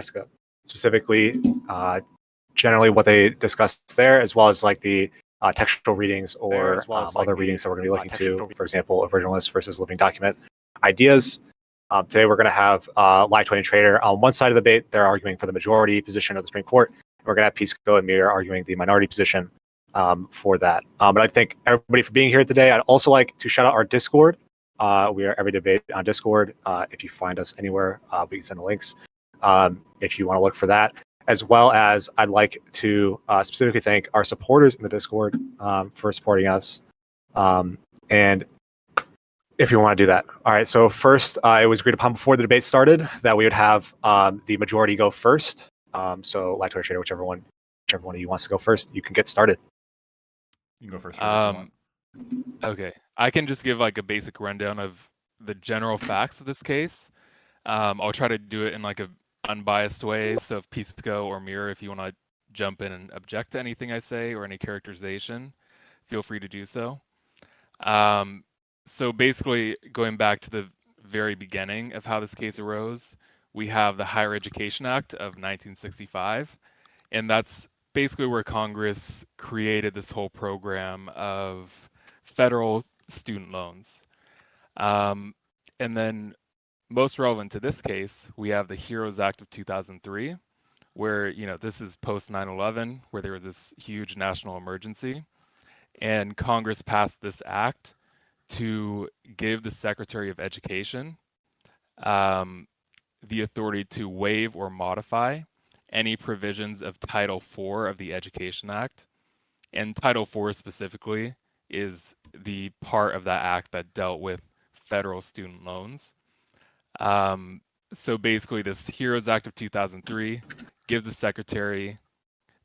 Nebraska, specifically generally what they discussed there, as well as like the textual readings or other readings that we're going to be looking to, for example, originalist versus living document ideas. Today we're going to have Lie 20 Trader on one side of the debate. They're arguing for the majority position of the Supreme Court. We're going to have Pisco and Mir arguing the minority position for that. But I thank everybody for being here today. I'd also like to shout out our Discord. We are every debate on Discord. If you find us anywhere, we can send the links if you want to look for that. As well as I'd like to specifically thank our supporters in the Discord for supporting us. And if you want to do that. All right, so first, it was agreed upon before the debate started that we would have the majority go first. So Lie 20 Trader, whichever one of you wants to go first, you can get started. You can go first. Okay, I can just give like a basic rundown of the general facts of this case. I'll try to do it in like a unbiased way. So if Pisco or Mir, if you want to jump in and object to anything I say or any characterization, feel free to do so. So basically, going back to the very beginning of how this case arose, we have the Higher Education Act of 1965, and that's basically where Congress created this whole program of federal student loans. And then most relevant to this case, we have the HEROES Act of 2003, where, you know, this is post 9/11, where there was this huge national emergency, and Congress passed this act to give the Secretary of Education the authority to waive or modify any provisions of Title IV of the Education Act. And Title IV specifically is the part of that act that dealt with federal student loans. So basically, this HEROES Act of 2003 gives the Secretary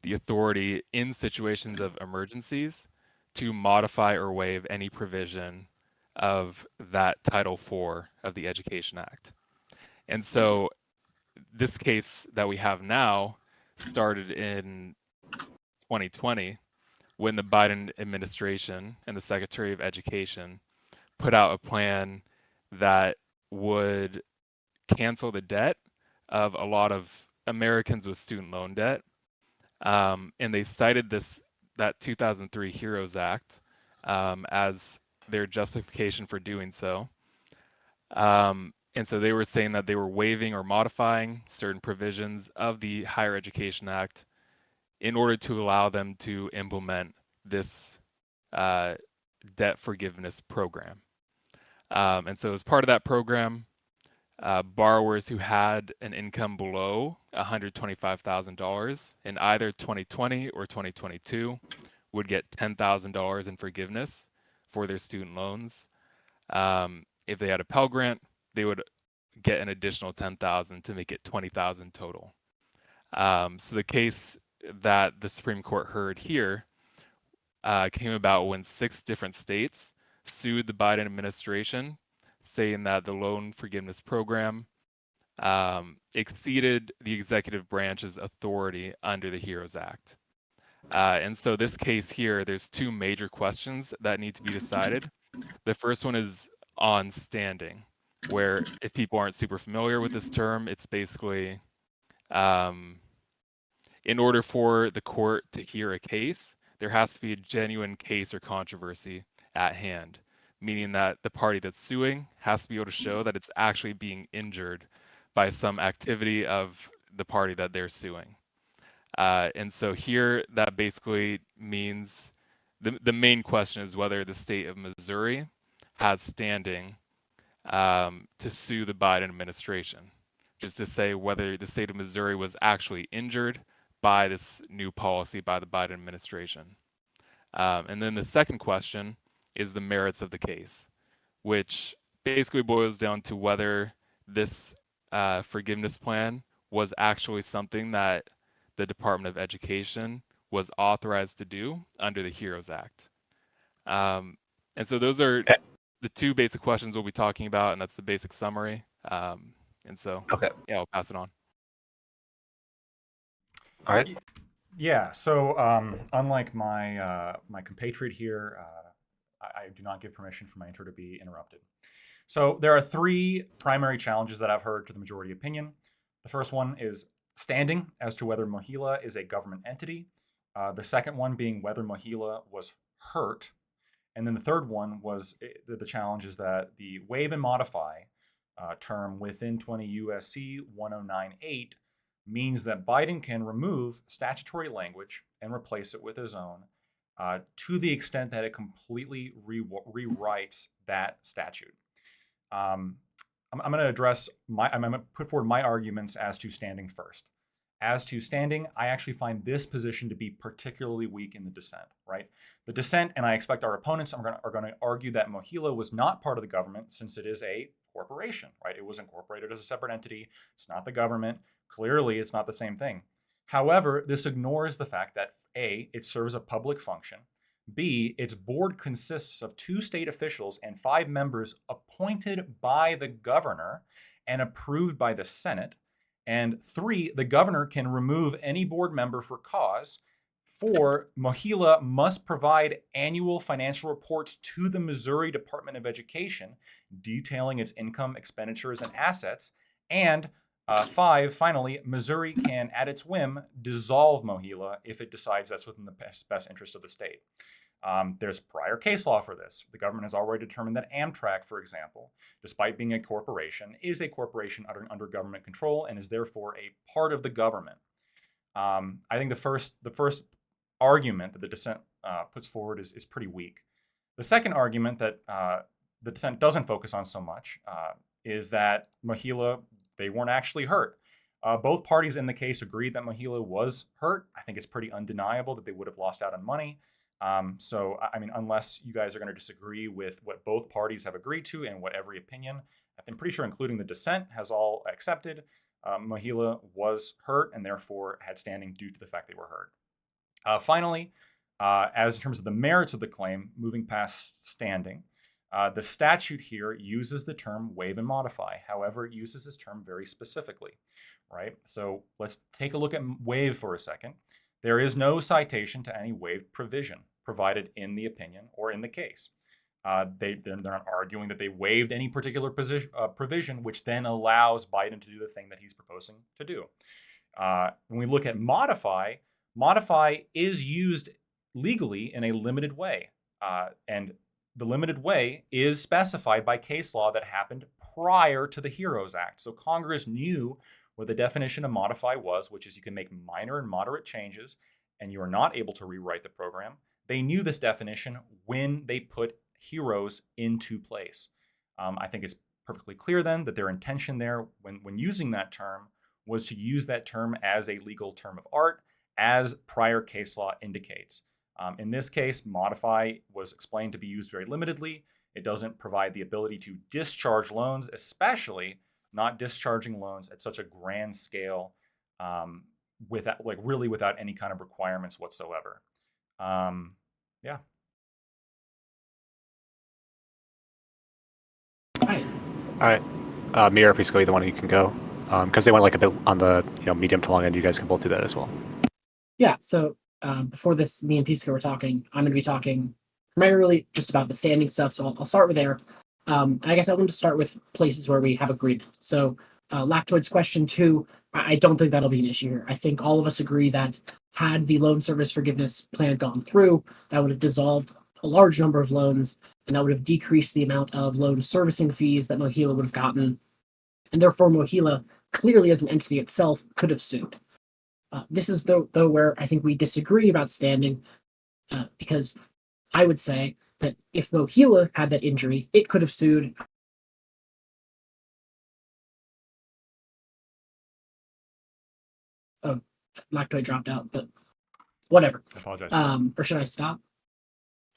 the authority in situations of emergencies to modify or waive any provision of that Title IV of the Education Act. And so this case that we have now started in 2020 when the Biden administration and the Secretary of Education put out a plan that would cancel the debt of a lot of Americans with student loan debt. And they cited that 2003 HEROES Act as their justification for doing so. And so they were saying that they were waiving or modifying certain provisions of the Higher Education Act in order to allow them to implement this debt forgiveness program. And so as part of that program, borrowers who had an income below $125,000 in either 2020 or 2022 would get $10,000 in forgiveness for their student loans. If they had a Pell Grant, they would get an additional $10,000 to make it $20,000 total. So the case that the Supreme Court heard here came about when 6 different states sued the Biden administration, saying that the loan forgiveness program exceeded the executive branch's authority under the HEROES Act. And so this case here, there's 2 major questions that need to be decided. The first one is on standing, where if people aren't super familiar with this term, it's basically in order for the court to hear a case, there has to be a genuine case or controversy at hand, meaning that the party that's suing has to be able to show that it's actually being injured by some activity of the party that they're suing. And so here, that basically means the main question is whether the state of Missouri has standing to sue the Biden administration, just to say whether the state of Missouri was actually injured by this new policy by the Biden administration. And then the second question is the merits of the case, which basically boils down to whether this forgiveness plan was actually something that the Department of Education was authorized to do under the HEROES Act. And so those are the 2 basic questions we'll be talking about, and that's the basic summary. And so, okay, yeah, I'll pass it on. All right. Yeah. So, unlike my my compatriot here, I do not give permission for my intro to be interrupted. So there are 3 primary challenges that I've heard to the majority opinion. The first one is standing as to whether Mohila is a government entity. The second one being whether Mohila was hurt. And then the third one was the challenge is that the waive and modify term within 20 USC 1098 means that Biden can remove statutory language and replace it with his own to the extent that it completely rewrites that statute. I'm going to address I'm going to put forward my arguments as to standing first. As to standing, I actually find this position to be particularly weak in the dissent, right? The dissent, and I expect our opponents are going to argue that Mohila was not part of the government since it is a corporation, right? It was incorporated as a separate entity. It's not the government. Clearly, it's not the same thing. However, this ignores the fact that A, it serves a public function. B, its board consists of 2 state officials and 5 members appointed by the governor and approved by the Senate. And 3, the governor can remove any board member for cause. 4, Mohila must provide annual financial reports to the Missouri Department of Education detailing its income, expenditures, and assets. And 5, finally, Missouri can, at its whim, dissolve Mohila if it decides that's within the best interest of the state. There's prior case law for this. The government has already determined that Amtrak, for example, despite being a corporation, is a corporation under government control and is therefore a part of the government. I think the first argument that the dissent puts forward is pretty weak. The second argument that the dissent doesn't focus on so much is that Mohila, they weren't actually hurt. Both parties in the case agreed that Mohila was hurt. I think it's pretty undeniable that they would have lost out on money. So, I mean, unless you guys are going to disagree with what both parties have agreed to and what every opinion, I'm pretty sure including the dissent, has all accepted, Mohila was hurt and therefore had standing due to the fact they were hurt. Finally, as in terms of the merits of the claim, moving past standing, the statute here uses the term waive and modify. However, it uses this term very specifically, right? So let's take a look at waive for a second. There is no citation to any waived provision provided in the opinion or in the case. They're not arguing that they waived any particular provision, which then allows Biden to do the thing that he's proposing to do. When we look at modify is used legally in a limited way. And the limited way is specified by case law that happened prior to the HEROES Act. So Congress knew what the definition of modify was, which is you can make minor and moderate changes and you are not able to rewrite the program. They knew this definition when they put HEROES into place. I think it's perfectly clear then that their intention there when using that term was to use that term as a legal term of art, as prior case law indicates. In this case, modify was explained to be used very limitedly. It doesn't provide the ability to discharge loans, especially not discharging loans at such a grand scale, without any kind of requirements whatsoever. Yeah. All right. Mira, please go. Either one of you can go, because they went like a bit on the medium to long end. You guys can both do that as well. Yeah. So before this, me and Pisco were talking. I'm going to be talking primarily just about the standing stuff. So I'll start with there. And I guess I want to start with places where we have agreement. So Lactoid's question 2, I don't think that'll be an issue here. I think all of us agree that had the loan service forgiveness plan gone through, that would have dissolved a large number of loans, and that would have decreased the amount of loan servicing fees that Mohila would have gotten. And therefore, Mohila, clearly as an entity itself, could have sued. This is, though, where I think we disagree about standing, because I would say that if Mohila had that injury, it could have sued. Oh, Lactoid dropped out, but whatever. I apologize. Or should I stop?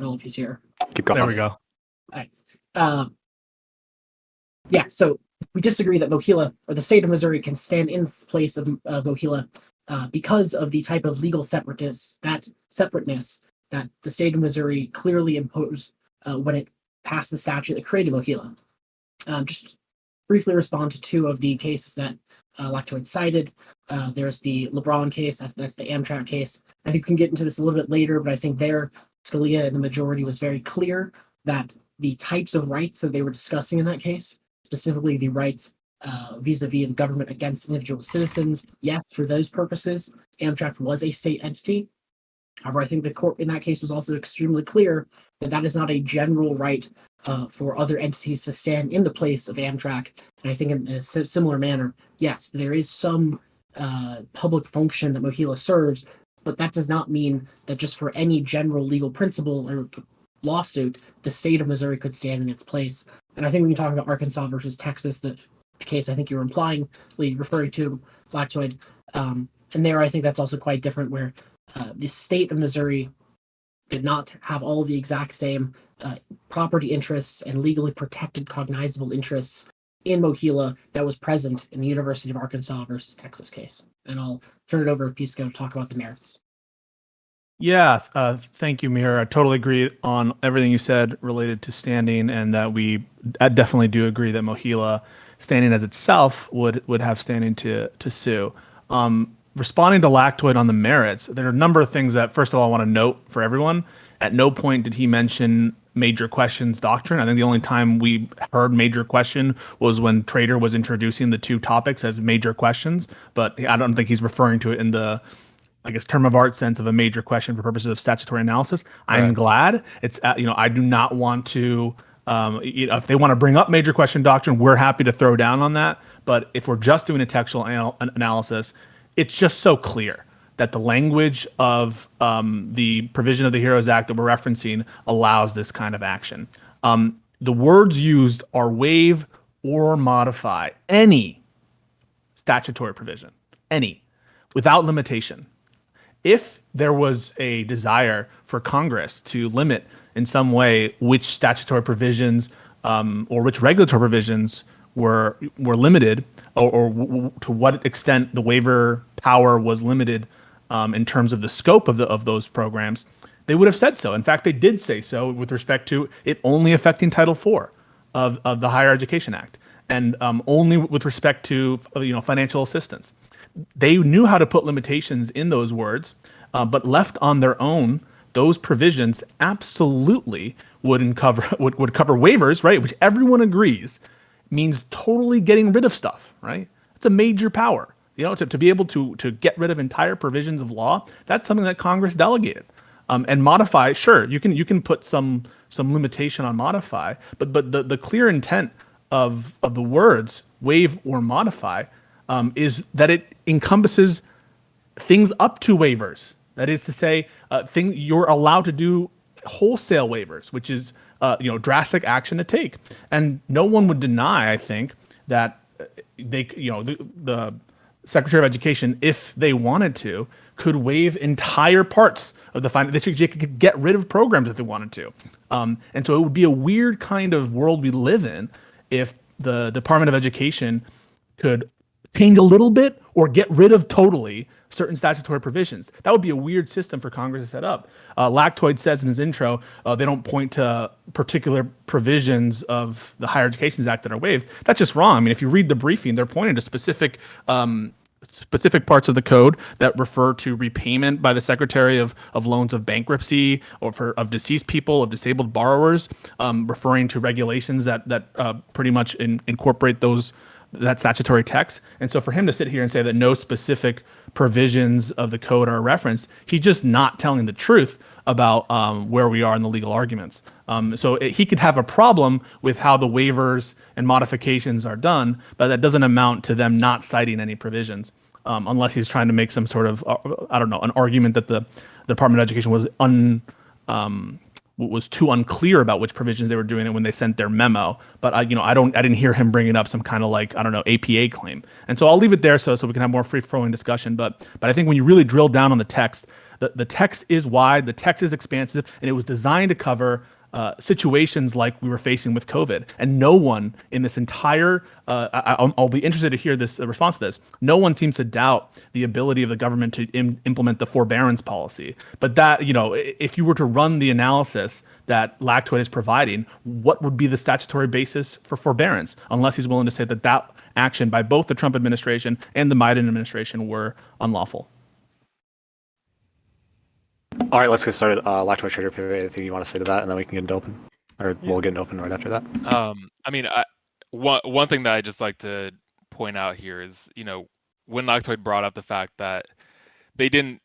I don't know if he's here. Keep going. There we go. All right. Yeah, so we disagree that Mohila, or the state of Missouri, can stand in place of Mohila because of the type of legal separateness that the state of Missouri clearly imposed when it passed the statute that created Mohila. Just briefly respond to 2 of the cases that Lactoid cited. There's the LeBron case, that's the Amtrak case. I think we can get into this a little bit later, but I think there, Scalia and the majority was very clear that the types of rights that they were discussing in that case, specifically the rights vis-a-vis the government against individual citizens. Yes, for those purposes, Amtrak was a state entity. However, I think the court in that case was also extremely clear that that is not a general right for other entities to stand in the place of Amtrak. And I think in a similar manner, yes, there is some public function that MOHELA serves, but that does not mean that just for any general legal principle or lawsuit, the state of Missouri could stand in its place. And I think when you talk about Arkansas versus Texas, the case I think you were implyingly referring to, Lactoid, and there I think that's also quite different, where the state of Missouri did not have all the exact same property interests and legally protected cognizable interests in MOHELA that was present in the University of Arkansas versus Texas case. And I'll turn it over to Pisco to talk about the merits. Yeah, thank you, Mir. I totally agree on everything you said related to standing, and that I definitely do agree that MOHELA, standing as itself, would have standing to sue. Responding to Lactoid on the merits, there are a number of things that, first of all, I want to note for everyone. At no point did he mention major questions doctrine. I think the only time we heard major question was when Trader was introducing the two topics as major questions, but I don't think he's referring to it in the, I guess, term of art sense of a major question for purposes of statutory analysis. Right. I'm glad it's, I do not want to, if they want to bring up major question doctrine, we're happy to throw down on that. But if we're just doing a textual analysis, it's just so clear that the language of the provision of the HEROES Act that we're referencing allows this kind of action. The words used are waive or modify any statutory provision, any, without limitation. If there was a desire for Congress to limit in some way which statutory provisions or which regulatory provisions were limited, or to what extent the waiver power was limited in terms of the scope of those programs, they would have said so. In fact, they did say so with respect to it only affecting Title IV of the Higher Education Act, and only with respect to financial assistance. They knew how to put limitations in those words, but left on their own, those provisions absolutely would cover waivers, right? Which everyone agrees means totally getting rid of stuff, right? It's a major power. To be able to get rid of entire provisions of law, that's something that Congress delegated. And modify, sure, you can put some limitation on modify, but the clear intent of the words waive or modify is that it encompasses things up to waivers. That is to say, you're allowed to do wholesale waivers, which is drastic action to take. And no one would deny, I think, that the Secretary of Education, if they wanted to, could waive entire parts of the finance. They could get rid of programs if they wanted to. And so it would be a weird kind of world we live in if the Department of Education could change a little bit or get rid of totally certain statutory provisions. That would be a weird system for Congress to set up. Lactoid says in his intro, they don't point to particular provisions of the Higher Education Act that are waived. That's just wrong. I mean, if you read the briefing, they're pointing to specific parts of the code that refer to repayment by the Secretary of loans of bankruptcy or of deceased people, of disabled borrowers, referring to regulations that pretty much incorporate that statutory text. And so for him to sit here and say that no specific provisions of the code are referenced, he's just not telling the truth about where we are in the legal arguments. He could have a problem with how the waivers and modifications are done, but that doesn't amount to them not citing any provisions, unless he's trying to make some sort of, an argument that the Department of Education was too unclear about which provisions they were doing it when they sent their memo. But I didn't hear him bringing up some kind of APA claim. And so I'll leave it there so we can have more free-flowing discussion. But I think when you really drill down on the text, the text is wide, the text is expansive, and it was designed to cover situations like we were facing with COVID. And no one in this entire, I'll be interested to hear the response to this. No one seems to doubt the ability of the government to implement the forbearance policy. But that, if you were to run the analysis that Lactoid is providing, what would be the statutory basis for forbearance? Unless he's willing to say that action by both the Trump administration and the Biden administration were unlawful. All right, let's get started. Lactoid Trader, if you have anything you want to say to that, and then we can get into open. We'll get into open right after that. One thing that I just like to point out here is, when Lactoid brought up the fact that they didn't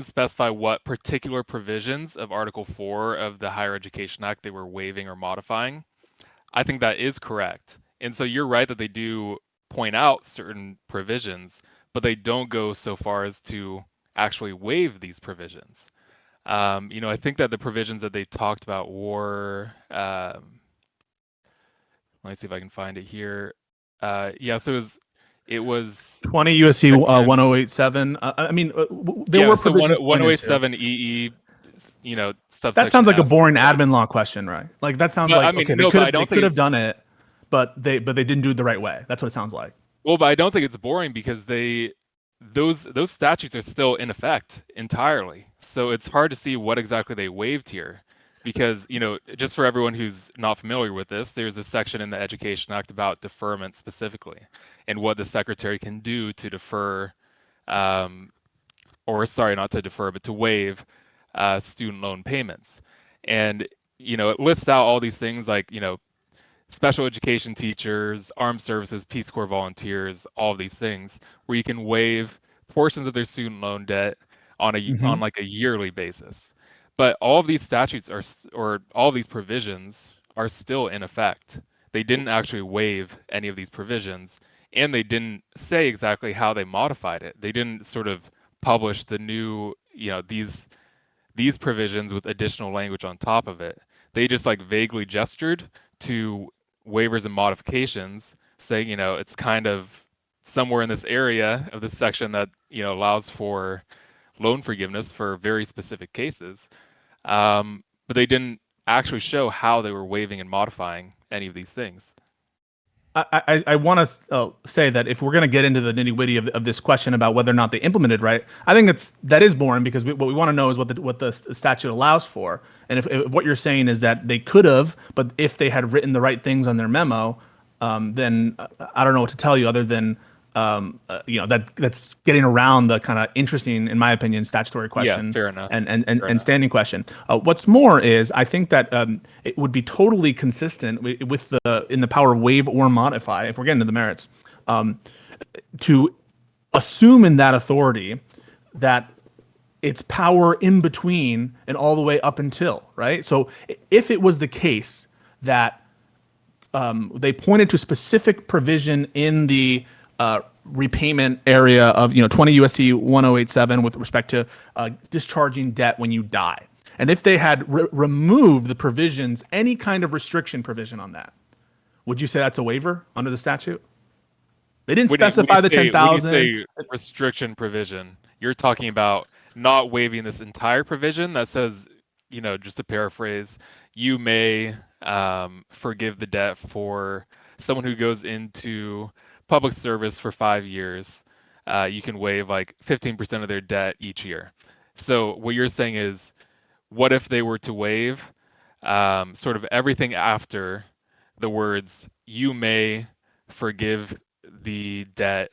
specify what particular provisions of Article 4 of the Higher Education Act they were waiving or modifying. I think that is correct. And so you're right that they do point out certain provisions, but they don't go so far as to actually waive these provisions. I think that the provisions that they talked about were, let me see if I can find it here. So it was 20 USC 1087. There were so provisions 1087 EE, subsection that sounds like a F. boring admin law question, right? Like that sounds But, like okay, they but I don't they could have done it, but they didn't do it the right way. That's what it sounds like. Well, but I don't think it's boring because those statutes are still in effect entirely. So it's hard to see what exactly they waived here. Because, just for everyone who's not familiar with this, there's a section in the Education Act about deferment specifically and what the secretary can do to defer, not to defer, but to waive student loan payments. And, it lists out all these things like, special education teachers, armed services, Peace Corps volunteers, all of these things where you can waive portions of their student loan debt on like a yearly basis. But all of these statutes or all of these provisions are still in effect. They didn't actually waive any of these provisions, and they didn't say exactly how they modified it. They didn't sort of publish the new, these provisions with additional language on top of it. They just like vaguely gestured to waivers and modifications, saying, it's kind of somewhere in this area of this section that, allows for loan forgiveness for very specific cases. But they didn't actually show how they were waiving and modifying any of these things. I want to say that if we're going to get into the nitty gritty of this question about whether or not they implemented right, I think that is boring because what we want to know is what the statute allows for. And if what you're saying is that they could have, but if they had written the right things on their memo, then I don't know what to tell you other than that's getting around the kind of interesting, in my opinion, statutory question. Yeah, fair enough. And standing question. What's more is I think that it would be totally consistent with in the power of waive or modify, if we're getting to the merits, to assume in that authority that it's power in between and all the way up until, right? So if it was the case that they pointed to specific provision in the repayment area of 20 USC 1087 with respect to discharging debt when you die, and if they had removed the provisions, any kind of restriction provision on that, would you say that's a waiver under the statute? They didn't specify the 10,000 when you say restriction provision. You're talking about not waiving this entire provision that says, just to paraphrase, you may forgive the debt for someone who goes into public service for 5 years. You can waive like 15% of their debt each year. So what you're saying is, what if they were to waive sort of everything after the words, you may forgive the debt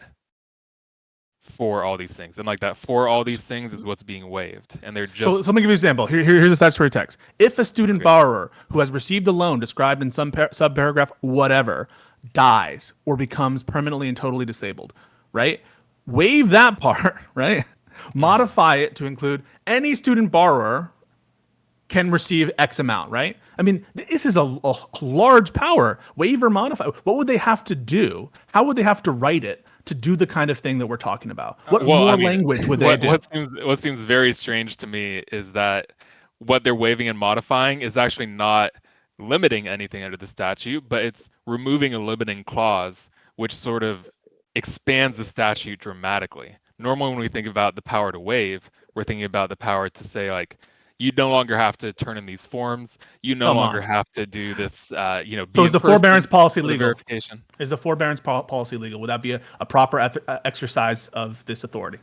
for all these things, and like that for all these things is what's being waived, and they're just. So let me give you an example. Here's the statutory text. If a student borrower who has received a loan described in some subparagraph whatever dies or becomes permanently and totally disabled, right? Waive that part, right? Modify it to include any student borrower can receive X amount, right? I mean, this is a large power. Waive or modify. What would they have to do? How would they have to write it to do the kind of thing that we're talking about? What language would they do? What seems very strange to me is that what they're waiving and modifying is actually not limiting anything under the statute, but it's removing a limiting clause, which sort of expands the statute dramatically. Normally, when we think about the power to waive, we're thinking about the power to say, like, you no longer have to turn in these forms. You no longer have to do this. So is the forbearance policy legal? Verification. Is the forbearance policy legal? Would that be a proper exercise of this authority?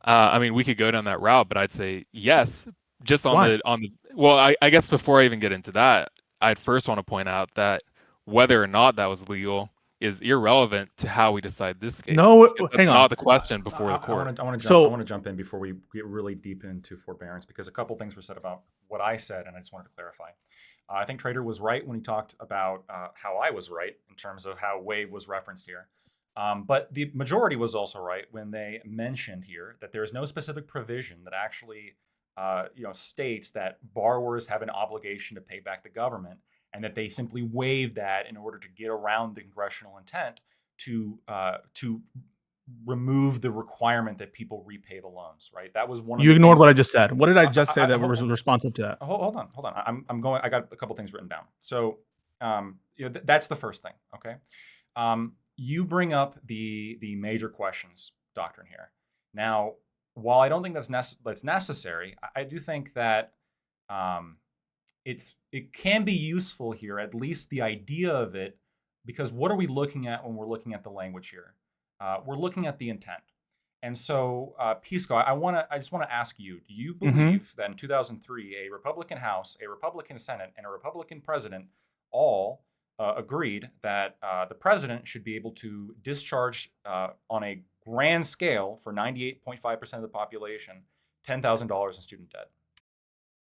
I mean, we could go down that route, but I'd say yes. Just on the well, I guess before I even get into that, I'd first want to point out that whether or not that was legal is irrelevant to how we decide this case. No, hang on. Not the question before the court. I want to jump in before we get really deep into forbearance, because a couple things were said about what I said, and I just wanted to clarify. I think Trader was right when he talked about how I was right in terms of how waive was referenced here. But the majority was also right when they mentioned here that there is no specific provision that actually states that borrowers have an obligation to pay back the government, and that they simply waive that in order to get around the congressional intent to remove the requirement that people repay the loans. Right? That was one. You of the ignored things. what I just said. What did I just say that hold was on. responsive to that? Hold on. I'm going. I got a couple things written down. So that's the first thing. Okay. You bring up the major questions doctrine here. Now, while I don't think that's necessary, I do think that it can be useful here, at least the idea of it, because what are we looking at when we're looking at the language here? We're looking at the intent. And so, Pisco, I just want to ask you: do you believe that in 2003, a Republican House, a Republican Senate, and a Republican president all agreed that the president should be able to discharge on a grand scale for 98.5% of the population $10,000 in student debt?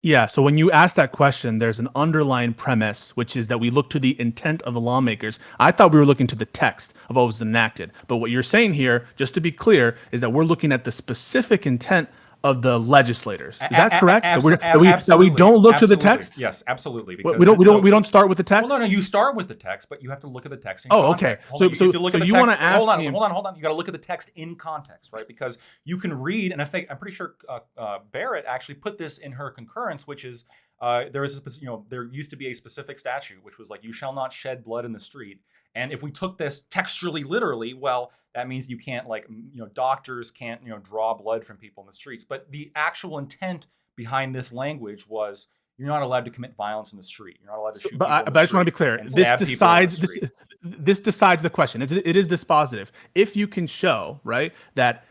Yeah, so when you ask that question, there's an underlying premise, which is that we look to the intent of the lawmakers. I thought we were looking to the text of what was enacted. But what you're saying here, just to be clear, is that we're looking at the specific intent of the legislators. Is that correct? That we don't look to the text? Yes, absolutely. Because we don't start with the text? Well, no, you start with the text, but you have to look at the text in context. Okay. So you want to ask me... Hold on. You got to look at the text in context, right? Because you can read, and I'm pretty sure Barrett actually put this in her concurrence, which is there used to be a specific statute, which was like, you shall not shed blood in the street. And if we took this textually literally, well, that means you can't, doctors can't, draw blood from people in the streets. But the actual intent behind this language was, you're not allowed to commit violence in the street. You're not allowed to shoot people in the street. But I just want to be clear. This decides the question. It is dispositive. If you can show, right, that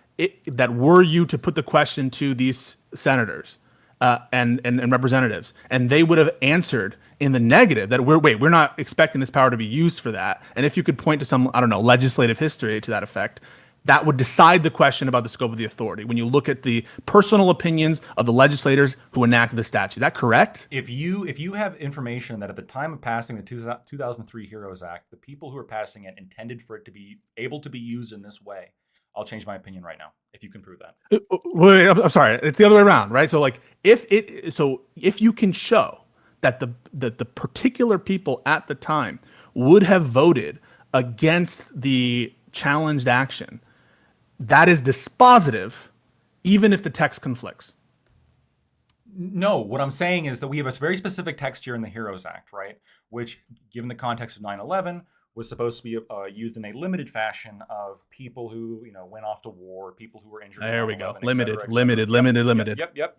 were you to put the question to these senators and representatives, and they would have answered in the negative that we're not expecting this power to be used for that. And if you could point to some, legislative history to that effect, that would decide the question about the scope of the authority when you look at the personal opinions of the legislators who enacted the statute. Is that correct? If you have information that at the time of passing the 2003 HEROES Act, the people who are passing it intended for it to be able to be used in this way, I'll change my opinion right now if you can prove that. Wait, I'm sorry. It's the other way around, right? So if you can show that the particular people at the time would have voted against the challenged action, that is dispositive, even if the text conflicts. No, what I'm saying is that we have a very specific text here in the HEROES Act, right? Which, given the context of 9/11, was supposed to be used in a limited fashion of people who went off to war, people who were injured. There we go. 9/11, Limited. Yep.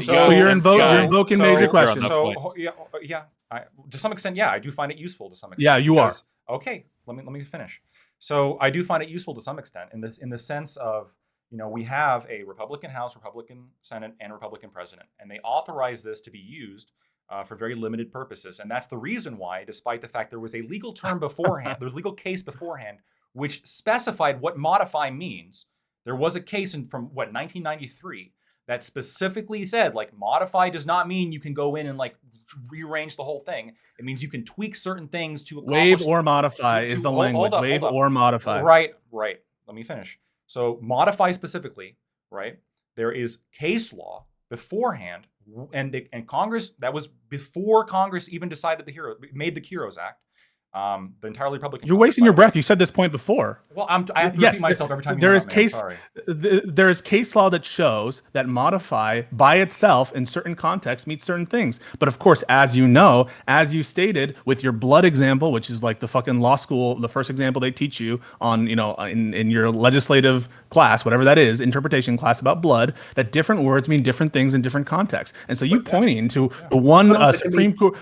So you're invoking major questions. To some extent, I do find it useful to some extent. Yeah, you are. Okay, let me finish. So I do find it useful to some extent in the sense of, we have a Republican House, Republican Senate, and Republican President, and they authorize this to be used for very limited purposes. And that's the reason why, despite the fact there was a legal term beforehand, there was a legal case beforehand, which specified what modify means. There was a case from 1993 that specifically said, modify does not mean you can go in and rearrange the whole thing. It means you can tweak certain things to accomplish. Waive or modify is the language. Waive or modify. Right. Let me finish. So modify specifically, right? There is case law beforehand, and Congress, that was before Congress even decided made the HEROES Act. The entirely Republican. You're wasting your breath. You said this point before. Well, I have to repeat myself every time. There is case law that shows that modify by itself in certain contexts meets certain things. But of course, as you know, as you stated with your blood example, which is like the fucking law school, the first example they teach you on, in your legislative class, whatever that is, interpretation class about blood, that different words mean different things in different contexts. And so pointing to the one Supreme Court.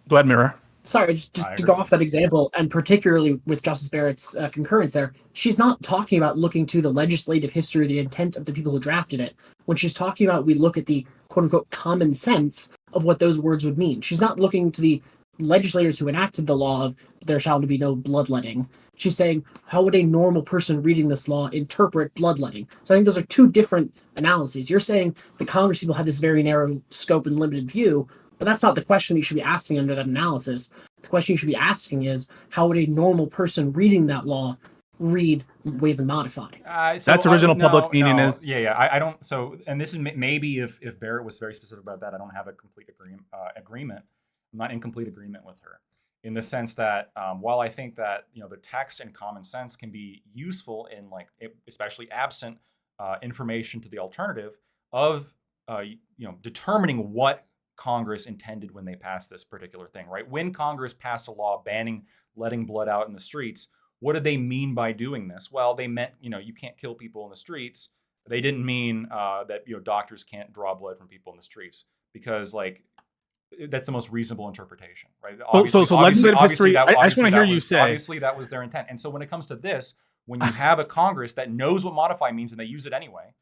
Go ahead, Mira. Sorry, just to go off that example, and particularly with Justice Barrett's concurrence there, she's not talking about looking to the legislative history, the intent of the people who drafted it. When she's talking about, we look at the quote-unquote common sense of what those words would mean. She's not looking to the legislators who enacted the law of there shall be no bloodletting. She's saying, how would a normal person reading this law interpret bloodletting? So I think those are two different analyses. You're saying the Congress people had this very narrow scope and limited view, but that's not the question you should be asking under that analysis. The question you should be asking is, how would a normal person reading that law read waive and modify. That's original public meaning is. I don't. So, and this is maybe if Barrett was very specific about that, I don't have a complete agreement. I'm not in complete agreement with her, in the sense that while I think that the text and common sense can be useful in especially absent information to the alternative of determining what Congress intended when they passed this particular thing, right? When Congress passed a law banning letting blood out in the streets, what did they mean by doing this? Well, they meant, you can't kill people in the streets. They didn't mean that, doctors can't draw blood from people in the streets, because that's the most reasonable interpretation, right? So legislative history, I just want to hear you say. Obviously, that was their intent. And so when it comes to this, when you have a Congress that knows what modify means and they use it anyway.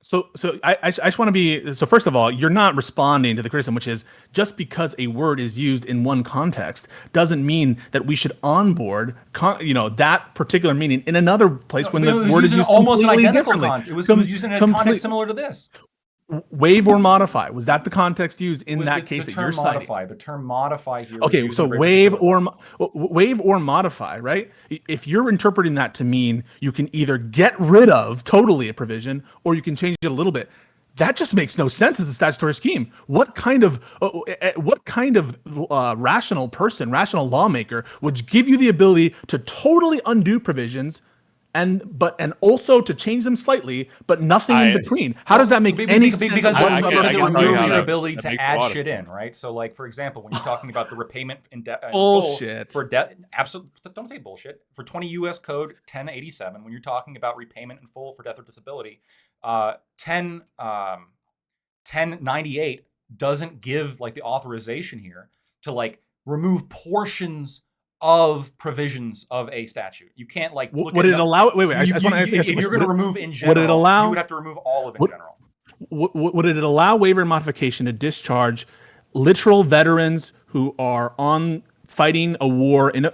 So I just want to be, so first of all, you're not responding to the criticism, which is just because a word is used in one context doesn't mean that we should onboard, that particular meaning in another place when the word is used almost completely an identical differently. It was used in a context similar to this. Waive or modify, was that the context used in that case that you're citing? The term modify here. Okay, so waive or modify, right? If you're interpreting that to mean you can either get rid of totally a provision or you can change it a little bit, that just makes no sense as a statutory scheme. What kind of rational person, rational lawmaker would give you the ability to totally undo provisions and also to change them slightly, but nothing in between? How does that make any sense? Because it removes your ability to add shit in, right? So, for example, when you're talking about the repayment in bullshit for debt, absolutely, don't say bullshit. For 20 U.S. Code 1087, when you're talking about repayment in full for death or disability, 1098 doesn't give the authorization here to remove portions of provisions of a statute. You can't would it allow? Wait. I just want to answer. If you're going to remove in general, would it allow? You would have to remove all of in general. Would it allow waiver and modification to discharge literal veterans who are fighting a war in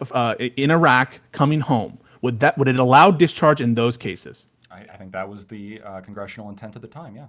Iraq coming home? Would it allow discharge in those cases? I think that was the congressional intent at the time. Yeah.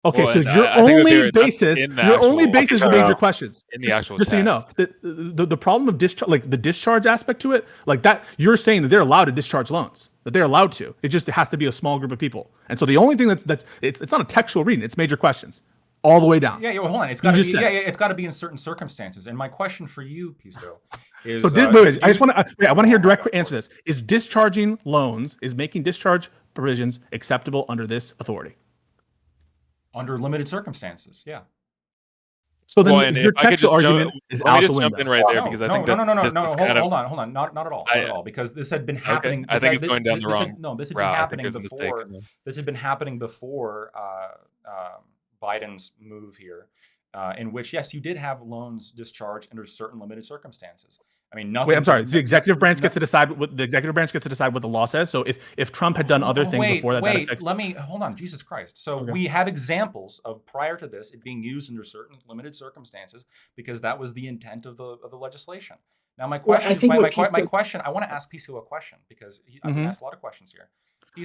Okay, so your only basis is major questions. In the actual just so you know, the problem of discharge, the discharge aspect to it, that you're saying that they're allowed to discharge loans, that they're allowed to. It just has to be a small group of people. And so the only thing that's it's not a textual reading, it's major questions, all the way down. Yeah. Well, hold on. It's got to be. It's got to be in certain circumstances. And my question for you, Pisto, is. So wait. I want to hear a direct answer to this. Is discharging loans, is making discharge provisions acceptable under this authority? Under limited circumstances, yeah. So then your textual argument is out the window. Jump in right there, because I think no. Hold on, not at all, because this had been happening. I think it's going down the wrong. This had been happening before. This had been happening before Biden's move here, in which yes, you did have loans discharged under certain limited circumstances. I mean, nothing. Wait, I'm sorry. The executive branch gets to decide what the law says. So if Trump had done other things before that, let me hold on. Jesus Christ. So we have examples of prior to this it being used under certain limited circumstances because that was the intent of the legislation. Now, my question, my question. I want to ask Piso a question because I've been asked a lot of questions here.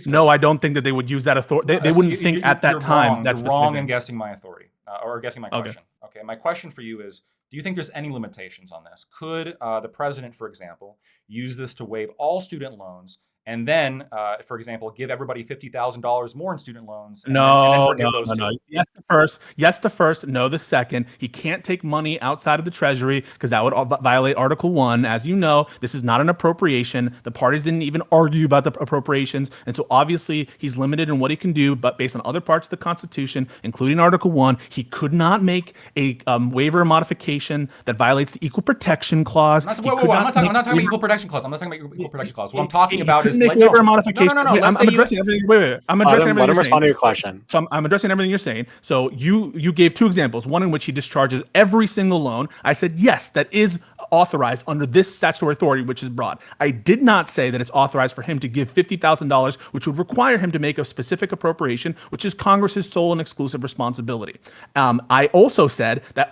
No, I don't think that they would use that authority. They wouldn't think at that time. That's wrong in guessing my authority or guessing my question. Okay, my question for you is: do you think there's any limitations on this? Could the president, for example, use this to waive all student loans and then, for example, give everybody $50,000 more in student loans? No. Yes, the first. No, the second. He can't take money outside of the Treasury because that would violate Article 1. As you know, this is not an appropriation. The parties didn't even argue about the appropriations. And so obviously he's limited in what he can do, but based on other parts of the Constitution, including Article 1, he could not make a waiver or modification that violates the Equal Protection Clause. I'm not talking about Equal Protection Clause. What I'm talking about is make waiver modification. No. I'm addressing everything. I'm addressing everything. Let him respond to your question. So I'm addressing everything you're saying. So you gave two examples. One in which he discharges every single loan. I said yes, that is authorized under this statutory authority, which is broad. I did not say that it's authorized for him to give $50,000, which would require him to make a specific appropriation, which is Congress's sole and exclusive responsibility. I also said that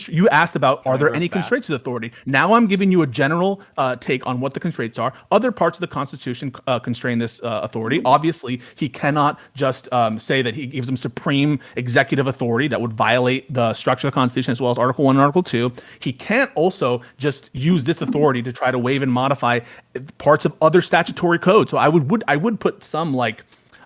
you asked about, are there any constraints to the authority? Now I'm giving you a general take on what the constraints are. Other parts of the Constitution constrain this authority. Obviously, he cannot just say that he gives him supreme executive authority that would violate the structure of the Constitution as well as Article 1 and Article 2. He can't also just use this authority to try to waive and modify parts of other statutory codes. So I would put some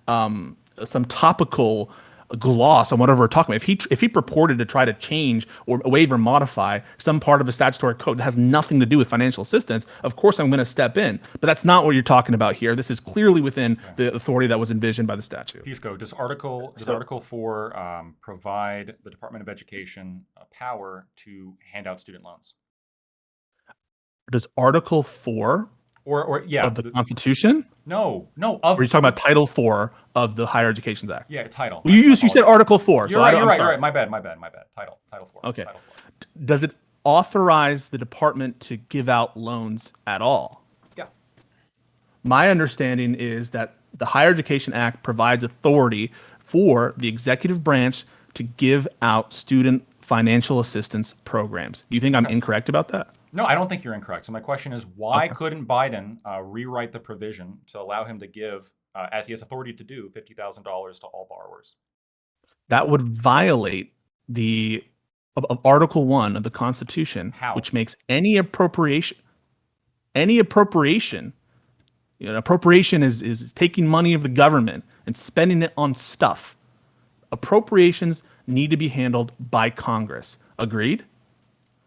some topical gloss on whatever we're talking about. If he purported to try to change or waive or modify some part of a statutory code that has nothing to do with financial assistance, of course I'm going to step in. But that's not what you're talking about here. This is clearly within the authority that was envisioned by the statute. Pisco, does Article 4 provide the Department of Education power to hand out student loans? Does Article 4 of the Constitution? No. Or are you talking about Title 4 of the Higher Education Act? Yeah, title. Well, you said Article 4. You're right. My bad. Title 4. Okay. Title 4. Does it authorize the department to give out loans at all? Yeah. My understanding is that the Higher Education Act provides authority for the executive branch to give out student financial assistance programs. You think I'm incorrect about that? No, I don't think you're incorrect. So my question is, why couldn't Biden rewrite the provision to allow him to give, as he has authority to do, $50,000 to all borrowers? That would violate the of Article 1 of the Constitution, which makes any appropriation, appropriation is taking money of the government and spending it on stuff. Appropriations need to be handled by Congress. Agreed?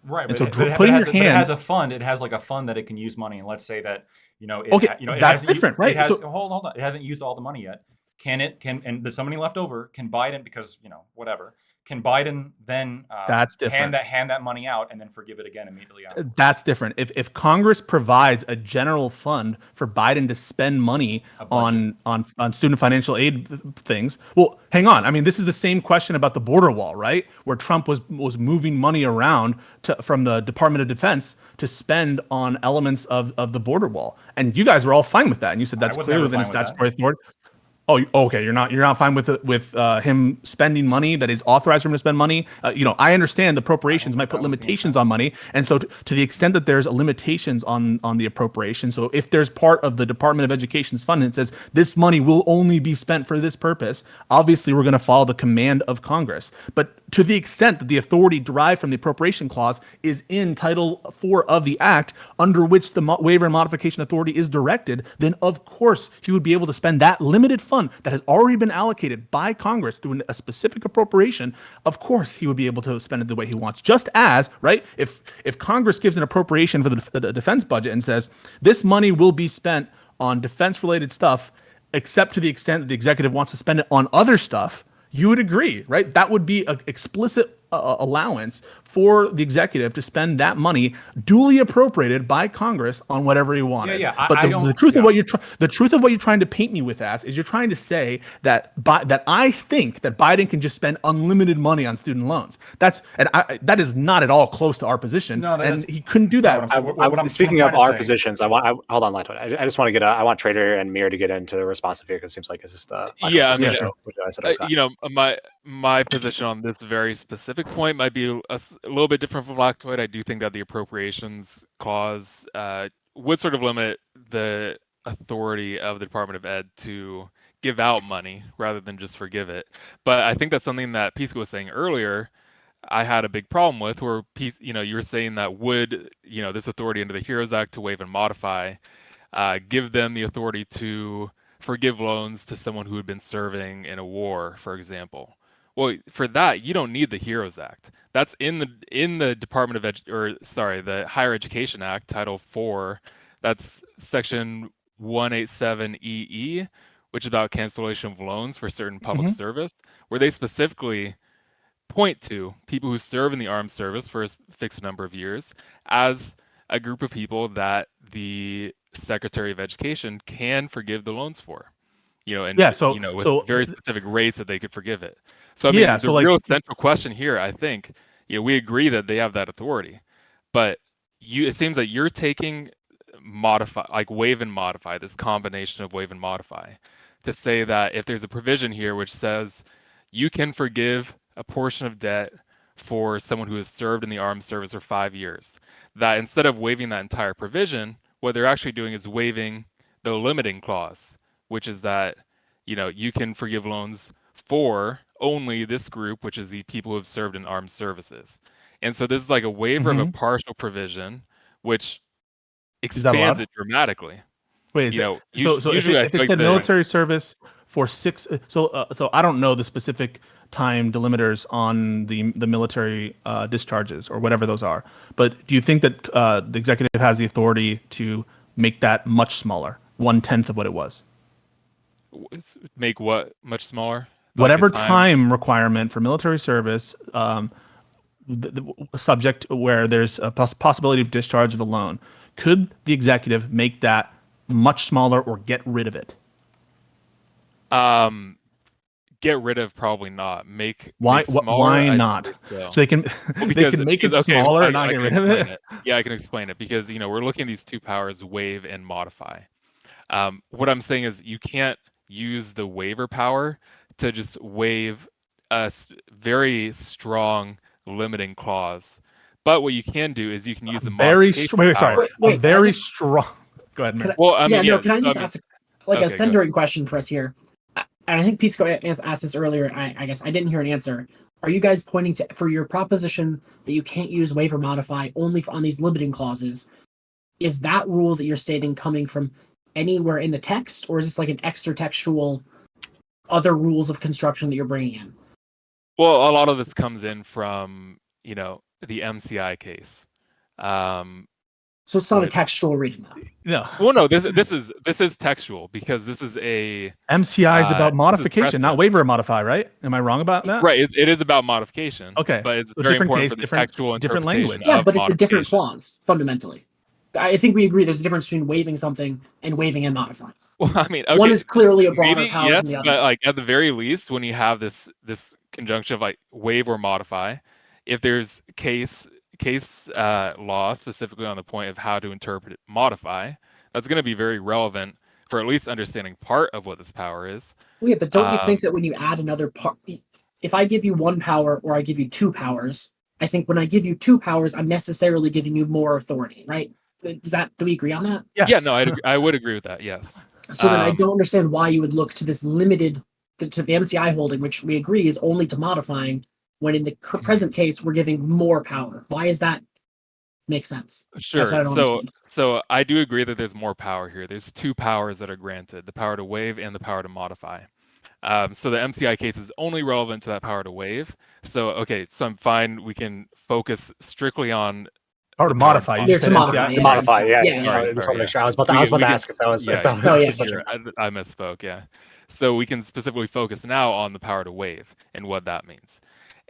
Right, but, but, so it has a fund. It has like a fund that it can use money. And let's say that that's different, right? Hold on. It hasn't used all the money yet. And there's some money left over? Can Biden, because whatever? Can Biden then that's different. hand that money out and then forgive it again immediately afterwards? That's different. If Congress provides a general fund for Biden to spend money on student financial aid things, well, hang on. I mean, this is the same question about the border wall, right? Where Trump was moving money around from the Department of Defense to spend on elements of the border wall, and you guys were all fine with that, and you said that's clearly within statutory authority. Oh, okay. You're not fine with him spending money that is authorized for him to spend money. I understand the appropriations might put limitations on money, and so to the extent that there's limitations on the appropriation. So if there's part of the Department of Education's fund that says this money will only be spent for this purpose, obviously we're going to follow the command of Congress. But to the extent that the authority derived from the appropriation clause is in Title 4 of the Act, under which the waiver and modification authority is directed, then of course he would be able to spend that limited fund that has already been allocated by Congress through a specific appropriation. Of course he would be able to spend it the way he wants. Just as, right, if Congress gives an appropriation for the defense budget and says this money will be spent on defense-related stuff, except to the extent that the executive wants to spend it on other stuff, you would agree, right? That would be an explicit allowance for the executive to spend that money duly appropriated by Congress on whatever he wanted. But the truth of what you're trying to paint me with is you're trying to say that I think that Biden can just spend unlimited money on student loans. That is not at all close to our position. No, and he couldn't do that. Speaking of our positions, hold on, Lionel. I just want to I want Trader and Mir to get into the responsive here because it seems like it's just my position on this very specific point might be a little bit different from Lactoid. I do think that the appropriations clause would sort of limit the authority of the Department of Ed to give out money rather than just forgive it. But I think that's something that Pisco was saying earlier. I had a big problem with, where you were saying that would this authority under the HEROES Act to waive and modify give them the authority to forgive loans to someone who had been serving in a war, for example. Well, for that, you don't need the HEROES Act. That's in the Department of the Higher Education Act, Title 4. That's Section 187EE, which is about cancellation of loans for certain public service, where they specifically point to people who serve in the armed service for a fixed number of years as a group of people that the Secretary of Education can forgive the loans for. With very specific rates that they could forgive it. So the real central question here, I think, we agree that they have that authority, but it seems that you're taking waive and modify, this combination of waive and modify, to say that if there's a provision here which says you can forgive a portion of debt for someone who has served in the armed service for 5 years, that instead of waiving that entire provision, what they're actually doing is waiving the limiting clause, which is that you can forgive loans for only this group, which is the people who have served in armed services. And so this is like a waiver of a partial provision which Is that allowed? expands it dramatically. Wait, So usually if it said military service for 6, so I don't know the specific time delimiters on the military discharges or whatever those are, but do you think that the executive has the authority to make that much smaller, 1/10 of what it was? Make what much smaller? Whatever time requirement for military service, subject where there's a possibility of discharge of a loan, could the executive make that much smaller or get rid of it? Get rid of, probably not. Make Why smaller, why not? So they can they can make it smaller and not get rid of it. Yeah, I can explain it because we're looking at these two powers, waive and modify. What I'm saying is you can't use the waiver power to just waive a very strong limiting clause. But what you can do is you can use the modification power. Wait, strong. Go ahead, man. Well, I mean, can I just ask a centering question for us here? And I think Pisco asked this earlier. I guess I didn't hear an answer. Are you guys pointing to, for your proposition that you can't use waiver modify only on these limiting clauses? Is that rule that you're stating coming from anywhere in the text, or is this like an extra textual other rules of construction that you're bringing in? Well, a lot of this comes in from the MCI case. So it's not a textual reading, though. No. Well, no. This is textual because this is a MCI is about modification, not waiver or modify, right? Am I wrong about that? Right. It is about modification. Okay. But it's very important for the textual different interpretation. language. Yeah, but it's a different clause fundamentally. I think we agree there's a difference between waiving something and waiving and modifying. Well, I mean, okay, one is clearly a broader power yes, than the other. but like at the very least, when you have this conjunction of like waive or modify, if there's case law specifically on the point of how to interpret modify, that's going to be very relevant for at least understanding part of what this power is. Yeah, but don't you think that when you add another part, if I give you one power or I give you two powers, I think when I give you two powers, I'm necessarily giving you more authority, right? Do we agree on that? Yes. Yeah, no, I would agree with that. Yes. So then I don't understand why you would look to this limited to the MCI holding, which we agree is only to modifying, when in the present case we're giving more power. Why does that make sense? Sure. So I do agree that there's more power here. There's two powers that are granted: the power to waive and the power to modify. So the MCI case is only relevant to that power to waive. So I'm fine. We can focus strictly on power to modify. Yeah, to modify. To modify. Yeah. I just want to make sure. I was about to ask if that was. Yeah, I misspoke. Yeah. So we can specifically focus now on the power to waive and what that means.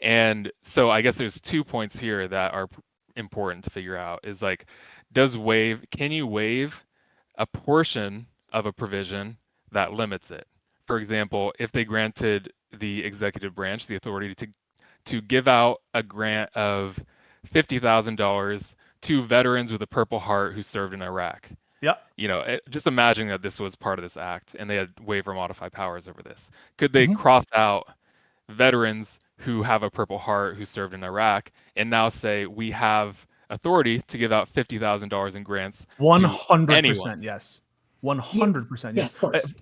And so I guess there's 2 points here that are important to figure out. Is like, can you waive a portion of a provision that limits it? For example, if they granted the executive branch the authority to give out a grant of $50,000 to veterans with a Purple Heart who served in Iraq. Yeah. Just imagine that this was part of this act and they had waive or modify powers over this. Could they cross out veterans who have a Purple Heart who served in Iraq and now say we have authority to give out $50,000 in grants? 100%. Yes. 100%. Yes. Of course.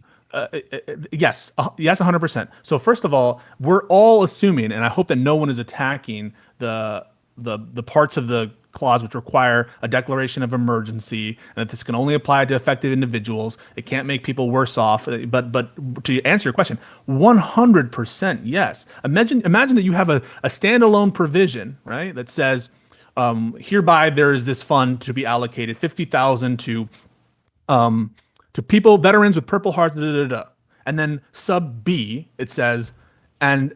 Yes, 100%. So first of all, we're all assuming, and I hope that no one is attacking the parts of the clause which require a declaration of emergency, and that this can only apply to affected individuals. It can't make people worse off. But to answer your question, 100% yes. Imagine that you have a standalone provision, right, that says hereby there is this fund to be allocated $50,000 to people, veterans with Purple Hearts, and then sub B it says, and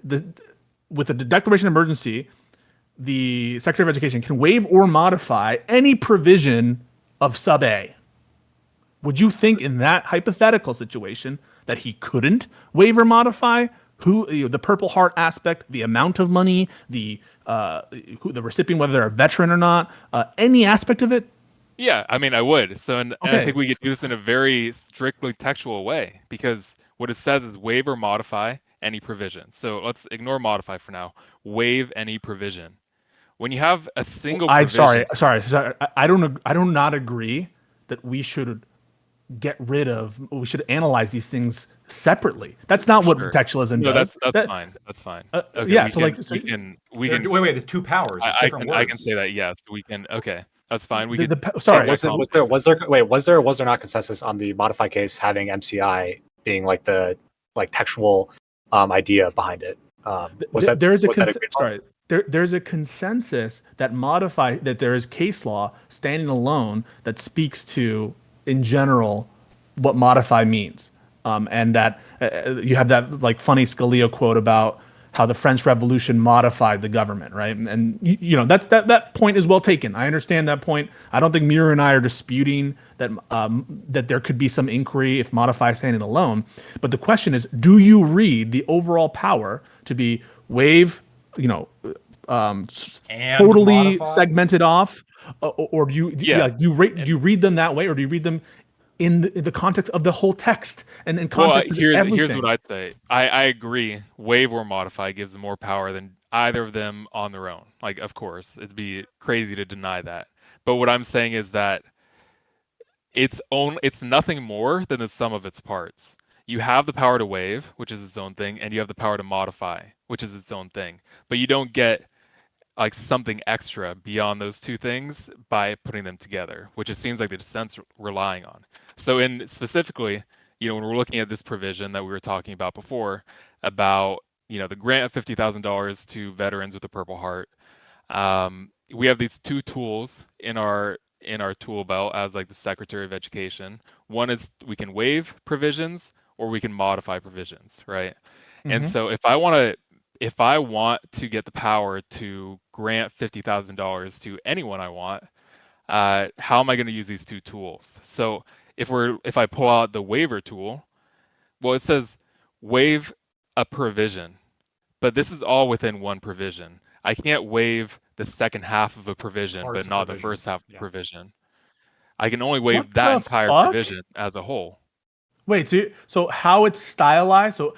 with the declaration of emergency, the Secretary of Education can waive or modify any provision of sub A. Would you think in that hypothetical situation that he couldn't waive or modify the Purple Heart aspect, the amount of money, the recipient, whether they're a veteran or not, any aspect of it? Yeah, I mean, I would. So, and I think we could do this in a very strictly textual way, because what it says is waive or modify any provision. So let's ignore modify for now. Waive any provision. When you have a single provision... Sorry. I do not agree that we should we should analyze these things separately. That's not what textualism does. That's fine. That's fine. Okay, Wait, there's two powers. It's different words. I can say that, yes. We can, okay. That's fine. We The- could. the- sorry. take that Was there or was there not consensus on the modify case having MCI being like the textual idea behind it? There's a consensus that there is case law standing alone that speaks to, in general, what modify means, and that you have that like funny Scalia quote about how the French Revolution modified the government, right? And that point is well taken. I understand that point. I don't think Mira and I are disputing that that there could be some inquiry if modify standing alone. But the question is, do you read the overall power to be wave, And totally modify? segmented off, or do you read them that way, or do you read them in the context of the whole text and in context of everything? Here's what I'd say. I agree. Wave or modify gives more power than either of them on their own. Like, of course, it'd be crazy to deny that. But what I'm saying is that it's nothing more than the sum of its parts. You have the power to wave, which is its own thing, and you have the power to modify, which is its own thing. But you don't get like something extra beyond those two things by putting them together, which it seems like the dissent's relying on. So specifically, when we're looking at this provision that we were talking about before, about the grant of $50,000 to veterans with a Purple Heart, we have these two tools in our tool belt as like the Secretary of Education. One is we can waive provisions or we can modify provisions, right? Mm-hmm. And so if I want to get the power to grant $50,000 to anyone I want, how am I going to use these two tools? So if I pull out the waiver tool, well, it says waive a provision, but this is all within one provision. I can't waive the second half of a provision, Parts but of not the provisions, first half of yeah. the provision. I can only waive What that the entire fuck? provision as a whole. Wait, so how it's stylized? So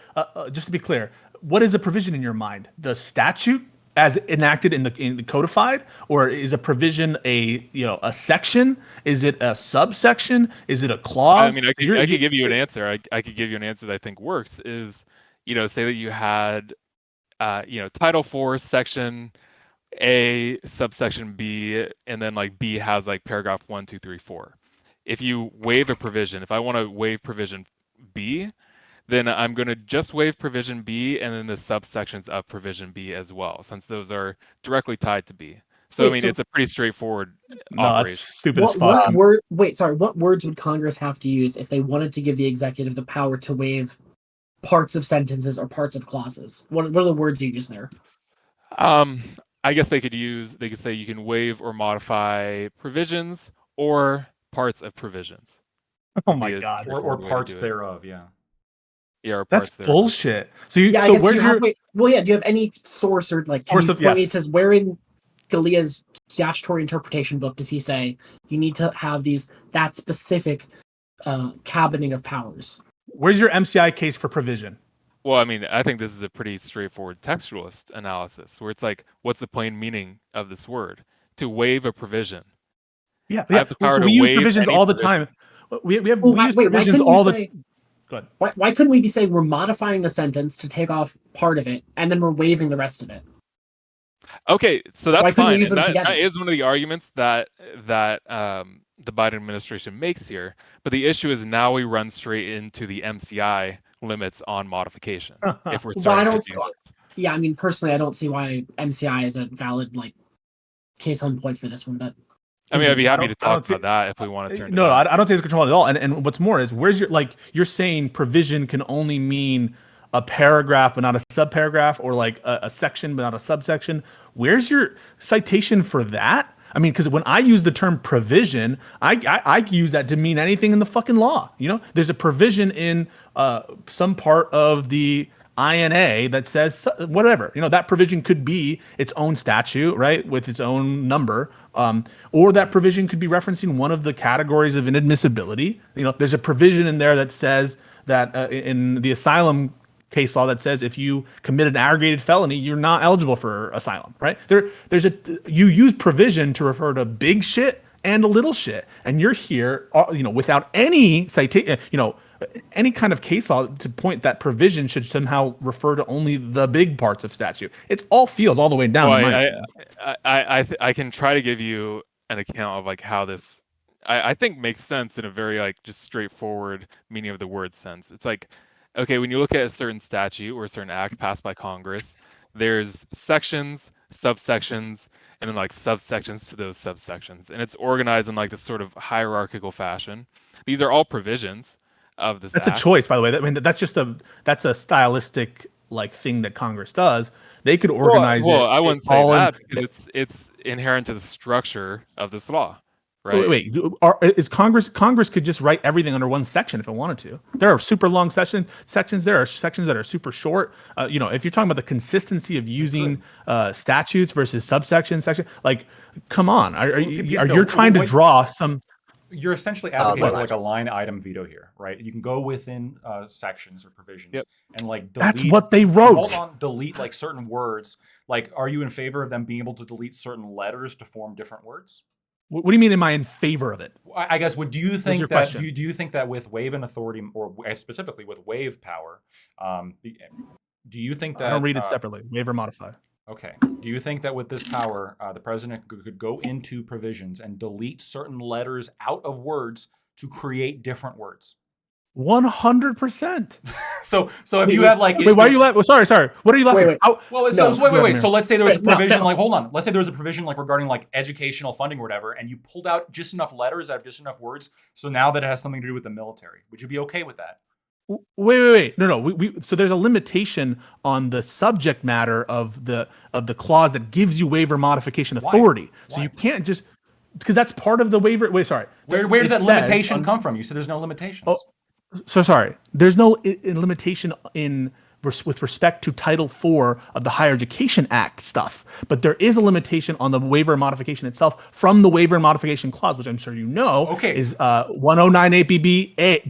just to be clear, what is a provision in your mind? The statute as enacted in the codified, or is a provision a section? Is it a subsection? Is it a clause? I mean, I could give you an answer. I could give you an answer that I think works. Is say that you had Title IV, Section A, subsection B, and then like B has like paragraph 1, 2, 3, 4. If you waive a provision, if I want to waive provision B, then I'm going to just waive provision B and then the subsections of provision B as well, since those are directly tied to B. So Wait, it's a pretty straightforward No, operation. that's stupid as fuck. What words would Congress have to use if they wanted to give the executive the power to waive parts of sentences or parts of clauses? What are the words you use there? I guess they could say you can waive or modify provisions or parts of provisions. Oh my god. Or parts thereof, yeah. Yeah, or That's parts thereof. bullshit. So I guess where's your do you have any source or like Source any of- point yes. it says where in Scalia's statutory interpretation book does he say you need to have that specific cabining of powers? where's your MCI case for provision? Well, I mean, I think this is a pretty straightforward textualist analysis where it's like, what's the plain meaning of this word? To waive a provision. Yeah, I have the power so to we use waive provisions any all the provision. time. We use Why provisions couldn't you all the. say? Go ahead. Why couldn't we be saying we're modifying the sentence to take off part of it and then we're waiving the rest of it? Okay, so that's Why couldn't we fine. use And them that together? is one of the arguments that the Biden administration makes here. But the issue is now we run straight into the MCI limits on modification. If we're But I starting don't. to do this. Yeah, I mean, personally, I don't see why MCI is a valid case on point for this one. But I mean, I'd be happy to I don't talk about that if we want to turn. No, to that. I don't take it's control at all. And what's more is where's your you're saying provision can only mean a paragraph but not a subparagraph, or like a section but not a subsection. Where's your citation for that? I mean, because when I use the term provision, I use that to mean anything in the fucking law. There's a provision in some part of the INA that says whatever. That provision could be its own statute, right, with its own number, or that provision could be referencing one of the categories of inadmissibility. There's a provision in there that says that in the asylum case law that says if you commit an aggravated felony, you're not eligible for asylum, right? You use provision to refer to big shit and a little shit, and you're here, without any citation, any kind of case law to point that provision should somehow refer to only the big parts of statute. It's all feels all the way down. Well, I can try to give you an account of like how this I think makes sense in a very like just straightforward meaning of the word sense. It's like, okay, when you look at a certain statute or a certain act passed by Congress, there's sections, subsections, and then like subsections to those subsections. And it's organized in like this sort of hierarchical fashion. These are all provisions of this That's a act. choice, by the way. I mean, that's a stylistic like thing that Congress does. They could organize well, it. I wouldn't say all in- that because it's inherent to the structure of this law, right? Wait, is Congress could just write everything under one section if it wanted to. There are super long sections. There are sections that are super short. If you're talking about the consistency of using statutes versus subsection section, like, come on, you're trying to draw some. You're essentially advocating for like- like a line item veto here, right? You can go within sections or provisions Yep. and like delete. That's what they wrote. Hold on, delete like certain words. Like, are you in favor of them being able to delete certain letters to form different words? What do you mean? Am I in favor of it? I guess. Do you think your that? question? Do you think that with wave and authority, or specifically with wave power, do you think that? I don't read it separately. Waiver modify. Okay. Do you think that with this power, the president could go into provisions and delete certain letters out of words to create different words? 100%. So if you have like, wait, why are you laughing? Sorry. What are you laughing? Wait. Well, No, wait. So let's say there was a Wait, no, provision, no. like, hold on. Let's say there was a provision like regarding like educational funding or whatever, and you pulled out just enough letters out of just enough words. So now that it has something to do with the military, would you be okay with that? Wait. No. So there's a limitation on the subject matter of the clause that gives you waiver modification authority. So Why? you can't just, because that's part of the waiver. Wait, sorry. Where It did that says limitation come from? You said there's no limitations. Oh, So sorry. There's no limitation with respect to Title IV of the Higher Education Act stuff, but there is a limitation on the waiver and modification itself from the waiver and modification clause, which I'm sure you know is 109A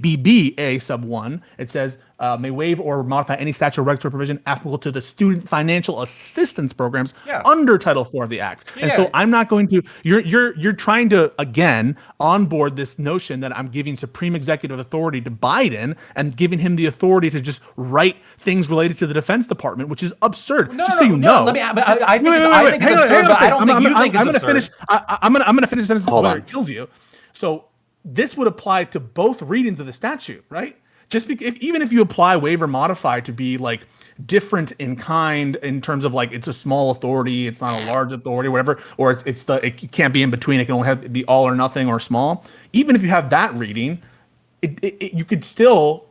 BB sub 1. It says may waive or modify any statute or regulatory provision applicable to the student financial assistance programs under Title IV of the Act. And so I'm not going to. You're trying to again onboard this notion that I'm giving supreme executive authority to Biden and giving him the authority to just write things related to the Defense Department, which is absurd. No, just so you know. Let me. I think it's absurd, but I don't think you think it's absurd. I'm gonna finish the sentence Hold before on. it kills you. So this would apply to both readings of the statute, right? Just even if you apply waiver modify to be like different in kind in terms of like it's a small authority, it's not a large authority, whatever, or it can't be in between. It can only have the all or nothing or small. Even if you have that reading, he could still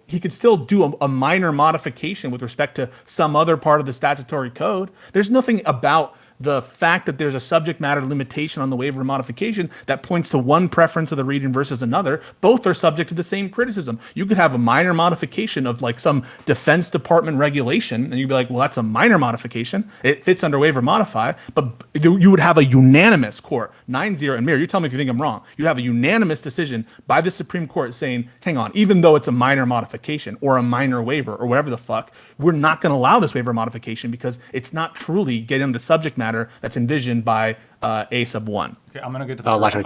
do a minor modification with respect to some other part of the statutory code. There's nothing about the fact that there's a subject matter limitation on the waiver modification that points to one preference of the reading versus another. Both are subject to the same criticism. You could have a minor modification of like some Defense Department regulation, and you'd be like, well, that's a minor modification. It fits under waiver modify, but you would have a unanimous court, 9-0, and Mir, you tell me if you think I'm wrong. You'd have a unanimous decision by the Supreme Court saying, hang on, even though it's a minor modification or a minor waiver or whatever the fuck, we're not going to allow this waiver modification because it's not truly getting the subject matter that's envisioned by A sub 1. Okay, I'm gonna get to the question.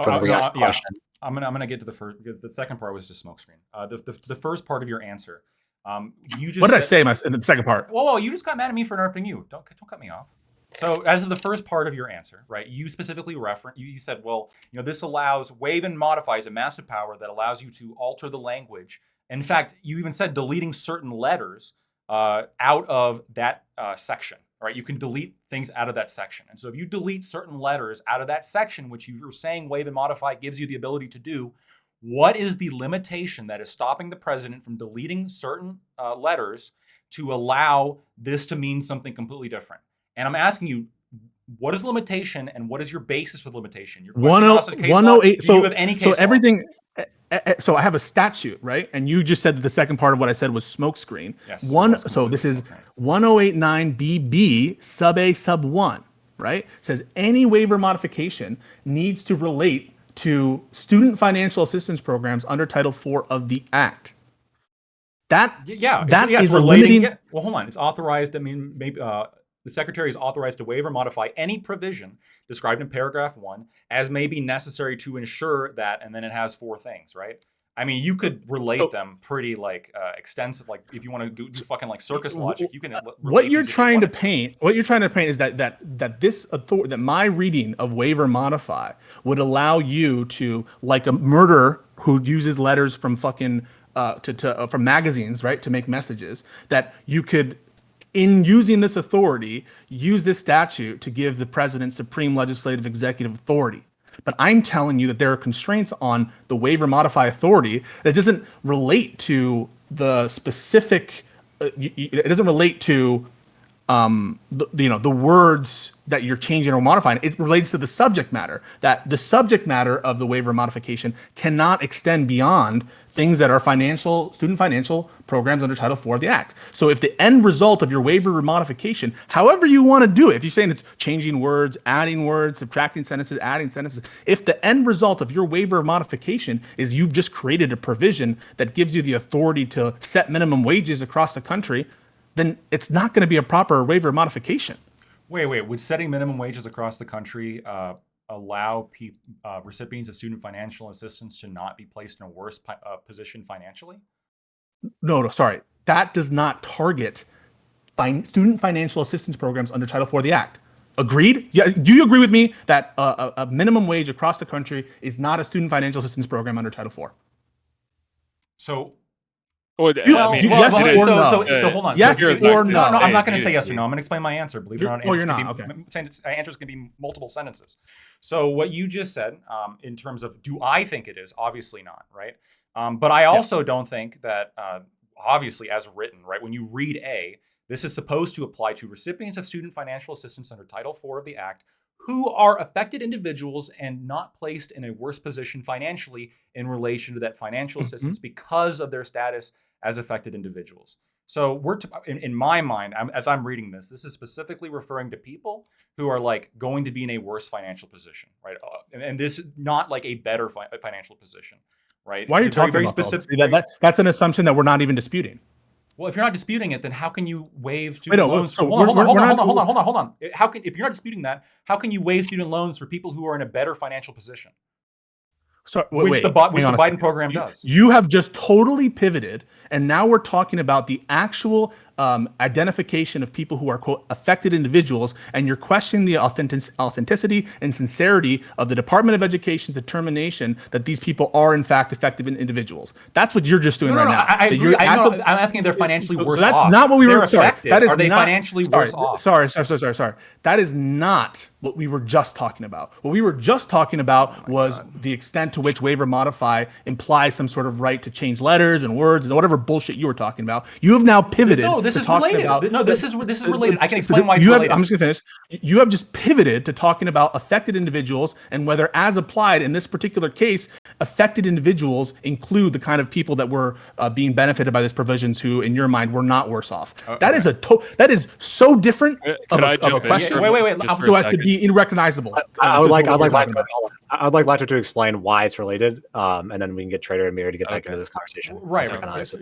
I'm gonna get to the first because the second part was just smokescreen. The first part of your answer, you just What did I say in the second part? Whoa, you just got mad at me for interrupting you. Don't cut me off. So as of the first part of your answer, right, you specifically you said, well, this allows waive and modifies a massive power that allows you to alter the language. In fact, you even said deleting certain letters out of that section. Right, you can delete things out of that section. And so if you delete certain letters out of that section, which you were saying waive and modify gives you the ability to do, what is the limitation that is stopping the president from deleting certain letters to allow this to mean something completely different? And I'm asking you, what is the limitation and what is your basis for the limitation? Your 108. Do you have any case law? Everything. So I have a statute, right? And you just said that the second part of what I said was smokescreen. Yes. So this is 1089 BB sub A sub 1, right? It says any waiver modification needs to relate to student financial assistance programs under Title IV of the Act. That is relating. Well, hold on. It's authorized. I mean, maybe the Secretary is authorized to waive or modify any provision described in paragraph 1 as may be necessary to ensure that, and then it has 4 things, right? I mean, you could relate them pretty like extensive. Like if you want to do fucking like circus logic, you can. What you're trying to paint is that this authority, that my reading of waiver modify would allow you to, like a murderer who uses letters from fucking from magazines, right, to make messages, that you could, in using this authority, use this statute to give the president supreme legislative executive authority. But I'm telling you that there are constraints on the waiver modify authority that doesn't relate to the specific. It doesn't relate to the words that you're changing or modifying. It relates to the subject matter. That the subject matter of the waiver modification cannot extend beyond things that are student financial programs under Title IV of the Act. So if the end result of your waiver modification, however you want to do it, if you're saying it's changing words, adding words, subtracting sentences, adding sentences, if the end result of your waiver modification is you've just created a provision that gives you the authority to set minimum wages across the country, then it's not going to be a proper waiver modification. Wait. Would setting minimum wages across the country allow recipients of student financial assistance to not be placed in a worse position financially? No, sorry. That does not target student financial assistance programs under Title IV of the Act. Agreed? Yeah. Do you agree with me that a minimum wage across the country is not a student financial assistance program under Title IV? So. So hold on. Yes or no? No, I'm not going to say yes or no. I'm going to explain my answer. Believe it or not, you're not. Okay. Answers can be multiple sentences. So what you just said, in terms of, do I think it is? Obviously not, right? But I also don't think that, obviously, as written, right, when you read A, this is supposed to apply to recipients of student financial assistance under Title IV of the Act who are affected individuals and not placed in a worse position financially in relation to that financial assistance because of their status as affected individuals. So in my mind, as I'm reading this is specifically referring to people who are like going to be in a worse financial position, right? And this is not like a better financial position, right? Why are you talking very about specific? That's an assumption that we're not even disputing. Well, if you're not disputing it, then how can you waive student loans? So hold on. If you're not disputing that, how can you waive student loans for people who are in a better financial position? Which the Biden program does. You have just totally pivoted, and now we're talking about the actual identification of people who are, quote, affected individuals, and you're questioning the authenticity and sincerity of the Department of Education's determination that these people are, in fact, affected individuals. That's what you're just doing right now. I agree. I'm asking if they're financially worse off. That's not what we were affected. Are they financially worse off? Sorry. That is not what we were just talking about. What we were just talking about was the extent to which waiver modify implies some sort of right to change letters and words and whatever bullshit you were talking about. You have now pivoted. No, this is related. This is related. I can explain why it's related. I'm just going to finish. You have just pivoted to talking about affected individuals and whether, as applied in this particular case, affected individuals include the kind of people that were being benefited by these provisions who, in your mind, were not worse off. That is so different of a question. Wait. So as to be irrecognizable. I would like Lacto to explain why it's related, and then we can get Trader and Mira to get back into this conversation. Right.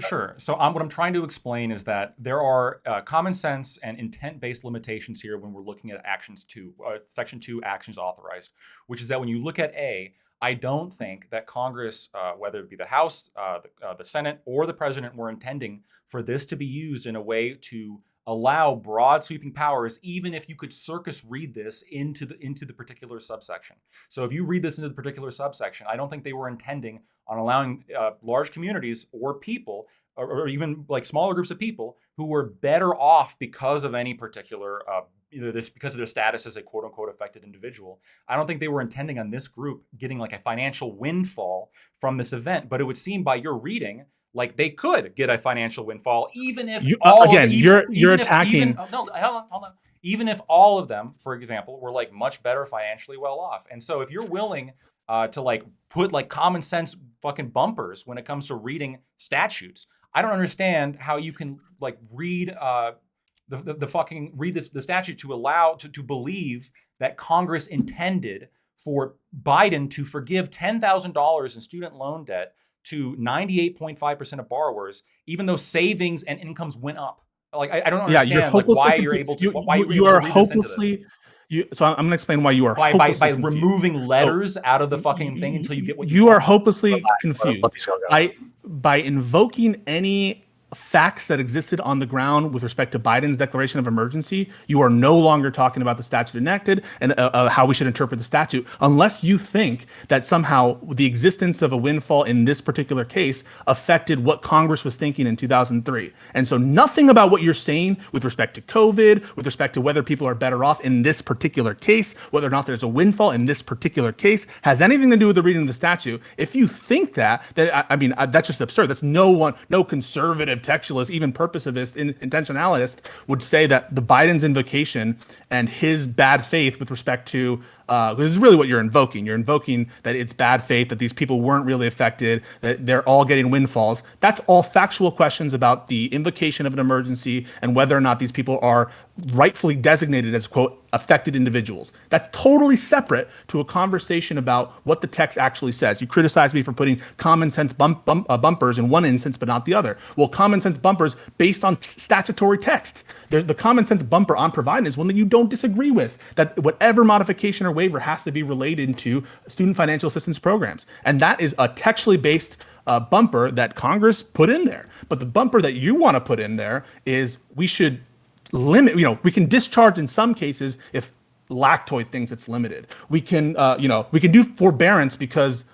Sure. So what I'm trying to explain is that there are common sense and intent-based limitations here when we're looking at Section 2 actions authorized, which is that when you look at A, I don't think that Congress, whether it be the House, the Senate, or the President, were intending for this to be used in a way to allow broad sweeping powers, even if you could circus read this into the particular subsection. So if you read this into the particular subsection, I don't think they were intending on allowing large communities or people, or even like smaller groups of people who were better off because of any particular because of their status as a quote unquote affected individual. I don't think they were intending on this group getting like a financial windfall from this event, but it would seem by your reading like they could get a financial windfall, even if you're attacking. Hold on. Even if all of them, for example, were like much better financially well off. And so if you're willing to like put like common sense fucking bumpers when it comes to reading statutes, I don't understand how you can like read the statute to allow to believe that Congress intended for Biden to forgive $10,000 in student loan debt to 98.5% of borrowers, even though savings and incomes went up. Like I don't understand why you're able to. So I'm going to explain why you are by hopelessly confused. removing letters out of the fucking thing until you get what you want. are hopelessly confused. Let me still go. By invoking any facts that existed on the ground with respect to Biden's declaration of emergency, you are no longer talking about the statute enacted and how we should interpret the statute, unless you think that somehow the existence of a windfall in this particular case affected what Congress was thinking in 2003. And so nothing about what you're saying with respect to COVID, with respect to whether people are better off in this particular case, whether or not there's a windfall in this particular case, has anything to do with the reading of the statute. If you think that, I mean, that's just absurd. That's no conservative textualist, even purposivist, intentionalist would say that the Biden's invocation and his bad faith with respect to, this is really what you're invoking. You're invoking that it's bad faith, that these people weren't really affected, that they're all getting windfalls. That's all factual questions about the invocation of an emergency and whether or not these people are rightfully designated as, quote, affected individuals. That's totally separate to a conversation about what the text actually says. You criticize me for putting common sense bumpers in one instance, but not the other. Well, common sense bumpers based on statutory text. There's the common sense bumper on providing is one that you don't disagree with, that whatever modification or waiver has to be related to student financial assistance programs. And that is a textually based bumper that Congress put in there. But the bumper that you want to put in there is we should limit, we can discharge in some cases if lactoid thinks it's limited. We can, we can do forbearance because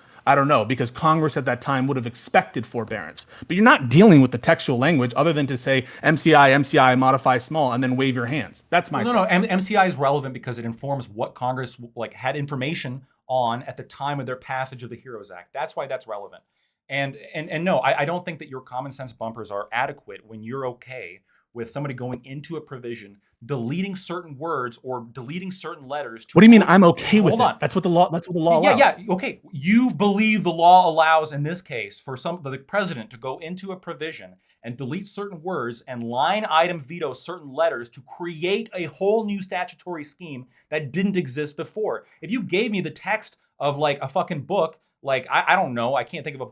Congress at that time would have expected forbearance. But you're not dealing with the textual language other than to say MCI, modify small, and then wave your hands. That's my No. MCI is relevant because it informs what Congress had information on at the time of their passage of the HEROES Act. That's why that's relevant. And no, I don't think that your common sense bumpers are adequate when you're okay with somebody going into a provision, deleting certain words or deleting certain letters. What do you mean I'm okay with it? That's what the law allows. Yeah. Okay. You believe the law allows in this case for the president to go into a provision and delete certain words and line item veto certain letters to create a whole new statutory scheme that didn't exist before. If you gave me the text of a fucking book, I don't know, I can't think of a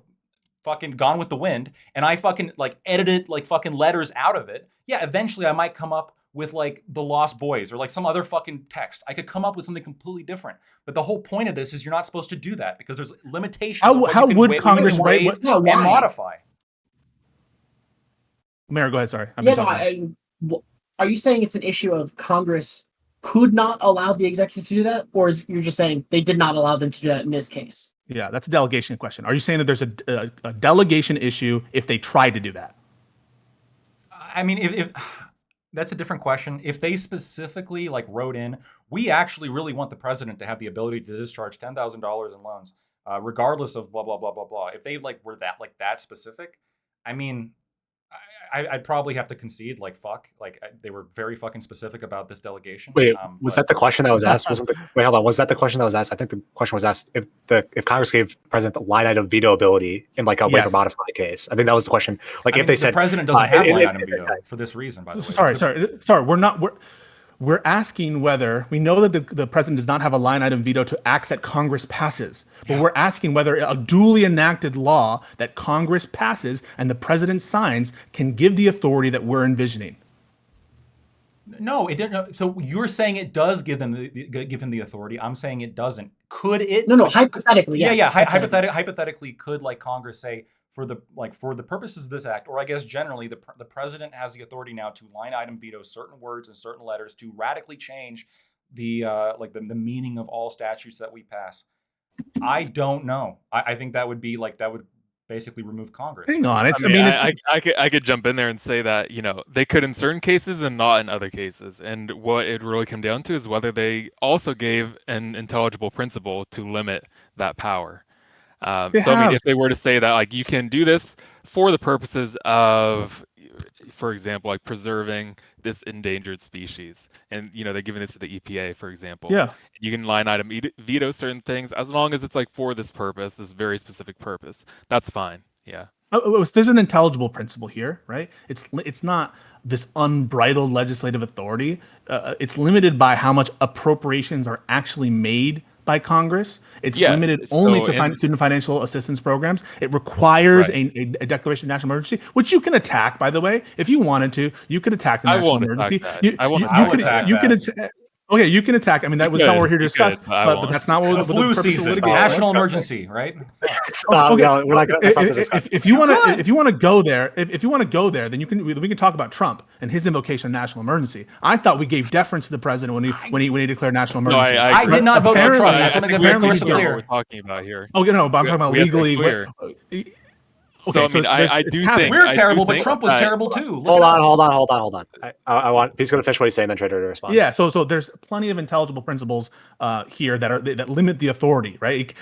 fucking Gone with the Wind, and I fucking edited fucking letters out of it, yeah, eventually I might come up with The Lost Boys or some other fucking text. I could come up with something completely different. But the whole point of this is you're not supposed to do that because there's limitations. How would Congress waive and modify? Mayor, go ahead. Sorry. Are you saying it's an issue of Congress could not allow the executive to do that, or you're just saying they did not allow them to do that in this case? Yeah, that's a delegation question. Are you saying that there's a delegation issue if they try to do that? I mean, if that's a different question. If they specifically wrote in, we actually really want the president to have the ability to discharge $10,000 in loans, regardless of blah blah blah blah blah. If they were that specific, I mean, I'd probably have to concede they were very fucking specific about this delegation. Wait, was that the question that was asked? Wait, hold on. Was that the question that was asked? I think the question was asked if Congress gave the president the line item veto ability in a waiver modified case. I think that was the question. If they said the president doesn't have line item veto for this reason, by the way. Sorry. We're asking whether we know that the president does not have a line item veto to acts that Congress passes, but we're asking whether a duly enacted law that Congress passes and the president signs can give the authority that we're envisioning. No, it didn't. So you're saying it does give him the authority. I'm saying it doesn't. Could it? No. Hypothetically, yes. Yeah. Hypothetically, could Congress say, for the purposes of this act, or I guess generally, the president has the authority now to line item veto certain words and certain letters to radically change the meaning of all statutes that we pass. I don't know. I think that would be that would basically remove Congress. Hang on, I could jump in there and say that they could in certain cases and not in other cases, and what it really come down to is whether they also gave an intelligible principle to limit that power. If they were to say that you can do this for the purposes of, for example, preserving this endangered species, and they're giving this to the EPA, for example. Yeah, you can line item veto certain things as long as it's for this purpose, this very specific purpose. That's fine. Yeah. There's an intelligible principle here, right? It's not this unbridled legislative authority. It's limited by how much appropriations are actually made by Congress. It's limited only to student financial assistance programs. It requires a declaration of national emergency, which you can attack, by the way. If you wanted to, you could attack the national emergency. Okay, you can attack. I mean, that was not what we're here to discuss, but that's not what The the flu purpose of season, litigation. national emergency, right? Stop. Okay. No, we're not gonna, that's not the discussion. If you want to go there, if you want to go there, then we can talk about Trump and his invocation of national emergency. I thought we gave deference to the president when he declared national emergency. No, I did not vote for Trump. I That's think something we that have very to crystal be clear clear. what we're talking about here. Oh, no, but I'm talking about We have to be legally. clear. Okay, I mean, I do think We're I do terrible, but think Trump was that- terrible too. Look Hold at on. us. I want he's going to finish what he's saying, then Trader to respond. Yeah, so there's plenty of intelligible principles here that limit the authority, right?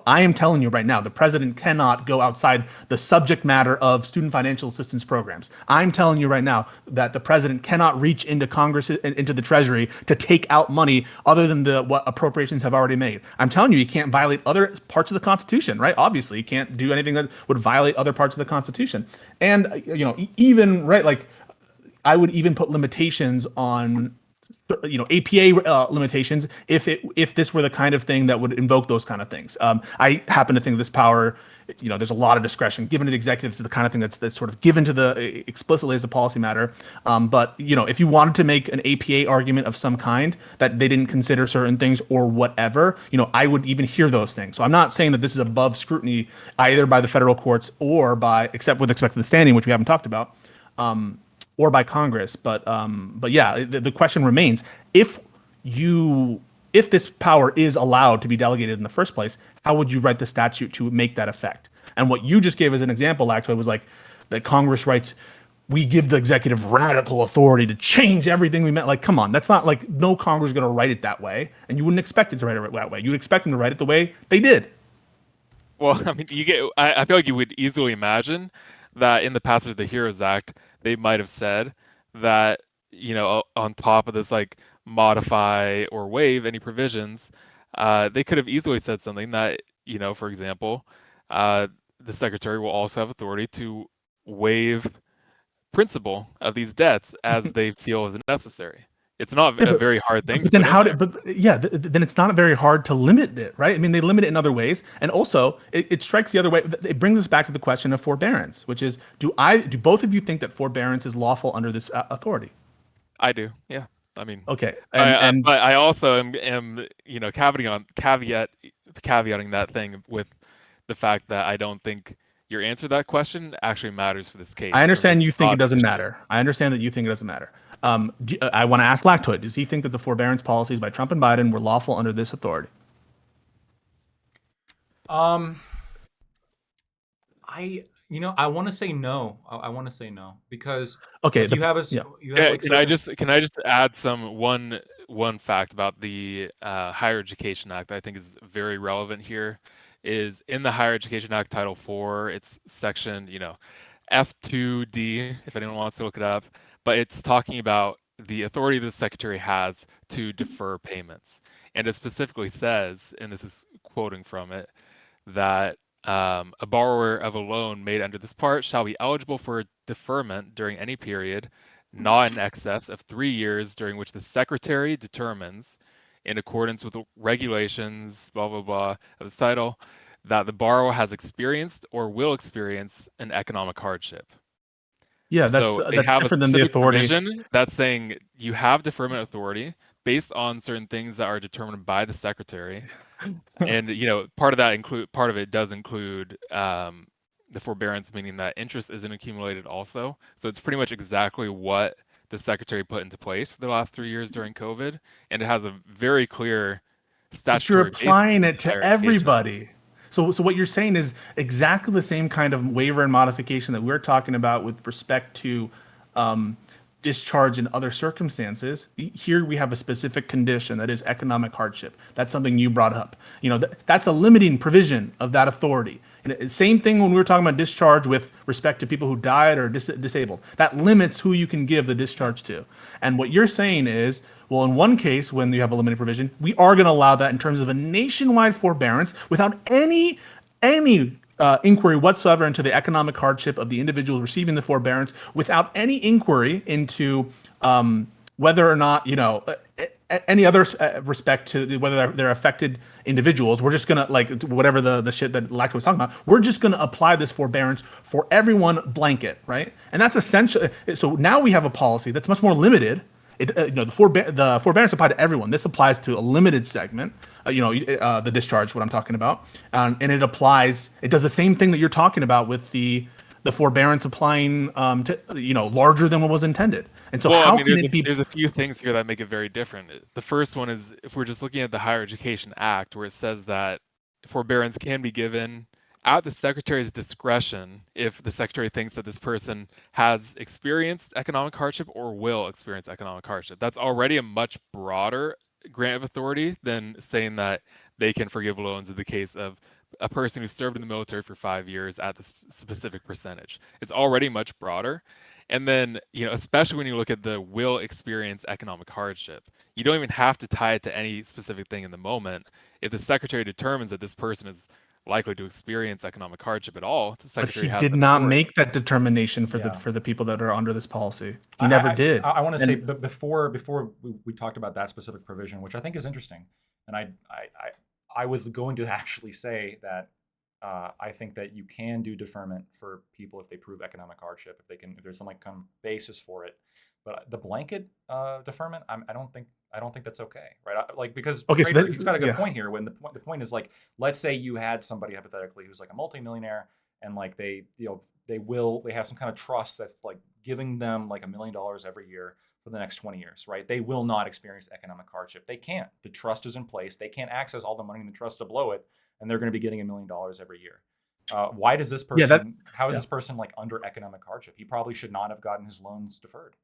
I am telling you right now, the president cannot go outside the subject matter of student financial assistance programs. I'm telling you right now that the president cannot reach into Congress and into the Treasury to take out money other than what appropriations have already made. I'm telling you, he can't violate other parts of the Constitution, right? Obviously, he can't do anything that would violate other parts of the Constitution. And even right, like I would even put limitations on APA limitations if this were the kind of thing that would invoke those kind of things. I happen to think this power, there's a lot of discretion given to the executives, to the kind of thing that's sort of given to the explicitly as a policy matter. But if you wanted to make an APA argument of some kind that they didn't consider certain things or whatever, I would even hear those things. So I'm not saying that this is above scrutiny either by the federal courts or except with respect to the standing, which we haven't talked about. Or by Congress, but yeah, the question remains: if this power is allowed to be delegated in the first place, how would you write the statute to make that effect? And what you just gave as an example, actually, was like that Congress writes, we give the executive radical authority to change everything we meant. Like, come on, that's not like no Congress is going to write it that way, and you wouldn't expect it to write it that way. You'd expect them to write it the way they did. Well, I mean, I feel like you would easily imagine that in the passage of the HEROES Act, they might have said that, on top of this, like, modify or waive any provisions, they could have easily said something that, for example, the secretary will also have authority to waive principal of these debts as they feel is necessary. It's not a very hard thing. But then then it's not very hard to limit it, right? I mean, they limit it in other ways, and also it strikes the other way. It brings us back to the question of forbearance, which is, do both of you think that forbearance is lawful under this authority? I do. Yeah. I mean, okay, but I also am caveating that thing with the fact that I don't think your answer to that question actually matters for this case. I understand you think it doesn't matter. I understand that you think it doesn't matter. I want to ask Lactoid, does he think that the forbearance policies by Trump and Biden were lawful under this authority? I want to say no. I want to say no because okay, can I just add one fact about the Higher Education Act that I think is very relevant here. Is in the Higher Education Act Title IV, it's section F2D, if anyone wants to look it up, but it's talking about the authority the secretary has to defer payments. And it specifically says, and this is quoting from it, that a borrower of a loan made under this part shall be eligible for deferment during any period not in excess of 3 years during which the secretary determines, in accordance with the regulations, blah, blah, blah, of this title, that the borrower has experienced or will experience an economic hardship. Yeah, that's different than the authority. Provision that's saying you have deferment authority based on certain things that are determined by the secretary, and part of it does include the forbearance, meaning that interest isn't accumulated also. So it's pretty much exactly what the secretary put into place for the last 3 years during COVID, and it has a very clear statutory. But you're applying it to everybody. So what you're saying is exactly the same kind of waiver and modification that we're talking about with respect to discharge in other circumstances. Here we have a specific condition that is economic hardship. That's something you brought up. That's a limiting provision of that authority. And same thing when we were talking about discharge with respect to people who died or disabled. That limits who you can give the discharge to. And what you're saying is, well, in one case, when you have a limited provision, we are going to allow that in terms of a nationwide forbearance without any inquiry whatsoever into the economic hardship of the individual receiving the forbearance, without any inquiry into whether or not, any other respect to whether they're affected individuals. We're just going to, like, whatever the shit that Lacto was talking about, we're just going to apply this forbearance for everyone blanket, right? And that's essential. So now we have a policy that's much more limited the forbearance apply to everyone. This applies to a limited segment. The discharge, what I'm talking about, and it applies. It does the same thing that you're talking about with the forbearance applying to larger than what was intended. And so there's a few things here that make it very different. The first one is if we're just looking at the Higher Education Act, where it says that forbearance can be given at the secretary's discretion if the secretary thinks that this person has experienced economic hardship or will experience economic hardship. That's already a much broader grant of authority than saying that they can forgive loans in the case of a person who served in the military for 5 years at the specific percentage. It's already much broader. And then, especially when you look at the will experience economic hardship, you don't even have to tie it to any specific thing in the moment. If the secretary determines that this person is likely to experience economic hardship at all, the secretary but he did not make that determination for the people that are under this policy. He never did. I want to say, but before we talked about that specific provision, which I think is interesting, and I was going to actually say that I think that you can do deferment for people if they prove economic hardship, if there's some kind of basis for it. But the blanket deferment, I don't think that's okay, right? Because he's got a good point here. When the point is let's say you had somebody hypothetically who's a multimillionaire, and they have some kind of trust that's giving them $1 million every year for the next 20 years, right? They will not experience economic hardship. They can't. The trust is in place. They can't access all the money in the trust to blow it, and they're going to be getting $1 million every year. Why does this person? How is this person under economic hardship? He probably should not have gotten his loans deferred.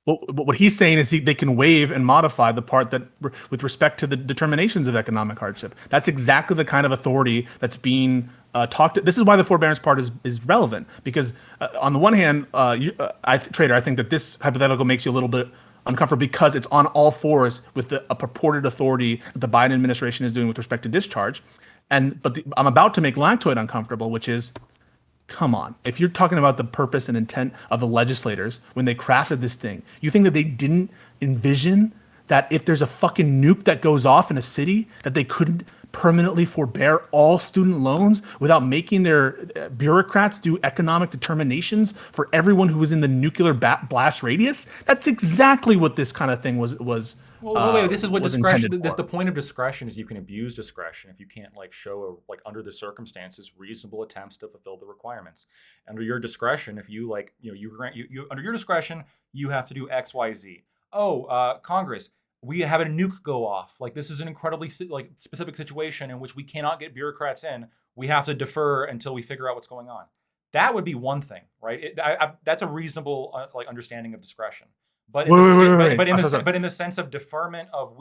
Well, what he's saying is they can waive and modify the part that, with respect to the determinations of economic hardship. That's exactly the kind of authority that's being talked. This is why the forbearance part is relevant, because on the one hand, Trader, I think that this hypothetical makes you a little bit uncomfortable because it's on all fours with a purported authority that the Biden administration is doing with respect to discharge. I'm about to make Lactoid uncomfortable, which is, come on. If you're talking about the purpose and intent of the legislators when they crafted this thing, you think that they didn't envision that if there's a fucking nuke that goes off in a city, that they couldn't permanently forbear all student loans without making their bureaucrats do economic determinations for everyone who was in the nuclear blast radius? That's exactly what this kind of thing was. Wait, this is what discretion. The point of discretion is you can abuse discretion if you can't show under the circumstances reasonable attempts to fulfill the requirements. Under your discretion, if you under your discretion, you have to do X, Y, Z. Congress, we have a nuke go off. This is an incredibly specific situation in which we cannot get bureaucrats in. We have to defer until we figure out what's going on. That would be one thing, right? That's a reasonable understanding of discretion. But in the sense of deferment of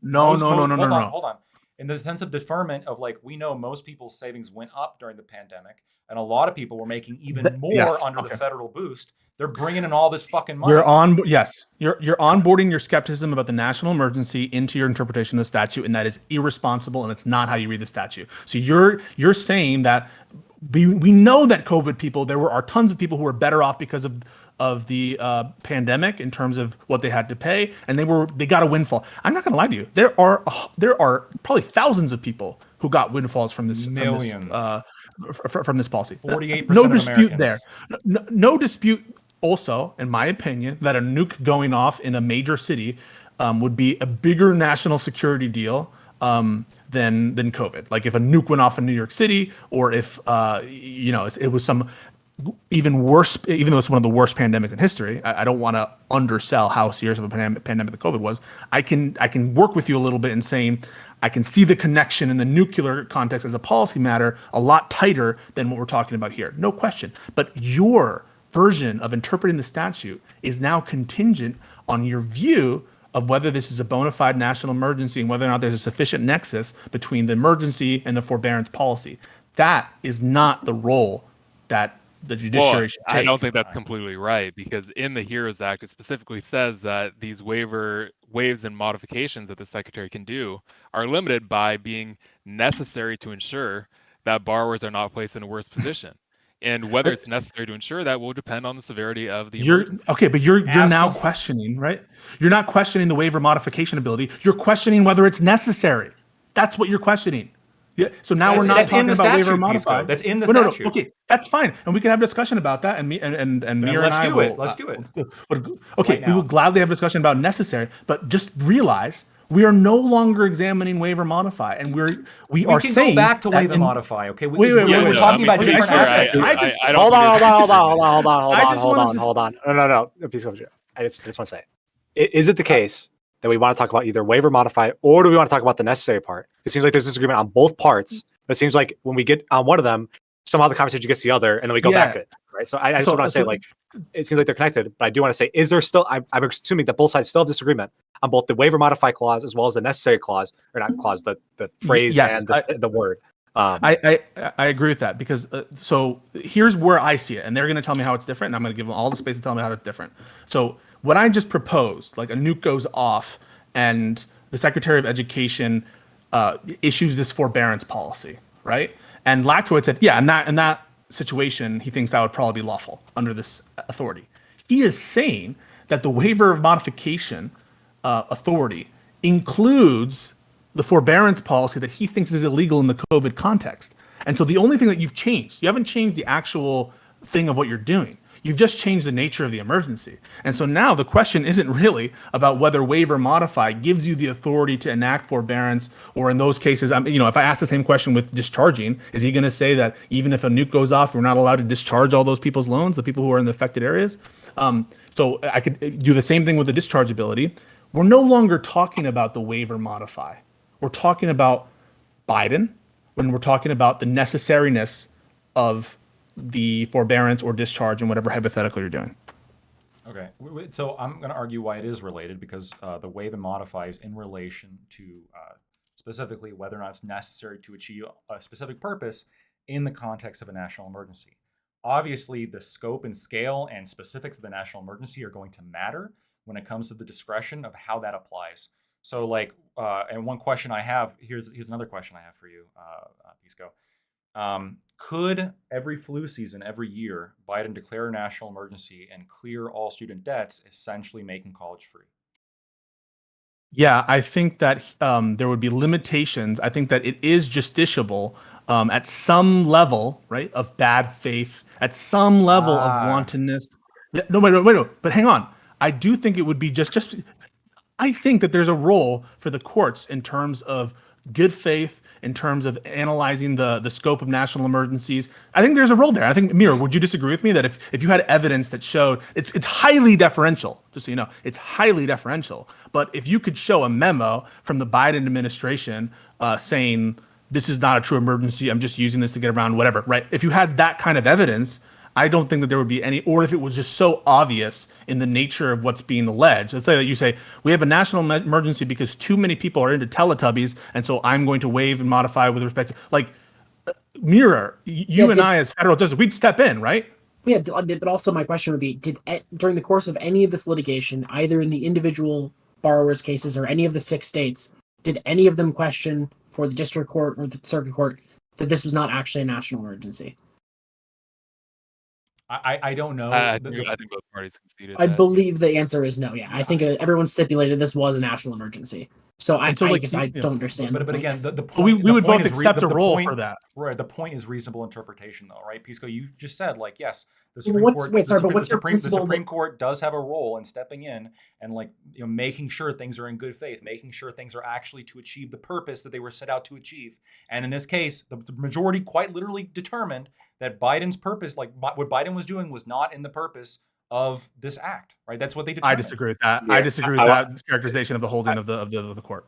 no. Hold on. In the sense of deferment of we know most people's savings went up during the pandemic, and a lot of people were making even more under the federal boost. They're bringing in all this fucking money. You're onboarding your skepticism about the national emergency into your interpretation of the statute, and that is irresponsible, and it's not how you read the statute. So you're saying that we know that COVID people, there are tons of people who were better off because of the pandemic in terms of what they had to pay, and they got a windfall. I'm not going to lie to you. There are probably thousands of people who got windfalls from this. Millions. From this policy. 48% no of dispute Americans. there. No dispute. Also, in my opinion, that a nuke going off in a major city would be a bigger national security deal than COVID. If a nuke went off in New York City, or if it was some even worse, even though it's one of the worst pandemics in history. I don't want to undersell how serious of a pandemic the COVID was. I can work with you a little bit in saying I can see the connection in the nuclear context as a policy matter a lot tighter than what we're talking about here. No question. But your version of interpreting the statute is now contingent on your view of whether this is a bona fide national emergency and whether or not there's a sufficient nexus between the emergency and the forbearance policy. That is not the role that the judiciary should take. I don't think that's completely right, because in the HEROES Act, it specifically says that these waives and modifications that the secretary can do are limited by being necessary to ensure that borrowers are not placed in a worse position. And whether it's necessary to ensure that will depend on the severity of the emergency. Okay, but you're now questioning, right? You're not questioning the waiver modification ability. You're questioning whether it's necessary. That's what you're questioning. Yeah. So now we're not that's in talking the about waiver statute, modify. Pisco. That's in the No, statute. okay, that's fine, and we can have a discussion about that. And me and Mir and let's I do will. it. Let's do it. Okay, Right we will now. gladly have a discussion about necessary, but just realize we are no longer examining waiver modify, and we are can saying go back to that waiver in- modify. Okay, Wait, we're talking about Okay, different I just- aspects. I just- I don't Hold think on, it's hold on, hold necessary. on, hold on, hold on, I just hold wanna on, s- hold on. No. Please, I just want to say, is it the case that we want to talk about either waiver modify or do we want to talk about the necessary part? It seems like there's disagreement on both parts. It seems like when we get on one of them, somehow the conversation gets the other, and then we go back to it, right? So I just want to say, like, it seems like they're connected, but I do want to say, is there still? I'm assuming that both sides still have disagreement on both the waiver modify clause as well as the necessary clause, or not clause, the phrase Yes, and the word. I agree with that because so here's where I see it, and they're going to tell me how it's different, and I'm going to give them all the space to tell me how it's different. So what I just proposed, like a nuke goes off, and the Secretary of Education issues this forbearance policy, right? And Lactoid said, yeah, in that situation, he thinks that would probably be lawful under this authority. He is saying that the waiver of modification authority includes the forbearance policy that he thinks is illegal in the COVID context. And so the only thing that you've changed, you haven't changed the actual thing of what you're doing. You've just changed the nature of the emergency. And so now the question isn't really about whether waiver modify gives you the authority to enact forbearance, or in those cases, if I ask the same question with discharging, is he going to say that even if a nuke goes off, we're not allowed to discharge all those people's loans, the people who are in the affected areas? So I could do the same thing with the dischargeability. We're no longer talking about the waiver modify. We're talking about Biden when we're talking about the necessariness of the forbearance or discharge and whatever hypothetical you're doing. Okay, so I'm going to argue why it is related, because the waive and modify is in relation to specifically whether or not it's necessary to achieve a specific purpose in the context of a national emergency. Obviously, the scope and scale and specifics of the national emergency are going to matter when it comes to the discretion of how that applies. So, like, and one question I have, here's another question I have for you, Pisco. Could every flu season, every year, Biden declare a national emergency and clear all student debts, essentially making college free? Yeah, I think that there would be limitations. I think that it is justiciable at some level, right, of bad faith, at some level of wantonness. No, wait, but hang on. I do think it would be just. I think that there's a role for the courts in terms of good faith, in terms of analyzing the scope of national emergencies. I think there's a role there. I think, Mira, would you disagree with me that if you had evidence that showed it's highly deferential, just so you know, it's highly deferential. But if you could show a memo from the Biden administration saying this is not a true emergency, I'm just using this to get around whatever, right? If you had that kind of evidence, I don't think that there would be any, or if it was just so obvious in the nature of what's being alleged. Let's say that you say, we have a national emergency because too many people are into Teletubbies, and so I'm going to waive and modify with respect to, like, Mirror, I as federal justice, we'd step in, right? Yeah, but also my question would be, during the course of any of this litigation, either in the individual borrowers' cases or any of the 6 states, did any of them question for the district court or the circuit court that this was not actually a national emergency? I don't know. I think both parties conceded. I believe the answer is no. Yeah, I think everyone stipulated this was a national emergency. So I guess I don't understand. But again, the point. We would both is accept a role for that. Right. The point is reasonable interpretation, though, right? Pisco, you just said, like, yes, the Supreme Court does have a role in stepping in and, like, making sure things are in good faith, making sure things are actually to achieve the purpose that they were set out to achieve. And in this case, the majority quite literally determined that Biden's purpose, like what Biden was doing, was not in the purpose of this act, right? That's what they determined. I disagree with that. Yeah, I disagree with that characterization of the holding of the court.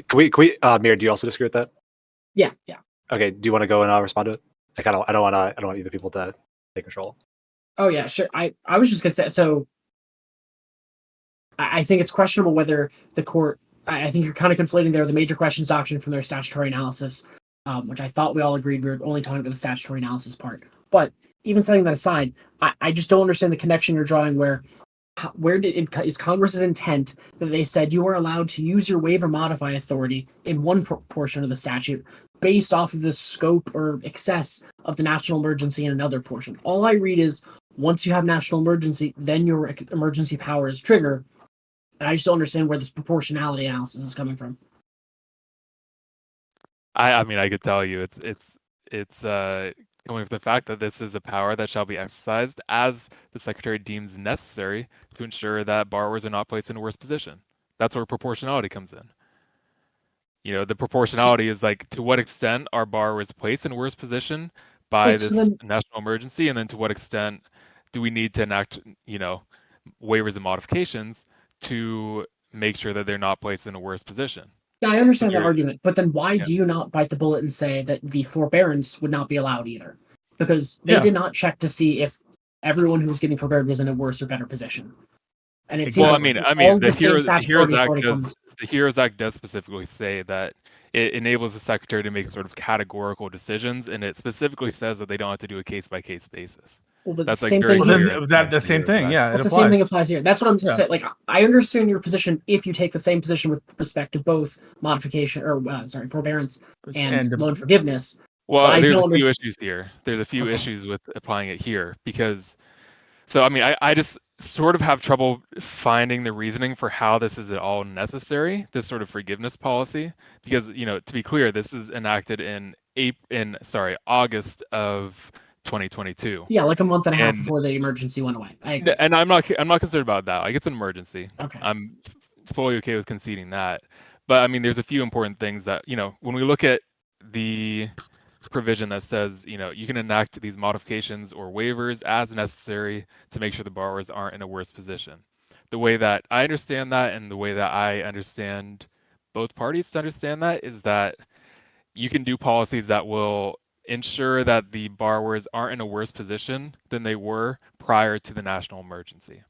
Can we Mir, do you also disagree with that? Yeah. Okay, do you want to go and respond to it? Like, I don't want either people to take control. Oh yeah, sure. I was just gonna say, so I think it's questionable whether the court, I think you're kind of conflating there the major questions doctrine from their statutory analysis, which I thought we all agreed we were only talking about the statutory analysis part. But even setting that aside, I just don't understand the connection you're drawing where is Congress's intent that they said you are allowed to use your waiver modify authority in one portion of the statute based off of the scope or excess of the national emergency in another portion. All I read is once you have national emergency, then your emergency power is triggered. And I just don't understand where this proportionality analysis is coming from. I mean, I could tell you, it's coming from the fact that this is a power that shall be exercised as the secretary deems necessary to ensure that borrowers are not placed in a worse position. That's where proportionality comes in. The proportionality is like, to what extent are borrowers placed in a worse position by Wait, so this then, national emergency, and then to what extent do we need to enact, waivers and modifications to make sure that they're not placed in a worse position. yeah, I So understand that there, argument, but then why yeah. do you not bite the bullet and say that the forbearance would not be allowed either? Because they Yeah. did not check to see if everyone who was getting forbeared was in a worse or better position. And it seems Well, I like mean, all the the same statutory Heroes Act authority does comes. the Heroes Act does specifically say that it enables the secretary to make sort of categorical decisions, and it specifically says that they don't have to do a case by case basis. Well, but That's the like same very thing Well, here. clear. then the same thing. Yeah, it That's the applies. same thing applies here. That's what I'm Yeah. saying. Like, I understand your position if you take the same position with respect to both modification or forbearance and loan forgiveness. Well, I there's don't a few understand. issues here. There's a few Okay. issues with applying it here because, so I mean, I just sort of have trouble finding the reasoning for how this is at all necessary, this sort of forgiveness policy, because, to be clear, this is enacted in August of 2022. Yeah, like a month and a half And before the emergency went away. I agree. and I'm not concerned about that. Like, it's an emergency. Okay. I'm fully okay with conceding that. But I mean, there's a few important things that, when we look at the provision that says, you can enact these modifications or waivers as necessary to make sure the borrowers aren't in a worse position. The way that I understand that, and the way that I understand both parties to understand that, is that you can do policies that will ensure that the borrowers aren't in a worse position than they were prior to the national emergency.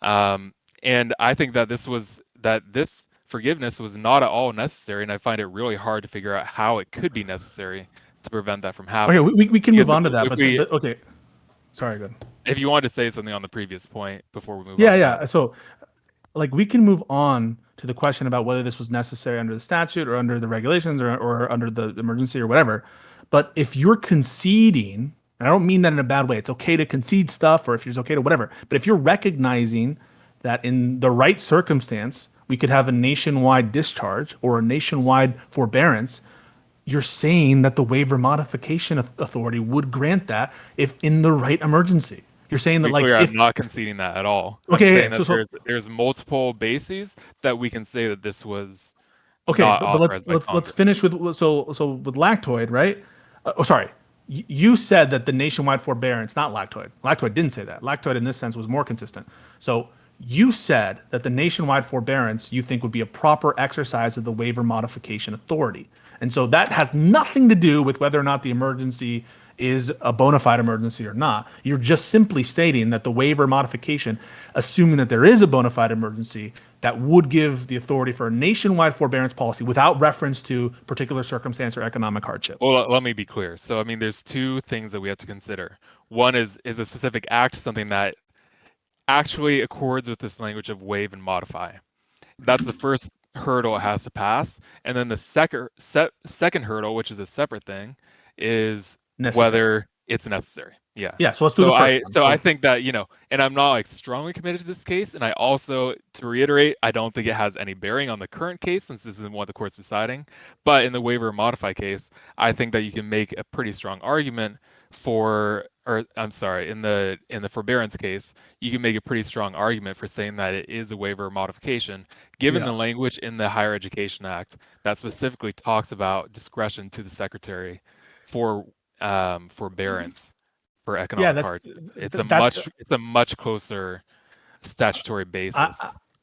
And I think that this forgiveness was not at all necessary, and I find it really hard to figure out how it could be necessary to prevent that from happening. Okay, we can move Because on to that, if but okay. Sorry, good. If you wanted to say something on the previous point before we move on. Yeah. So, like, we can move on to the question about whether this was necessary under the statute or under the regulations or under the emergency or whatever. But if you're conceding, and I don't mean that in a bad way, it's okay to concede stuff, or if it's okay to whatever. But if you're recognizing that in the right circumstance, we could have a nationwide discharge or a nationwide forbearance, you're saying that the waiver modification authority would grant that if in the right emergency. You're saying that, like, clear, if, I'm not conceding that at all. Okay, I'm saying yeah, that there's multiple bases that we can say that this was okay, not but authorized by let's Congress. finish with with lactoid, right? Sorry, you said that the nationwide forbearance, not lactoid. Lactoid didn't say that. Lactoid in this sense was more consistent. So you said that the nationwide forbearance you think would be a proper exercise of the waiver modification authority, and so that has nothing to do with whether or not the emergency is a bona fide emergency or not. You're just simply stating that the waiver modification, assuming that there is a bona fide emergency, that would give the authority for a nationwide forbearance policy without reference to particular circumstance or economic hardship. Well, let me be clear. So, I mean, there's two things that we have to consider. One is a specific act something that actually accords with this language of waive and modify? That's the first hurdle it has to pass. And then the second hurdle, which is a separate thing, is whether it's necessary. Yeah. Yeah. So let's do the first one. So I think that, and I'm not like strongly committed to this case. And I also, to reiterate, I don't think it has any bearing on the current case since this isn't what the court's deciding. But in the waiver and modify case, I think that you can make a pretty strong argument for, or I'm sorry, in the forbearance case, you can make a pretty strong argument for saying that it is a waiver or modification, given the language in the Higher Education Act that specifically talks about discretion to the secretary for forbearance for economic hardship. It's a much closer statutory basis.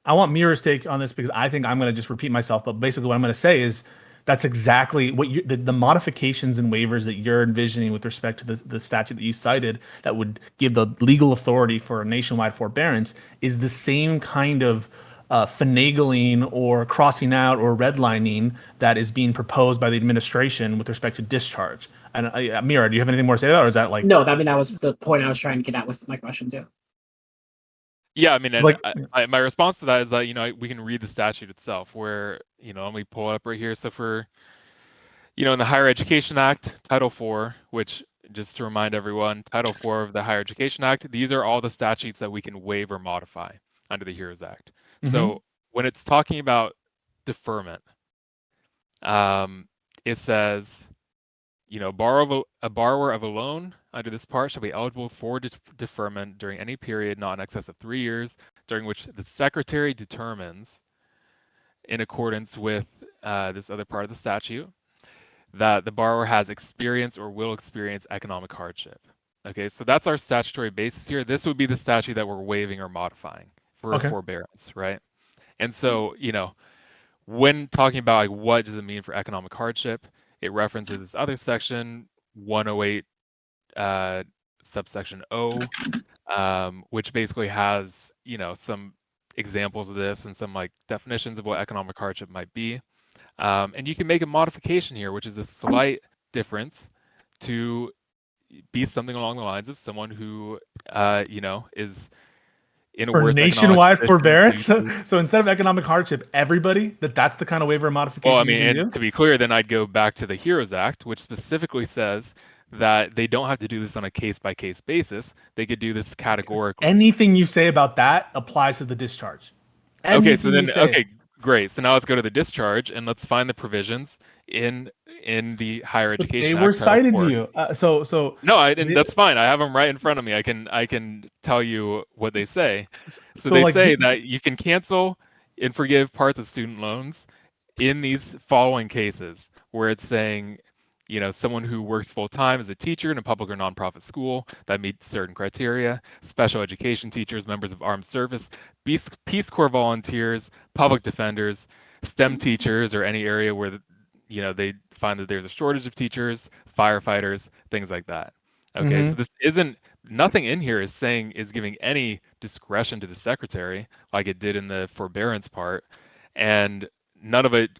I want Mira's take on this because I think I'm going to just repeat myself, but basically what I'm going to say is that's exactly what the modifications and waivers that you're envisioning with respect to the statute that you cited that would give the legal authority for a nationwide forbearance is the same kind of finagling or crossing out or redlining that is being proposed by the administration with respect to discharge. And Mira, do you have anything more to say to that, or is that like? No, I mean, that was the point I was trying to get at with my questions. Yeah. Yeah, I mean, my response to that is that, we can read the statute itself where, let me pull it up right here. So for, in the Higher Education Act, Title IV, which, just to remind everyone, Title IV of the Higher Education Act, these are all the statutes that we can waive or modify under the HEROES Act. So when it's talking about deferment, it says, a borrower of a loan under this part shall be eligible for deferment during any period not in excess of 3 years, during which the secretary determines, in accordance with this other part of the statute, that the borrower has experienced or will experience economic hardship. Okay, so that's our statutory basis here. This would be the statute that we're waiving or modifying for forbearance, right? And so, when talking about like what does it mean for economic hardship, it references this other section, 108 subsection O, which basically has, some examples of this and some like definitions of what economic hardship might be. And you can make a modification here, which is a slight difference to be something along the lines of someone who, is in a For worse nationwide forbearance. to... So instead of economic hardship, everybody that's the kind of waiver modification. Well, I mean, and to be clear, then I'd go back to the HEROES Act, which specifically says that they don't have to do this on a case-by-case basis. They could do this categorically. Anything you say about that applies to the discharge. Okay, so then, okay, great. So now let's go to the discharge and let's find the provisions in the Higher Education Act. They were cited to you. So no, and that's fine. I have them right in front of me. I can tell you what they say. So they say that you can cancel and forgive parts of student loans in these following cases, where it's saying, someone who works full-time as a teacher in a public or nonprofit school that meets certain criteria, special education teachers, members of armed service, Peace Corps volunteers, public defenders, STEM teachers, or any area where they find that there's a shortage of teachers, firefighters, things like that. Okay, so this nothing in here is giving any discretion to the secretary like it did in the forbearance part, and none of it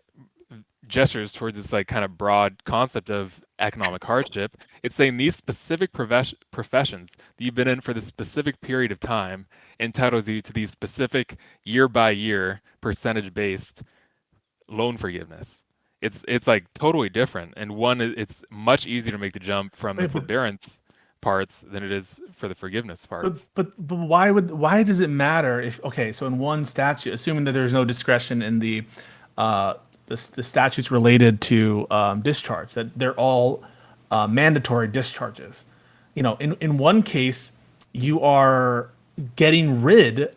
gestures towards this like kind of broad concept of economic hardship. It's saying these specific professions that you've been in for this specific period of time entitles you to these specific year-by-year percentage-based loan forgiveness. It's like totally different, and it's much easier to make the jump from the forbearance parts than it is for the forgiveness parts. But why does it matter if so in one statute, assuming that there's no discretion in the statutes related to discharge, that they're all mandatory discharges. In one case, you are getting rid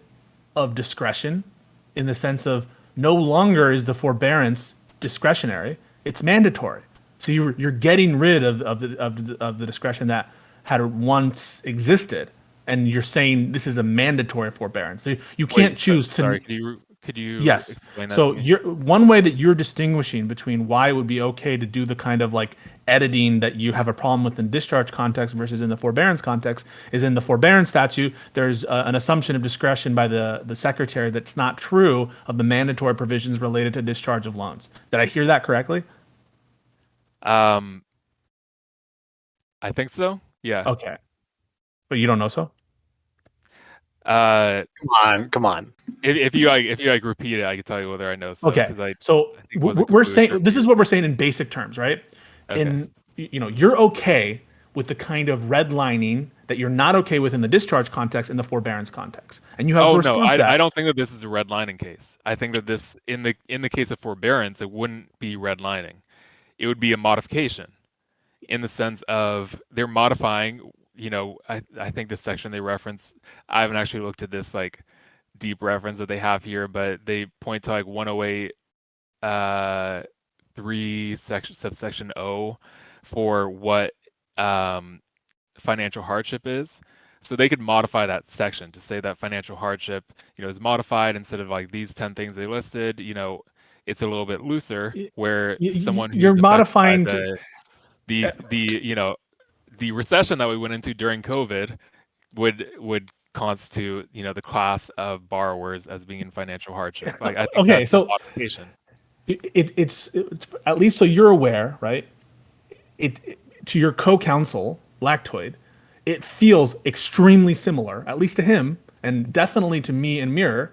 of discretion in the sense of no longer is the forbearance discretionary; it's mandatory. So you're getting rid of the discretion that had once existed, and you're saying this is a mandatory forbearance. So you can't choose to. Sorry, could you explain that So to me? One way that you're distinguishing between why it would be okay to do the kind of like editing that you have a problem with in discharge context versus in the forbearance context is in the forbearance statute, there's an assumption of discretion by the secretary that's not true of the mandatory provisions related to discharge of loans. Did I hear that correctly? I think so. Yeah. Okay. But you don't know so? Come on. If you repeat it, I can tell you whether I know. So, okay. So we're saying this is what we're saying in basic terms, right? Okay. You're okay with the kind of redlining that you're not okay with in the discharge context in the forbearance context, and you have a response to that. I don't think that this is a redlining case. I think that this in the case of forbearance, it wouldn't be redlining. It would be a modification, in the sense of they're modifying. I think this section they reference, I haven't actually looked at this like deep reference that they have here, but they point to like 108 subsection O for what financial hardship is. So they could modify that section to say that financial hardship, is modified instead of like these 10 things they listed. It's a little bit looser, where someone who's you're modifying the recession that we went into during COVID would constitute, the class of borrowers as being in financial hardship. Like, I think that's a modification. It's at least so you're aware, right? To your co-counsel, Lactoid, it feels extremely similar, at least to him, and definitely to me and Mirror,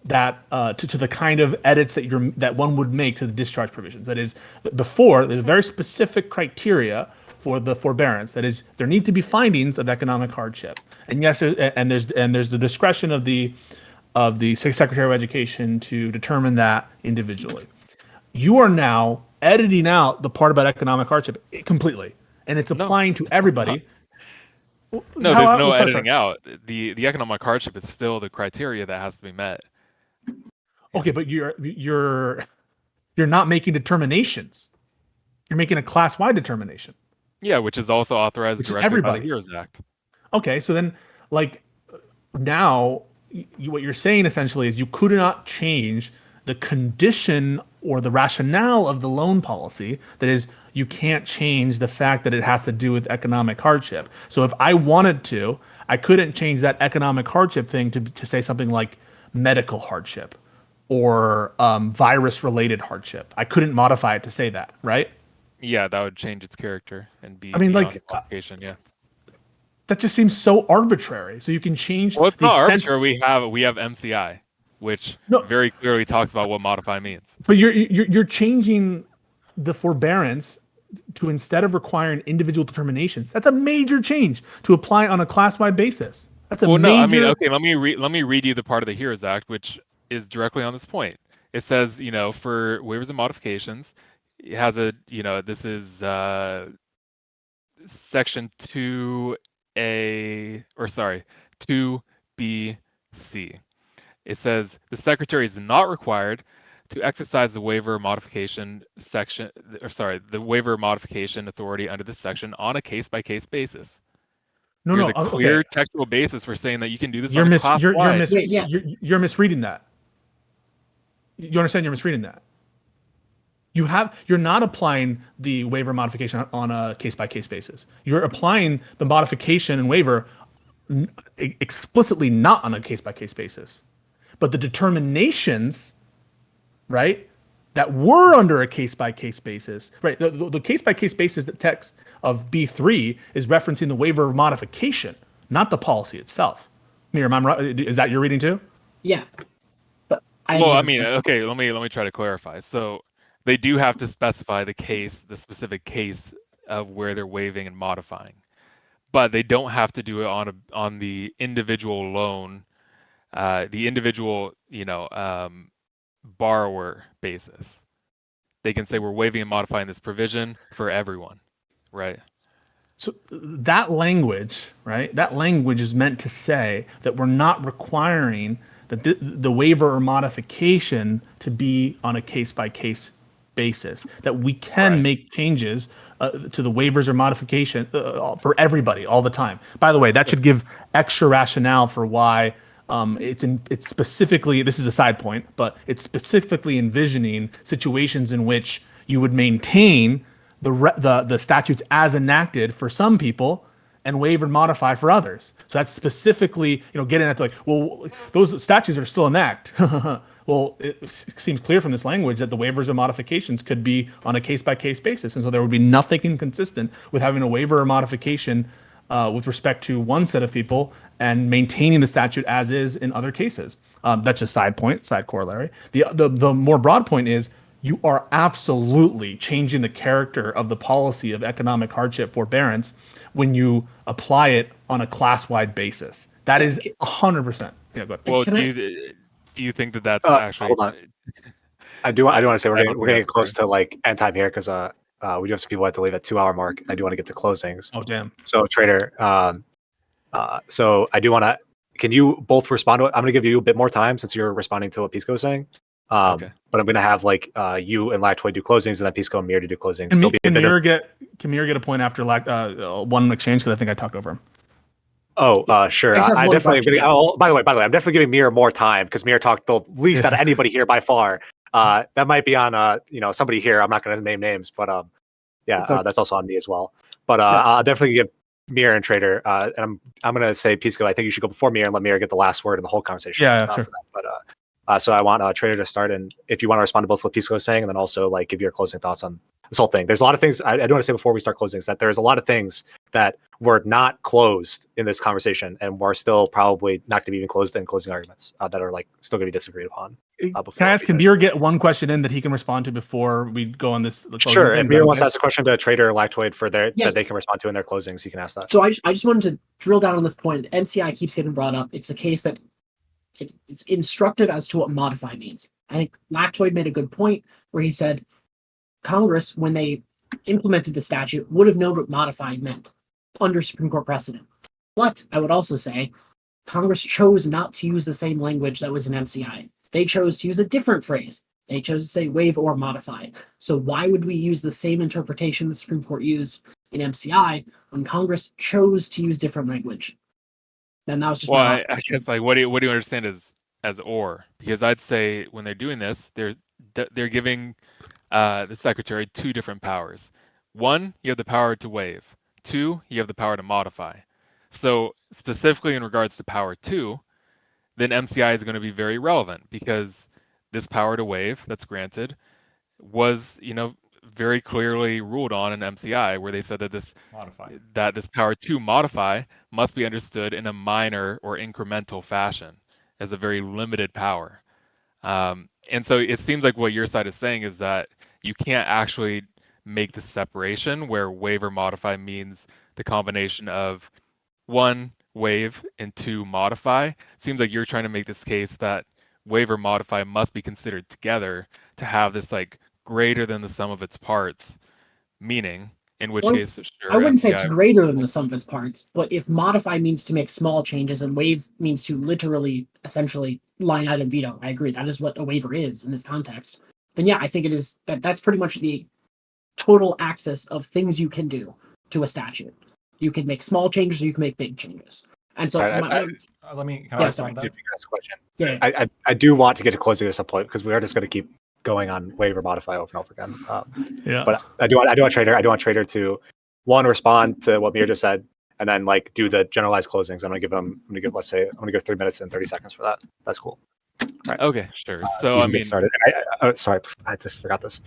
that to the kind of edits that one would make to the discharge provisions. That is, before there's very specific criteria for the forbearance. That is, there need to be findings of economic hardship, and yes, and there's the discretion of the Secretary of Education to determine that individually. You are now editing out the part about economic hardship completely, and it's applying to everybody. No, there's no editing out. The economic hardship is still the criteria that has to be met. Okay, but you're not making determinations. You're making a class-wide determination. Yeah, which is also authorized directly by the HEROES Act. Okay, so then, like, now what you're saying essentially is you could not change the condition or the rationale of the loan policy. That is, you can't change the fact that it has to do with economic hardship. So if I wanted to, I couldn't change that economic hardship thing to say something like medical hardship or virus-related hardship. I couldn't modify it to say that, right? Yeah, that would change its character and be. I mean, like, yeah. That just seems so arbitrary. So you can change. Well, it's not arbitrary. We have MCI, which very clearly talks about what modify means. But you're changing the forbearance to, instead of requiring individual determinations. That's a major change to apply on a class-wide basis. That's a major. No, I mean, okay. Let me read you the part of the HEROES Act which is directly on this point. It says, for waivers and modifications, it has a, this is section 2A, or sorry, 2BC. It says the secretary is not required to exercise the waiver modification the waiver modification authority under this section on a case-by-case basis. There's a clear textual basis for saying that you can do this on a class-wide. You're misreading that. You understand? You're misreading that. You're not applying the waiver modification on a case-by-case basis. You're applying the modification and waiver explicitly not on a case-by-case basis. But the determinations, right, that were under a case-by-case basis, right, the case-by-case basis, the text of B3 is referencing the waiver of modification, not the policy itself. Miriam, I'm right. Is that your reading too? Yeah. But let me try to clarify. So they do have to specify the specific case of where they're waiving and modifying, but they don't have to do it on the individual loan, the individual, borrower basis. They can say we're waiving and modifying this provision for everyone, right? So that language, right? That language is meant to say that we're not requiring that the waiver or modification to be on a case-by-case basis, that we can make changes to the waivers or modification for everybody all the time. By the way, that should give extra rationale for why it's specifically, this is a side point, but it's specifically envisioning situations in which you would maintain the statutes as enacted for some people and waive and modify for others. So that's specifically, getting at those statutes are still enacted. Well, it seems clear from this language that the waivers or modifications could be on a case-by-case basis. And so there would be nothing inconsistent with having a waiver or modification with respect to one set of people and maintaining the statute as is in other cases. That's just side corollary. The more broad point is you are absolutely changing the character of the policy of economic hardship forbearance when you apply it on a class-wide basis. That is 100%. Yeah, go ahead. Well, do you think that that's actually? Hold on. I do want to say we're gonna get close to end time here because we do have some people who have to leave at 2 hour mark. I do want to get to closings. Oh damn. So Trader, so I do want to. Can you both respond to it? I'm gonna give you a bit more time since you're responding to what Pisco is saying. Okay. But I'm gonna have you and Lactoid do closings and then Pisco and Mir to do closings. Can Mir get a point after one exchange because I think I talked over him. Oh, sure. I definitely. By the way, I'm definitely giving Mir more time because Mir talked the least out of anybody here by far. That might be on somebody here. I'm not going to name names, but that's also on me as well. But I'll definitely give Mir and Trader. And I'm going to say Pisco. I think you should go before Mir and let Mir get the last word in the whole conversation. Yeah, sure. But so I want Trader to start, and if you want to respond to both what Pisco is saying, and then also give your closing thoughts on this whole thing. There's a lot of things I do want to say before we start closings that there's a lot of things that were not closed in this conversation and were still probably not going to be even closed in closing arguments that are still going to be disagreed upon. Can Mir get one question in that he can respond to before we go on this? Sure. If Mir wants to ask a question to Trader or Lactoid that they can respond to in their closings, you can ask that. So I just wanted to drill down on this point. MCI keeps getting brought up. It's a case that it's instructive as to what modify means. I think Lactoid made a good point where he said Congress, when they implemented the statute, would have known what modify meant under Supreme Court precedent. But I would also say Congress chose not to use the same language that was in MCI. They chose to use a different phrase. They chose to say waive or modify. So why would we use the same interpretation the Supreme Court used in MCI when Congress chose to use different language? And that was just my last question. Guess, like, what do you understand as or? Because I'd say when they're doing this, they're giving the secretary two different powers. One, you have the power to waive. Two, you have the power to modify. So specifically in regards to power two, then MCI is going to be very relevant because this power to waive that's granted was, very clearly ruled on in MCI, where they said that this power to modify must be understood in a minor or incremental fashion as a very limited power. And so it seems like what your side is saying is that you can't actually make the separation where waive or modify means the combination of one, waive, and two, modify. It seems like you're trying to make this case that waive or modify must be considered together to have this like greater than the sum of its parts meaning, in which case, sure, I wouldn't say it's MCI greater than the sum of its parts, but if modify means to make small changes and waive means to literally, essentially, line item veto, I agree. That is what a waiver is in this context. Then yeah, I think it is that's pretty much the total access of things you can do to a statute. You can make small changes or you can make big changes. And so let me can I respond to that? Question. Yeah. I do want to get to closing this up point because we are just going to keep going on waiver modify over and over again. But I do want Trader to one, respond to what Mir just said, and then like do the generalized closings. I'm gonna give 3 minutes and 30 seconds for that. That's cool. Right. Okay, sure. So I mean, started. Sorry, I just forgot this.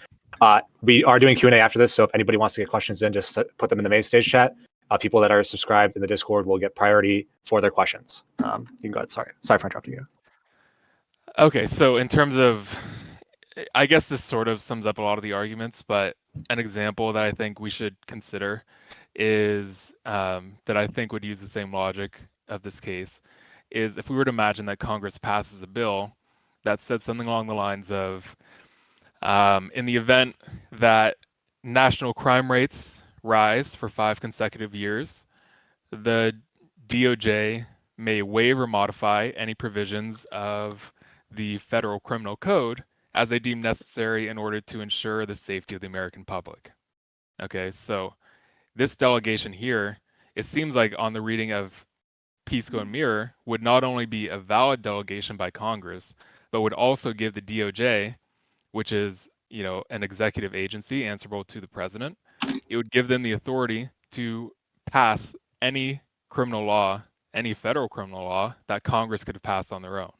We are doing Q&A after this, so if anybody wants to get questions in, just put them in the main stage chat. People that are subscribed in the Discord will get priority for their questions. You can go ahead. Sorry for interrupting you. Okay, so in terms of, I guess this sort of sums up a lot of the arguments, but an example that I think we should consider is that I think would use the same logic of this case is if we were to imagine that Congress passes a bill that said something along the lines of, in the event that national crime rates rise for 5 consecutive years, the DOJ may waive or modify any provisions of the federal criminal code as they deem necessary in order to ensure the safety of the American public. Okay, so this delegation here, it seems like on the reading of Pisco and Mirror, would not only be a valid delegation by Congress, but would also give the DOJ, which is, an executive agency answerable to the president, it would give them the authority to pass any criminal law, any federal criminal law that Congress could have passed on their own.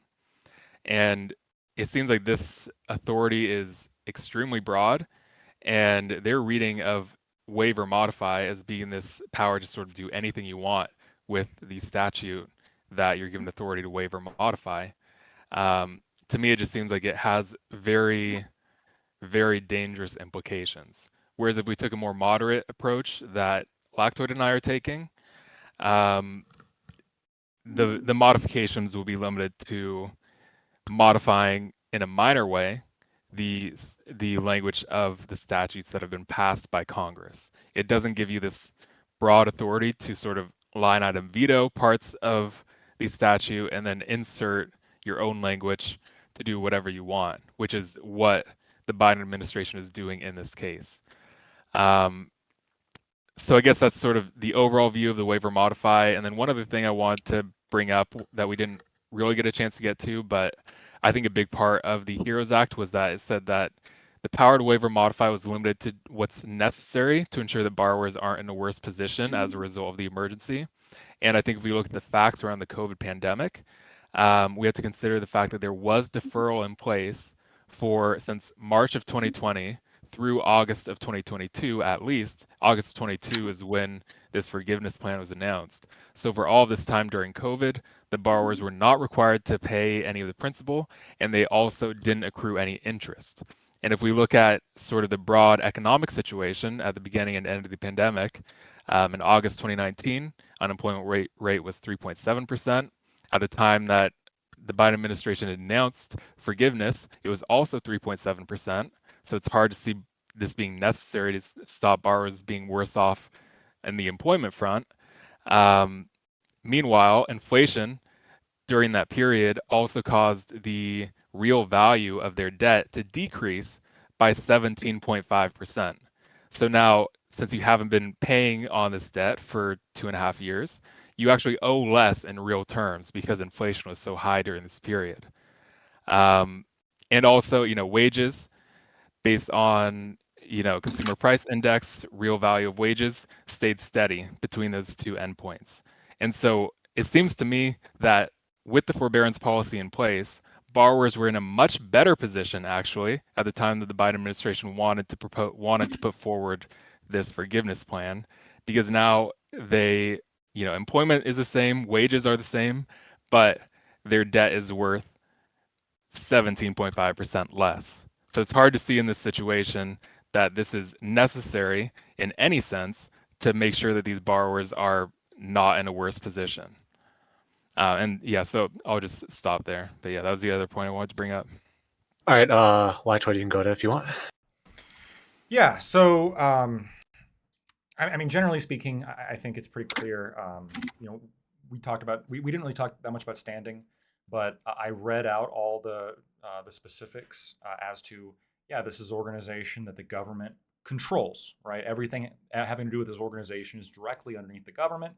And it seems like this authority is extremely broad, and their reading of waive or modify as being this power to sort of do anything you want with the statute that you're given authority to waive or modify. To me, it just seems like it has very, very dangerous implications. Whereas if we took a more moderate approach that Lactoid and I are taking, the modifications will be limited to modifying in a minor way the language of the statutes that have been passed by Congress. It doesn't give you this broad authority to sort of line item veto parts of the statute and then insert your own language to do whatever you want, which is what the Biden administration is doing in this case. So I guess that's sort of the overall view of the waiver modify. And then one other thing I want to bring up that we didn't really get a chance to get to, but I think a big part of the HEROES Act was that it said that the power to waiver modify was limited to what's necessary to ensure that borrowers aren't in a worse position as a result of the emergency. And I think if we look at the facts around the COVID pandemic, we have to consider the fact that there was deferral in place since March of 2020 through August of 2022, at least. August of 22 is when this forgiveness plan was announced. So for all this time during COVID, the borrowers were not required to pay any of the principal, and they also didn't accrue any interest. And if we look at sort of the broad economic situation at the beginning and end of the pandemic, in August 2019, unemployment rate was 3.7%. At the time that the Biden administration had announced forgiveness, it was also 3.7%. So it's hard to see this being necessary to stop borrowers being worse off in the employment front. Meanwhile, inflation during that period also caused the real value of their debt to decrease by 17.5%. So now, since you haven't been paying on this debt for 2.5 years, you actually owe less in real terms because inflation was so high during this period. And also, wages based on, consumer price index, real value of wages stayed steady between those two endpoints. And so it seems to me that with the forbearance policy in place, borrowers were in a much better position actually at the time that the Biden administration wanted to put forward this forgiveness plan, because now employment is the same, wages are the same, but their debt is worth 17.5% less. So it's hard to see in this situation that this is necessary in any sense to make sure that these borrowers are not in a worse position. So I'll just stop there. But yeah, that was the other point I wanted to bring up. All right, Lightweight, you can go to if you want. Yeah. So, I mean, generally speaking, I think it's pretty clear. We talked about we didn't really talk that much about standing, but I read out all the specifics as to this is an organization that the government controls, right? Everything having to do with this organization is directly underneath the government.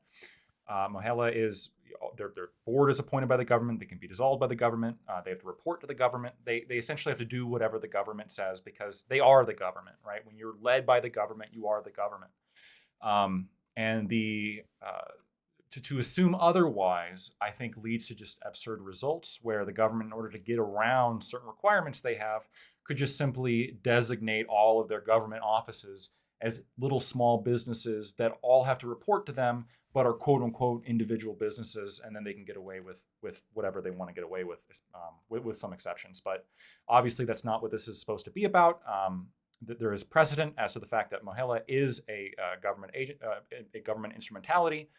Mohela is their board is appointed by the government. They can be dissolved by the government. They have to report to the government. They essentially have to do whatever the government says because they are the government, right? When you're led by the government, you are the government. And to assume otherwise, I think leads to just absurd results where the government, in order to get around certain requirements they have, could just simply designate all of their government offices as little small businesses that all have to report to them, but are quote unquote individual businesses, and then they can get away with whatever they want to get away with some exceptions. But obviously, that's not what this is supposed to be about. There is precedent as to the fact that Mohela is a government agent, a government instrumentality,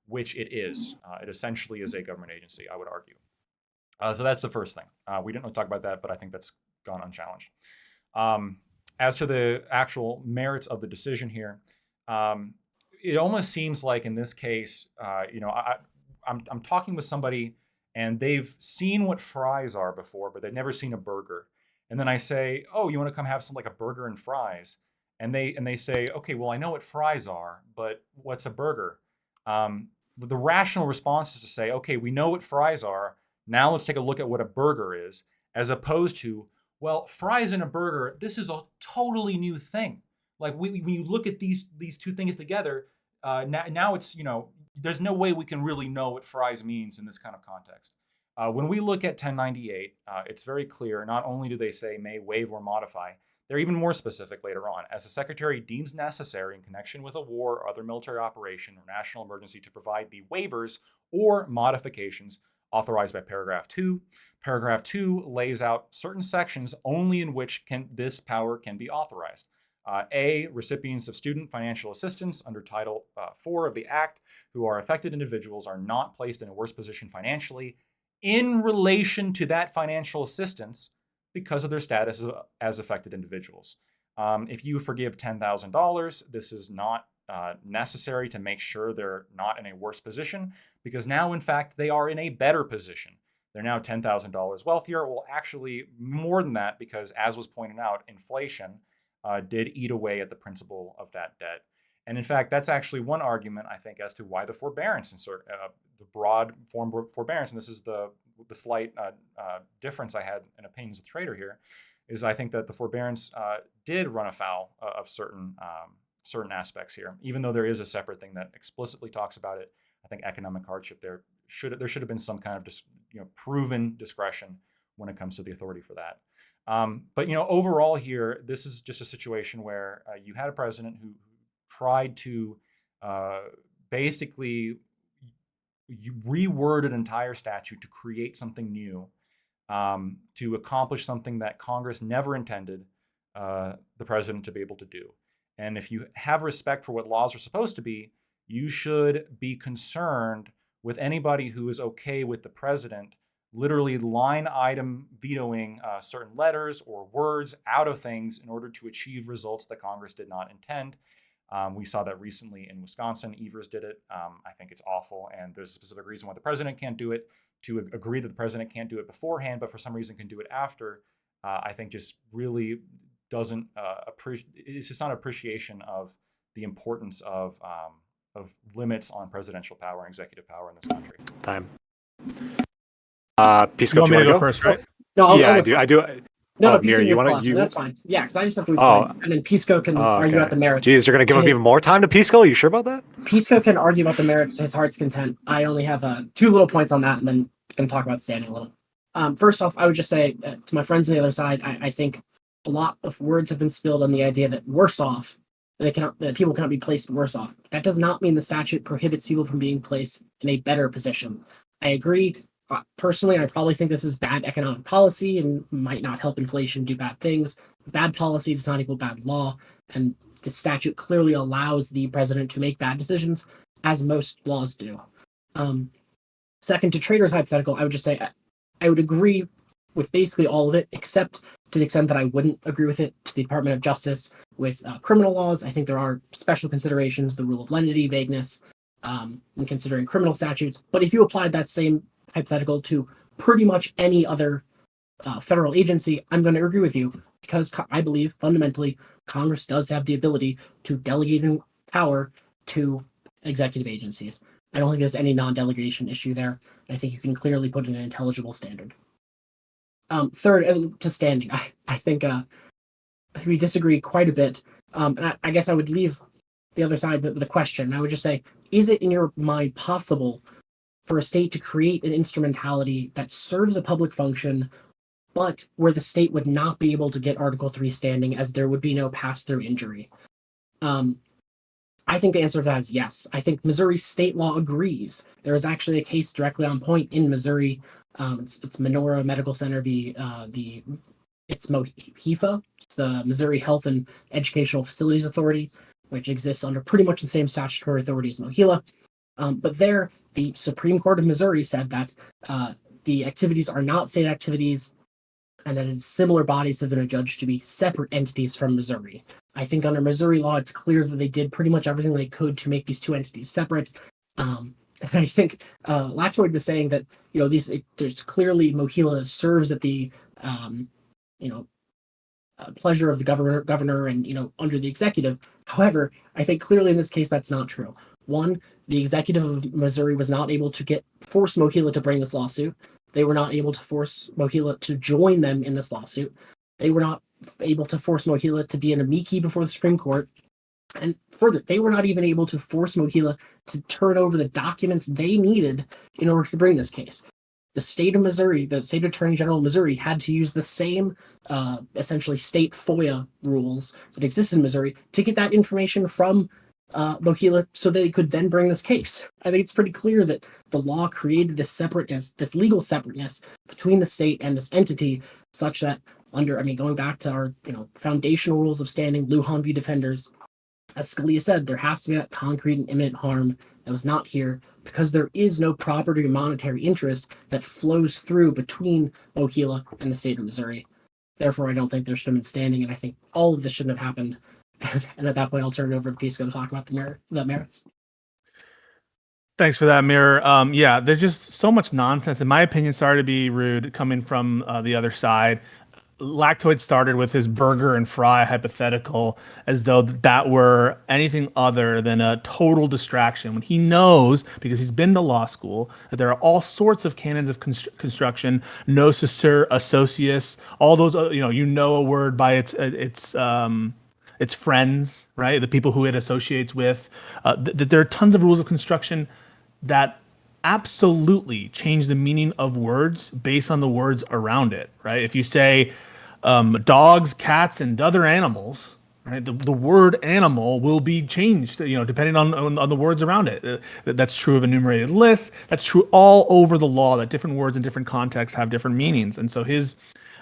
which it is. It essentially is a government agency, I would argue. So that's the first thing. We didn't really talk about that, but I think that's gone unchallenged. As to the actual merits of the decision here, it almost seems like in this case, I'm talking with somebody and they've seen what fries are before, but they've never seen a burger. And then I say, "Oh, you want to come have some like a burger and fries?" And they say, "Okay, well, I know what fries are, but what's a burger?" The rational response is to say, "Okay, we know what fries are. Now let's take a look at what a burger is," as opposed to, "Well, fries and a burger, this is a totally new thing." Like when you look at these two things together, now it's there's no way we can really know what fries means in this kind of context. When we look at 1098, it's very clear. Not only do they say may waive or modify, they're even more specific later on. As the Secretary deems necessary in connection with a war or other military operation or national emergency to provide the waivers or modifications authorized by paragraph 2. Paragraph 2 lays out certain sections only in which this power can be authorized. A, recipients of student financial assistance under Title 4 of the Act who are affected individuals are not placed in a worse position financially in relation to that financial assistance because of their status as affected individuals. If you forgive $10,000, this is not necessary to make sure they're not in a worse position, because now, in fact, they are in a better position. They're now $10,000 wealthier. Well, actually, more than that, because as was pointed out, inflation did eat away at the principal of that debt. And in fact, that's actually one argument, I think, as to why the forbearance, the broad form of forbearance, and this is the slight difference I had in opinions with Trader here, is I think that the forbearance did run afoul of certain aspects here. Even though there is a separate thing that explicitly talks about it, I think economic hardship there should have been some kind of proven discretion when it comes to the authority for that. But overall here, this is just a situation where you had a president who tried to basically reword an entire statute to create something new, to accomplish something that Congress never intended the president to be able to do. And if you have respect for what laws are supposed to be, you should be concerned with anybody who is okay with the president literally line item vetoing certain letters or words out of things in order to achieve results that Congress did not intend. We saw that recently in Wisconsin. Evers did it. I think it's awful, and there's a specific reason why the president can't do it. To agree that the president can't do it beforehand, but for some reason can do it after, I think just really doesn't appreciate. It's just not appreciation of the importance of limits on presidential power and executive power in this country. Time. You Pisco, want if me you to want go to first, right? No, Yeah, I do. I do. No, Oh, no, Pisco Mira, you gets wanna- last, you- That's fine. Yeah, because I just have 3 Oh. points, and then Pisco can argue about the merits. Jeez, you're going to give him even more time to Pisco? Are you sure about that? Pisco can argue about the merits to his heart's content. I only have 2 little points on that, and then can talk about standing a little. First off, I would just say to my friends on the other side, I think a lot of words have been spilled on the idea that worse off, that people cannot be placed worse off. That does not mean the statute prohibits people from being placed in a better position. I agree. Personally, I probably think this is bad economic policy and might not help inflation do bad things. Bad policy does not equal bad law, and the statute clearly allows the president to make bad decisions, as most laws do. Second, to Trader's hypothetical, I would just say I would agree with basically all of it, except to the extent that I wouldn't agree with it to the Department of Justice with criminal laws. I think there are special considerations, the rule of lenity, vagueness, in considering criminal statutes. But if you applied that same hypothetical to pretty much any other federal agency, I'm going to agree with you, because I believe fundamentally Congress does have the ability to delegate power to executive agencies. I don't think there's any non-delegation issue there. I think you can clearly put in an intelligible standard. Third, to standing, I think we disagree quite a bit. And I guess I would leave the other side with a question. I would just say, is it in your mind possible for a state to create an instrumentality that serves a public function, but where the state would not be able to get Article 3 standing as there would be no pass-through injury? I think the answer to that is yes. I think Missouri state law agrees. There is actually a case directly on point in Missouri. It's Menorah Medical Center it's MOHIFA. It's the Missouri Health and Educational Facilities Authority, which exists under pretty much the same statutory authority as MOHILA. But there, the Supreme Court of Missouri said that the activities are not state activities, and that similar bodies have been adjudged to be separate entities from Missouri. I think under Missouri law, it's clear that they did pretty much everything they could to make these 2 entities separate. And I think Latoid was saying that there's clearly MOHILA serves at the pleasure of the governor and under the executive. However, I think clearly in this case that's not true. One, the executive of Missouri was not able to force MOHILA to bring this lawsuit. They were not able to force MOHILA to join them in this lawsuit. They were not able to force MOHILA to be an amici before the Supreme Court. And further, they were not even able to force MOHILA to turn over the documents they needed in order to bring this case. The state of Missouri, the state attorney general of Missouri, had to use the same essentially state FOIA rules that exist in Missouri to get that information from MOHILA so they could then bring this case. I think it's pretty clear that the law created this separateness, this legal separateness between the state and this entity, such that going back to our foundational rules of standing, Lujan v. Defenders, as Scalia said, there has to be that concrete and imminent harm that was not here, because there is no property or monetary interest that flows through between MOHILA and the state of Missouri. Therefore, I don't think there should have been standing, and I think all of this shouldn't have happened. And at that point, I'll turn it over to Pisco to talk about the merits. Thanks for that, Mirror. Yeah, there's just so much nonsense, in my opinion. Sorry to be rude, coming from the other side. Lactoid started with his burger and fry hypothetical as though that were anything other than a total distraction, when he knows, because he's been to law school, that there are all sorts of canons of construction, nocere, associus, all those, a word by its friends, right? The people who it associates with. That there are tons of rules of construction that absolutely change the meaning of words based on the words around it, right? If you say dogs, cats, and other animals, right, the word animal will be changed, depending on the words around it. That's true of enumerated lists. That's true all over the law, that different words in different contexts have different meanings. And so his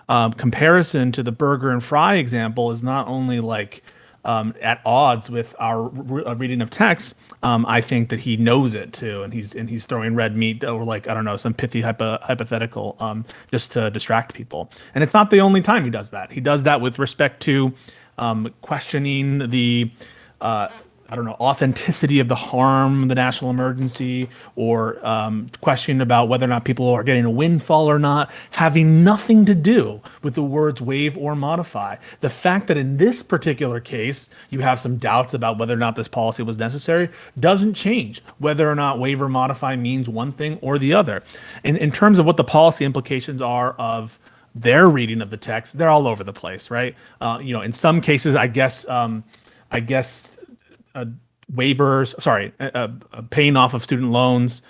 comparison to the burger and fry example is not only like at odds with our reading of text, I think that he knows it too, and he's throwing red meat or like, I don't know, some pithy hypothetical just to distract people. And it's not the only time he does that. He does that with respect to questioning the I don't know, authenticity of the harm, the national emergency, or questioning about whether or not people are getting a windfall or not, having nothing to do with the words waive or modify. The fact that in this particular case, you have some doubts about whether or not this policy was necessary doesn't change whether or not waive or modify means one thing or the other. In terms of what the policy implications are of their reading of the text, they're all over the place, right? In some cases, I guess paying off of student loans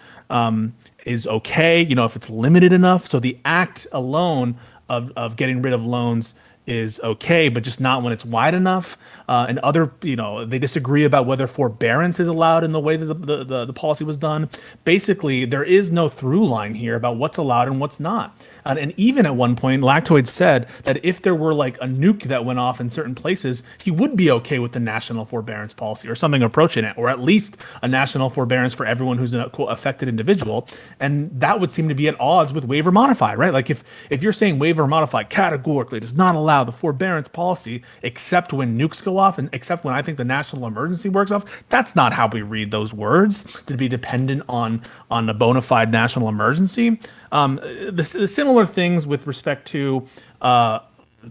is okay, if it's limited enough. So the act alone of getting rid of loans is okay, but just not when it's wide enough. And other, they disagree about whether forbearance is allowed in the way that the policy was done. Basically, there is no through line here about what's allowed and what's not. And even at one point, Lactoid said that if there were like a nuke that went off in certain places, he would be okay with the national forbearance policy or something approaching it, or at least a national forbearance for everyone who's a quote affected individual. And that would seem to be at odds with waive or modify, right? Like if you're saying waive or modify categorically does not allow the forbearance policy except when nukes go off and except when I think the national emergency works off, that's not how we read those words to be dependent on a bona fide national emergency. The similar things with respect to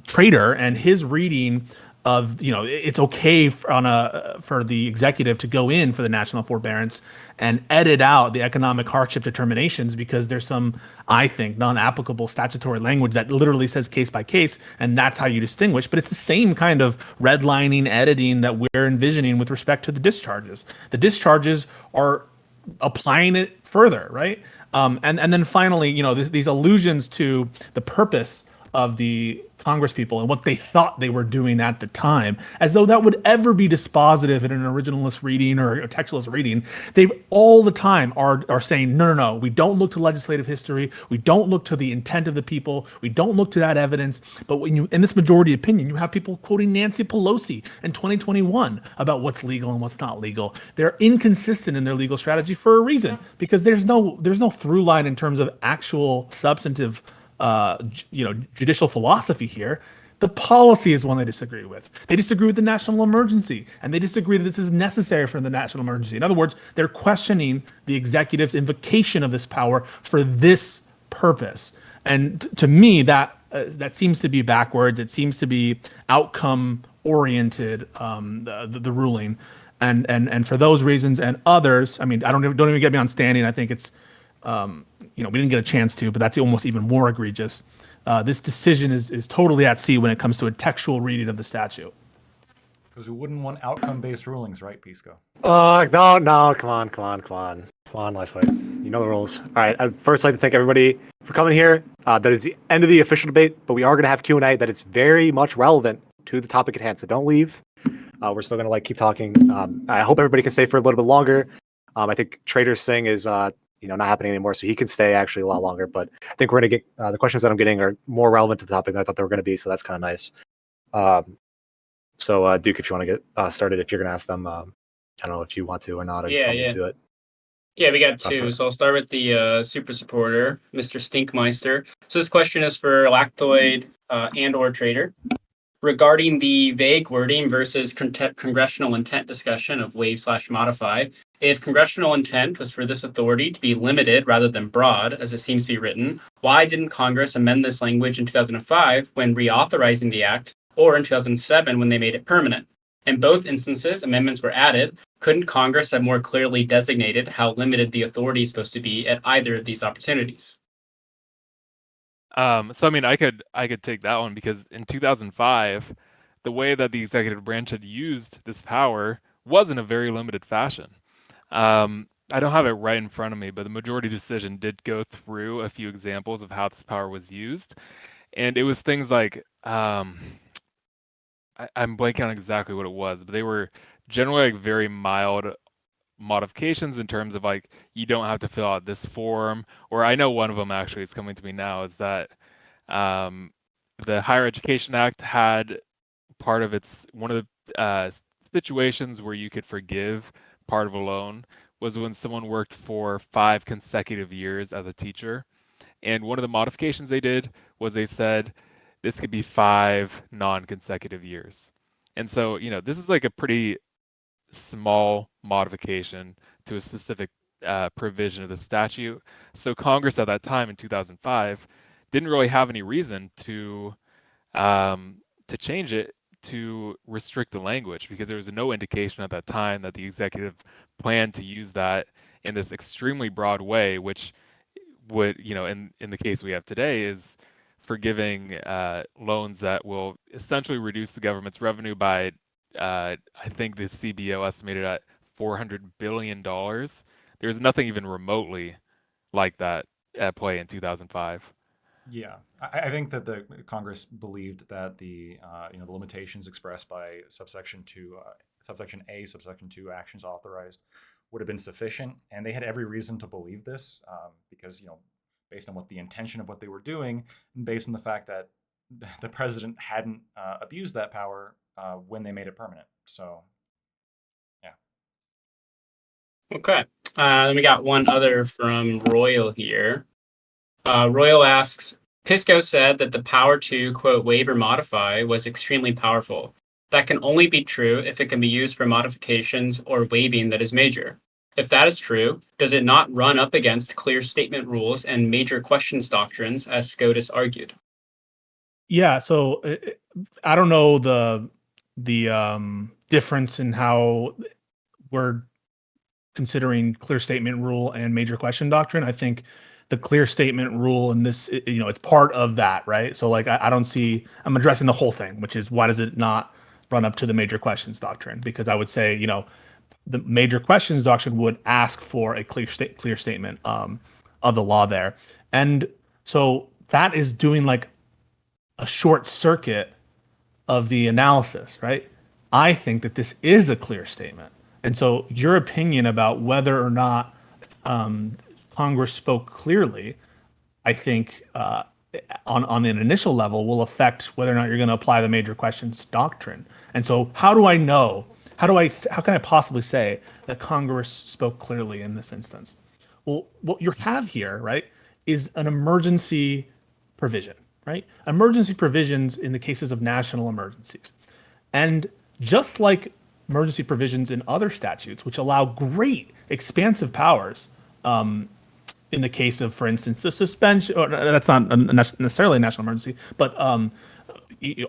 Trader and his reading of, it's okay for the executive to go in for the national forbearance and edit out the economic hardship determinations because there's some, I think, non-applicable statutory language that literally says case by case, and that's how you distinguish. But it's the same kind of redlining, editing that we're envisioning with respect to the discharges. The discharges are applying it further, right? And then finally, these allusions to the purpose of the Congress people and what they thought they were doing at the time, as though that would ever be dispositive in an originalist reading or a textualist reading. They all the time are saying, no, we don't look to legislative history. We don't look to the intent of the people. We don't look to that evidence. But when in this majority opinion, you have people quoting Nancy Pelosi in 2021 about what's legal and what's not legal. They're inconsistent in their legal strategy for a reason, because there's no through line in terms of actual substantive judicial philosophy here. The policy is one they disagree with. They disagree with the national emergency, and they disagree that this is necessary for the national emergency. In other words, they're questioning the executive's invocation of this power for this purpose. And to me, that seems to be backwards. It seems to be outcome oriented, the ruling. And for those reasons and others, I mean, don't even get me on standing. I think it's we didn't get a chance to, but that's almost even more egregious. This decision is totally at sea when it comes to a textual reading of the statute. Because we wouldn't want outcome-based rulings, right, Pisco? No, come on, Lifeway. You know the rules. All right, I'd first like to thank everybody for coming here. That is the end of the official debate, but we are going to have Q&A that is very much relevant to the topic at hand, so don't leave. We're still going to keep talking. I hope everybody can stay for a little bit longer. I think Trader's thing is not happening anymore, so he can stay actually a lot longer. But I think we're going to get the questions that I'm getting are more relevant to the topic than I thought they were going to be, so that's kind of nice. So Duke, if you want to get started, if you're going to ask them, I don't know if you want to or not. Or yeah. Do it. Yeah, we got two. So I'll start with the super supporter, Mr. Stinkmeister. So this question is for Lactoid and or Trader. Regarding the vague wording versus congressional intent discussion of waive/modify, if congressional intent was for this authority to be limited rather than broad, as it seems to be written, why didn't Congress amend this language in 2005 when reauthorizing the act, or in 2007 when they made it permanent? In both instances, amendments were added. Couldn't Congress have more clearly designated how limited the authority is supposed to be at either of these opportunities? So I mean, I could take that one, because in 2005, the way that the executive branch had used this power was in a very limited fashion. I don't have it right in front of me, but the majority decision did go through a few examples of how this power was used, and it was things like I'm blanking on exactly what it was, but they were generally very mild modifications in terms of you don't have to fill out this form, or I know one of them actually is coming to me now, is that the Higher Education Act had one of the situations where you could forgive part of a loan was when someone worked for 5 consecutive years as a teacher. And one of the modifications they did was they said this could be 5 non-consecutive years. And so, this is like a pretty small modification to a specific provision of the statute. So Congress at that time in 2005 didn't really have any reason to change it to restrict the language, because there was no indication at that time that the executive planned to use that in this extremely broad way, which would, in the case we have today, is forgiving loans that will essentially reduce the government's revenue by, I think the CBO estimated at $400 billion. There's nothing even remotely like that at play in 2005. Yeah, I think that the Congress believed that the limitations expressed by subsection A, subsection 2 actions authorized would have been sufficient, and they had every reason to believe this because based on what the intention of what they were doing, and based on the fact that the president hadn't abused that power when they made it permanent. So, yeah. Okay. Then we got one other from Royal here. Royal asks, Pisco said that the power to, quote, waive or modify was extremely powerful. That can only be true if it can be used for modifications or waiving that is major. If that is true, does it not run up against clear statement rules and major questions doctrines, as SCOTUS argued? Yeah, so I don't know the difference in how we're considering clear statement rule and major question doctrine. I think the clear statement rule and this, it's part of that, right? So like, I don't see, I'm addressing the whole thing, which is why does it not run up to the major questions doctrine? Because I would say, the major questions doctrine would ask for a clear statement of the law there. And so that is doing like a short circuit of the analysis, right? I think that this is a clear statement. And so your opinion about whether or not Congress spoke clearly, I think on an initial level will affect whether or not you're going to apply the major questions doctrine. And so how do I know? How can I possibly say that Congress spoke clearly in this instance? Well, what you have here, right, is an emergency provision, right? Emergency provisions in the cases of national emergencies. And just like emergency provisions in other statutes, which allow great expansive powers, in the case of, for instance, the suspension, or that's not necessarily a national emergency, but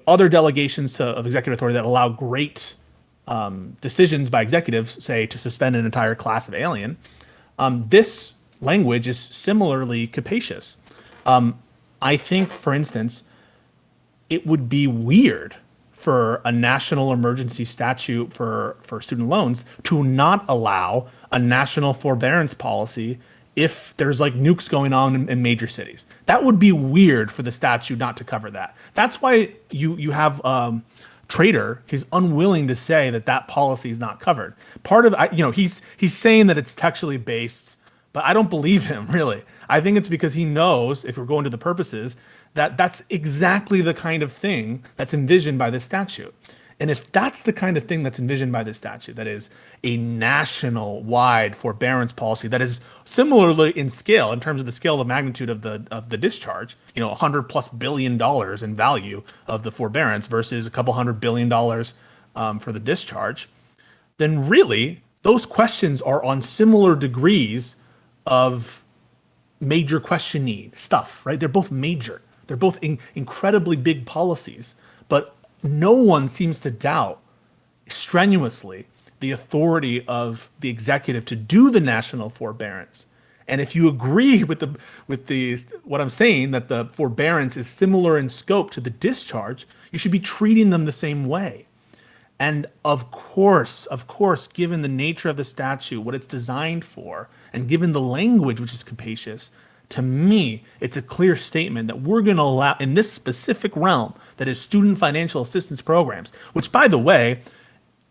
other delegations of executive authority that allow great decisions by executives, say, to suspend an entire class of alien. This language is similarly capacious. I think, for instance, it would be weird for a national emergency statute for student loans to not allow a national forbearance policy if there's like nukes going on in major cities. That would be weird for the statute not to cover that. That's why you have Trader. He's unwilling to say that policy is not covered. Part of he's saying that it's textually based, but I don't believe him really. I think it's because he knows, if we're going to the purposes, that that's exactly the kind of thing that's envisioned by this statute. And if that's the kind of thing that's envisioned by this statute, that is a national-wide forbearance policy that is similarly in scale, in terms of the scale of magnitude of the discharge, $100+ billion in value of the forbearance versus a couple $100 billion for the discharge, then really those questions are on similar degrees of major question need stuff, right? They're both major. They're both incredibly big policies, but no one seems to doubt strenuously the authority of the executive to do the national forbearance. And if you agree with what I'm saying, that the forbearance is similar in scope to the discharge, you should be treating them the same way. And of course, given the nature of the statute, what it's designed for, and given the language, which is capacious, to me, it's a clear statement that we're going to allow, in this specific realm, that is student financial assistance programs, which, by the way,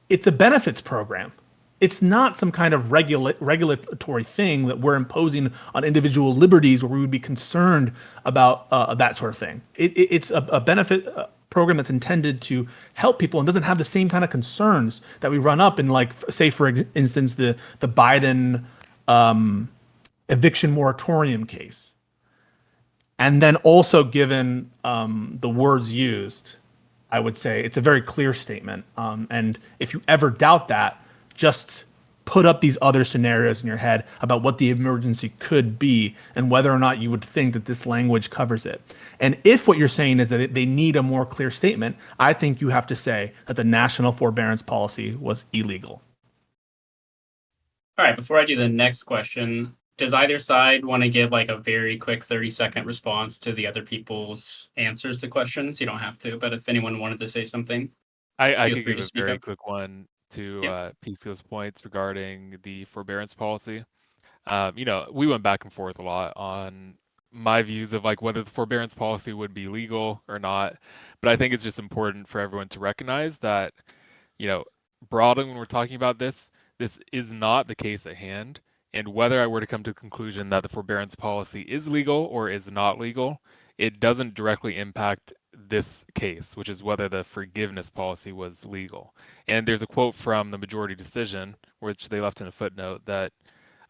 it's a benefits program. It's not some kind of regulatory thing that we're imposing on individual liberties where we would be concerned about that sort of thing. It's a benefit program that's intended to help people and doesn't have the same kind of concerns that we run up in, like, say, for instance, the Biden eviction moratorium case. And then also given the words used, I would say it's a very clear statement. And if you ever doubt that, just put up these other scenarios in your head about what the emergency could be and whether or not you would think that this language covers it. And if what you're saying is that they need a more clear statement, I think you have to say that the national forbearance policy was illegal. All right, before I do the next question, does either side want to give like a very quick 30-second response to the other people's answers to questions? You don't have to, but if anyone wanted to say something, I feel could free give to a speak very up. quick one to Yep. Pisco's points regarding the forbearance policy. We went back and forth a lot on my views of like whether the forbearance policy would be legal or not. But I think it's just important for everyone to recognize that, broadly when we're talking about this is not the case at hand. And whether I were to come to the conclusion that the forbearance policy is legal or is not legal, it doesn't directly impact this case, which is whether the forgiveness policy was legal. And there's a quote from the majority decision, which they left in a footnote, that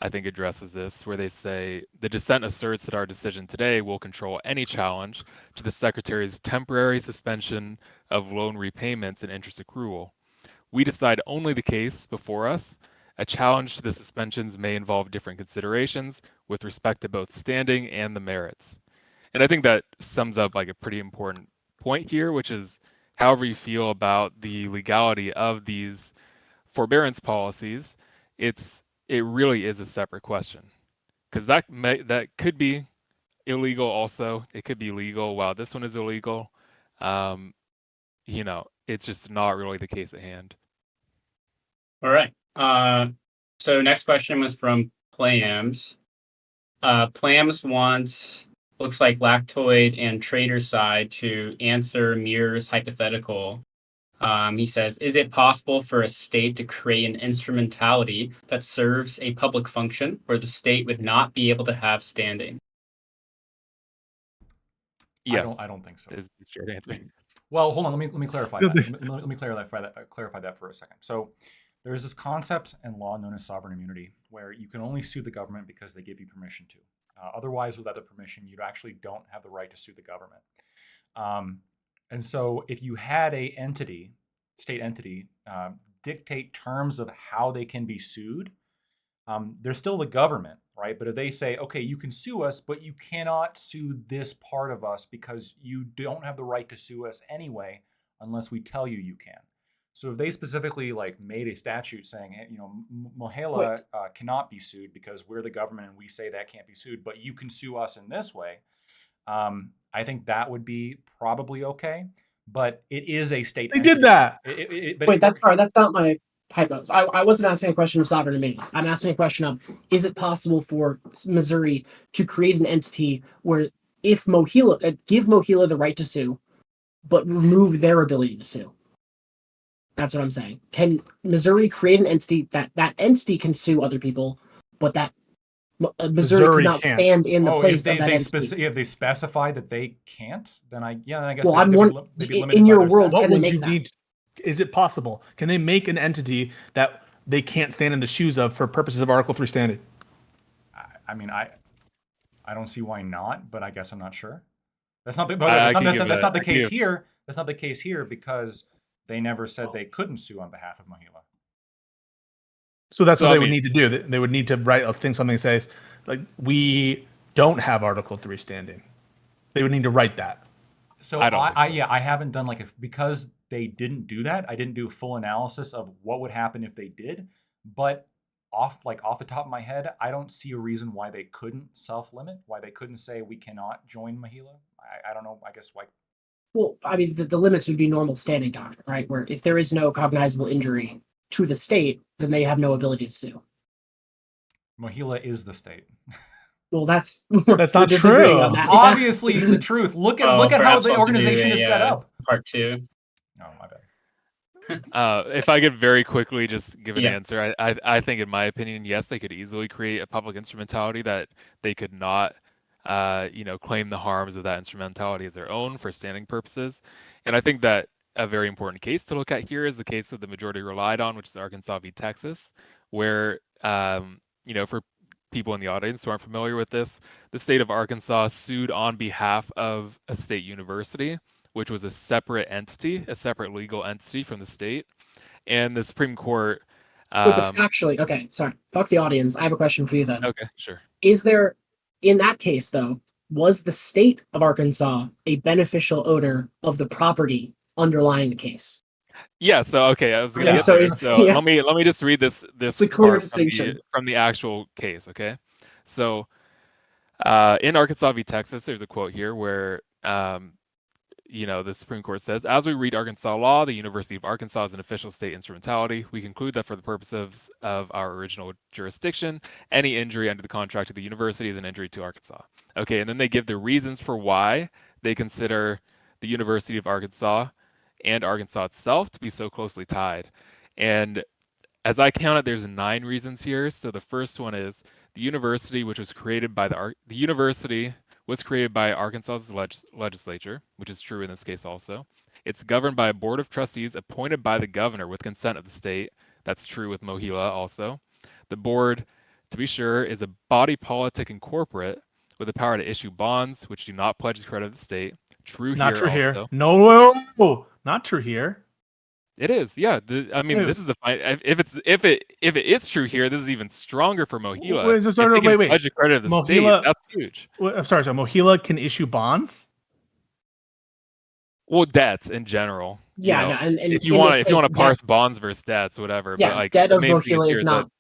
I think addresses this, where they say, the dissent asserts that our decision today will control any challenge to the Secretary's temporary suspension of loan repayments and interest accrual. We decide only the case before us. A challenge to the suspensions may involve different considerations with respect to both standing and the merits. And I think that sums up like a pretty important point here, which is however you feel about the legality of these forbearance policies, it really is a separate question, because that could be illegal also. It could be legal while this one is illegal. It's just not really the case at hand. All right. So next question was from Plams. Plams wants, looks like Lactoid and Trader side to answer Mirror's hypothetical. He says, is it possible for a state to create an instrumentality that serves a public function where the state would not be able to have standing? Yes, I don't think so. is the short answer. Well, hold on. Let me clarify that. Let me clarify that for a second. So there's this concept in law known as sovereign immunity, where you can only sue the government because they give you permission to. Otherwise, without the permission, you actually don't have the right to sue the government. And so if you had a state entity, dictate terms of how they can be sued, they're still the government, right? But if they say, okay, you can sue us, but you cannot sue this part of us because you don't have the right to sue us anyway, unless we tell you you can. So if they specifically like made a statute saying, hey, Mohela cannot be sued because we're the government and we say that can't be sued, but you can sue us in this way, I think that would be probably okay. But it is a state. They did that. Wait, that's not my hypos. I wasn't asking a question of sovereign immunity. I'm asking a question of, is it possible for Missouri to create an entity where if Mohela, give Mohela the right to sue, but remove their ability to sue? That's what I'm saying. Can Missouri create an entity that entity can sue other people, but that Missouri could not can't. stand in the place of that entity? If they specify that they can't, then I guess. Well, they'd be limited in by your their world, statute. can they make that? Is it possible? Can they make an entity that they can't stand in the shoes of for purposes of Article 3 standing? I mean, I don't see why not, but I guess I'm not sure. That's not the case here. That's not the case here because they never said they couldn't sue on behalf of Mohela. So that's what they would need to do. They would need to write a thing, something says, like, we don't have Article 3 standing. They would need to write that. So I haven't done because they didn't do that. I didn't do a full analysis of what would happen if they did. But off the top of my head, I don't see a reason why they couldn't self-limit, why they couldn't say we cannot join Mohela. I don't know. I guess why. Well, I mean, the limits would be normal standing doctrine, right? Where if there is no cognizable injury to the state, then they have no ability to sue. Mohela is the state. Well, that's not true. Obviously, the truth. Look at how the organization is set up. Part 2. Oh, my bad. If I could very quickly just give an answer, I think, in my opinion, yes, they could easily create a public instrumentality that they could not claim the harms of that instrumentality as their own for standing purposes. And I think that a very important case to look at here is the case that the majority relied on, which is Arkansas v. Texas, where, for people in the audience who aren't familiar with this, the state of Arkansas sued on behalf of a state university, which was a separate entity, a separate legal entity from the state. And the Supreme Court. But actually, okay, sorry. Fuck the audience. I have a question for you then. Okay, sure. Is there, in that case though, was the state of Arkansas a beneficial owner of the property underlying the case? Yeah. So okay, I was going to get so there. is- So yeah. let me just read this It's a clear part distinction. from the actual case. Okay. So in Arkansas v. Texas, there's a quote here where the Supreme Court says, as we read Arkansas law, the University of Arkansas is an official state instrumentality. We conclude that for the purposes of our original jurisdiction, any injury under the contract of the university is an injury to Arkansas. Okay, and then they give the reasons for why they consider the University of Arkansas and Arkansas itself to be so closely tied. And as I counted, there's 9 reasons here. So the first one is the university, which was created by the university was created by Arkansas's legislature, which is true in this case also. It's governed by a board of trustees appointed by the governor with consent of the state. That's true with Mohila also. The board, to be sure, is a body politic and corporate with the power to issue bonds, which do not pledge the credit of the state. Not true here. Also. No, not true here. It is, yeah. This is the if it is true here, this is even stronger for Mohila. Wait. Pledge the credit of the Mohila, state, that's huge. I'm sorry. So Mohila can issue bonds. Well, debts in general. Yeah, no, and if you want to parse bonds versus debts, whatever. Yeah, but like debt of Mohila is not.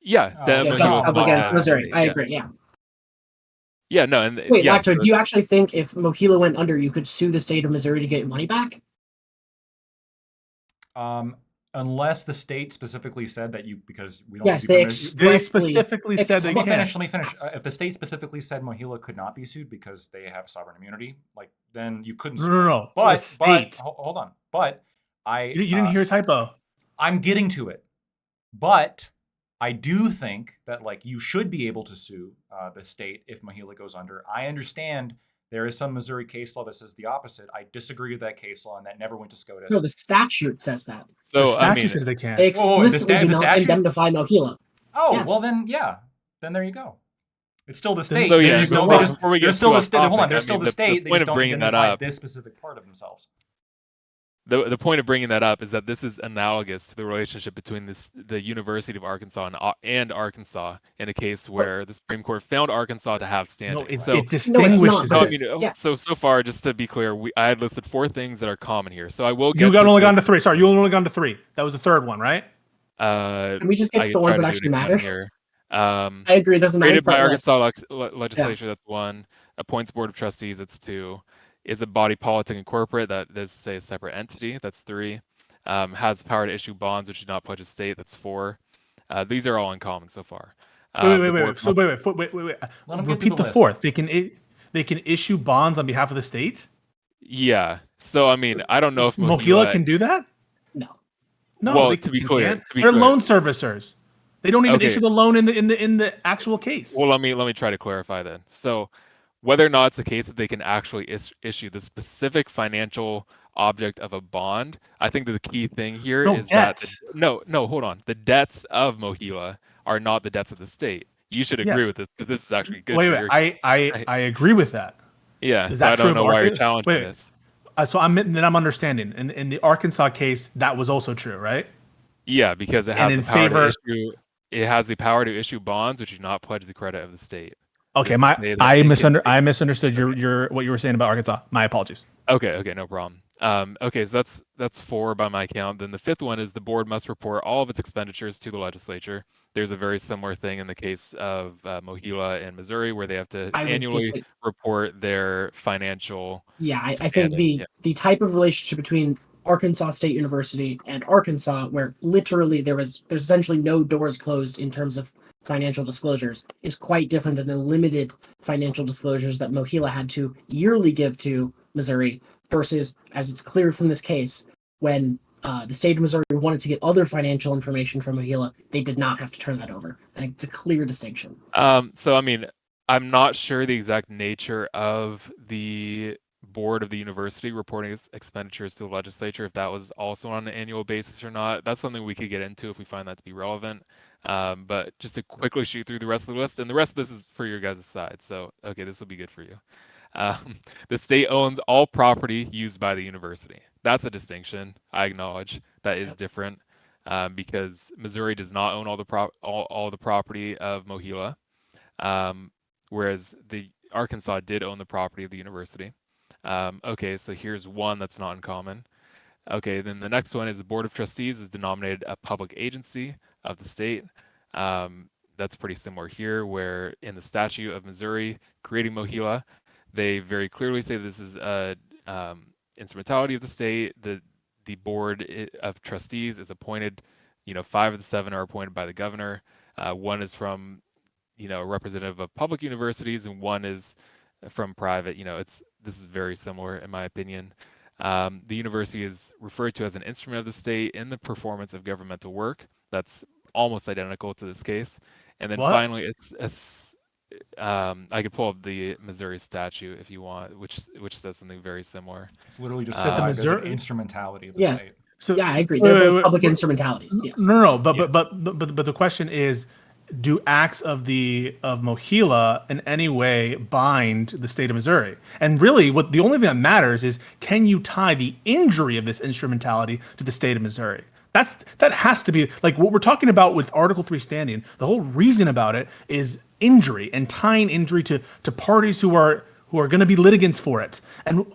Debt of just Mohila up against Missouri. I agree. Yeah. Yeah, no, and wait, Lacto, do you actually think if Mohila went under, you could sue the state of Missouri to get your money back? Unless the state specifically said that because we don't. Yes, they specifically said they Let can. me finish. If the state specifically said Mohila could not be sued because they have sovereign immunity, then you couldn't. No. But hold on. But you didn't hear his hypo. I'm getting to it. But I do think that you should be able to sue the state if Mohila goes under. I understand. There is some Missouri case law that says the opposite. I disagree with that case law, and that never went to SCOTUS. No, the statute says that. So the statute says they can't. They explicitly do not indemnify Mohila. Oh, yes. Well then, yeah. Then there you go. It's still the state. So yeah, they're still the state. Hold on, they're still the state. The point of bringing that up, this specific part of themselves. The point of bringing that up is that this is analogous to the relationship between the University of Arkansas and Arkansas in a case where the Supreme Court found Arkansas to have standing. It distinguishes. So far, just to be clear, I had listed 4 things that are common here. So I will get. You got only gone to 3. Sorry, you only gone to 3. That was the third one, right? Can we just get to the ones that actually matter? Here. I agree. There's a created by Arkansas legislature. That's 1. Appoints board of trustees. That's 2. Is a body politic and corporate, that is to say a separate entity. That's 3. Has the power to issue bonds which do not pledge a state. That's 4. These are all uncommon so far. Wait. Repeat the 4th. They can issue bonds on behalf of the state. Yeah. So I don't know if Mohila can do that. No. Well, to be clear, they're loan servicers. They don't even issue the loan in the actual case. Well, let me try to clarify then. So, whether or not it's the case that they can actually issue the specific financial object of a bond, I think that the key thing here is that hold on. The debts of Mohila are not the debts of the state. You should agree with this because this is actually good. Wait. I agree with that. Yeah. So I don't know why you're challenging this. So I'm understanding. In the Arkansas case, that was also true, right? Yeah, because it has the power to issue bonds which do not pledge the credit of the state. Okay, I misunderstood your what you were saying about Arkansas. My apologies. Okay, no problem. Okay, so that's 4 by my count. Then the 5th one is the board must report all of its expenditures to the legislature. There's a very similar thing in the case of Mohila and Missouri, where they have to annually report their financial. Yeah, I think the type of relationship between Arkansas State University and Arkansas, where literally there's essentially no doors closed in terms of financial disclosures, is quite different than the limited financial disclosures that Mohila had to yearly give to Missouri versus, as it's clear from this case, when the state of Missouri wanted to get other financial information from Mohila, they did not have to turn that over. I think it's a clear distinction. So I'm not sure the exact nature of the board of the university reporting its expenditures to the legislature, if that was also on an annual basis or not. That's something we could get into if we find that to be relevant. But just to quickly shoot through the rest of the list, and the rest of this is for your guys' side. So, okay, this will be good for you. The state owns all property used by the university. That's a distinction. I acknowledge that is different because Missouri does not own all the property of Mohila, whereas the Arkansas did own the property of the university. Okay, so here's one that's not uncommon. Okay, then the next one is the Board of Trustees is denominated a public agency of the state. That's pretty similar here, where in the statute of Missouri creating Mohila, they very clearly say this is a instrumentality of the state. The Board of Trustees is appointed. 5 of the 7 are appointed by the governor. One is from a representative of public universities, and one is from private. This is very similar in my opinion. The university is referred to as an instrument of the state in the performance of governmental work. That's almost identical to this case. And then finally, I could pull up the Missouri statute if you want, which says something very similar. It's literally just described as an instrumentality of the state. So yeah, I agree. They're both public instrumentalities. Yes. No. But the question is, do acts of Mohila in any way bind the state of Missouri? And really, the only thing that matters is, can you tie the injury of this instrumentality to the state of Missouri? That has to be like what we're talking about with Article 3 standing. The whole reason about it is injury and tying injury to parties who are going to be litigants for it. And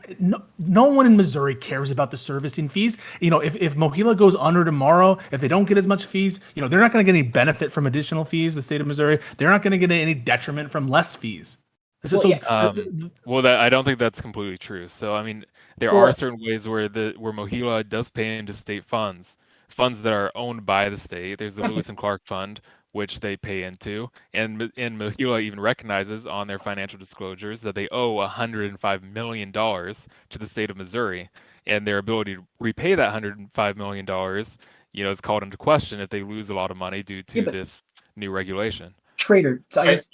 no one in Missouri cares about the servicing fees. If Mohila goes under tomorrow, if they don't get as much fees, they're not going to get any benefit from additional fees. The state of Missouri, they're not going to get any detriment from less fees. I don't think that's completely true. So I mean, there are certain ways where Mohila does pay into state funds that are owned by the state. There's the Lewis and Clark Fund, which they pay into, and Mohila even recognizes on their financial disclosures that they owe $105 million to the state of Missouri, and their ability to repay that $105 million, is called into question if they lose a lot of money due to this new regulation. Trader, so I guess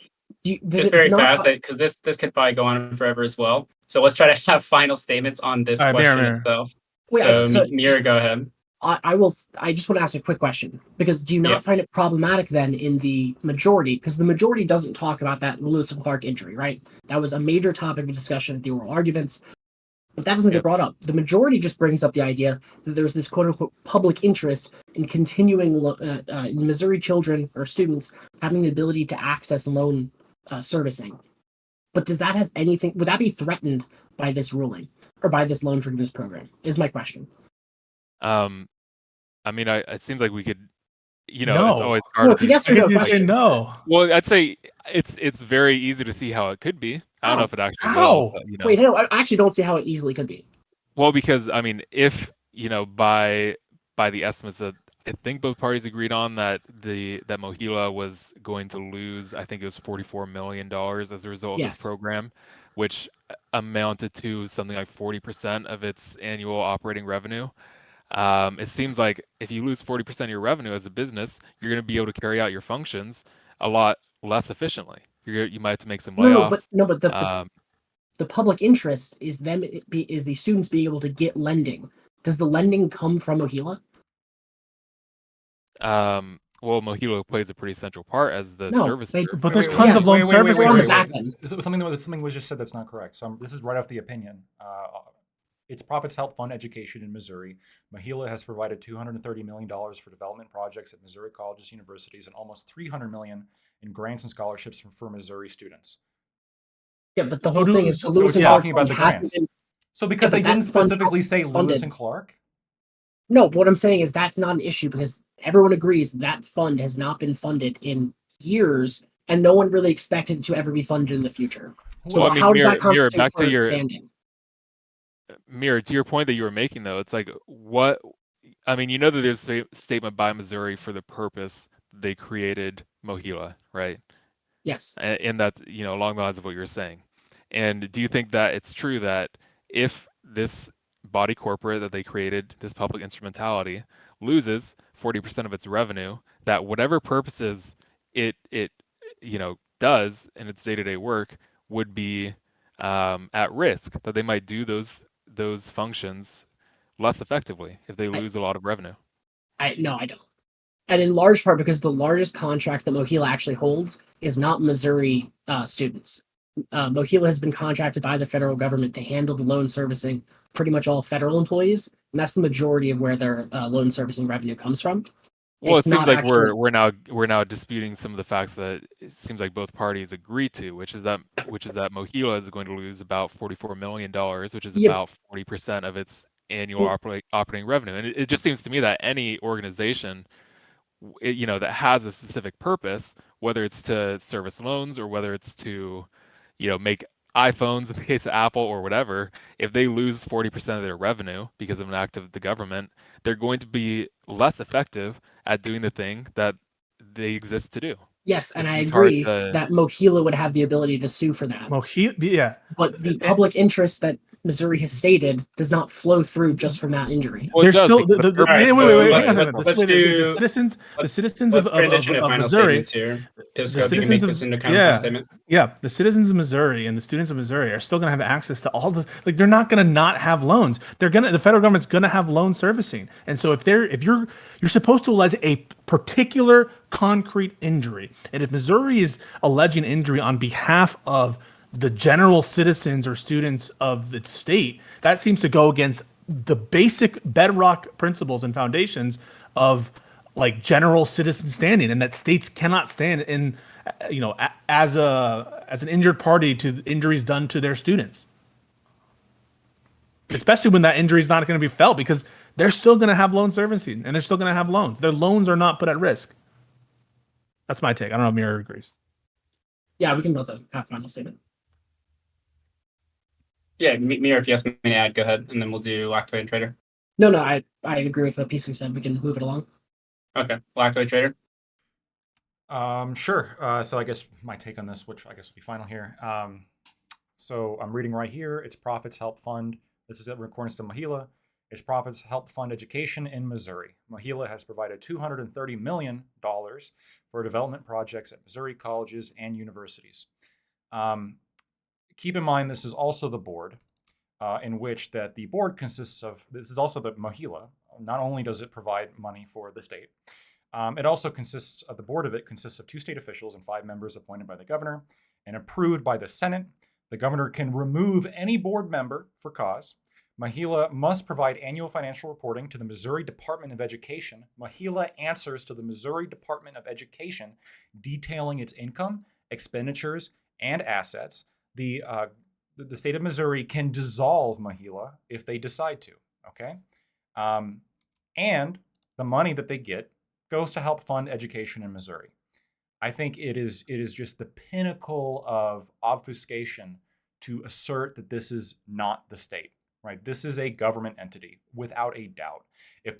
just very fast, because this could probably go on forever as well. So let's try to have final statements on this question itself. So Mira, go ahead. I just want to ask a quick question, because do you not find it problematic then in the majority? Because the majority doesn't talk about that Lewis and Clark injury, right? That was a major topic of discussion at the oral arguments, but that doesn't get brought up. The majority just brings up the idea that there's this quote unquote public interest in continuing Missouri children or students having the ability to access loan servicing. But does that have anything? Would that be threatened by this ruling or by this loan forgiveness program? Is my question. I mean, it seems like we could, no. It's always hard. It's a yes or no question. No. Well, I'd say it's very easy to see how it could be. I don't know if it actually will. But, Wait, no, I actually don't see how it easily could be. Well, because I mean, if by the estimates that I think both parties agreed on that Mohila was going to lose, I think it was $44 million as a result of this program, which amounted to something like 40% of its annual operating revenue. It seems like if you lose 40% of your revenue as a business, you're going to be able to carry out your functions a lot less efficiently. You might have to make some layoffs. But the public interest is the students being able to get lending. Does the lending come from Mohila? Well, Mohila plays a pretty central part as the servicer. But there's tons of loan servicers on the back end. Something was just said that's not correct. So this is right off the opinion. Its profits help fund education in Missouri. Mohila has provided $230 million for development projects at Missouri colleges, universities, and almost $300 million in grants and scholarships for Missouri students. Yeah, but the whole thing is Lewis and Clark about the grants. So because they didn't specifically say Lewis and Clark? No, but what I'm saying is that's not an issue, because everyone agrees that fund has not been funded in years, and no one really expected it to ever be funded in the future. So how does that constitute standing? Mira, to your point that you were making, though, it's like that there's a statement by Missouri for the purpose they created Mohila, right? Yes. And that, along the lines of what you're saying. And do you think that it's true that if this body corporate that they created, this public instrumentality, loses 40% of its revenue, that whatever purposes it does in its day-to-day work would be at risk, that they might do those functions less effectively if they lose a lot of revenue. No, I don't. And in large part because the largest contract that Mohila actually holds is not Missouri students. Mohila has been contracted by the federal government to handle the loan servicing pretty much all federal employees, and that's the majority of where their loan servicing revenue comes from. Well, It's it seems not like actually- we're now disputing some of the facts that it seems like both parties agree to, which is that Mohila is going to lose about $44 million, which is Yeah. about 40% of its annual operating revenue. And it just seems to me that any organization, that has a specific purpose, whether it's to service loans or whether it's to, make iPhones in the case of Apple or whatever, if they lose 40% of their revenue because of an act of the government, they're going to be less effective at doing the thing that they exist to do. Yes, and I It's hard agree to- that Mohila would have the ability to sue for that. Yeah. But the public interest that Missouri has stated does not flow through just from that injury. Well, it There's does, still because the Alright, wait, so hang on a second. let's The do- citizens Let's of transition to final Missouri. statements here. The Pisco, if you can make citizens of- this into kind of a final statement. Yeah, the citizens of Missouri and the students of Missouri are still going to have access to all the, like, they're not going to not have loans. The federal government's going to have loan servicing. And so if you're supposed to allege a particular concrete injury, and if Missouri is alleging injury on behalf of the general citizens or students of its state, that seems to go against the basic bedrock principles and foundations of like general citizen standing, and that states cannot stand in, as an injured party to injuries done to their students, especially when that injury is not going to be felt because they're still going to have loan servicing and they're still going to have loans. Their loans are not put at risk. That's my take. I don't know if Mira agrees. Yeah, we can both have final statement. Yeah, Mira, if you have something to add, go ahead, and then we'll do Lactoid and Trader. No, I agree with what Pisco said. We can move it along. Okay, Lactoid Trader. Sure. So I guess my take on this, which I guess will be final here. So I'm reading right here. Its profits help fund. This is according to Mohila. Its profits help fund education in Missouri. Mohila has provided $230 million for development projects at Missouri colleges and universities. Keep in mind, this is also the board, in which that the board consists of. This is also the Mohila. Not only does it provide money for the state, it also consists of the board of it consists of 2 state officials and 5 members appointed by the governor and approved by the Senate. The governor can remove any board member for cause. Mohila must provide annual financial reporting to the Missouri Department of Education. Mohila answers to the Missouri Department of Education, detailing its income, expenditures, and assets. The state of Missouri can dissolve Mohila if they decide to. Okay, and the money that they get goes to help fund education in Missouri. I think it is just the pinnacle of obfuscation to assert that this is not the state. Right? This is a government entity, without a doubt. If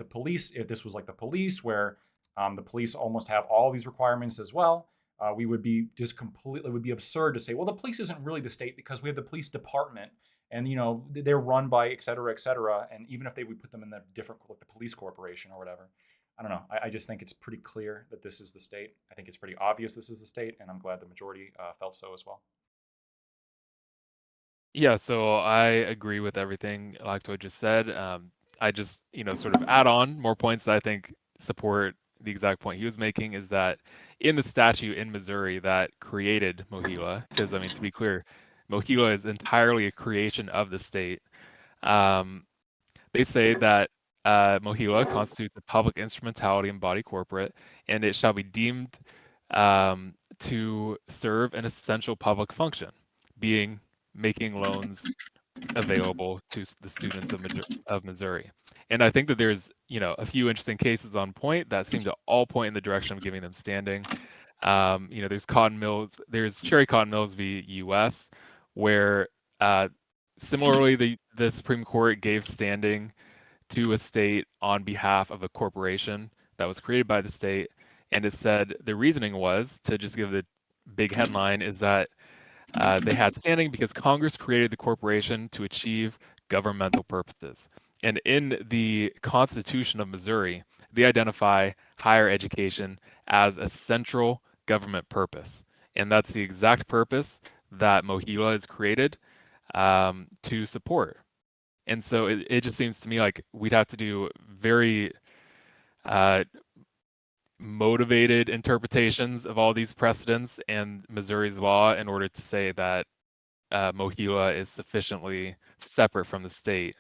this was like the police, where the police almost have all these requirements as well, we would be just completely, it would be absurd to say, well, the police isn't really the state because we have the police department and, they're run by et cetera, et cetera. And even if they would put them in the different, like the police corporation or whatever, I don't know. I just think it's pretty clear that this is the state. I think it's pretty obvious this is the state, and I'm glad the majority felt so as well. Yeah, so I agree with everything Lactoid just said. I just, sort of add on more points that I think support the exact point he was making, is that in the statute in Missouri that created Mohila, because, to be clear, Mohila is entirely a creation of the state. They say that Mohila constitutes a public instrumentality and body corporate, and it shall be deemed to serve an essential public function, being making loans available to the students of Missouri. And I think that there's, a few interesting cases on point that seem to all point in the direction of giving them standing. There's Cherry Cotton Mills v. U.S., where similarly the Supreme Court gave standing to a state on behalf of a corporation that was created by the state. And it said the reasoning was, to just give the big headline, is that they had standing because Congress created the corporation to achieve governmental purposes. And in the Constitution of Missouri, they identify higher education as a central government purpose. And that's the exact purpose that Mohila is created to support. And so it just seems to me like we'd have to do very motivated interpretations of all these precedents and Missouri's law in order to say that Mohila is sufficiently separate from the state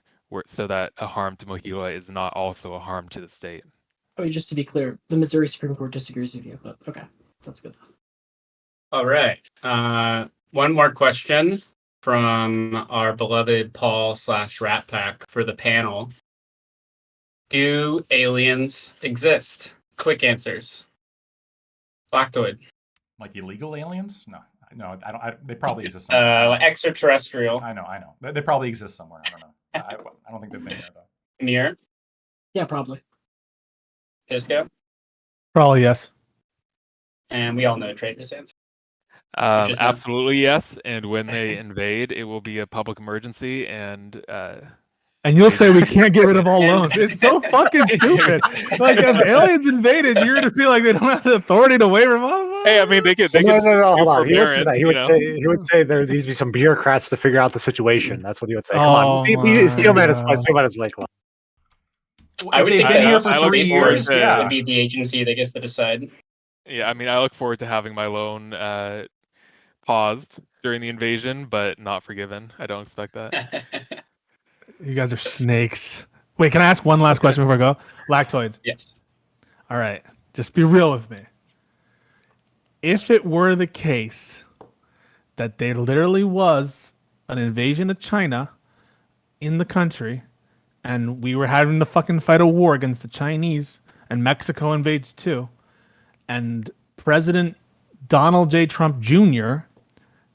so that a harm to Mohila is not also a harm to the state. I mean, just to be clear, the Missouri Supreme Court disagrees with you, but okay, that's good. All right. One more question from our beloved Paul/Rat Pack for the panel. Do aliens exist? Quick answers. Factoid. Like illegal aliens? No, I don't. They probably exist somewhere. Extraterrestrial. I know. They probably exist somewhere. I don't know. I don't think they've been there though. Mir? Yeah, probably. Pisco? Probably yes. And we all know Trader's answer. Absolutely yes. And when they invade, it will be a public emergency, and you'll say we can't get rid of all loans. It's so fucking stupid. Like if aliens invaded, you're gonna feel like they don't have the authority to waiver modify. Hey, I mean they could. No, hold on. He would say that. He would say there needs to be some bureaucrats to figure out the situation. That's what he would say. Come on, Steelman is right. Come on. I would think been here for for 3 years. years. Would be the agency that gets to decide. Yeah, I mean, I look forward to having my loan paused during the invasion, but not forgiven. I don't expect that. You guys are snakes. Wait, can I ask one last question before I go? Lactoid. Yes. All right. Just be real with me. If it were the case that there literally was an invasion of China in the country and we were having to fucking fight a war against the Chinese and Mexico invades too, and President Donald J. Trump Jr.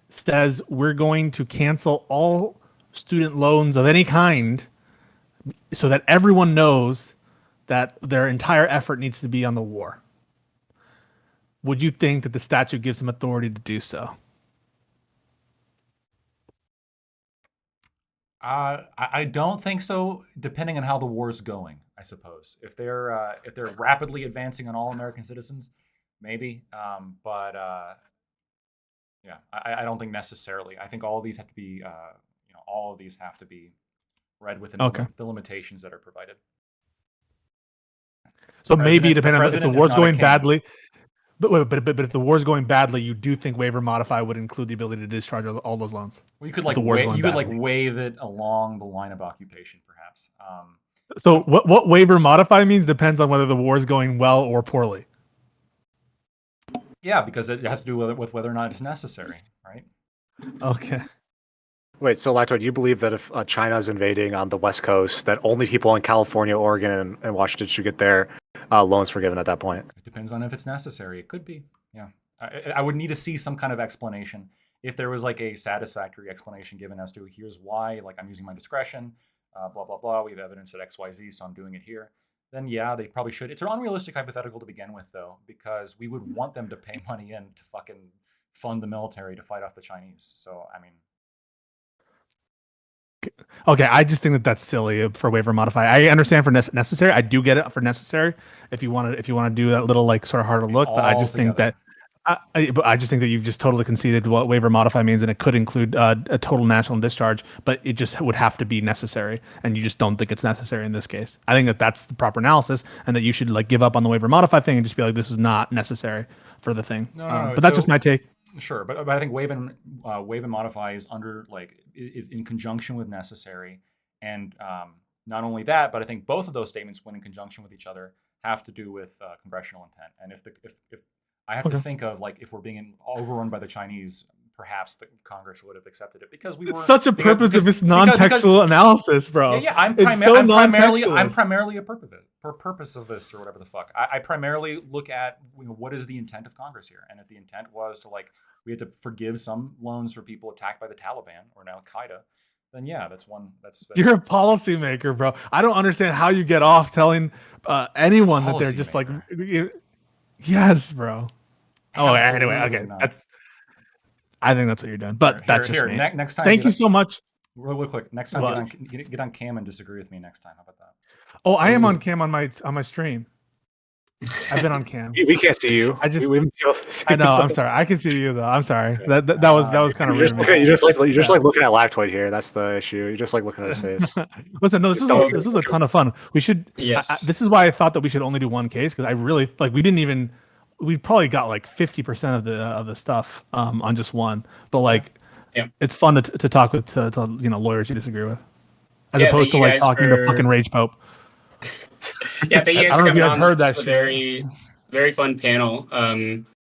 says we're going to cancel all student loans of any kind so that everyone knows that their entire effort needs to be on the war. Would you think that the statute gives them authority to do so? I don't think so. Depending on how the war is going, I suppose. If they're rapidly advancing on all American citizens, maybe. Yeah, I don't think necessarily. I think all of these have to be, all of these have to be read within the limitations that are provided. So maybe depending on if the war's going badly. But if the war's going badly, you do think waiver modify would include the ability to discharge all those loans? Well, you could waive it along the line of occupation, perhaps. So what waiver modify means depends on whether the war is going well or poorly. Yeah, because it has to do with whether or not it's necessary, right? Okay. Wait, so Lactoid, you believe that if China's invading on the West Coast, that only people in California, Oregon, and Washington should get their loans forgiven at that point? It depends on if it's necessary. It could be, yeah. I would need to see some kind of explanation. If there was like a satisfactory explanation given as to here's why, like I'm using my discretion, blah, blah, blah, we have evidence at XYZ, so I'm doing it here, then yeah, they probably should. It's an unrealistic hypothetical to begin with, though, because we would want them to pay money in to fucking fund the military to fight off the Chinese. So, I mean... Okay, I just think that that's silly for waiver modify. I understand for necessary. I do get it for necessary if you want to do that little like sort of harder look. But I just think that I just think that you've just totally conceded what waiver modify means, and it could include a total national discharge, but it just would have to be necessary, and you just don't think it's necessary in this case. I think that that's the proper analysis, and that you should like give up on the waiver modify thing and just be like, this is not necessary for the thing. No, but that's just my take. Sure, but I think waive and modify is is in conjunction with necessary, and not only that, but I think both of those statements, when in conjunction with each other, have to do with congressional intent. And if I have to think of like if we're being overrun by the Chinese, perhaps the Congress would have accepted it because we were. It's such a purpose of this non-textual analysis, bro. Yeah, I'm primarily a purpose of this or whatever the fuck. I primarily look at what is the intent of Congress here, and if the intent was to like we had to forgive some loans for people attacked by the Taliban or Al Qaeda, then yeah, that's one. That's You're a policymaker, bro. I don't understand how you get off telling anyone that they're just like, yes, bro. Absolutely anyway, okay. I think that's what you're doing, but that's just me. Next time. Thank you so much. Real quick. Next time, get on cam and disagree with me next time. How about that? Oh, I am on cam on my stream. I've been on cam. We can't see you. I just- we, I know. I'm sorry. I can see you though. I'm sorry. That was kind of You're rude. just, of me. you're just like looking at Lactoid here. That's the issue. You're just like looking at his face. Listen, no, Just don't- this was a ton of fun. We should. Yes. This is why I thought that we should only do one case, because I really like. We didn't even. We probably got like 50% of the stuff on just one. But like, Yeah. it's fun to talk with to lawyers you disagree with, as Yeah, opposed thank to you like guys talking to for- fucking Rage Pope. Yeah, thank you I guys don't for know if you coming guys on. heard This that was a shit. very, very fun panel.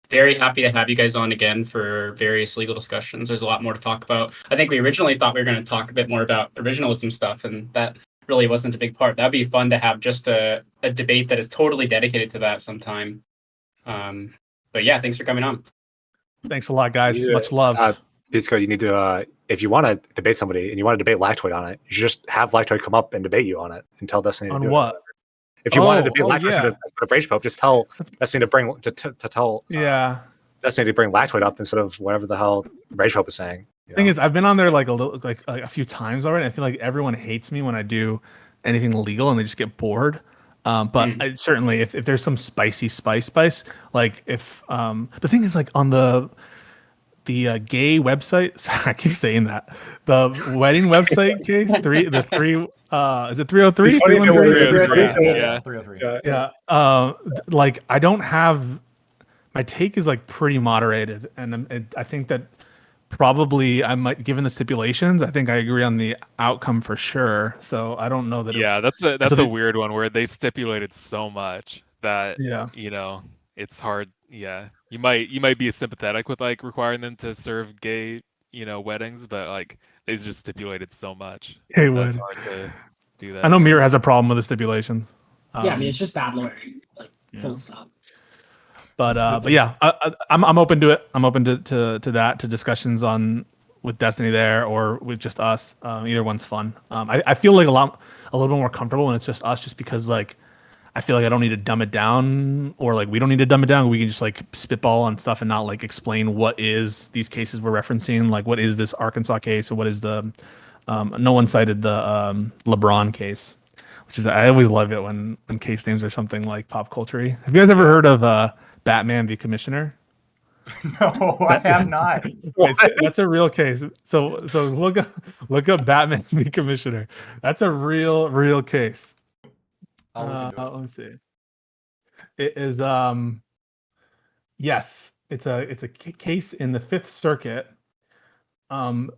Very happy to have you guys on again for various legal discussions. There's a lot more to talk about. I think we originally thought we were going to talk a bit more about originalism stuff, and that really wasn't a big part. That'd be fun to have just a debate that is totally dedicated to that sometime. But yeah, thanks for coming on. Thanks a lot, guys. Yeah. Much love. Pisco, you need to, if you want to debate somebody and you want to debate Lactoid on it, you should just have Lactoid come up and debate you on it and tell Destiny to On do what? it. If you want to Oh, debate Lactoid instead of Rage Pope, just tell Destiny to bring to tell Yeah. Destiny to bring Lactoid up instead of whatever the hell Rage Pope is saying. you Thing know? is, I've been on there like a few times already. I feel like everyone hates me when I do anything legal, and they just get bored. But I, certainly, if there's some spicy spice, like if the thing is, like on the gay website, sorry, I keep saying that, the wedding website case, is it 303? Funny if it were 303? Yeah. 303. Yeah. Like I don't have, my take is like pretty moderated, and I think that probably I might, given the stipulations, I think I agree on the outcome for sure. So I don't know that. Yeah, that's a weird one where they stipulated so much that it's hard. Yeah, you might be sympathetic with like requiring them to serve gay weddings, but like they just stipulated so much. Hey, That's would. hard to do that. I know Mir has a problem with the stipulations. Yeah, I mean it's just bad lawyering, like full stop. But yeah, I'm open to it. I'm open to that, to discussions with Destiny there or with just us. Either one's fun. I feel like a little bit more comfortable when it's just us, just because like I feel like I don't need to dumb it down, or like we don't need to dumb it down. We can just like spitball on stuff and not like explain what is these cases we're referencing. Like what is this Arkansas case, or what is the no one cited the LeBron case, which is, I always love it when case names are something like pop culture-y. Have you guys ever heard of Batman v Commissioner? No, I have not. That's a real case. So look up Batman v Commissioner. That's a real case. Let me see. It is yes, it's a case in the Fifth Circuit.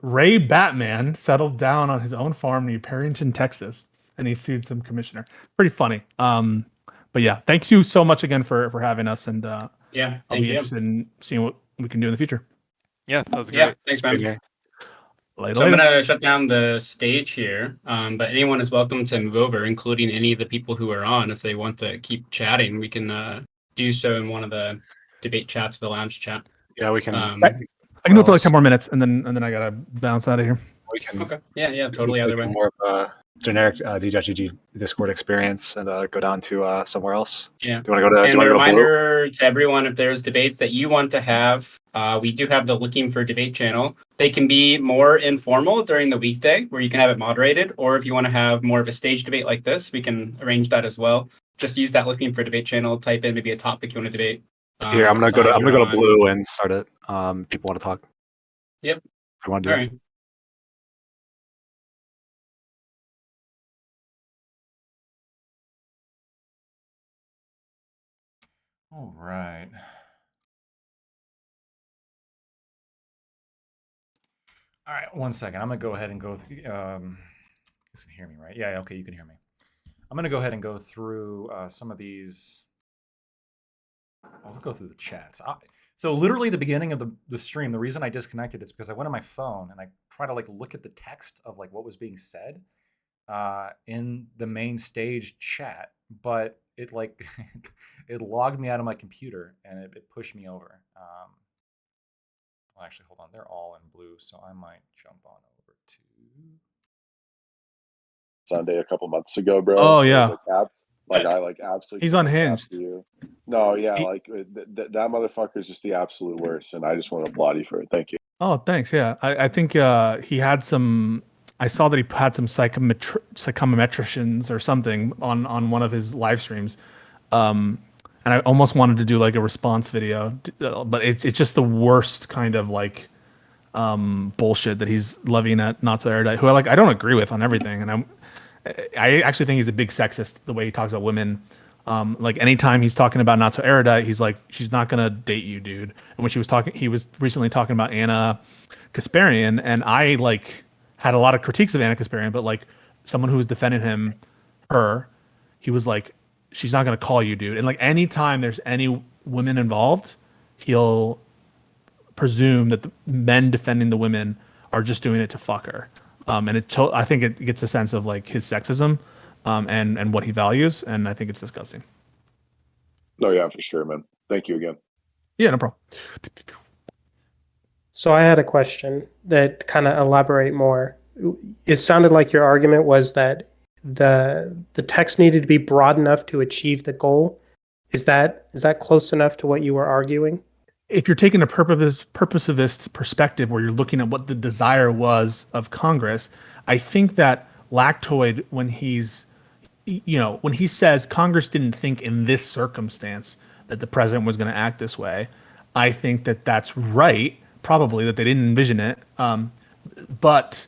Ray Batman settled down on his own farm near Perryton, Texas, and he sued some commissioner. Pretty funny. But yeah, thanks you so much again for having us, and Yeah, I'll thank be you. interested in seeing what we can do in the future. Yeah, that was great. Yeah, thanks, man. Okay. Later. So I'm gonna shut down the stage here, but anyone is welcome to move over, including any of the people who are on. If they want to keep chatting, we can do so in one of the debate chats, the lounge chat. Yeah, we can. I can do it for like 10 more minutes, and then I gotta bounce out of here. We can. Okay. Yeah, totally. Either way. More of a generic DJGG Discord experience and go down to somewhere else. Yeah. Do you want to go to? And a reminder to everyone, if there's debates that you want to have, we do have the Looking for Debate channel. They can be more informal during the weekday, where you can have it moderated, or if you want to have more of a stage debate like this, we can arrange that as well. Just use that Looking for Debate channel. Type in maybe a topic you want to debate. Here, I'm gonna go to Blue and start it. People want to talk. Yep. If you want to All do it. right. All right. All right, 1 second. I'm gonna go ahead and go. You can hear me, right? Yeah. Okay, you can hear me. I'm gonna go ahead and go through some of these. I'll go through the chats. So literally the beginning of the stream, the reason I disconnected is because I went on my phone and I tried to like look at the text of like what was being said in the main stage chat, but it like it logged me out of my computer and it pushed me over. Well, actually, hold on. They're all in blue, so I might jump on over to Sunday a couple months ago, bro. Oh yeah. I absolutely. He's unhinged. No, yeah, that motherfucker is just the absolute worst, and I just want to applaud you for it. Thank you. Oh, thanks. Yeah, I think he had some. I saw that he had some psychometricians or something on one of his live streams. And I almost wanted to do like a response video, but it's just the worst kind of like bullshit that he's levying at Not So Erudite, who I don't agree with on everything, and I actually think he's a big sexist the way he talks about women. Like anytime he's talking about Not So Erudite, he's like, she's not gonna date you, dude. And when he was recently talking about Anna Kasparian, and I like had a lot of critiques of Anna Kasparian, but like someone who was defending he was like, she's not gonna call you, dude. And like anytime there's any women involved, he'll presume that the men defending the women are just doing it to fuck her. And I think it gets a sense of like his sexism, and what he values, and I think it's disgusting. No, yeah, for sure, man. Thank you again. Yeah, no problem. So I had a question that kind of elaborate more. It sounded like your argument was that the text needed to be broad enough to achieve the goal. Is that close enough to what you were arguing? If you're taking a purposivist perspective where you're looking at what the desire was of Congress, I think that Lactoid, when he says Congress didn't think in this circumstance that the president was going to act this way, I think that that's right, probably, that they didn't envision it. But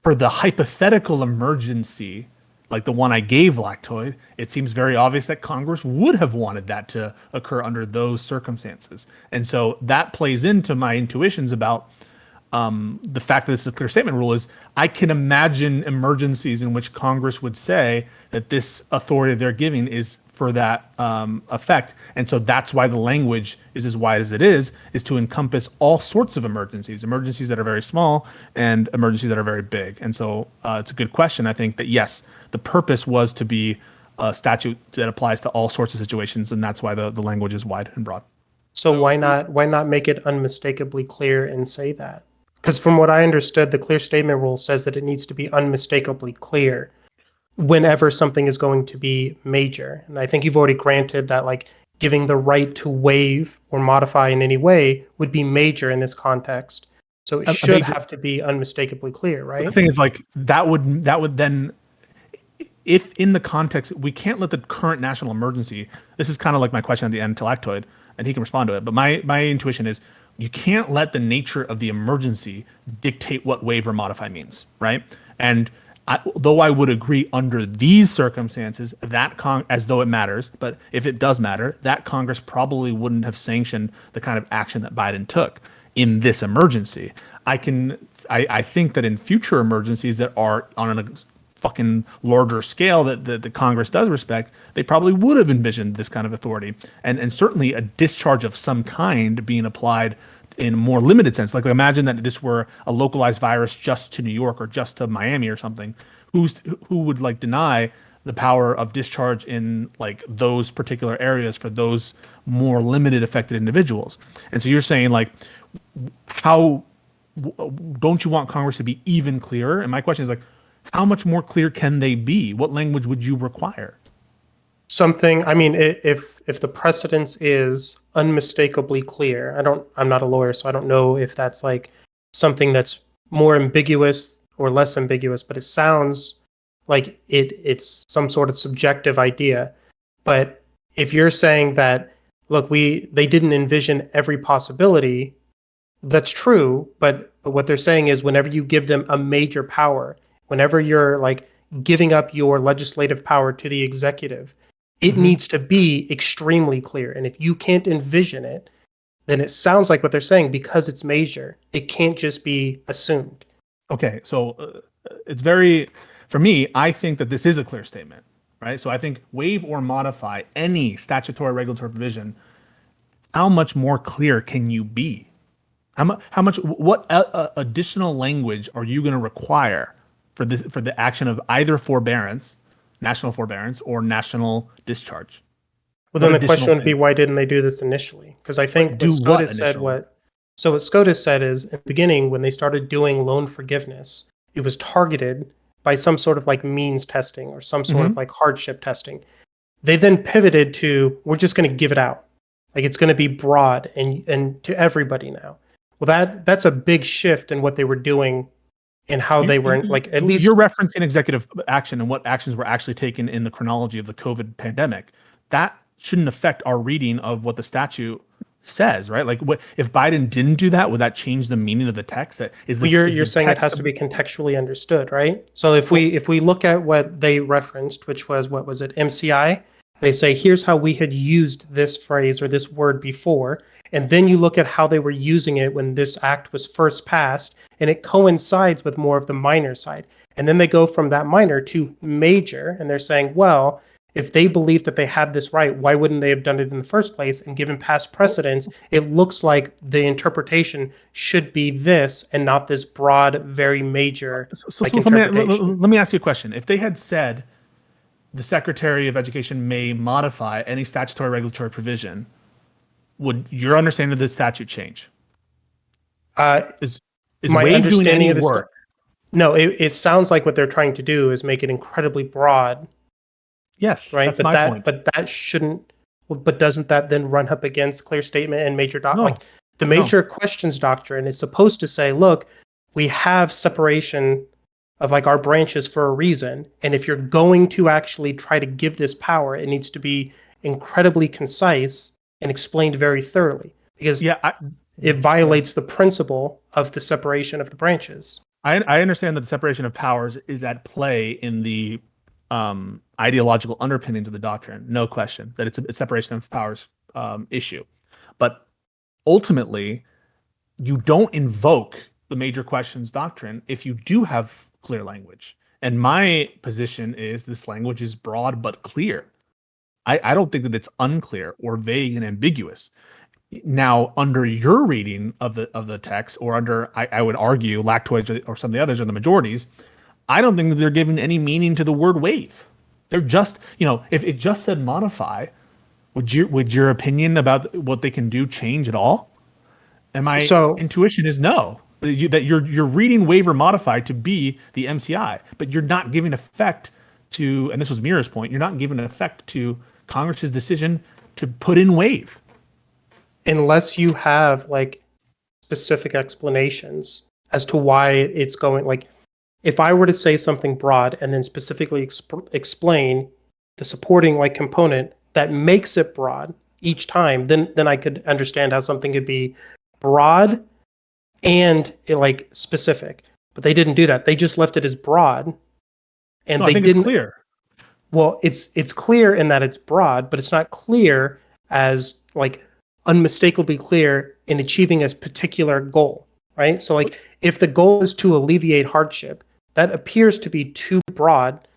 for the hypothetical emergency, like the one I gave Lactoid, it seems very obvious that Congress would have wanted that to occur under those circumstances. And so that plays into my intuitions about the fact that this is a clear statement rule. Is I can imagine emergencies in which Congress would say that this authority they're giving is for that effect. And so that's why the language is as wide as it is to encompass all sorts of emergencies that are very small and emergencies that are very big. And so it's a good question. I think that, yes, the purpose was to be a statute that applies to all sorts of situations, and that's why the language is wide and broad. So why not make it unmistakably clear and say that? Because from what I understood, the clear statement rule says that it needs to be unmistakably clear whenever something is going to be major. And I think you've already granted that like giving the right to waive or modify in any way would be major in this context. So it should have to be unmistakably clear, right? The thing is, like, that would then, if in the context, we can't let the current national emergency, this is kind of like my question at the end to Lactoid, and he can respond to it, but my intuition is you can't let the nature of the emergency dictate what waive or modify means, right? And though I would agree under these circumstances that as though it matters, but if it does matter, that Congress probably wouldn't have sanctioned the kind of action that Biden took in this emergency. I think that in future emergencies that are on a fucking larger scale that the Congress does respect, they probably would have envisioned this kind of authority, and certainly a discharge of some kind being applied in a more limited sense. Like, imagine that this were a localized virus just to New York or just to Miami or something. Who would like deny the power of discharge in like those particular areas for those more limited affected individuals? And so you're saying, like, how don't you want Congress to be even clearer? And my question is, like, how much more clear can they be? What language would you require? Something, I mean, if the precedence is unmistakably clear, I'm not a lawyer, so I don't know if that's like something that's more ambiguous or less ambiguous, but it sounds like it's some sort of subjective idea. But if you're saying that, look, they didn't envision every possibility, that's true, but what they're saying is whenever you give them a major power, whenever you're like giving up your legislative power to the executive, it needs to be extremely clear. And if you can't envision it, then it sounds like what they're saying, because it's major, it can't just be assumed. Okay, so it's very, for me, I think that this is a clear statement, right? So I think waive or modify any statutory regulatory provision, how much more clear can you be? What additional language are you going to require for the action of either forbearance, national forbearance, or national discharge? Well, then the question would be, why didn't they do this initially? Because I think what SCOTUS said, what SCOTUS said is, in the beginning, when they started doing loan forgiveness, it was targeted by some sort of like means testing or some sort of like hardship testing. They then pivoted to, we're just going to give it out. Like, it's going to be broad and to everybody now. Well, that's a big shift in what they were doing and how they were, like, at least... You're referencing executive action and what actions were actually taken in the chronology of the COVID pandemic. That shouldn't affect our reading of what the statute says, right? Like, what if Biden didn't do that? Would that change the meaning of the text? That is the You're is the saying it text has to be contextually understood, right? So if we look at what they referenced, which was, what was it, MCI? They say, here's how we had used this phrase or this word before, and then you look at how they were using it when this act was first passed, and it coincides with more of the minor side. And then they go from that minor to major, and they're saying, well, if they believe that they had this right, why wouldn't they have done it in the first place? And given past precedents, it looks like the interpretation should be this and not this broad, very major interpretation. Let me ask you a question. If they had said the Secretary of Education may modify any statutory regulatory provision, would your understanding of the statute change? Is my Wade doing understanding any of the work? No, it sounds like what they're trying to do is make it incredibly broad. Yes, right. that's But my point. but that shouldn't. But doesn't that then run up against clear statement and major No. like the major questions doctrine is supposed to say, look, we have separation of like our branches for a reason, and if you're going to actually try to give this power, it needs to be incredibly concise and explained very thoroughly, because it violates the principle of the separation of the branches. I understand that the separation of powers is at play in the ideological underpinnings of the doctrine, no question that it's a separation of powers issue. But ultimately, you don't invoke the major questions doctrine if you do have clear language. And my position is this language is broad but clear. I don't think that it's unclear or vague and ambiguous. Now, under your reading of the text, or under, I would argue, Lactoid or some of the others are the majorities, I don't think that they're giving any meaning to the word waive. They're just, if it just said modify, would your opinion about what they can do change at all? And my intuition is no. That you're reading waive or modify to be the MCI, but you're not giving effect to, and this was Mira's point, you're not giving effect to Congress's decision to put in waive. Unless you have like specific explanations as to why it's going, like if I were to say something broad and then specifically explain the supporting like component that makes it broad each time, then I could understand how something could be broad and like specific. But they didn't do that. They just left it as broad, and I think didn't. It's clear. Well, it's clear in that it's broad, but it's not clear as like unmistakably clear in achieving a particular goal, right? So like if the goal is to alleviate hardship, that appears to be too broad,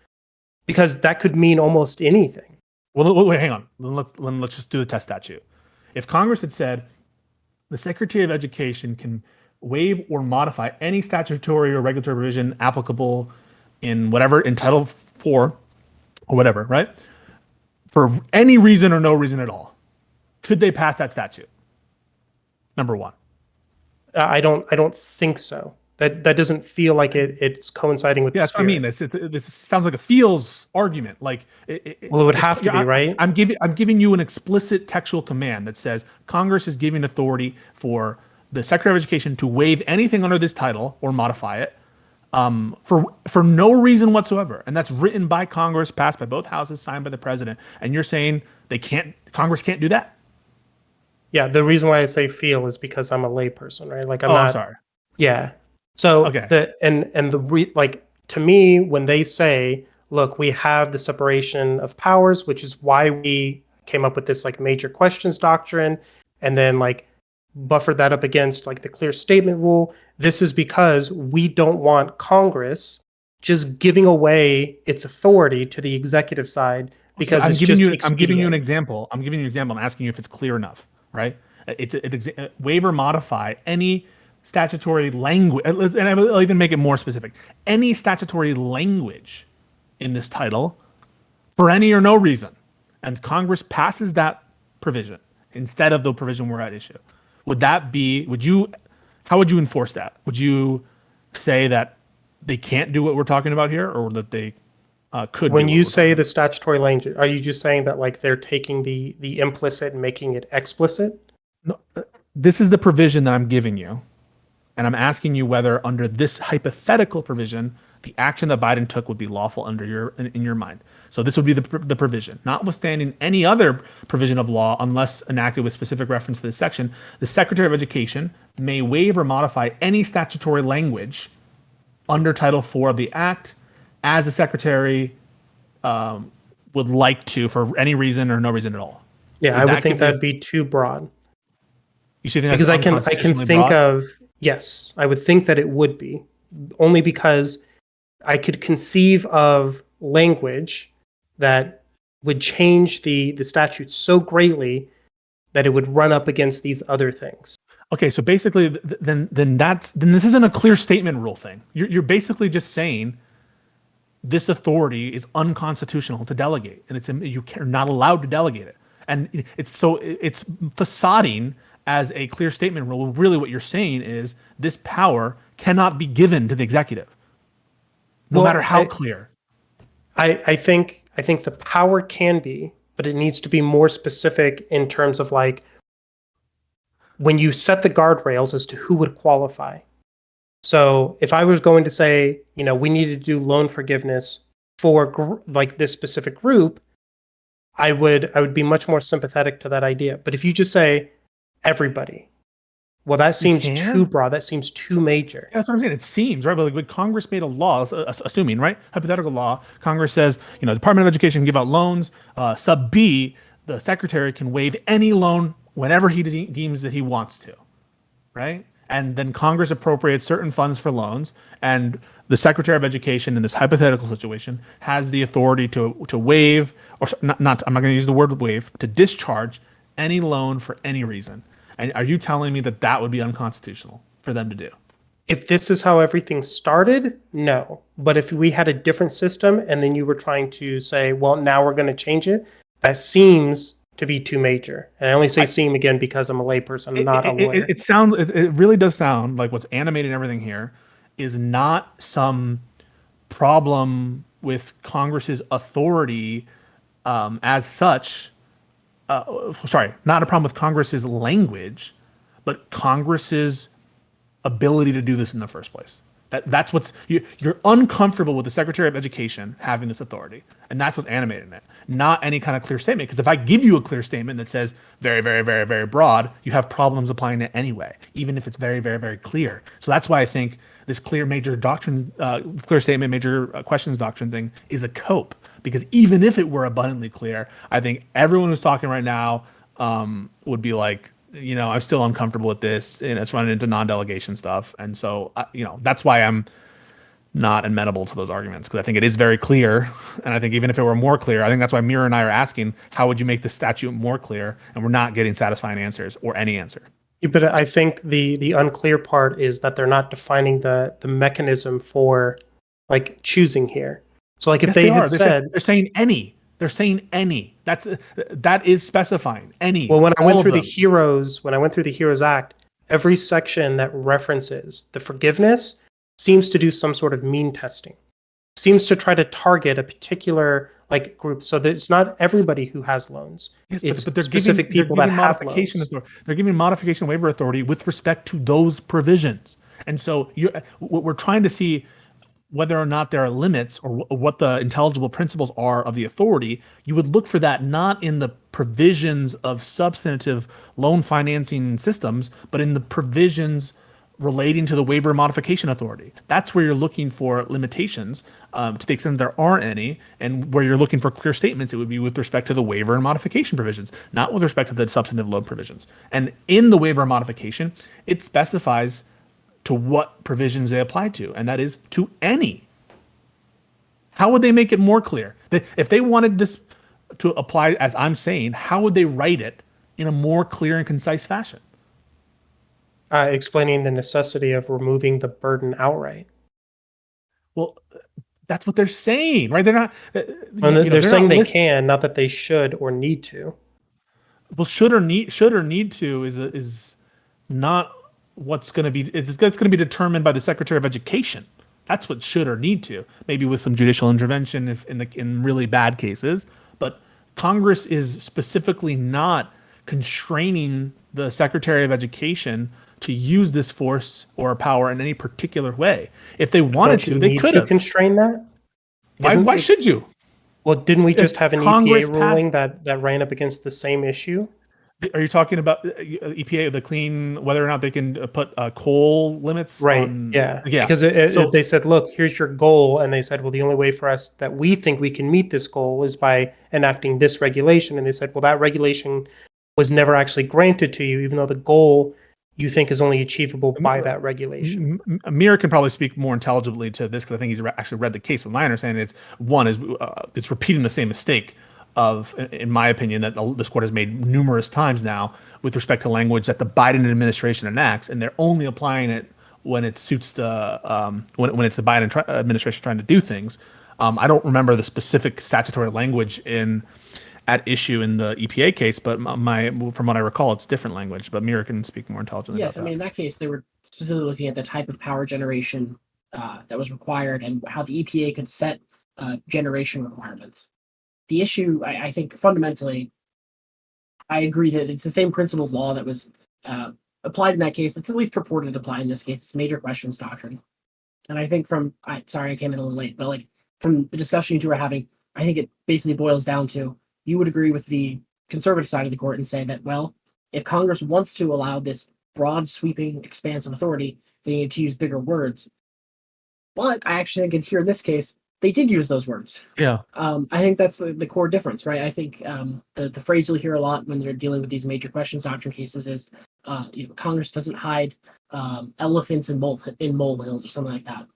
because that could mean almost anything. Well, wait, hang on. Let's just do the test statute. If Congress had said the Secretary of Education can waive or modify any statutory or regulatory provision applicable in whatever, in Title IV or whatever, right? For any reason or no reason at all, could they pass that statute? Number one. I don't think so. That doesn't feel like it's coinciding with the that's what I mean. This sounds like a feels argument. Like it would have to be, right? I'm giving you an explicit textual command that says Congress is giving authority for the Secretary of Education to waive anything under this title or modify it for no reason whatsoever, and that's written by Congress, passed by both houses, signed by the president. And you're saying Congress can't do that? Yeah, the reason why I say feel is because I'm a layperson, right? Like I'm sorry. Yeah. So okay. To me, when they say, look, we have the separation of powers, which is why we came up with this like major questions doctrine, and then like buffered that up against like the clear statement rule. This is because we don't want Congress just giving away its authority to the executive side, because I'm giving you an example. I'm asking you if it's clear enough, right? It's waive or modify any statutory language, and I'll even make it more specific. Any statutory language in this title for any or no reason, and Congress passes that provision instead of the provision we're at issue. How would you enforce that? Would you say that they can't do what we're talking about here, or that they could? When you say the statutory language, are you just saying that like they're taking the implicit and making it explicit? No, this is the provision that I'm giving you, and I'm asking you whether under this hypothetical provision the action that Biden took would be lawful in your mind. So this would be the provision. Notwithstanding any other provision of law, unless enacted with specific reference to this section, the Secretary of Education may waive or modify any statutory language under Title IV of the Act as the Secretary would like to for any reason or no reason at all. Yeah, I would think that'd be too broad. You should think because that's I can think broad? of, yes, I would think that it would be, only because I could conceive of language that would change the statute so greatly that it would run up against these other things. Okay, so basically, then this isn't a clear statement rule thing. You're basically just saying this authority is unconstitutional to delegate, and you're not allowed to delegate it. And it's facading as a clear statement rule. Really, what you're saying is this power cannot be given to the executive, no matter how clear. I think the power can be, but it needs to be more specific in terms of like when you set the guardrails as to who would qualify. So if I was going to say, we need to do loan forgiveness for like this specific group, I would be much more sympathetic to that idea. But if you just say everybody, well, that seems too broad. That seems too major. Yeah, that's what I'm saying. It seems, right? But like when Congress made a law, assuming, right? Hypothetical law, Congress says, Department of Education can give out loans. Sub B, the Secretary can waive any loan whenever he deems that he wants to, right? And then Congress appropriates certain funds for loans, and the Secretary of Education in this hypothetical situation has the authority to waive, or not. I'm not going to use the word waive, to discharge any loan for any reason. And are you telling me that would be unconstitutional for them to do? If this is how everything started, no. But if we had a different system and then you were trying to say, well, now we're going to change it, that seems to be too major. And I only say seem again because I'm a layperson, I'm not a lawyer. It really does sound like what's animating everything here is not some problem with Congress's authority as such. Not a problem with Congress's language, but Congress's ability to do this in the first place. That's what's you're uncomfortable with the Secretary of Education having this authority, and that's what's animating it. Not any kind of clear statement. Because if I give you a clear statement that says very, very, very, very broad, you have problems applying it anyway, even if it's very, very, very clear. So that's why I think this clear major doctrine, clear statement, major questions doctrine thing is a cope. Because even if it were abundantly clear, I think everyone who's talking right now would be like, I'm still uncomfortable with this, and it's running into non-delegation stuff. And so, that's why I'm not amenable to those arguments, because I think it is very clear. And I think even if it were more clear, I think that's why Mira and I are asking, how would you make the statute more clear? And we're not getting satisfying answers or any answer. Yeah, but I think the unclear part is that they're not defining the mechanism for like choosing here. So like if they had said, they're saying any. They're saying any. That is specifying any. Well, when I went through the Heroes Act, every section that references the forgiveness seems to do some sort of mean testing. Seems to try to target a particular like group, so that it's not everybody who has loans. Yes, it's but they're specific giving, people they're that giving have modification loans. authority. They're giving modification waiver authority with respect to those provisions. And so we're trying to see whether or not there are limits or what the intelligible principles are of the authority. You would look for that not in the provisions of substantive loan financing systems, but in the provisions relating to the waiver modification authority. That's where you're looking for limitations to the extent there aren't any, and where you're looking for clear statements, it would be with respect to the waiver and modification provisions, not with respect to the substantive loan provisions. And in the waiver and modification, it specifies to what provisions they apply to, and that is to any. How would they make it more clear? If they wanted this to apply, as I'm saying, how would they write it in a more clear and concise fashion? Explaining the necessity of removing the burden outright. Well, that's what they're saying, right? They're not. They're saying they can, not that they should or need to. Well, should or need to is not what's going to be. It's going to be determined by the Secretary of Education. That's what should or need to. Maybe with some judicial intervention if in really bad cases. But Congress is specifically not constraining the Secretary of Education to use this force or power in any particular way. If they wanted to, they could have. Constrain that. Why should you? Well, didn't we just have an Congress EPA ruling that ran up against the same issue? Are you talking about EPA, the clean, whether or not they can put coal limits? Right. On, yeah. Yeah. Because if they said, look, here's your goal, and they said, well, the only way for us that we think we can meet this goal is by enacting this regulation, and they said, well, that regulation was never actually granted to you, even though the goal you think is only achievable by that regulation. Amir can probably speak more intelligibly to this because I think he's actually read the case. But my understanding is it's repeating the same mistake of, in my opinion, that this court has made numerous times now with respect to language that the Biden administration enacts, and they're only applying it when it suits the when it's the Biden administration trying to do things. I don't remember the specific statutory language at issue in the EPA case, but from what I recall, it's different language. But Mira can speak more intelligently. Yes, I mean, in that case, they were specifically looking at the type of power generation that was required and how the EPA could set generation requirements. The issue, I think, fundamentally, I agree that it's the same principle of law that was applied in that case. It's at least purported to apply in this case. It's major questions doctrine. And I think sorry, I came in a little late, but like from the discussion you two were having, I think it basically boils down to, you would agree with the conservative side of the court and say that, well, if Congress wants to allow this broad, sweeping, expansive authority, they need to use bigger words. But I actually think here in this case, they did use those words. Yeah. I think that's the core difference, right? I think the phrase you'll hear a lot when they're dealing with these major questions doctrine cases is, Congress doesn't hide elephants in molehills or something like that.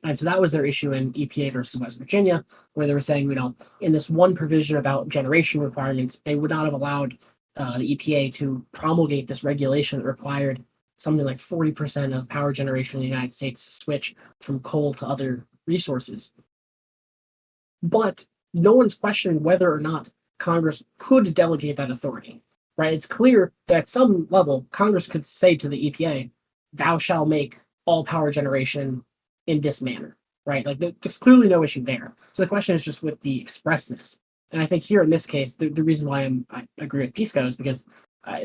And so that was their issue in EPA versus West Virginia, where they were saying, in this one provision about generation requirements, they would not have allowed the EPA to promulgate this regulation that required something like 40% of power generation in the United States to switch from coal to other resources. But no one's questioning whether or not Congress could delegate that authority, right? It's clear that at some level, Congress could say to the EPA, thou shalt make all power generation in this manner, right? Like there's clearly no issue there. So the question is just with the expressness. And I think here in this case, the reason why I agree with Pisco is because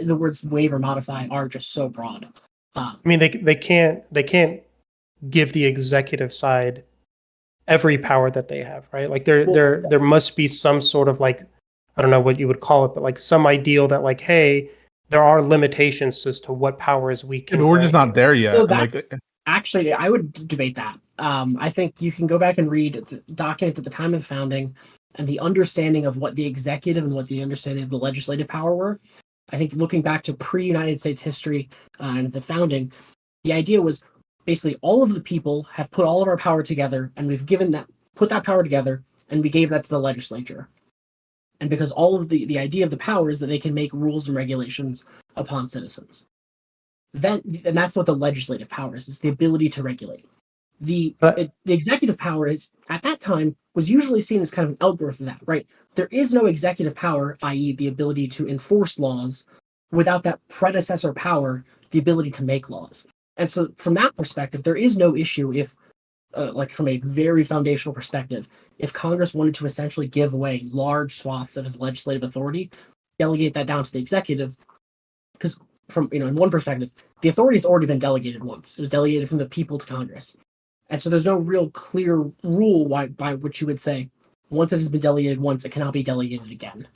the words waive or modify are just so broad. I mean, they can't give the executive side every power that they have, right? Like there must be some sort of like, I don't know what you would call it, but like some ideal that like, hey, there are limitations as to what powers we can. But we're just not there yet. So actually, I would debate that. I think you can go back and read the documents at the time of the founding and the understanding of what the executive and what the understanding of the legislative power were. I think looking back to pre-United States history and the founding, the idea was basically all of the people have put all of our power together, and we've put that power together, and we gave that to the legislature. And because all of the idea of the power is that they can make rules and regulations upon citizens. And that's what the legislative power is the ability to regulate. The executive power is, at that time, was usually seen as kind of an outgrowth of that, right? There is no executive power, i.e. the ability to enforce laws, without that predecessor power, the ability to make laws. And so from that perspective, there is no issue if, from a very foundational perspective, if Congress wanted to essentially give away large swaths of its legislative authority, delegate that down to the executive, because in one perspective, the authority has already been delegated once. It was delegated from the people to Congress. And so there's no real clear rule by which you would say, once it has been delegated once, it cannot be delegated again.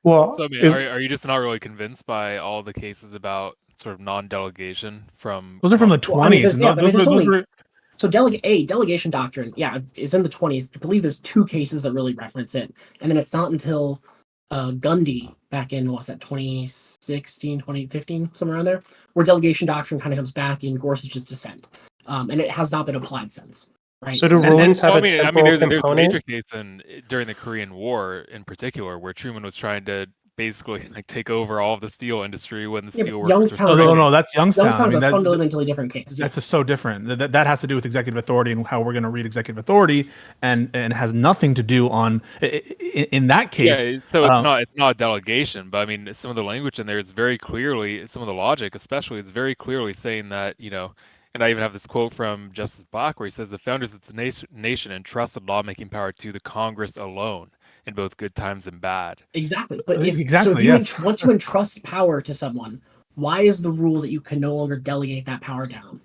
Well, so I mean, are you just not really convinced by all the cases about sort of non-delegation from? Those are from the 20s. So delegation doctrine, is in the 20s. I believe there's two cases that really reference it. And then it's not until Gundy back in, 2016, 2015, somewhere around there, where delegation doctrine kind of comes back in Gorsuch's dissent. And it has not been applied since. Right. So do rulings have a temporal there's a component? major case during the Korean War in particular where Truman was trying to basically take over all of the steel industry when the steel workers were no, that's Youngstown. Youngstown's a fundamentally different case. That's just so different. That has to do with executive authority and how we're going to read executive authority, and has nothing to do on in that case. Yeah, so it's not delegation, but I mean some of the language in there is very clearly, some of the logic especially is very clearly saying that, and I even have this quote from Justice Black where he says the founders of the nation entrusted lawmaking power to the Congress alone in both good times and bad. Exactly. But once you entrust power to someone, why is the rule that you can no longer delegate that power down?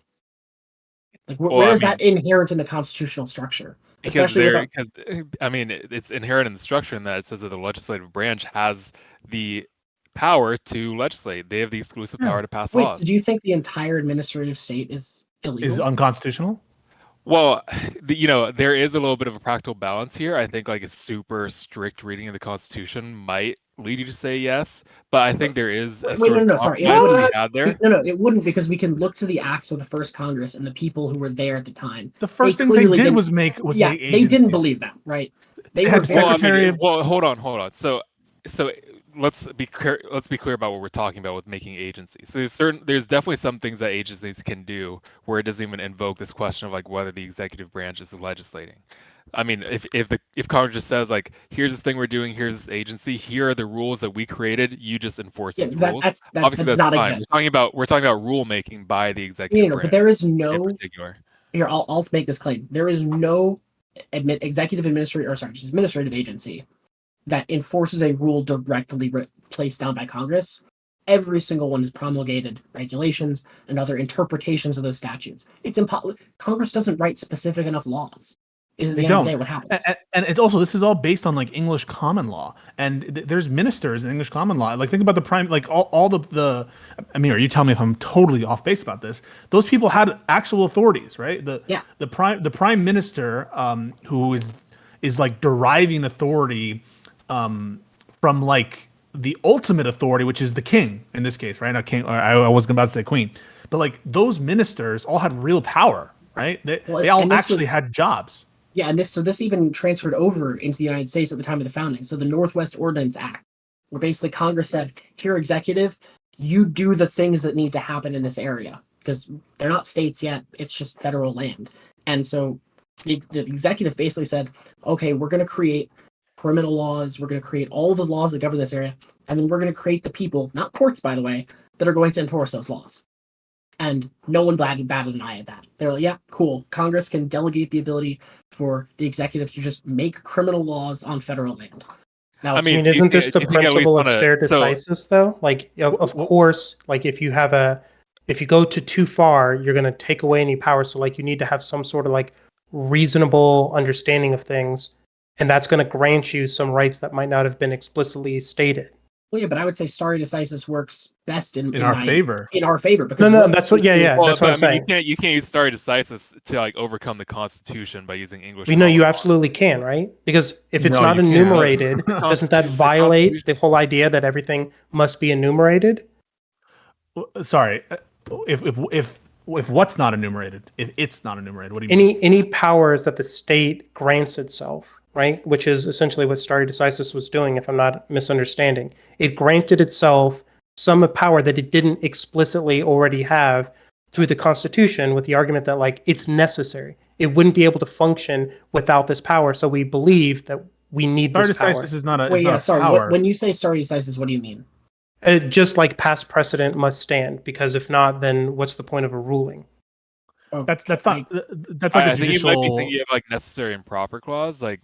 Like, Well, where I is mean- that inherent in the constitutional structure? Because Especially with I mean, it's inherent in the structure in that it says that the legislative branch has the power to legislate. They have the exclusive power to pass wait, laws. so do you think the entire administrative state is illegal? Is unconstitutional? Well, there is a little bit of a practical balance here. I think like a super strict reading of the Constitution might lead you to say yes, but I think there is a sort of sorry, compromise to be had there. No, it wouldn't, because we can look to the acts of the first Congress and the people who were there at the time. The first thing they clearly did didn't- was make they didn't agencies. believe them, right? They had were very, Secretary of- Well, hold on. So let's be clear about what we're talking about with making agencies. So there's definitely some things that agencies can do where it doesn't even invoke this question of like whether the executive branch is legislating. I mean, if Congress just says like, here's this thing we're doing, here's this agency, here are the rules that we created, you just enforce these rules. Obviously, that's not fine. exist. We're talking about rule making by the executive branch. But there is in no. particular. Here, I'll make this claim. There is no administrative agency that enforces a rule directly placed down by Congress. Every single one is promulgated regulations and other interpretations of those statutes. It's Congress doesn't write specific enough laws. Is at the end of the day what happens. And it's also, this is all based on like English common law, and there's ministers in English common law. Like think about the prime, like all the. I mean, or you tell me if I'm totally off base about this. Those people had actual authorities, right? The prime minister, who is like deriving authority, from like the ultimate authority, which is the king in this case, right? Not king. I was about to say queen, but like those ministers all had real power, right? They all actually had jobs. Yeah, and this even transferred over into the United States at the time of the founding. So the Northwest Ordinance Act, where basically Congress said, here, executive, you do the things that need to happen in this area, because they're not states yet, it's just federal land. And so the executive basically said, okay, we're going to create criminal laws, we're going to create all the laws that govern this area, and then we're going to create the people, not courts, by the way, that are going to enforce those laws. And no one batted an eye at that. They're like, yeah, cool. Congress can delegate the ability for the executive to just make criminal laws on federal land. I mean, isn't this the principle of stare decisis, though? Like, of course, like if you go too far, you're going to take away any power. So, like, you need to have some sort of like reasonable understanding of things, and that's going to grant you some rights that might not have been explicitly stated. Well, yeah, but I would say stare decisis works best in our favor. In our favor, because that's what. Yeah. Well, that's what I'm saying. You can't use stare decisis to like overcome the Constitution by using English. We know you absolutely can, right? Because if it's not enumerated, doesn't that violate the whole idea that everything must be enumerated? Sorry, if what's not enumerated, if it's not enumerated, what do you mean? Any powers that the state grants itself, right? Which is essentially what stare decisis was doing, if I'm not misunderstanding. It granted itself some power that it didn't explicitly already have through the Constitution, with the argument that like it's necessary. It wouldn't be able to function without this power, so we believe that we need this power. Stare decisis is not a. Wait, sorry. Power. When you say stare decisis, what do you mean? Just like past precedent must stand, because if not, then what's the point of a ruling? That's not. That's like I a think judicial. you might be thinking of like necessary and proper clause, like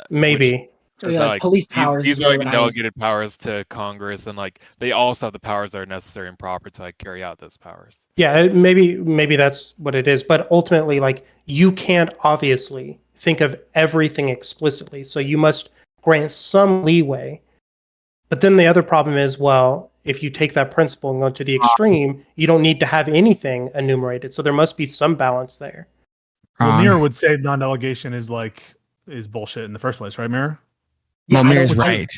maybe. So yeah, like police powers. These are like delegated powers to Congress, and like they also have the powers that are necessary and proper to like carry out those powers. Yeah, maybe that's what it is. But ultimately, like you can't obviously think of everything explicitly, so you must grant some leeway. But then the other problem is, well, if you take that principle and go to the extreme, you don't need to have anything enumerated. So there must be some balance there. Well, Mirror would say non-delegation is bullshit in the first place, right, Mirror? Well, Mirror's right.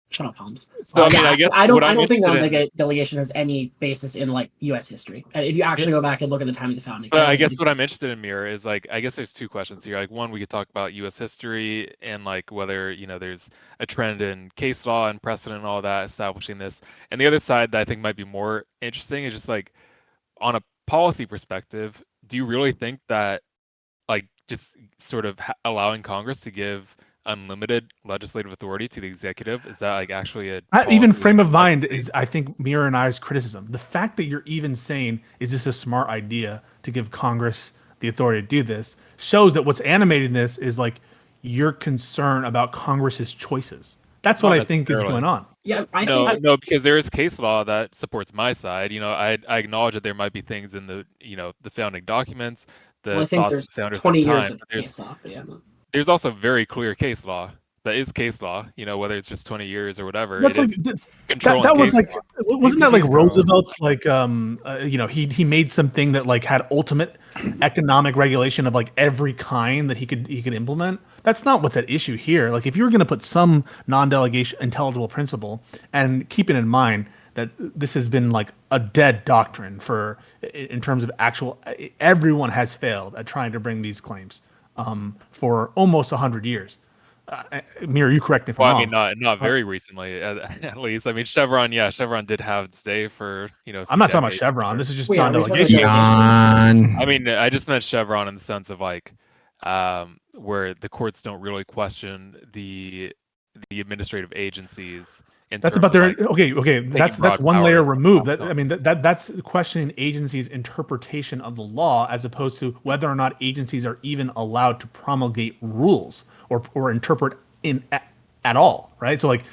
Shut up, Holmes. So I guess I don't think non-delegation has any basis in like U.S. history. If you actually go back and look at the time of the founding. But I guess what I'm interested in, Mirror, is like I guess there's two questions here. Like one, we could talk about U.S. history and like whether there's a trend in case law and precedent and all that establishing this. And the other side that I think might be more interesting is just like on a policy perspective, do you really think that like just sort of allowing Congress to give unlimited legislative authority to the executive, is that like actually a even frame of mind is, I think, Mirror and I's criticism. The fact that you're even saying, is this a smart idea to give Congress the authority to do this, shows that what's animating this is like your concern about Congress's choices. That's what I think is going on. Yeah, I No, think no, because there is case law that supports my side. I acknowledge that there might be things in the the founding documents, well, the I think thoughts of there's the founders at 20 the years time. of But case law. But yeah, there's also very clear case law that is case law. Whether it's just 20 years or whatever, That's it like is that. controlling That was case like, law. wasn't that like Pisco. Roosevelt's like he made something that like had ultimate economic regulation of like every kind that he could implement. That's not what's at issue here. Like if you were going to put some non-delegation intelligible principle, and keeping in mind that this has been like a dead doctrine for in terms of actual, everyone has failed at trying to bring these claims for almost 100 years. Mir, you correct me if I'm Well, I wrong. mean, not very recently, at least. I mean, Chevron did have its day for a I'm few not talking about decades, Chevron. sure. This is just Well, yeah, we're talking non-delegation. John. I mean, I just meant Chevron in the sense of like, where the courts don't really question the administrative agencies in That's terms about of their like okay. That's broad one layer powers. removed. I mean that's questioning agencies' interpretation of the law as opposed to whether or not agencies are even allowed to promulgate rules or interpret at all, right? So like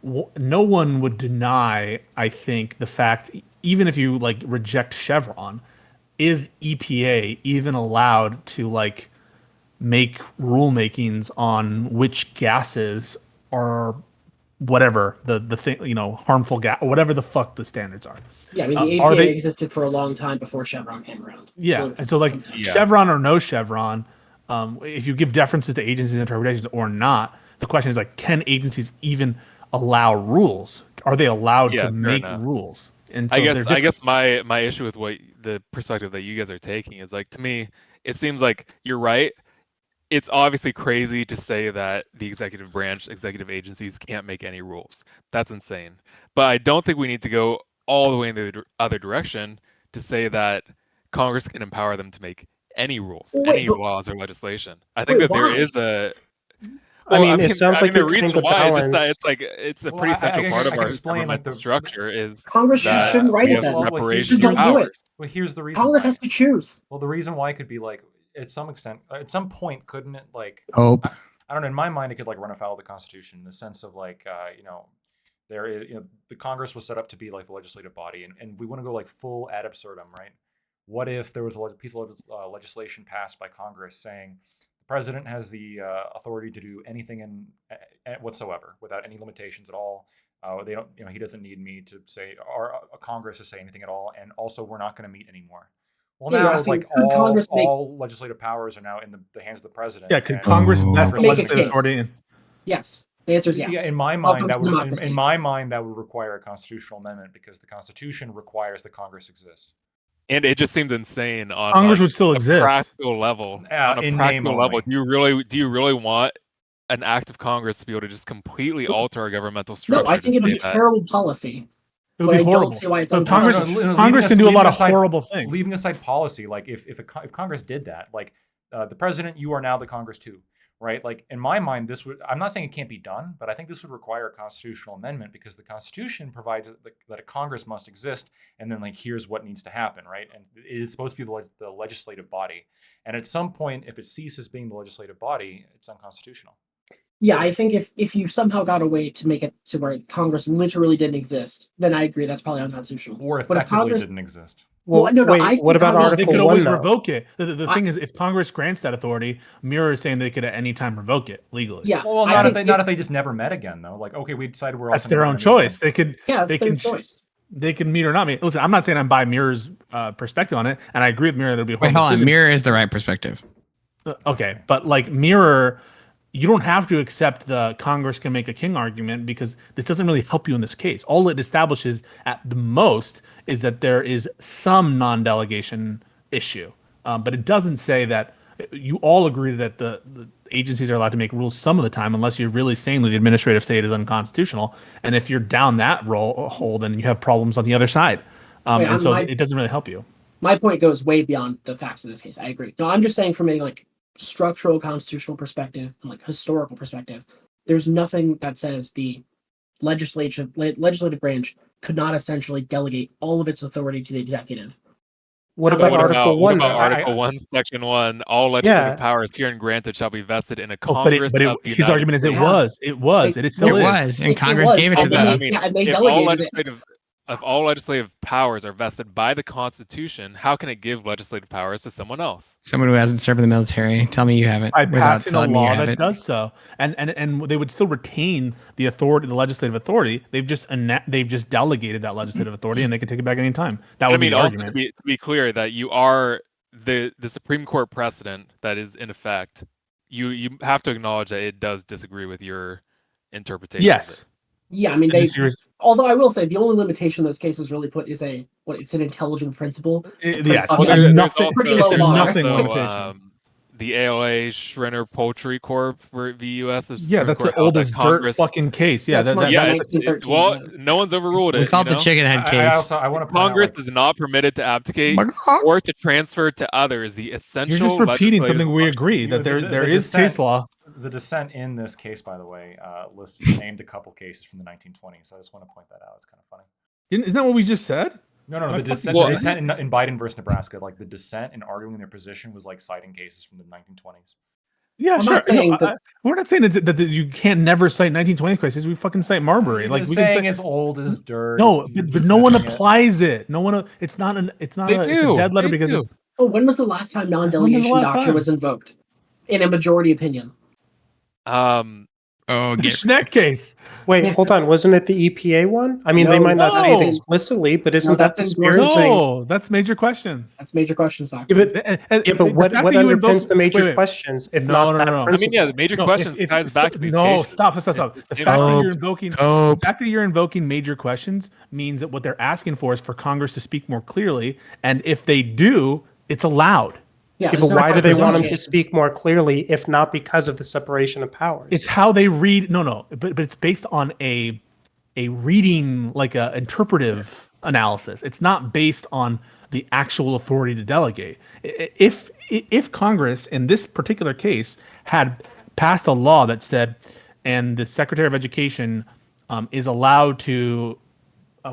no one would deny, I think, the fact, even if you like reject Chevron, is EPA even allowed to like make rulemakings on which gases are whatever the thing, harmful gas or whatever the fuck the standards are. yeah. I mean, the Are APA they? existed for a long time before Chevron came around. Yeah, and so like Yeah. Chevron or no Chevron, if you give deferences to agencies' interpretations or not, the question is like, can agencies even allow rules? Are they allowed Yeah, to fair make enough. rules? And so I they're different. guess my issue with what the perspective that you guys are taking is like, to me, it seems like you're right. It's obviously crazy to say that the executive branch, executive agencies can't make any rules. That's insane. But I don't think we need to go all the way in the other direction to say that Congress can empower them to make any rules, Well, wait, any but laws or legislation. I think wait, that there why? is a I well, mean, it sounds like the you're trying reason to why is just that balance. it's like it's a Well, pretty central part of I our can explain like governmental structure is Congress just that shouldn't write we it have then. separation Just of don't do it. powers. Well, here's the reason Congress why. has to choose. Well, the reason why could be like, at some extent, at some point, couldn't it like? Hope. I don't know. In my mind, it could like run afoul of the Constitution in the sense of like, there is, the Congress was set up to be like the legislative body, and we want to go like full ad absurdum, right? What if there was a piece of legislation passed by Congress saying the president has the authority to do anything in whatsoever without any limitations at all? They don't, he doesn't need me to say, or a Congress to say anything at all, and also we're not going to meet anymore. Well, Yeah, you're now asking, like could Congress make? all legislative powers are now in the hands of the president. Yeah, could and Congress Ooh. vest the Make a legislative case. authority in? Yes. The answer is yes. Yeah, in my Welcome mind, that to would democracy. in my mind that would require a constitutional amendment because the Constitution requires that Congress exist. And it just seems insane on Congress like would still a exist. practical level. On a In name practical level, only. do you really want an act of Congress to be able to just completely alter our governmental No, structure? I to think it'd be say that? terrible policy. It would But be I don't horrible. see why it's But unconstitutional. Congress can do a lot of horrible things. Leaving aside policy, like if Congress did that, like the president, you are now the Congress too, right? Like in my mind, this would. I'm not saying it can't be done, but I think this would require a constitutional amendment because the Constitution provides that a Congress must exist, and then like here's what needs to happen, right? And it is supposed to be the legislative body, and at some point, if it ceases being the legislative body, it's unconstitutional. Yeah, I think if you somehow got a way to make it to where Congress literally didn't exist, then I agree that's probably unconstitutional. Or But if effectively Congress didn't exist. Well, no, wait, I think what about Congress- They Article could 1 always though? revoke it. The thing is, if Congress grants that authority, Muir is saying they could at any time revoke it legally. Yeah, Well, I not if think not if they just never met again, though. Like, okay, we decided we're That's also their never own gonna meet choice. again. They could. Yeah, they it's their can choice. They can meet or not meet. Listen, I'm not saying I'm by Muir's perspective on it, and I agree with Muir that it'll be a Wait, horrible hold on. decision. Mirror is the right perspective. Okay, but like Mirror, you don't have to accept the Congress can make a king argument because this doesn't really help you in this case. All it establishes at the most is that there is some non-delegation issue, but it doesn't say that you all agree that the agencies are allowed to make rules some of the time, unless you're really saying that the administrative state is unconstitutional. And if you're down that hole, then you have problems on the other side, and so it doesn't really help you. My point goes way beyond the facts of this case. I agree. No, I'm just saying from a like structural constitutional perspective and like historical perspective, there's nothing that says the legislative branch could not essentially delegate all of its authority to the executive What So about what Article what 1 about though? Article 1, Section 1? All legislative Yeah. powers here and granted shall be vested in a Oh, Congress of the his United argument is States. it was, It- it still It is. was, and It Congress was, gave it to and Yeah, then I them. mean, and they if all delegated it. all legislative powers are vested by the Constitution, how can it give legislative powers to someone else? Someone who hasn't served in the military. Tell me you haven't. By without passing a telling me you law have that it. does so, and they would still retain the authority, the legislative authority. They've just delegated that legislative authority, and they can take it back anytime. That And I would be mean, the also argument. to be clear, that you are the Supreme Court precedent that is in effect. You have to acknowledge that it does disagree with your interpretation. Of Yes. it. Yeah, I mean, And just although I will say the only limitation those cases really put is it's an intelligible principle. Yeah, fucking- Well, there's nothing. also, pretty low It's a bar. nothing also, limitation. the ALA Schreiner Poultry Corp for the U.S. The Yeah, Supreme that's Court the held that oldest dirt Congress. fucking case. Yeah, That's from Yeah, that's- 1913. well, yeah. no one's overruled it. We call it you the know? chicken head I case. want to point out, Congress like, is not permitted to abdicate or to transfer to others the essential. You're just repeating legislative something we function. agree that there is dissent, case law. The dissent in this case, by the way, named a couple cases from the 1920s. So I just want to point that out. It's kind of funny. Isn't that what we just said? No. My The dissent, fucking- the dissent in Biden versus Nebraska, like the dissent in arguing their position was like citing cases from the 1920s. Yeah, I'm sure. not saying that- We're not saying that you can't never cite 1920s cases. We fucking cite Marbury. Like we can saying say it's old as dirt. no, you're but no one dismissing it. applies it. No one. It's not a. It's They a do. dead letter They because do. Oh, when was the last time non-delegation last doctrine time? was invoked in a majority opinion? Oh, the get Schneck case. Wait, hold on. Wasn't it the EPA one? I mean, they No, might not say it no. explicitly, but isn't No, that that's the spirit endorsed. saying? No, that's major questions. That's major questions Yeah, doctrine. but, yeah, but what underpins the major questions if not that no. I mean, yeah, the principle? major questions ties back to these no, cases. stop. It's The in fact that line. you're invoking the fact that you're invoking major questions means that what they're asking for is for Congress to speak more clearly, and if they do, it's allowed. Yeah, there's but no why do they want them to presumption. speak more clearly if not because of the separation of powers? It's how they read. But it's based on a reading, like a interpretive analysis. It's not based on the actual authority to delegate. If Congress in this particular case had passed a law that said, and the Secretary of Education is allowed to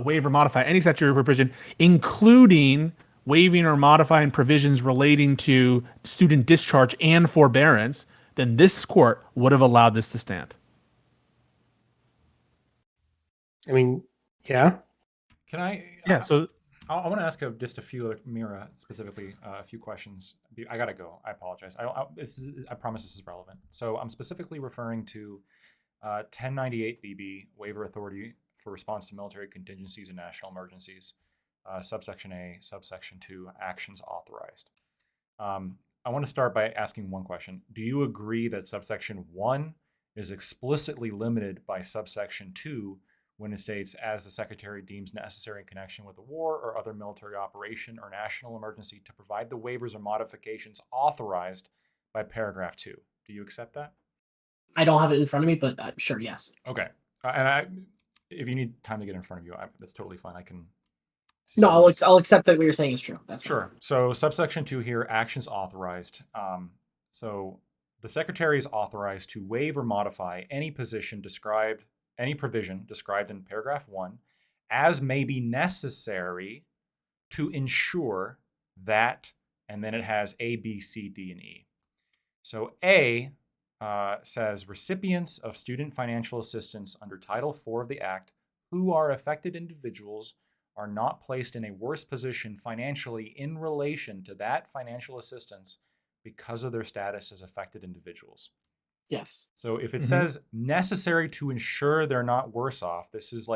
waive or modify any statutory provision, including waiving or modifying provisions relating to student discharge and forbearance, then this court would have allowed this to stand. I mean, yeah. Can I? Yeah. So I want to ask just a few, Mira specifically, a few questions. I gotta go. I apologize. I promise this is relevant. So I'm specifically referring to 1098 BB, waiver authority for response to military contingencies and national emergencies, subsection A, subsection 2, actions authorized. I want to start by asking one question. Do you agree that subsection 1 is explicitly limited by subsection 2 when it states, as the Secretary deems necessary in connection with a war or other military operation or national emergency to provide the waivers or modifications authorized by paragraph 2? Do you accept that? I don't have it in front of me, but sure, yes. Okay. If you need time to get in front of you, that's totally fine. I can. No, I'll accept that what you're saying is true. That's fine. Sure. So subsection 2 here, actions authorized. So the Secretary is authorized to waive or modify any provision described in paragraph 1 as may be necessary to ensure that, and then it has A, B, C, D, and E. So A says recipients of student financial assistance under Title IV of the Act who are affected individuals are not placed in a worse position financially in relation to that financial assistance because of their status as affected individuals. Yes. So if it says necessary to ensure they're not worse off, this is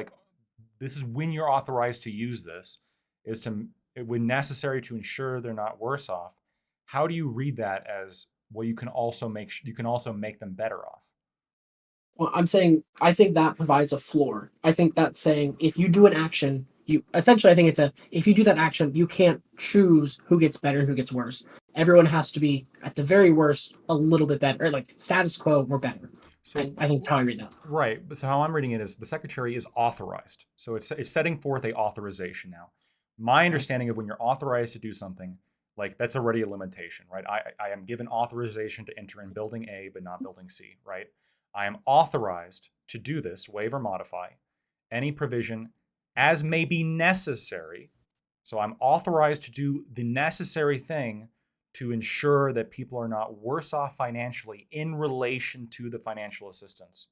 when you're authorized to use this, when necessary to ensure they're not worse off. How do you read that as, well, you can also make them better off? Well, I think that provides a floor. I think that's saying if you do an action, if you do that action, you can't choose who gets better and who gets worse. Everyone has to be, at the very worst, a little bit better, like status quo or better. So I think that's how I read that. Right. But so how I'm reading it is the Secretary is authorized. So it's setting forth a authorization now. My understanding of when you're authorized to do something, like that's already a limitation, right? I am given authorization to enter in building A, but not building C, right? I am authorized to do this, waive or modify any provision as may be necessary So I'm authorized to do the necessary thing to ensure that people are not worse off financially in relation to the financial assistance.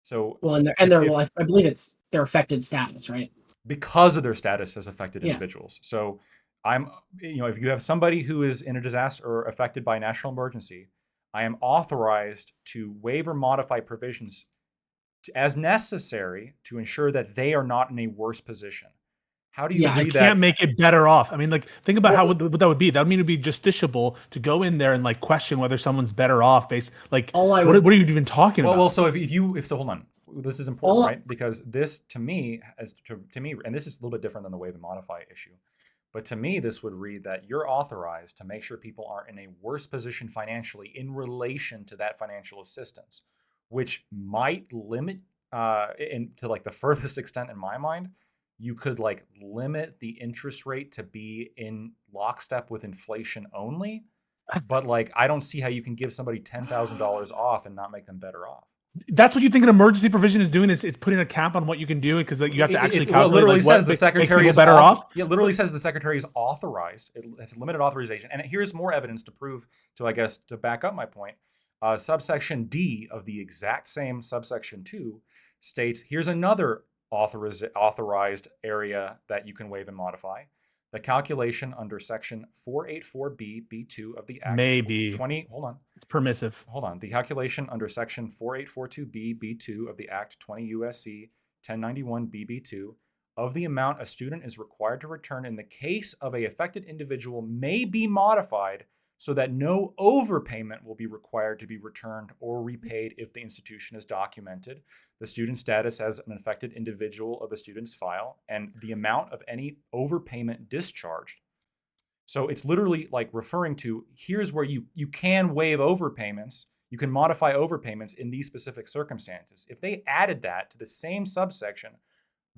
So, well, I believe it's their affected status, right? Because of their status as affected Yeah. individuals. So if you have somebody who is in a disaster or affected by national emergency, I am authorized to waive or modify provisions as necessary to ensure that they are not in a worse position. How do you You read that? can't make it better off. I mean, like, think about what that would be. That would mean it'd be justiciable to go in there and like question whether someone's better off based. Like, what are you even talking about? Well, so so hold on. This is important, right? Because this, to me, and this is a little bit different than the waive and modify issue. But to me, this would read that you're authorized to make sure people aren't in a worse position financially in relation to that financial assistance, which might limit, to like the furthest extent in my mind, you could like limit the interest rate to be in lockstep with inflation only. But like, I don't see how you can give somebody $10,000 off and not make them better off. That's what you think an emergency provision is doing, is it's putting a cap on what you can do, because you have to actually calculate. Literally like, says the secretary is better off. Yeah, literally says the secretary is authorized. It's limited authorization, and here's more evidence to prove to back up my point. Subsection D of the exact same subsection 2 states, here's another authorized area that you can waive and modify. The calculation under section 484B B2 of the Act. Maybe. Hold on. It's permissive. Hold on. The calculation under section 4842B B2 of the Act 20 USC 1091 BB2 of the amount a student is required to return in the case of a affected individual may be modified so that no overpayment will be required to be returned or repaid if the institution has documented the student's status as an affected individual of a student's file and the amount of any overpayment discharged. So it's literally like referring to, here's where you can waive overpayments, you can modify overpayments in these specific circumstances. If they added that to the same subsection,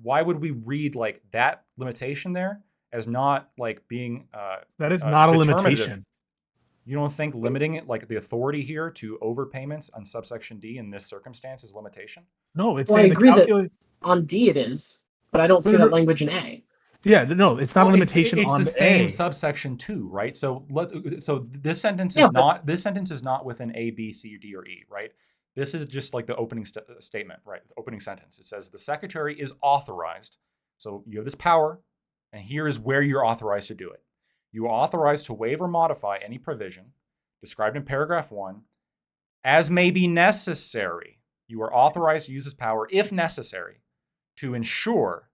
why would we read like that limitation there as not like being that is not a determinative? limitation. You don't think limiting it, like the authority here to overpayments on subsection D in this circumstance, is limitation? No, it's. Well, I agree that on D it is, but I don't see that language in A. Yeah, no, it's not a limitation on the same A. subsection 2, right? So this sentence is not within A, B, C, D, or E, right? This is just like the opening statement, right? The opening sentence. It says the secretary is authorized. So you have this power, and here is where you're authorized to do it. You are authorized to waive or modify any provision described in paragraph 1 as may be necessary. You are authorized to use this power, if necessary, to ensure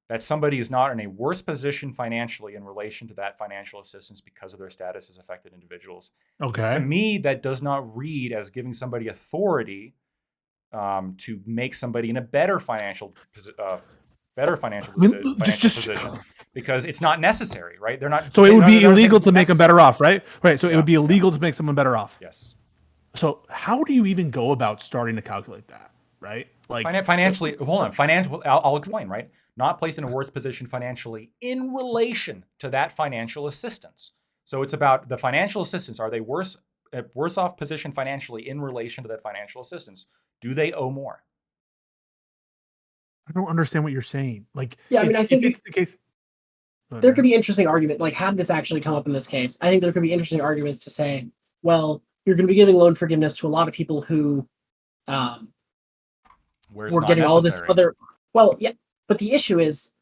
that somebody is not in a worse position financially in relation to that financial assistance because of their status as affected individuals. Okay. To me, that does not read as giving somebody authority to make somebody in a better financial position, because it's not necessary, right? They're not. So it would be illegal to make them better off, right? Right. So it would be illegal to make someone better off. Yes. So how do you even go about starting to calculate that, right? Like financially, hold on. Financial. I'll explain, right? Not placed in a worse position financially in relation to that financial assistance. So it's about the financial assistance. Are they worse off position financially in relation to that financial assistance? Do they owe more? I don't understand what you're saying. Like, yeah, I mean, I think it's the case. There could be interesting argument. Like, had this actually come up in this case, I think there could be interesting arguments to say, well, you're going to be giving loan forgiveness to a lot of people who were getting all this other. Well, yeah, but the issue is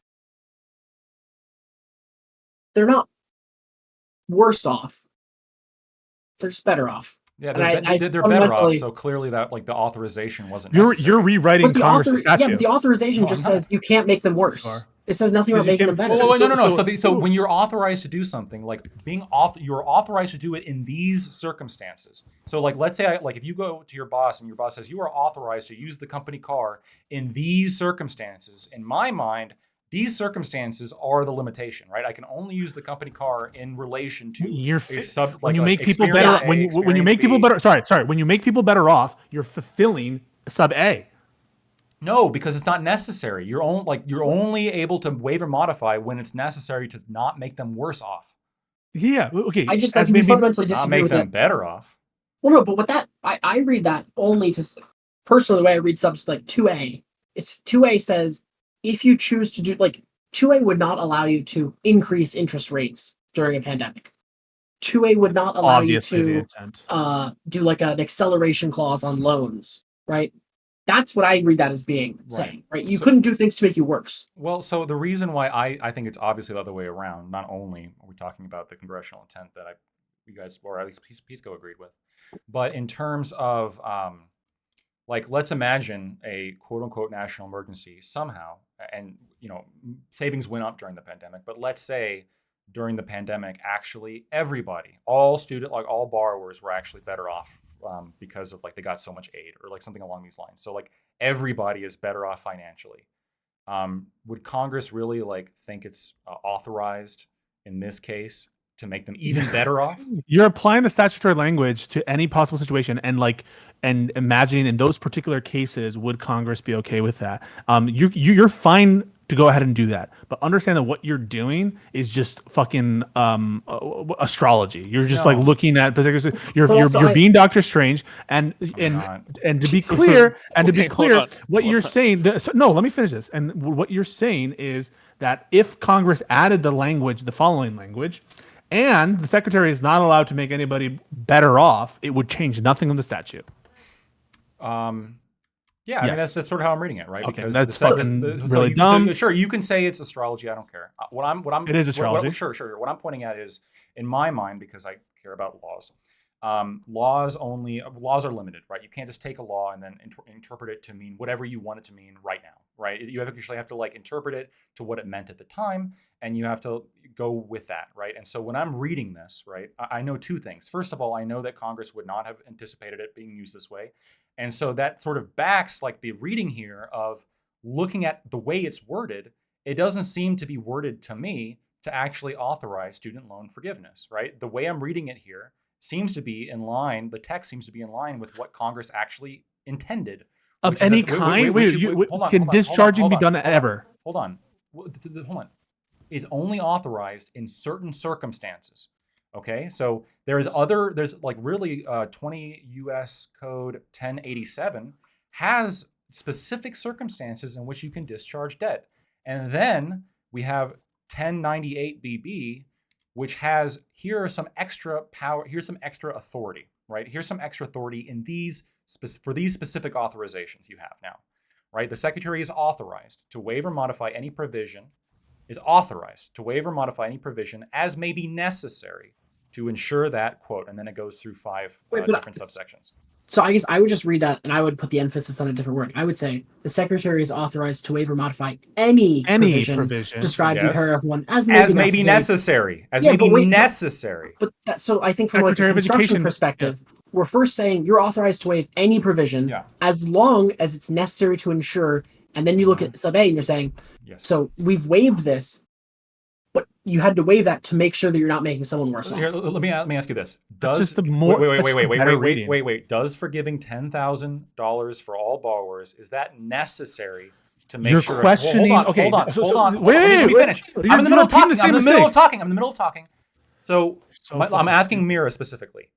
they're not worse off; they're just better off. Yeah, they're better off. So clearly, that like the authorization wasn't necessary. You're rewriting Congress statute. Yeah, but the authorization just says you can't make them worse. It says nothing about making them better. No. So when you're authorized to do something, like you're authorized to do it in these circumstances. So like, let's say, if you go to your boss and your boss says you are authorized to use the company car in these circumstances. In my mind, these circumstances are the limitation, right? I can only use the company car in relation to when you make people better. When you make people better. Sorry. When you make people better off, you're fulfilling sub A. No, because it's not necessary. You're only able to waive or modify when it's necessary to not make them worse off. Yeah. Okay. I just think we fundamentally disagree not make with them better off. Well, no, but with that, I read that only to personally the way I read subs like 2A. It's 2A says if you choose to do 2A would not allow you to increase interest rates during a pandemic. 2A would not allow Obviously, the you intent. to do like an acceleration clause on loans, right? That's what I read that as being saying, right? You couldn't do things to make you worse. Well, so the reason why I think it's obviously the other way around, not only are we talking about the congressional intent that you guys, or at least Pisco agreed with, but in terms of like, let's imagine a quote unquote national emergency somehow, and savings went up during the pandemic, but let's say during the pandemic, actually everybody, all borrowers were actually better off because of like they got so much aid or like something along these lines. So like everybody is better off financially. Would Congress really like think it's authorized in this case to make them even better off? You're applying the statutory language to any possible situation, and imagining in those particular cases, would Congress be okay with that? You're fine to go ahead and do that, but understand that what you're doing is just fucking astrology. You're just like looking at particular. You're being Doctor Strange, and to be clear, what you're saying. No, let me finish this. And what you're saying is that if Congress added the following language, and the secretary is not allowed to make anybody better off, it would change nothing in the statute. Yeah, I mean that's sort of how I'm reading it, right? Okay, because that's really dumb. So, sure, you can say it's astrology. I don't care. It is astrology. Sure. What I'm pointing at is, in my mind, because I care about laws. Laws are limited, right? You can't just take a law and then interpret it to mean whatever you want it to mean right now, right? You actually have to like interpret it to what it meant at the time, and you have to go with that, right? And so when I'm reading this, right, I know two things. First of all, I know that Congress would not have anticipated it being used this way. And so that sort of backs like the reading here of looking at the way it's worded. It doesn't seem to be worded to me to actually authorize student loan forgiveness, right? The way I'm reading it here seems to be in line, the text seems to be in line with what Congress actually intended. Of any kind? Can discharging be done ever? Hold on. It's only authorized in certain circumstances. Okay, so there's like really 20 U.S. Code 1087 has specific circumstances in which you can discharge debt. And then we have 1098 BB, which has here are some extra power, here's some extra authority, right? Here's some extra authority in for these specific authorizations you have now, right? The Secretary is authorized to waive or modify any provision, as may be necessary to ensure that, quote, and then it goes through five different subsections. So I guess I would just read that, and I would put the emphasis on a different word. I would say the Secretary is authorized to waive or modify any provision described in paragraph 1 as may be necessary. Necessary. But so I think from like a construction perspective, we're first saying you're authorized to waive any provision as long as it's necessary to ensure, and then you look at sub A and you're saying, so we've waived this, but you had to waive that to make sure that you're not making someone worse off. Here, let me ask you this: wait. Does forgiving $10,000 for all borrowers, is that necessary to make sure? Questioning. Hold on. Let me finish. I'm in the middle of talking. So I'm asking Mira specifically: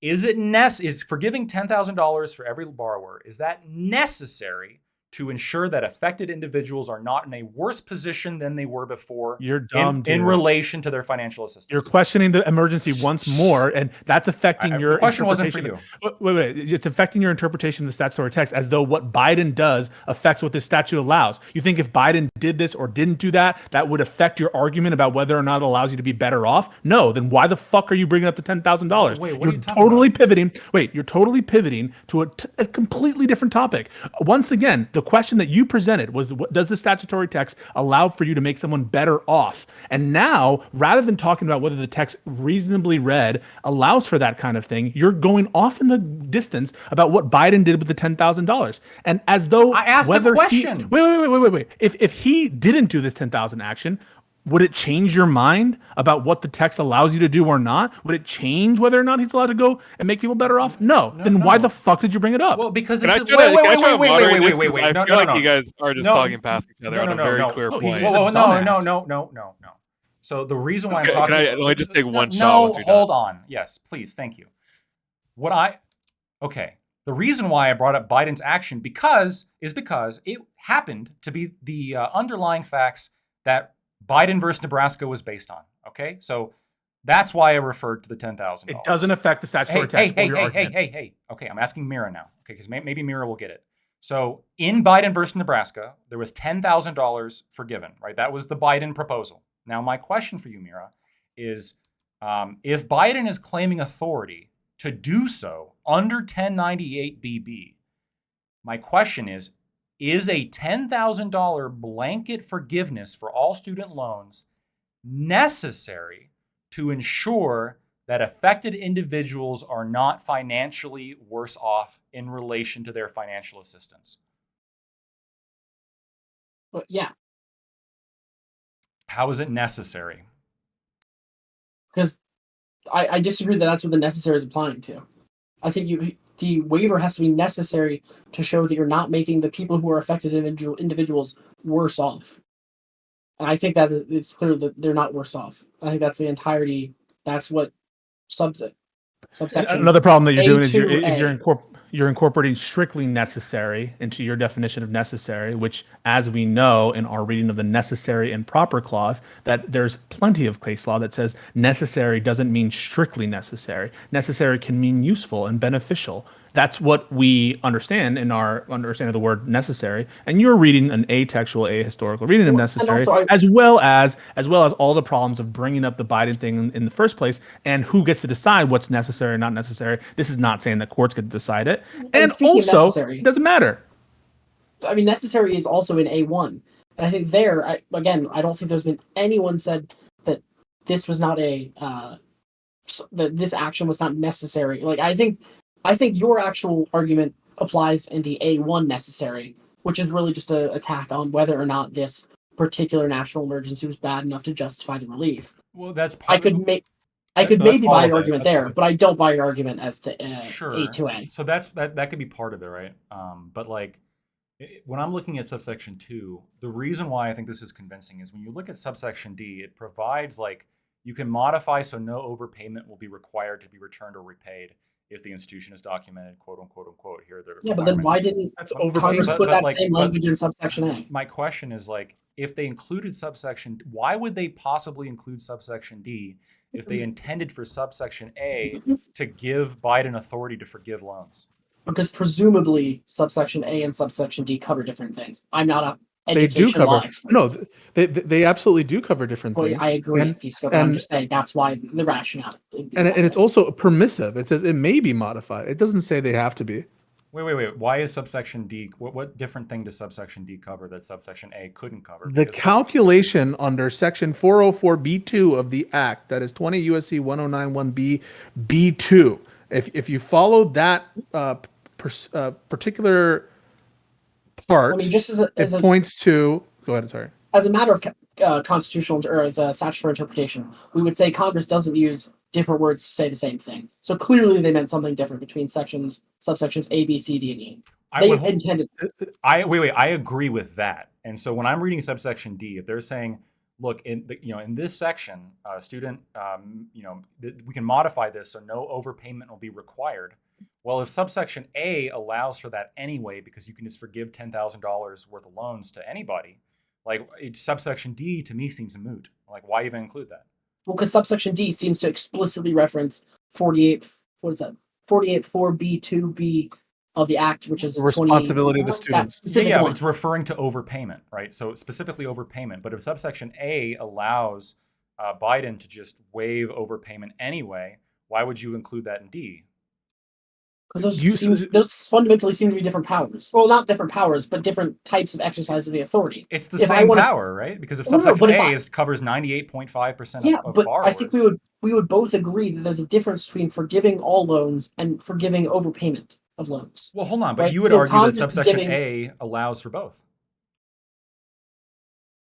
is forgiving $10,000 for every borrower, is that necessary to ensure that affected individuals are not in a worse position than they were before? You're dumb, in relation to their financial assistance? You're questioning the emergency once more, and that's affecting your question wasn't for you. Wait. It's affecting your interpretation of the statutory text as though what Biden does affects what this statute allows. You think if Biden did this or didn't do that, that would affect your argument about whether or not it allows you to be better off? No, then why the fuck are you bringing up the $10,000? You're totally pivoting. You're totally pivoting to a completely different topic. Once again, the question that you presented was, does the statutory text allow for you to make someone better off? And now, rather than talking about whether the text reasonably read allows for that kind of thing, you're going off in the distance about what Biden did with the $10,000. And as though I asked a question. Wait. If he didn't do this 10,000 action, would it change your mind about what the text allows you to do or not? Would it change whether or not he's allowed to go and make people better off? No. Then why the fuck did you bring it up? Well, because wait. I feel like you guys are just talking past each other on a very clear point. No. So the reason why I'm talking... Let me just take one shot. No, hold on. Yes, please. Thank you. The reason why I brought up Biden's action is because it happened to be the underlying facts that Biden versus Nebraska was based on. Okay, so that's why I referred to the $10,000. It doesn't affect the statutory text or your argument. Hey. Okay, I'm asking Mira now. Okay, because maybe Mira will get it. So in Biden versus Nebraska, there was $10,000 forgiven, right? That was the Biden proposal. Now, my question for you, Mira, is if Biden is claiming authority to do so under 1098BB, my question is a $10,000 blanket forgiveness for all student loans necessary to ensure that affected individuals are not financially worse off in relation to their financial assistance? But yeah, How is it necessary? because I disagree that that's what the necessary is applying to. I think the waiver has to be necessary to show that you're not making the people who are affected individuals worse off. And I think that it's clear that they're not worse off. I think that's the entirety. That's what subsection. Another problem that you're doing is A2A. you're incorporating strictly necessary into your definition of necessary, which, as we know in our reading of the necessary and proper clause, that there's plenty of case law that says necessary doesn't mean strictly necessary. Necessary can mean useful and beneficial. That's what we understand in our understanding of the word necessary. And you're reading an atextual, ahistorical reading of necessary, also as well as all the problems of bringing up the Biden thing in the first place and who gets to decide what's necessary or not necessary. This is not saying that courts get to decide it. And speaking of also, necessary, it doesn't matter. I mean, necessary is also in A1. And I think there, I don't think there's been anyone said that this was not that this action was not necessary. Like, I think your actual argument applies in the A1 necessary, which is really just an attack on whether or not this particular national emergency was bad enough to justify the relief. Well, that's I could maybe buy your argument there, but I don't buy your argument as to A2A. So that could be part of it, right? But like when I'm looking at subsection 2, the reason why I think this is convincing is when you look at subsection D, it provides like you can modify so no overpayment will be required to be returned or repaid if the institution is documented, quote unquote. Here are the Yeah, but then why didn't Congress put that same language in subsection A? My question is like, if they included subsection, why would they possibly include subsection D if they intended for subsection A to give Biden authority to forgive loans? Because presumably subsection A and subsection D cover different things. I'm not a They do education law cover. expert. No, they absolutely do cover different Well, things. I agree, And, Pisco, but I'm just saying that's why the rationale. and it's also permissive. It says it may be modified. It doesn't say they have to be. Wait. Why is subsection D? What different thing does subsection D cover that subsection A couldn't cover? The calculation under section 404B2 of the Act, that is 20 USC 1091B B2. If you follow that particular part, I mean, just it points to. Go ahead. Sorry. As a matter of constitutional or as a statutory interpretation, we would say Congress doesn't use different words to say the same thing. So clearly, they meant something different between subsections A, B, C, D, and E. I agree with that. And so when I'm reading subsection D, if they're saying, look, in this section, student, we can modify this so no overpayment will be required. Well, if subsection A allows for that anyway, because you can just forgive $10,000 worth of loans to anybody, like subsection D to me seems moot. Like, why even include that? Well, because subsection D seems to explicitly reference 48. What is that? 48(4)(b)(2)(b) of the Act, which is the responsibility of the students. Yeah, it's referring to overpayment, right? So specifically overpayment. But if subsection A allows Biden to just waive overpayment anyway, why would you include that in D? Because those fundamentally seem to be different powers. Well, not different powers, but different types of exercise of the authority. It's the same power, right? Because if subsection A covers 98.5% of borrowers. I think we would both agree that there's a difference between forgiving all loans and forgiving overpayment of loans. Well, hold on, but right? you would argue that subsection A allows for both.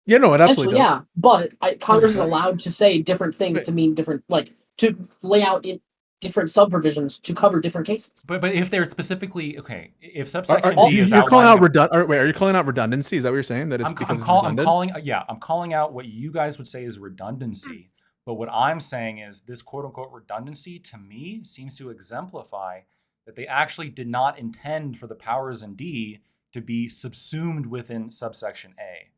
Yeah, no, it absolutely does. Yeah, but Congress is allowed to say different things to mean different, like to lay out in different subprovisions to cover different cases. But if they're specifically if subsection D is you're calling out are you calling out redundancy? Is that what you're saying? That it's I'm calling out what you guys would say is redundancy. But what I'm saying is this quote unquote redundancy to me seems to exemplify that they actually did not intend for the powers in D to be subsumed within subsection A.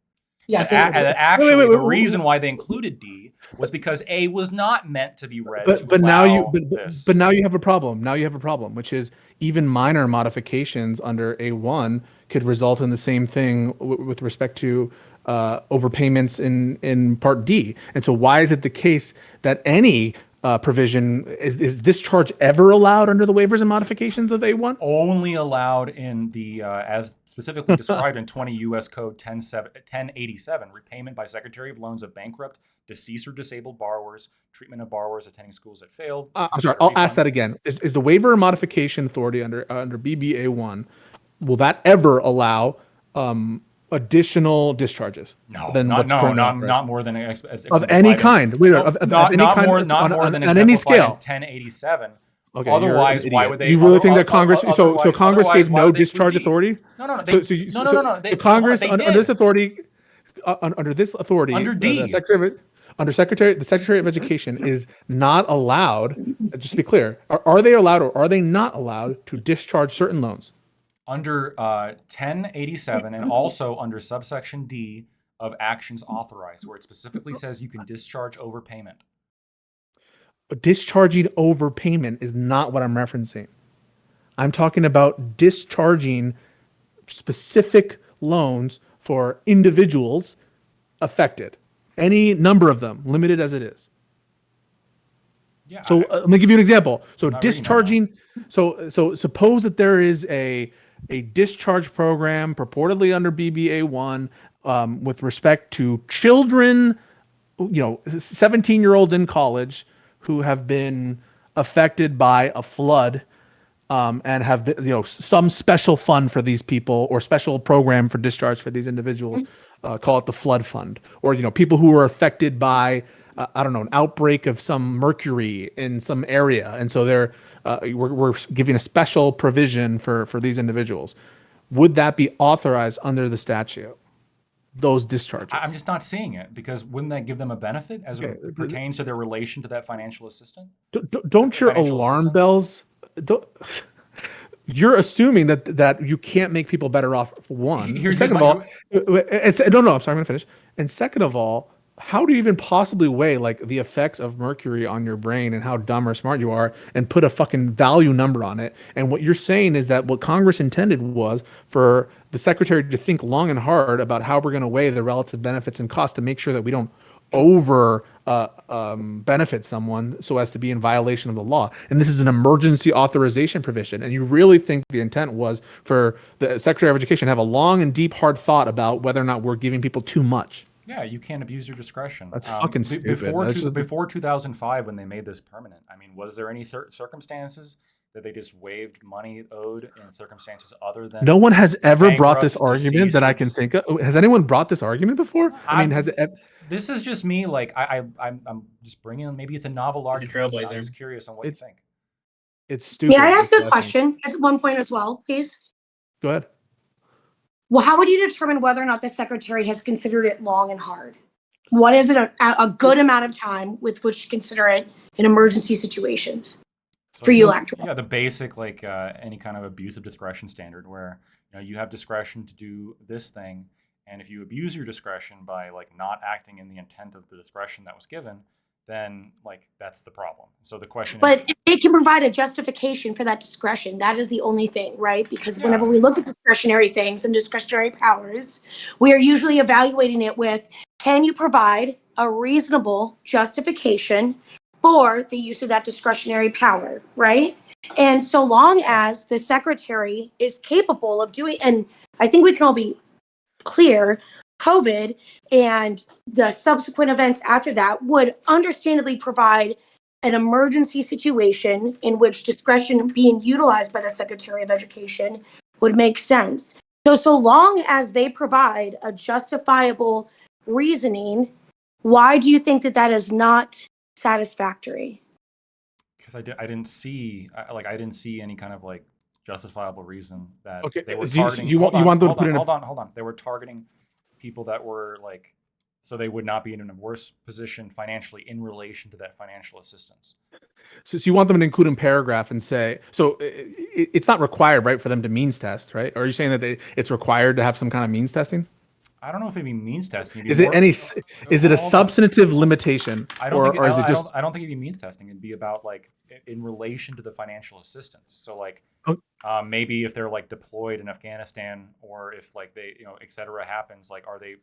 Yeah, I And think actually, wait, the wait, reason why they included D was because A was not meant to be read to but allow now you this. but now you have a problem. Now you have a problem, which is even minor modifications under A1 could result in the same thing with respect to overpayments in Part D. And so, why is it the case that any provision is discharge ever allowed under the waivers and modifications of A1? Only allowed in the as specifically described in 20 U.S. Code 1087, repayment by Secretary of Loans of bankrupt, deceased, or disabled borrowers, treatment of borrowers attending schools that failed. I'm sorry. I'll ask that again. Is the waiver and modification authority under BBA1, will that ever allow additional discharges? No, than what's currently authorized? not more than Of any kind. Wait, of any kind, more on than any exemplified scale. in 1087. Okay, Otherwise, you're an why idiot. would they? You really think that Congress? So otherwise- Congress otherwise, gave why no would they discharge include D? authority? No. The Congress they under did. this authority, under this authority, Under D. the Secretary of Education is not allowed. Just to be clear, are they allowed or are they not allowed to discharge certain loans? Under 1087 and also under subsection D of actions authorized, where it specifically says you can discharge overpayment. Discharging overpayment is not what I'm referencing. I'm talking about discharging specific loans for individuals affected. Any number of them, limited as it is. Yeah. So let me give you an example. So not reading that discharging. So suppose that there is a discharge program purportedly under BBA1 with respect to children, 17-year-olds in college who have been affected by a flood and have been, some special fund for these people or special program for discharge for these individuals. Call it the flood fund, or people who are affected by an outbreak of some mercury in some area, and so we're giving a special provision for these individuals. Would that be authorized under the statute? Those discharges. I'm just not seeing it, because wouldn't that give them a benefit as it pertains to their relation to that financial assistant? Don't your alarm bells? You're assuming that you can't make people better off. For one, second of all, I'm sorry, I'm going to finish. And second of all, how do you even possibly weigh the effects of mercury on your brain and how dumb or smart you are and put a fucking value number on it? And what you're saying is that what Congress intended was for the secretary to think long and hard about how we're going to weigh the relative benefits and costs to make sure that we don't over benefit someone so as to be in violation of the law. And this is an emergency authorization provision. And you really think the intent was for the Secretary of Education to have a long and deep, hard thought about whether or not we're giving people too much? Yeah, you can't abuse your discretion. That's fucking stupid. Before 2005, when they made this permanent, was there any circumstances that they just waived money owed in circumstances other than? No one has ever brought this bankrupt, argument that I can think of. Has anyone brought this argument before? Has it? This is just me. I'm just bringing. Maybe it's a novel argument. Trailblazer. I'm just curious on what you think. It's stupid. May I ask a question at one point as well, please? Go ahead. Well, how would you determine whether or not the secretary has considered it long and hard? What is it a good amount of time with which to consider it in emergency situations for you, electoral? Yeah, the basic any kind of abuse of discretion standard, where you have discretion to do this thing, and if you abuse your discretion by not acting in the intent of the discretion that was given, then that's the problem. So the question But is, it can provide a justification for that discretion. That is the only thing, right? Because whenever we look at discretionary things and discretionary powers, we are usually evaluating it with, can you provide a reasonable justification for the use of that discretionary power, right? And so long as the secretary is capable of doing, and I think we can all be clear, COVID and the subsequent events after that would understandably provide an emergency situation in which discretion being utilized by the Secretary of Education would make sense. So long as they provide a justifiable reasoning, why do you think that is not satisfactory? because I didn't see any kind of justifiable reason that Okay, they were so you targeting. want them to put in hold on. They were targeting people that were so they would not be in a worse position financially in relation to that financial assistance. So you want them to include in paragraph and say, so it's not required, right, for them to means test, right? Or are you saying that it's required to have some kind of means testing? I don't know if it means testing. Is it any? Is it a substantive limitation, or is it just? I don't think it means testing. It'd be about like in relation to the financial assistance. So like, maybe if they're like deployed in Afghanistan, or if like they, et cetera, happens, like are they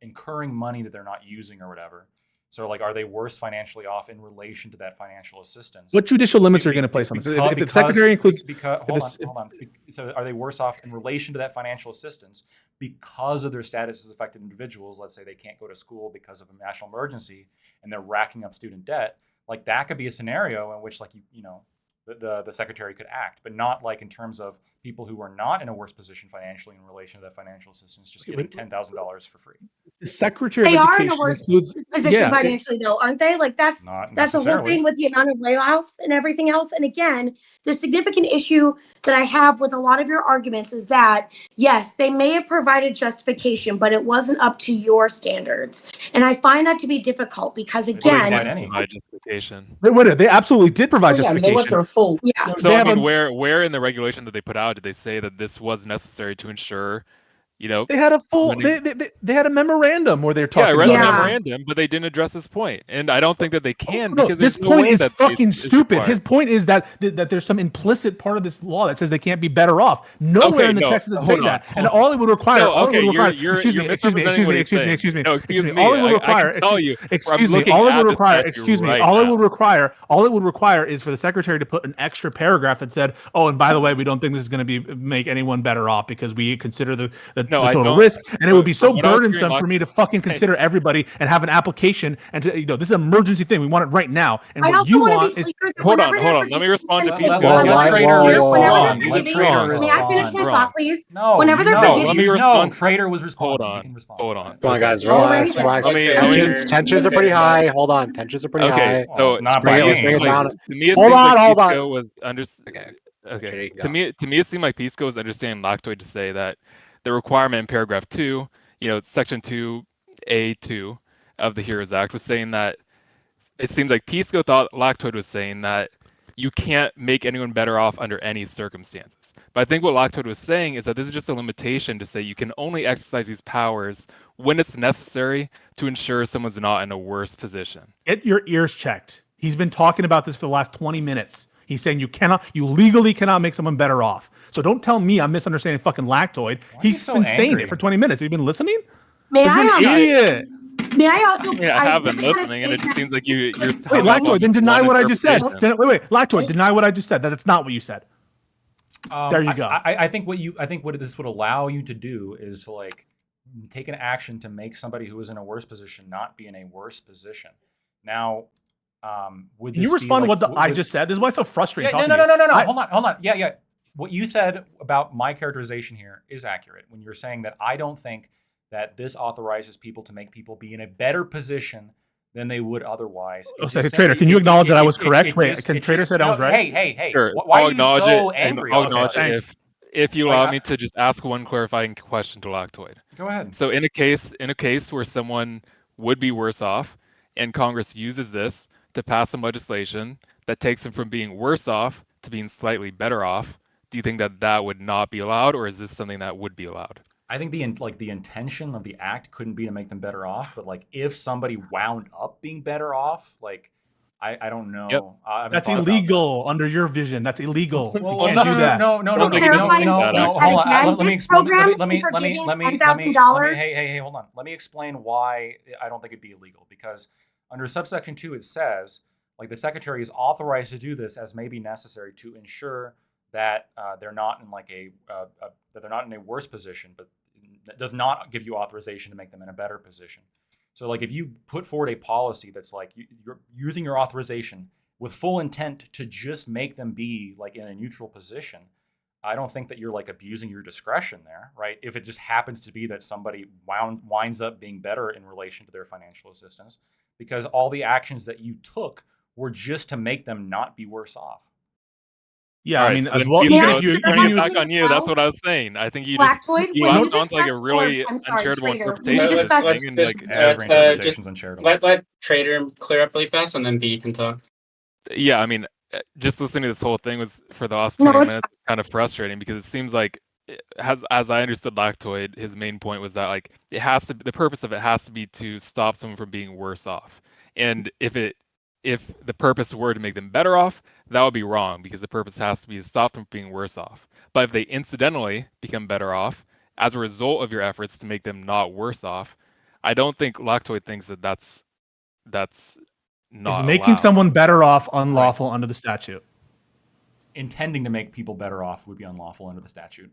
incurring money that they're not using or whatever? So like, are they worse financially off in relation to that financial assistance? What judicial limits are you going to place on this? If the secretary includes, hold on. So are they worse off in relation to that financial assistance because of their status as affected individuals? Let's say they can't go to school because of a national emergency and they're racking up student debt. Like that could be a scenario in which like the secretary could act, but not like in terms of people who are not in a worse position financially in relation to that financial assistance, just getting $10,000 for free. The Secretary they of are Education in a worse includes, position financially, though, aren't they? Like that's the whole thing with the amount of layoffs and everything else. And again, the significant issue that I have with a lot of your arguments is that yes, they may have provided justification, but it wasn't up to your standards. And I find that to be difficult because again, provide justification. They absolutely did provide justification. They went through a full. Yeah. So I mean, where in the regulation that they put out did they say that this was necessary to ensure? They had a full. They had a memorandum where they're talking. Yeah, I read about the memorandum, but they didn't address this point, and I don't think that they can because this point is fucking stupid. His point is that there's some implicit part of this law that says they can't be better off. Nowhere in the text does it say that, and all it would require. Excuse me. All it would require. All it would require is for the secretary to put an extra paragraph that said, "Oh, and by the way, we don't think this is going to make anyone better off because we consider the total risk, and it would be so burdensome for me to fucking consider everybody and have an application and to, this is an emergency thing. We want it right now. And what you want is hold on. Let me respond to Pisco. Let Trader respond. May I finish my thought, please? No. Whenever they're let me respond. Trader was responding. Hold on. Come on, guys, relax. Tensions are pretty high. Hold on, tensions are pretty high. So not hold on. Okay. To me, it seemed like Pisco was understanding Lactoid to say that the requirement in paragraph 2, section 2A2 of the HEROES Act was saying that it seems like Pisco thought Lactoid was saying that you can't make anyone better off under any circumstances. But I think what Lactoid was saying is that this is just a limitation to say you can only exercise these powers when it's necessary to ensure someone's not in a worse position. Get your ears checked. He's been talking about this for the last 20 minutes. He's saying you legally cannot make someone better off. So don't tell me I'm misunderstanding fucking Lactoid. He's been saying it for 20 minutes. Have you been listening? May I also? I have been listening, and it just seems like you're. Wait, Lactoid, then deny what I just said. Wait, Lactoid, deny what I just said. That's not what you said. There you go. I think what this would allow you to do is to like take an action to make somebody who is in a worse position not be in a worse position. Now, would this you respond to what I just said? This is why it's so frustrating. No. Hold on. Yeah. What you said about my characterization here is accurate when you're saying that I don't think that this authorizes people to make people be in a better position than they would otherwise. Trader, can you acknowledge that I was correct? Trader said I was right? Hey. Sure. Why are you so angry? I'll acknowledge it if you allow me to just ask one clarifying question to Lactoid. Go ahead. So in a case where someone would be worse off and Congress uses this to pass some legislation that takes them from being worse off to being slightly better off, do you think that would not be allowed, or is this something that would be allowed? I think the intention of the act couldn't be to make them better off, but like if somebody wound up being better off, like I don't know. Yep. That's illegal under your vision. That's illegal. You can't no, do that. No. Hold on. Let me explain. Hey, hold on. Let me explain why I don't think it'd be illegal. Because under subsection 2, it says like the secretary is authorized to do this as may be necessary to ensure that they're not in that they're not in a worse position, but that does not give you authorization to make them in a better position. So like if you put forward a policy that's like you're using your authorization with full intent to just make them be like in a neutral position, I don't think that you're like abusing your discretion there, right? If it just happens to be that somebody winds up being better in relation to their financial assistance, because all the actions that you took were just to make them not be worse off. Yeah, right, I mean, so as well. Even if you back on you, that's what I was saying. I think you just sounds like a really uncharitable interpretation. Let Trader clear up really fast, and then B can talk. Yeah, I mean, just listening to this whole thing was for the last 20 minutes kind of frustrating because it seems like as I understood Lactoid, his main point was that like the purpose of it has to be to stop someone from being worse off. And if the purpose were to make them better off, that would be wrong, because the purpose has to be to stop them from being worse off. But if they incidentally become better off as a result of your efforts to make them not worse off, I don't think Lactoid thinks that that's not Is making allowed. someone better off unlawful under the statute? Intending to make people better off would be unlawful under the statute.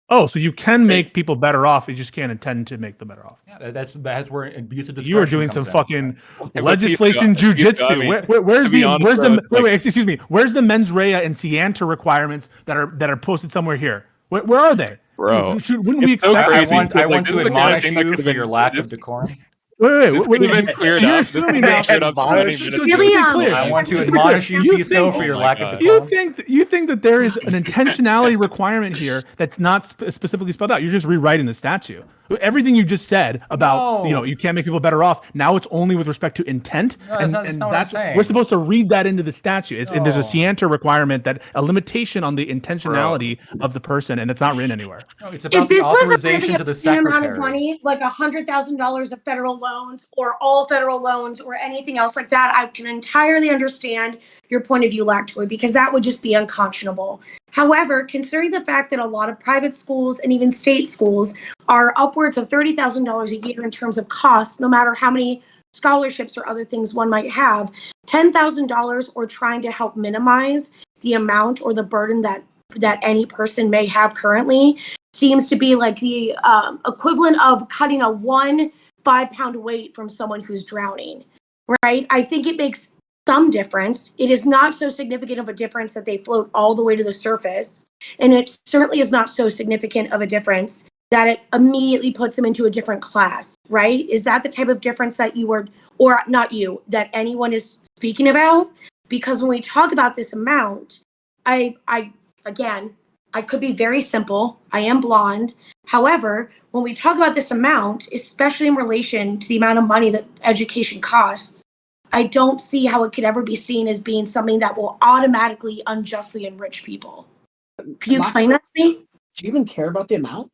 Oh, so you can make people better off, you just can't intend to make them better off. Yeah, that's where abuse of discretion. You are doing some comes in. fucking Okay, legislation jujitsu. I mean, Where's to be the honest, bro, it's like- excuse me? Where's the mens rea and scienter requirements that are posted somewhere here? Where are they, Bro? Wouldn't we It's so expect? crazy. I Like, want this to is the kind of admonish thing that you could've for been- your lack of this- decorum. Wait, This could have been cleared so you're up. This could assuming have now. been cleared up. Admonish- Not even- Just to be clear, I want to just be clear, admonish you, Pisco, for Oh your my lack God. of decorum. You think that there is an intentionality requirement here that's not specifically spelled out? You're just rewriting the statute. Everything you just said about No. you can't make people better off. Now it's only with respect to intent, No, that's not what I'm saying. we're supposed to read that into the statute. And there's a No. scienter requirement, that a limitation on the intentionality of the person, and it's not written anywhere. No, it's about If the this was a authorization really to the obscene amount of secretary. money, like $100,000 of federal loans or all federal loans or anything else like that, I can entirely understand your point of view, Lactoid, because that would just be unconscionable. However, considering the fact that a lot of private schools and even state schools are upwards of $30,000 a year in terms of cost, no matter how many scholarships or other things one might have, $10,000 or trying to help minimize the amount or the burden that any person may have currently seems to be like the equivalent of cutting a 1 5-pound weight from someone who's drowning, right? I think it makes some difference. It is not so significant of a difference that they float all the way to the surface. And it certainly is not so significant of a difference that it immediately puts them into a different class, right? Is that the type of difference that you were, or not you, that anyone is speaking about? Because when we talk about this amount, again, I could be very simple. I am blonde. However, when we talk about this amount, especially in relation to the amount of money that education costs, I don't see how it could ever be seen as being something that will automatically unjustly enrich people. Can you explain that to me? Do you even care about the amount?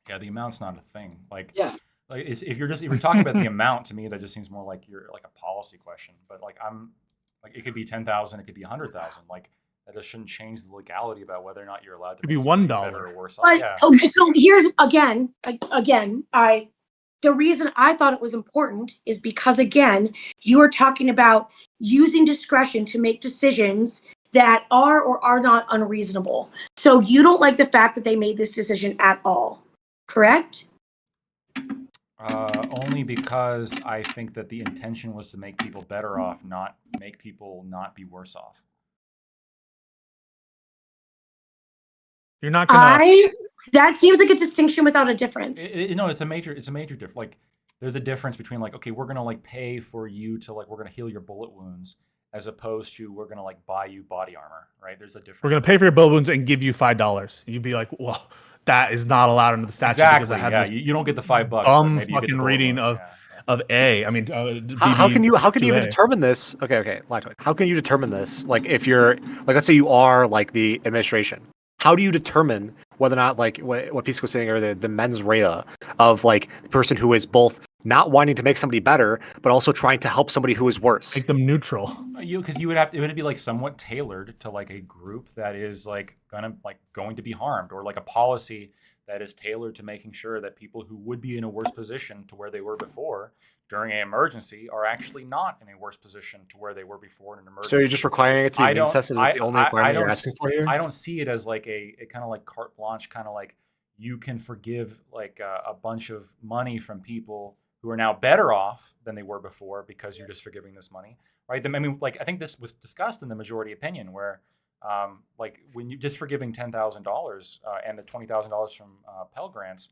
Yeah, the amount's not a thing. Like, Yeah. like if you're talking about the amount, to me that just seems more like you're like a policy question. But like it could be 10,000, it could be 100,000. Like that just shouldn't change the legality about whether or not you're allowed to. It'd be make somebody $1. better or worse off. But Yeah. okay, so here's the reason I thought it was important is because again, you are talking about using discretion to make decisions that are or are not unreasonable. So you don't like the fact that they made this decision at all, correct? Only because I think that the intention was to make people better off, not make people not be worse off. You're not gonna. That seems like a distinction without a difference. No, it's a major difference. Like, there's a difference between like, okay, we're gonna like pay for you to like, we're gonna heal your bullet wounds, as opposed to we're gonna like buy you body armor, right? There's a difference. We're gonna pay for your bullet wounds and give you $5. You'd be like, well, that is not allowed under the statute. Exactly. Because I Yeah, had you don't get the $5. but maybe you get the fucking bullet reading wounds, of A. I mean, How can you even 2A. determine this? Okay, Lactoid. How can you determine this? Like, if you're like, let's say you are like the administration, how do you determine whether or not like what Pisco was saying, or the mens rea of like the person who is both not wanting to make somebody better, but also trying to help somebody who is worse? Make them neutral. Because you would have to, it would be like somewhat tailored to like a group that is like going to be harmed, or like a policy that is tailored to making sure that people who would be in a worse position to where they were before during an emergency are actually not in a worse position to where they were before in an emergency. So you're just requiring it to be incessant? Is the only requirement you're asking for here? I don't see it as like a kind of like carte blanche, kind of like you can forgive like a bunch of money from people who are now better off than they were before because you're just forgiving this money, right? I mean, like I think this was discussed in the majority opinion where like when you just forgiving $10,000 and the $20,000 from Pell Grants,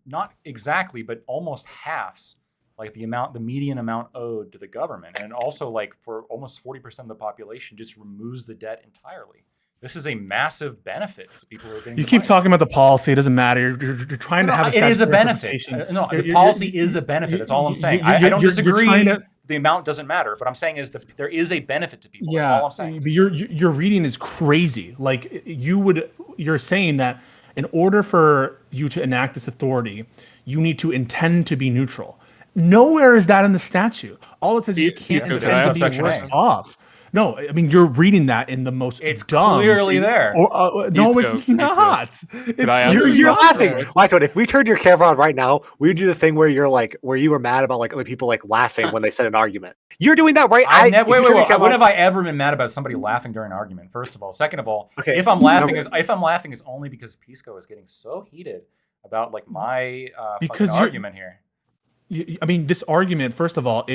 not exactly, but almost halves like the median amount owed to the government. And also like for almost 40% of the population just removes the debt entirely. This is a massive benefit to people who are getting. You keep talking about the policy. It doesn't matter. You're trying to have. It is a benefit. No, the policy is a benefit. That's all I'm saying. I don't disagree. The amount doesn't matter. But I'm saying is that there is a benefit to people. Yeah, that's all I'm saying. But your reading is crazy. Like you're saying that in order for you to enact this authority, you need to intend to be neutral. Nowhere is that in the statute. All it says is you can't Yes, it intend is. to be Subsection worse A. off. No, I mean, you're reading that in the most It's dumb. clearly there. No, it's not. It's I answer You're not laughing. there. Lactoid, if we turned your camera on right now, we would do the thing where you're like, where you were mad about like other people like laughing when they said an argument. You're doing that right. Wait. If you turn your When camera have I ever been mad about somebody laughing during an argument? First of all, second of all, Okay. if I'm laughing is only because Pisco is getting so heated about like my Because fucking argument here. I mean, this argument, first of all,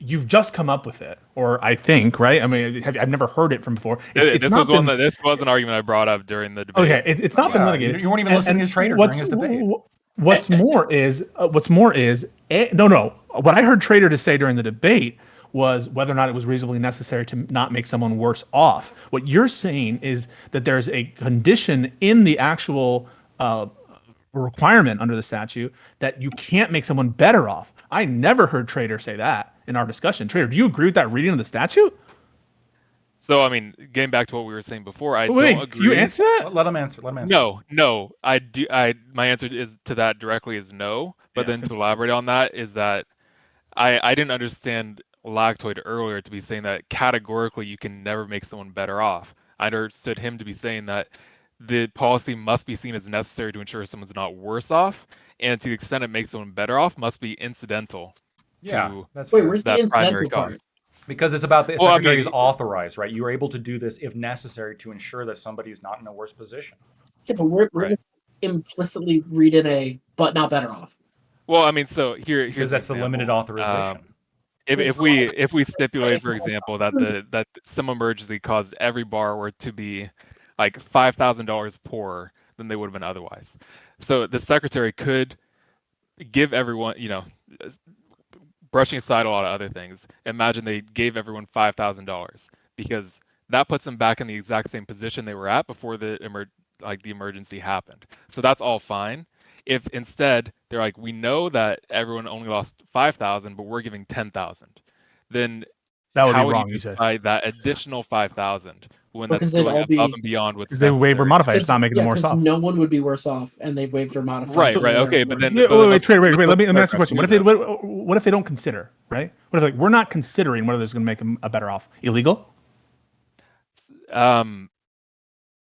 you've just come up with it, or I think, right? I mean, I've never heard it from before. This was an argument I brought up during the debate. Okay, it's not been litigated. You weren't even listening to Trader during his debate. What's more is no. What I heard Trader to say during the debate was whether or not it was reasonably necessary to not make someone worse off. What you're saying is that there's a condition in the actual requirement under the statute that you can't make someone better off. I never heard Trader say that in our discussion. Trader, do you agree with that reading of the statute? So, I mean, getting back to what we were saying before, I Wait, don't agree. you answer that? Let him answer. No. I do. My answer is to that directly is no. But then to elaborate on that is that I didn't understand Lactoid earlier to be saying that categorically you can never make someone better off. I understood him to be saying that the policy must be seen as necessary to ensure someone's not worse off, and to the extent it makes someone better off, must be incidental to that's Wait, fair. where's the that incidental primary part? cause. Because it's about the Well, I secretary mean- is authorized, right? You are able to do this if necessary to ensure that somebody's not in a worse position. Yeah, but we're Right. implicitly reading a but not better off. Well, I mean, so here's Because that's the limited example. authorization. If we stipulate, for example, that some emergency caused every borrower to be like $5,000 poorer than they would have been otherwise, so the secretary could give everyone, brushing aside a lot of other things, imagine they gave everyone $5,000 because that puts them back in the exact same position they were at before the emergency happened. So that's all fine. If instead they're like, we know that everyone only lost 5,000, but we're giving 10,000, then That would how be would wrong, you you said. justify that additional 5,000 when Because that's they'd going all above be- and beyond what's Because they necessary? waive or modify. It's not making them worse because off. no one would be worse off, and they've waived or modified. Right. so they're Okay, worse. but then Wait, Trader, wait. Let me ask you a paragraph question. What two if they then. what if they don't consider, right? What if we're not considering whether this is going to make them a better off? Illegal?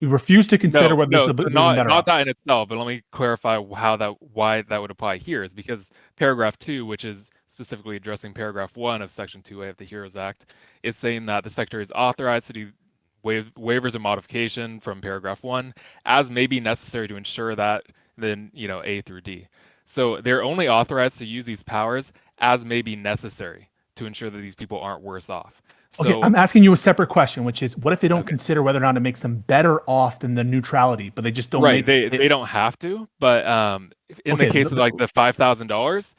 We refuse to consider whether this so will make them not better off. that in itself, but let me clarify why that would apply here is because paragraph 2, which is specifically addressing paragraph 1 of section 2A of the HEROES Act, is saying that the secretary is authorized to do waivers or modification from paragraph 1 as may be necessary to ensure that then A through D. So they're only authorized to use these powers as may be necessary to ensure that these people aren't worse off. So, Okay, I'm asking you a separate question, which is, what if they don't consider whether or not it makes them better off than the neutrality, but they just don't right, make they don't have to, but in the case of like the $5,000,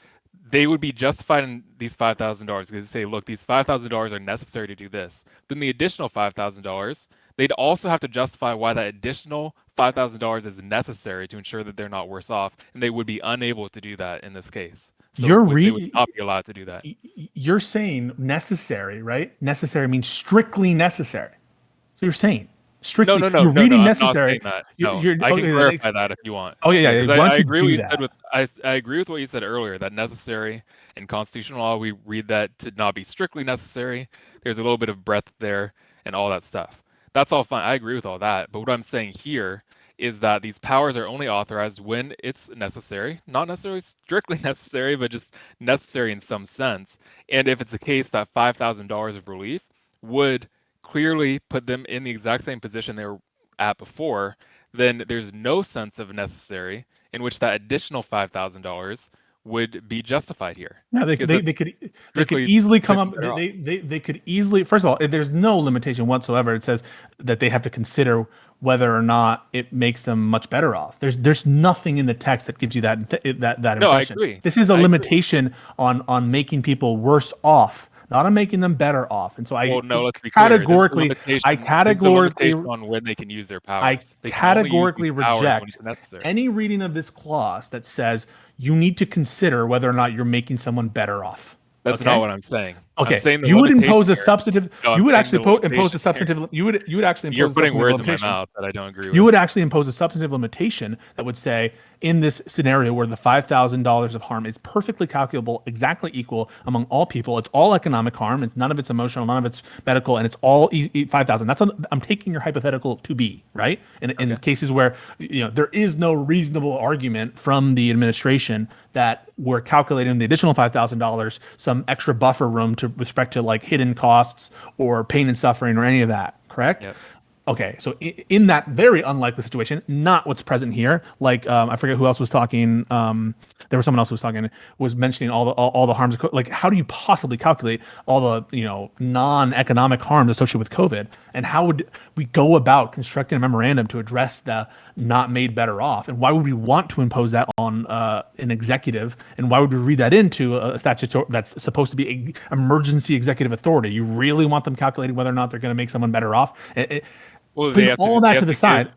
they would be justified in these $5,000 because they say, look, these $5,000 are necessary to do this. Then the additional $5,000, they'd also have to justify why that additional $5,000 is necessary to ensure that they're not worse off, and they would be unable to do that in this case. So they would not be allowed to do that. You're saying necessary, right? Necessary means strictly necessary. So you're saying strictly. No. You're reading I'm necessary. not saying that. No, I okay, can clarify that if you want. Oh yeah. Why don't I you agree do what you that? said with I agree with what you said earlier that necessary in constitutional law we read that to not be strictly necessary. There's a little bit of breadth there and all that stuff. That's all fine. I agree with all that. But what I'm saying here is that these powers are only authorized when it's necessary, not necessarily strictly necessary, but just necessary in some sense. And if it's the case that $5,000 of relief would clearly put them in the exact same position they were at before, then there's no sense of necessary in which that additional $5,000 would be justified here. No, they could easily come up. They could easily. First of all, there's no limitation whatsoever. It says that they have to consider whether or not it makes them much better off. There's nothing in the text that gives you that impression. No, I agree. This is a limitation on making people worse off, not on making them better off. And so let's be clear. categorically on when they can use their powers. I categorically reject any reading of this clause that says you need to consider whether or not you're making someone better off. That's not what I'm saying. I'm Okay, saying the you would limitation impose a here. substantive. No, I'm You would saying actually the impose a limitation substantive. here. You would actually impose You're a putting substantive words in my limitation. mouth that I don't agree with. You would actually impose a substantive limitation that would say, in this scenario where the $5,000 of harm is perfectly calculable, exactly equal among all people, it's all economic harm, and none of it's emotional, none of it's medical, and it's all 5,000. That's I'm taking your hypothetical to be right in cases where there is no reasonable argument from the administration that we're calculating the additional $5,000 some extra buffer room to respect to like hidden costs or pain and suffering or any of that. Correct? Yep. Okay, so in that very unlikely situation, not what's present here. Like I forget who else was talking. There was someone else who was talking, was mentioning all the harms. Like, how do you possibly calculate all the non-economic harms associated with COVID? And how would we go about constructing a memorandum to address the not made better off? And why would we want to impose that on an executive? And why would we read that into a statute that's supposed to be an emergency executive authority? You really want them calculating whether or not they're going to make someone better off? Well, putting all that to the side.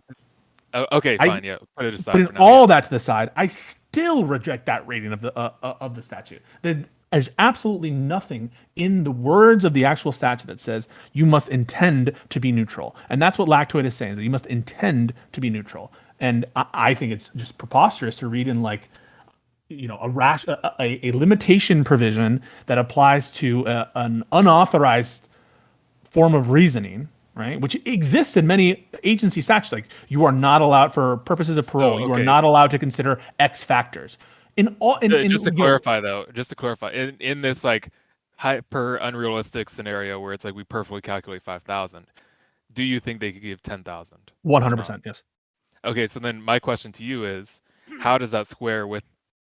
Okay, fine. Yeah, put it aside. Putting for now, all that to the side, I still reject that reading of the statute. There's absolutely nothing in the words of the actual statute that says you must intend to be neutral, and that's what Lactoid is saying. That you must intend to be neutral, and I think it's just preposterous to read in like a limitation provision that applies to an unauthorized form of reasoning, right, which exists in many agency statutes. Like, you are not allowed, for purposes of parole, you are not allowed to consider X factors. Just to clarify, in this like hyper unrealistic scenario where it's like we perfectly calculate 5,000, do you think they could give 10,000? 100%, yes. Okay, so then my question to you is, how does that square with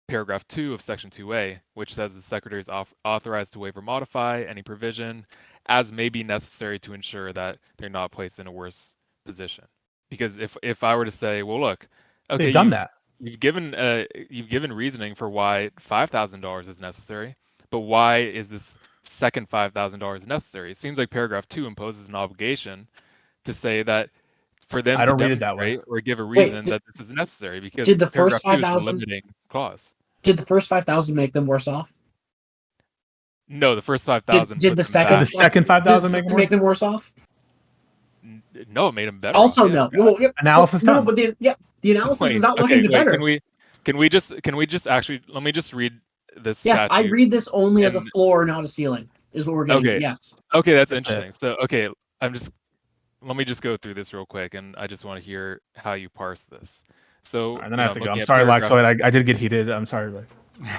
paragraph 2 of section 2A, which says the secretary is authorized to waive or modify any provision as may be necessary to ensure that they're not placed in a worse position? Because if I were to say, well, look, okay, they've done that. You've given reasoning for why $5,000 is necessary, but why is this second $5,000 necessary? It seems like paragraph 2 imposes an obligation to say that for them to demonstrate or give a reason that this is necessary, because did the paragraph first 2 is the 5,000 limiting clause. Did the first 5,000 make them worse off? No, the first 5,000. Did the second 5,000 make them worse off? No, it made them better. Also, off, no. Well, analysis. No, but the analysis is not looking to better. Can we just actually let me just read this? Yes, statute I read this only as a floor, not a ceiling. Is what we're getting to. Yes. Okay, that's interesting. So, okay, let me just go through this real quick, and I just want to hear how you parse this. So, and then I have to go. I'm sorry, Lactoid. I did get heated. I'm sorry.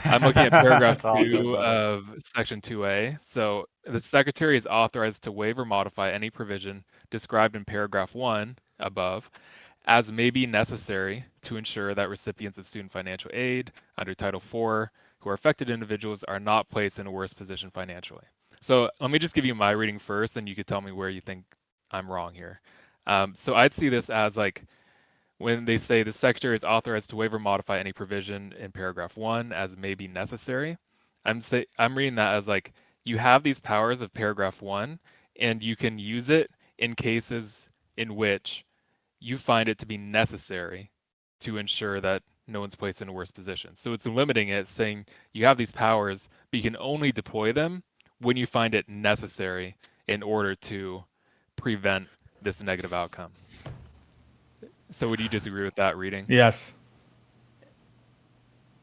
I'm looking at paragraph 2 of section 2A. So the secretary is authorized to waive or modify any provision described in paragraph 1 above as may be necessary to ensure that recipients of student financial aid under Title IV who are affected individuals are not placed in a worse position financially. So let me just give you my reading first, and you could tell me where you think I'm wrong here. So I'd see this as like, when they say the secretary is authorized to waive or modify any provision in paragraph 1 as may be necessary, I'm reading that as like, you have these powers of paragraph 1, and you can use it in cases in which you find it to be necessary to ensure that no one's placed in a worse position. So it's limiting it, saying you have these powers, but you can only deploy them when you find it necessary in order to prevent this negative outcome. So would you disagree with that reading? Yes.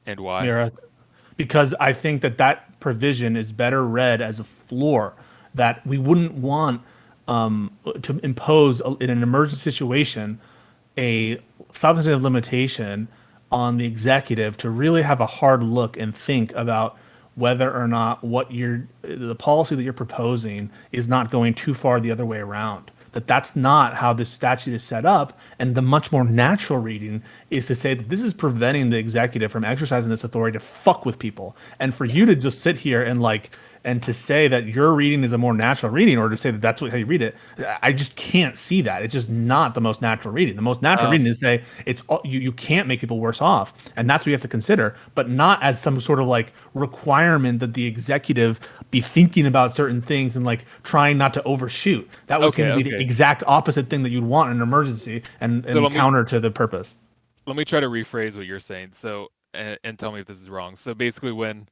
And why? Mira, because I think that provision is better read as a floor, that we wouldn't want to impose in an emergency situation a substantive limitation on the executive to really have a hard look and think about whether or not the policy that you're proposing is not going too far the other way around. That's not how this statute is set up. And the much more natural reading is to say that this is preventing the executive from exercising this authority to fuck with people. And for you to just sit here and to say that your reading is a more natural reading, or to say that that's how you read it, I just can't see that. It's just not the most natural reading. The most natural reading is to say you can't make people worse off, and that's what you have to consider, but not as some sort of like requirement that the executive be thinking about certain things and like trying not to overshoot. That would seem to be the exact opposite thing that you'd want in an emergency and counter to the purpose. Let me try to rephrase what you're saying. So, and tell me if this is wrong. So basically, when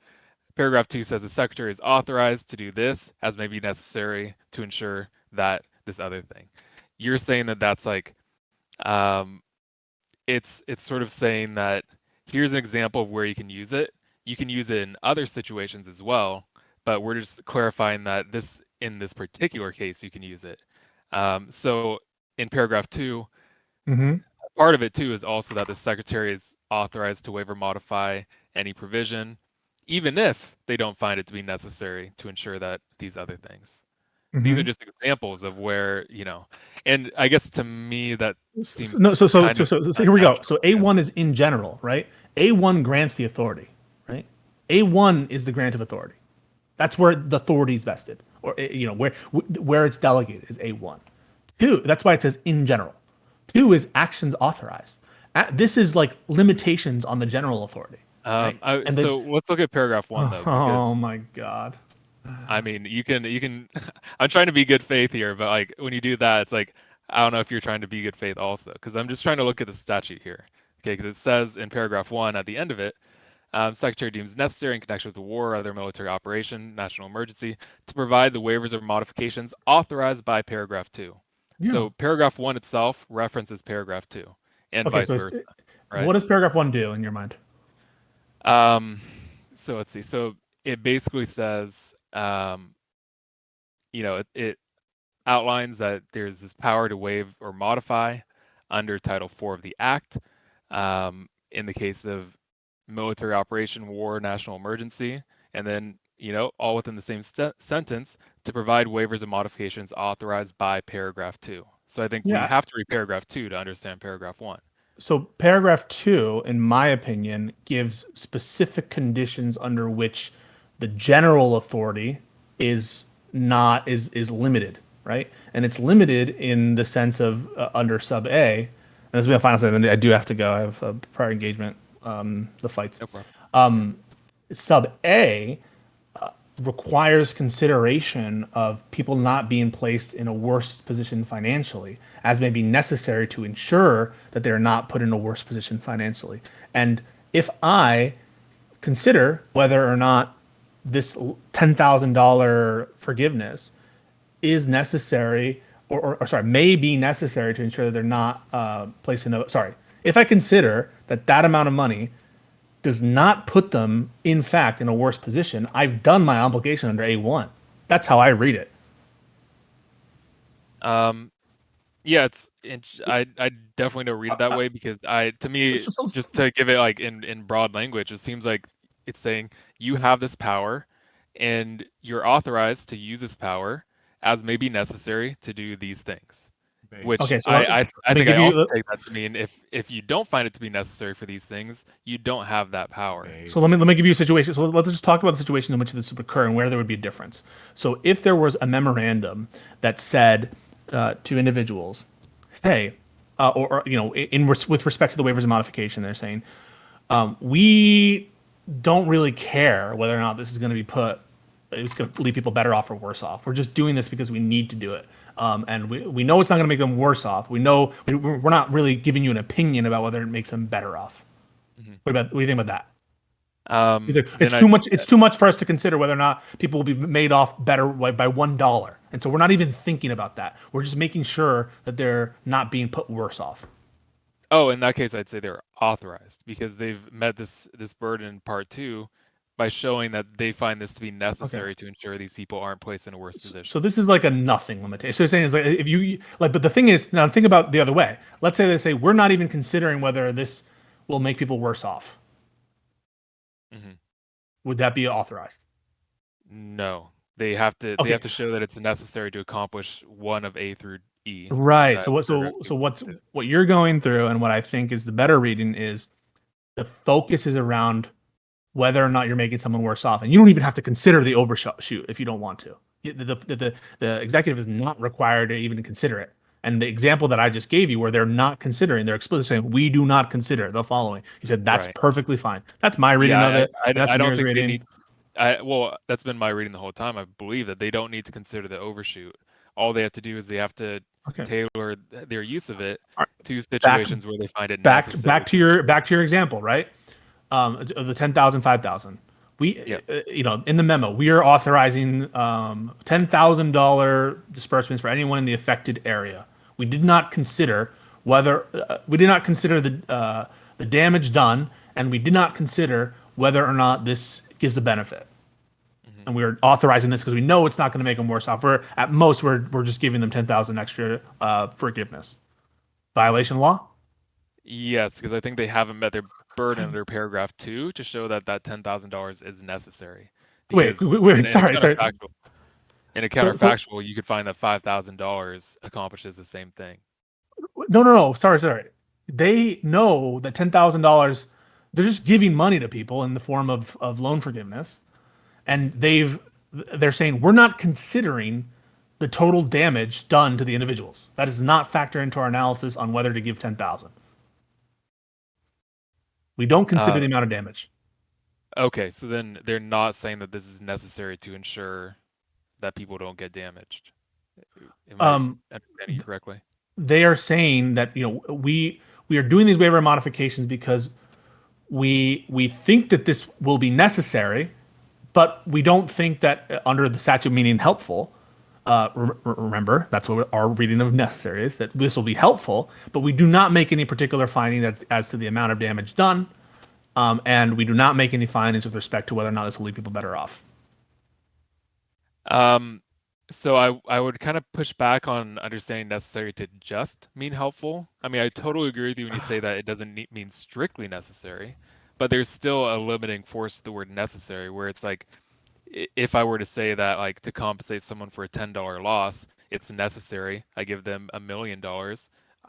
Paragraph 2 says the secretary is authorized to do this as may be necessary to ensure that this other thing. You're saying that that's like, it's sort of saying that here's an example of where you can use it. You can use it in other situations as well, but we're just clarifying that in this particular case, you can use it. So in paragraph 2, part of it too is also that the secretary is authorized to waive or modify any provision, even if they don't find it to be necessary to ensure that these other things. These are just examples of where, and I guess to me that seems so here we go. So A1 is in general, right? A1 grants the authority, right? A1 is the grant of authority. That's where the authority is vested, or where it's delegated is A1. 2, that's why it says in general. 2 is actions authorized. This is like limitations on the general authority. Right? So let's look at paragraph 1 though. Oh my God. I mean, you can. I'm trying to be good faith here, but like when you do that, it's like I don't know if you're trying to be good faith also, because I'm just trying to look at the statute here. Okay, because it says in paragraph 1 at the end of it, Secretary deems necessary in connection with the war or other military operation, national emergency, to provide the waivers or modifications authorized by paragraph 2. Yeah. So paragraph 1 itself references paragraph 2, and vice versa. Right? What does paragraph 1 do in your mind? So let's see. So it basically says, it outlines that there's this power to waive or modify under Title IV of the Act in the case of military operation, war, national emergency, and then, all within the same sentence to provide waivers and modifications authorized by paragraph 2. So I think we have to read paragraph 2 to understand paragraph 1. So paragraph 2, in my opinion, gives specific conditions under which the general authority is limited, right? And it's limited in the sense of under sub A. And this will be a final thing. I do have to go. I have a prior engagement. The fights. No problem. Sub A requires consideration of people not being placed in a worse position financially, as may be necessary to ensure that they're not put in a worse position financially. And if I consider whether or not this $10,000 forgiveness is necessary, or may be necessary to ensure that they're not placed in if I consider that amount of money does not put them, in fact, in a worse position, I've done my obligation under A1. That's how I read it. Yeah, I definitely don't read it that way, because to me, just to give it like in broad language, it seems like it's saying you have this power and you're authorized to use this power as may be necessary to do these things. Which I think I also take that to mean if you don't find it to be necessary for these things, you don't have that power. So let me give you a situation. So let's just talk about the situation in which this would occur and where there would be a difference. So if there was a memorandum that said to individuals, hey, with respect to the waivers and modification, they're saying, we don't really care whether or not this is going to be it's going to leave people better off or worse off. We're just doing this because we need to do it. And we know it's not going to make them worse off. We know we're not really giving you an opinion about whether it makes them better off. Mm-hmm. What do you think about that? It's too much for us to consider whether or not people will be made off better by $1. And so we're not even thinking about that. We're just making sure that they're not being put worse off. Oh, in that case, I'd say they're authorized because they've met this burden in part 2 by showing that they find this to be necessary to ensure these people aren't placed in a worse position. So this is like a nothing limitation. So you're saying is like if you like, but the thing is, now think about the other way. Let's say they say we're not even considering whether this will make people worse off. Mm-hmm. Would that be authorized? No, they have to. They have to show that it's necessary to accomplish one of A through E. Right. So what you're going through, and what I think is the better reading is the focus is around whether or not you're making someone worse off. And you don't even have to consider the overshoot if you don't want to. The executive is not required to even consider it. And the example that I just gave you where they're not considering, they're explicitly saying, we do not consider the following. You said, that's perfectly fine. That's my reading of it. I don't think they need... that's been my reading the whole time. I believe that they don't need to consider the overshoot. All they have to do is they have to tailor their use of it to situations where they find it necessary. Back to your example, right? The 10,000, 5,000. in the memo, we are authorizing $10,000 disbursements for anyone in the affected area. We did not consider the damage done, and we did not consider whether or not this gives a benefit. And we're authorizing this because we know it's not going to make them worse off. At most, we're just giving them 10,000 extra forgiveness. Violation of law? Yes, because I think they haven't met their burden under paragraph 2 to show that $10,000 is necessary. Wait, sorry. In a counterfactual, you could find that $5,000 accomplishes the same thing. No. Sorry. They know that $10,000, they're just giving money to people in the form of loan forgiveness. And they're saying, we're not considering the total damage done to the individuals. That does not factor into our analysis on whether to give 10,000. We don't consider the amount of damage. Okay, so then they're not saying that this is necessary to ensure that people don't get damaged. Am I understanding you correctly? They are saying that we are doing these waiver modifications because we think that this will be necessary, but we don't think that under the statute meaning helpful. Remember, that's what our reading of necessary is, that this will be helpful, but we do not make any particular finding as to the amount of damage done, and we do not make any findings with respect to whether or not this will leave people better off. So I would kind of push back on understanding necessary to just mean helpful. I mean, I totally agree with you when you say that it doesn't mean strictly necessary, but there's still a limiting force to the word necessary, where it's like, if I were to say that, like, to compensate someone for a $10 loss, it's necessary, I give them $1 million,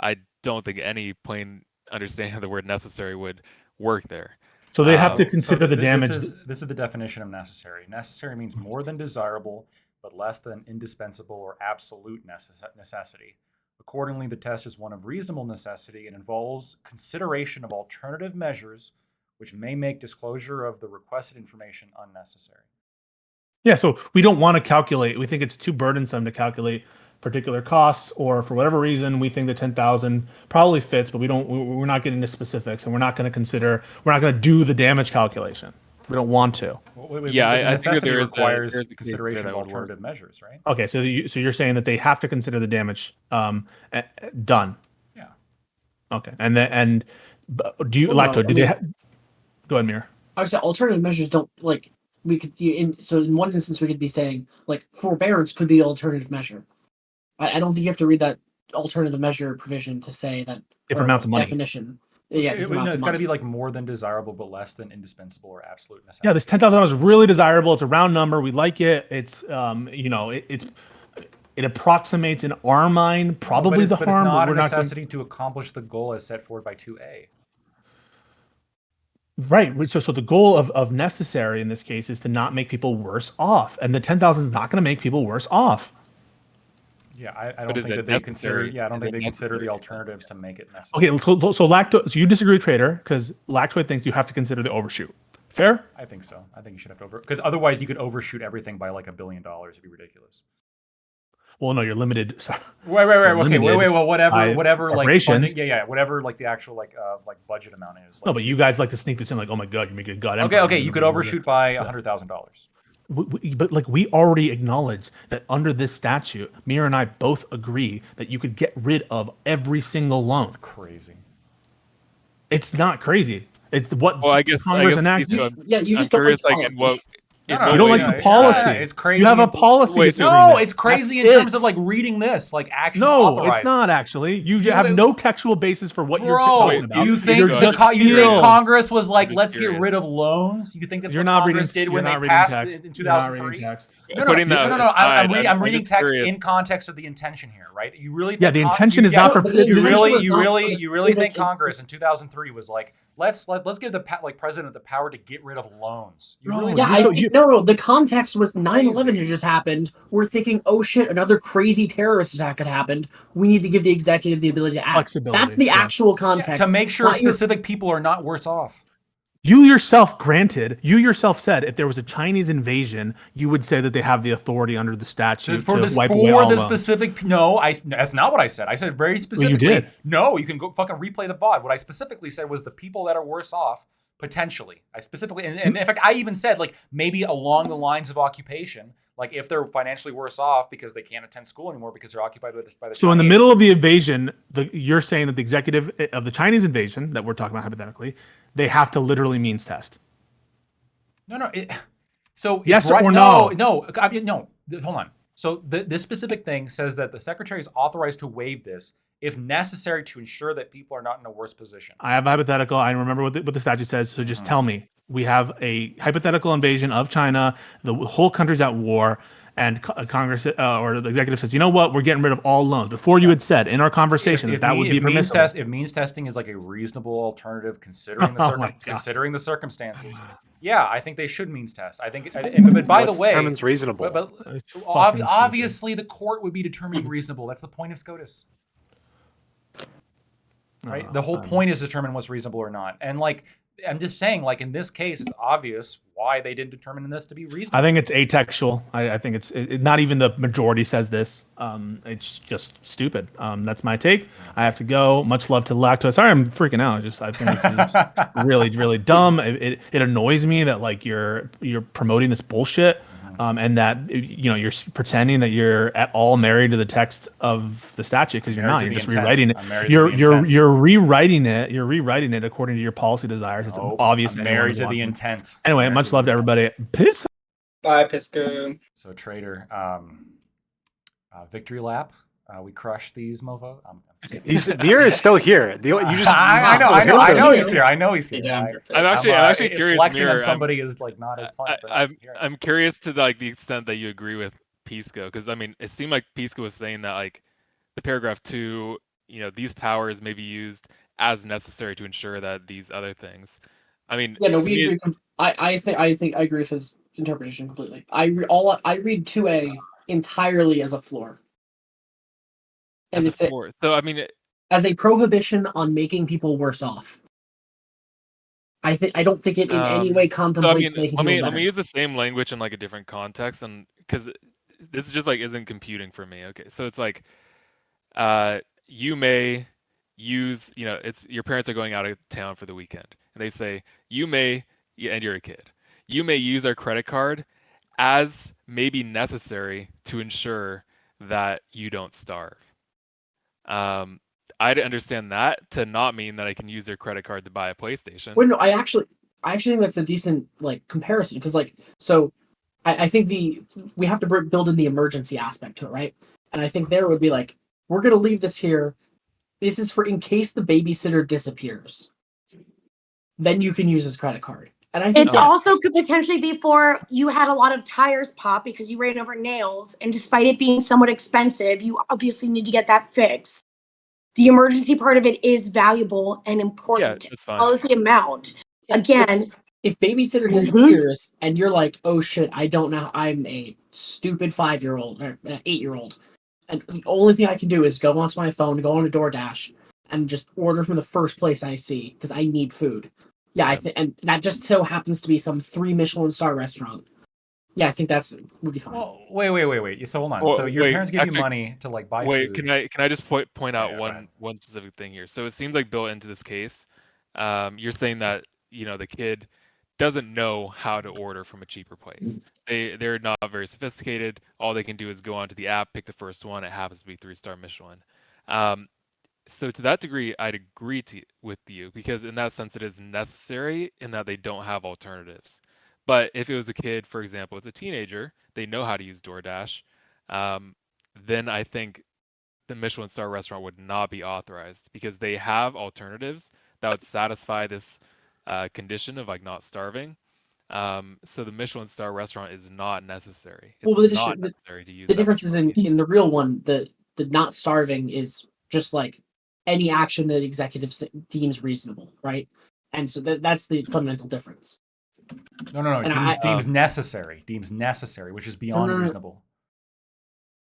I don't think any plain understanding of the word necessary would work there. So they have to consider the damage. This is the definition of necessary. Necessary means more than desirable, but less than indispensable or absolute necessity. Accordingly, the test is one of reasonable necessity and involves consideration of alternative measures which may make disclosure of the requested information unnecessary. Yeah, so we don't want to calculate. We think it's too burdensome to calculate particular costs, or for whatever reason, we think the 10,000 probably fits, but we're not getting into specifics, and we're not going to do the damage calculation. We don't want to. I think there requires consideration of alternative measures, right? Okay, so you're saying that they have to consider the damage done. Yeah. Okay, and do you go ahead, Mir. I would say alternative measures don't we could in one instance we could be saying forbearance could be an alternative measure. I don't think you have to read that alternative measure provision to say that different amounts of money definition. It's got to be more than desirable, but less than indispensable or absolute necessity. Yeah, this $10,000 is really desirable. It's a round number. We like it. It's it approximates in our mind probably the harm. But it's not a necessity to accomplish the goal as set forth by 2A. Right. So the goal of necessary in this case is to not make people worse off, and the 10,000 is not going to make people worse off. Yeah, I don't think that they consider. Yeah, I don't think they consider the alternatives to make it necessary. Okay, so Lactoid. So you disagree with Trader because Lactoid thinks you have to consider the overshoot. Fair? I think so. I think you should have to because otherwise you could overshoot everything by $1 billion. It'd be ridiculous. Well, no, you're limited. Sorry. Wait. Okay, wait. Well, whatever. Operations. Whatever. The actual budget amount is. No, but you guys like to sneak this in. Oh my god, you make a god. Okay. You could overshoot by $100,000. But we already acknowledge that under this statute, Mir and I both agree that you could get rid of every single loan. It's crazy. It's not crazy. It's what Congress enacted. You just don't like you don't like the policy. It's crazy. You have a policy. No, it's crazy in terms of reading this, actions authorized. No, it's not actually. You have no textual basis for what you're talking about. You think Congress was let's get rid of loans? You think that's what Congress did when they passed in 2003? No. I'm reading text in context of the intention here, right? You really? Yeah, the intention is not for. You really think Congress in 2003 was let's give the president the power to get rid of loans? No, the context was 9/11 had just happened. We're thinking, oh shit, another crazy terrorist attack had happened. We need to give the executive the ability to act. That's the actual context. To make sure specific people are not worse off. You yourself said if there was a Chinese invasion, you would say that they have the authority under the statute to wipe away all loans. Specific. No, that's not what I said. I said very specifically. Well, you did. No, you can go fucking replay the VOD. What I specifically said was the people that are worse off potentially. I specifically, and in fact, I even said like maybe along the lines of occupation, like if they're financially worse off because they can't attend school anymore because they're occupied by the So in the Chinese. middle of the invasion, you're saying that the executive of the Chinese invasion that we're talking about hypothetically, they have to literally means test. No. So yes right, or no? No. I mean, no. Hold on. So this specific thing says that the secretary is authorized to waive this if necessary to ensure that people are not in a worse position. I have a hypothetical. I remember what the statute says. So just tell me. We have a hypothetical invasion of China. The whole country's at war. And Congress or the executive says, you know what? We're getting rid of all loans. Before you had said in our conversation that would be permissible. If means testing is like a reasonable alternative considering the circumstances, yeah, I think they should means test. I think, but by the way, determines reasonable? But obviously, the court would be determining reasonable. That's the point of SCOTUS, right? The whole point is determine what's reasonable or not. And like, I'm just saying, like in this case, it's obvious why they didn't determine this to be reasonable. I think it's atextual. I think it's not even the majority says this. It's just stupid. That's my take. I have to go. Much love to lactose. Sorry, I'm freaking out. I think this is really, really dumb. It annoys me that like you're promoting this bullshit. And that you're pretending that you're at all married to the text of the statute because you're not. You're just rewriting it. You're rewriting it. You're rewriting it according to your policy desires. It's obvious. I'm married to the intent. Anyway, much love to everybody. Peace. Bye, Pisco. So Trader, victory lap. We crushed these mofo. Mir is still here. I know he's here. I know he's here. I'm actually curious. Flexing on somebody is like not as fun. I'm curious to like the extent that you agree with Pisco, because I mean, it seemed like Pisco was saying that like the paragraph 2, these powers may be used as necessary to ensure that these other things. I mean, yeah, no, we agree. I think I agree with his interpretation completely. I read 2A entirely as a floor. So I mean, as a prohibition on making people worse off. I don't think it in any way contemplates making people better. Let me use the same language in like a different context, and because this is just like isn't computing for me. Okay, so it's like, you may use, it's your parents are going out of town for the weekend, and they say and you're a kid, you may use our credit card as maybe necessary to ensure that you don't starve. I'd understand that to not mean that I can use their credit card to buy a PlayStation. Well, no, I actually think that's a decent like comparison because I think we have to build in the emergency aspect to it, right? And I think there would be like, we're gonna leave this here. This is for in case the babysitter disappears. Then you can use his credit card. And I think it's also could potentially be for you had a lot of tires pop because you ran over nails, and despite it being somewhat expensive, you obviously need to get that fixed. The emergency part of it is valuable and important. Yeah, that's fine. As well as the amount. Again, if babysitter disappears and you're like, oh shit, I don't know, I'm a stupid 5-year-old or 8-year-old, and the only thing I can do is go onto my phone, go on a DoorDash, and just order from the first place I see because I need food. Yeah, I think, and that just so happens to be some 3 Michelin star restaurant. Yeah, I think would be fine. Well, wait. So hold on. So your parents give you money to like buy food. Can I just point out one specific thing here? So it seems like built into this case, you're saying that the kid doesn't know how to order from a cheaper place. They're not very sophisticated. All they can do is go onto the app, pick the first one. It happens to be 3-star Michelin. So to that degree, I'd agree with you because in that sense, it is necessary in that they don't have alternatives. But if it was a kid, for example, it's a teenager, they know how to use DoorDash, then I think the Michelin star restaurant would not be authorized because they have alternatives that would satisfy this condition of like not starving. So the Michelin star restaurant is not necessary. It's not necessary to use. The difference is in the real one, the not starving is just like any action that executive deems reasonable, right? And so that's the fundamental difference. No. Deems necessary. Deems necessary, which is beyond reasonable.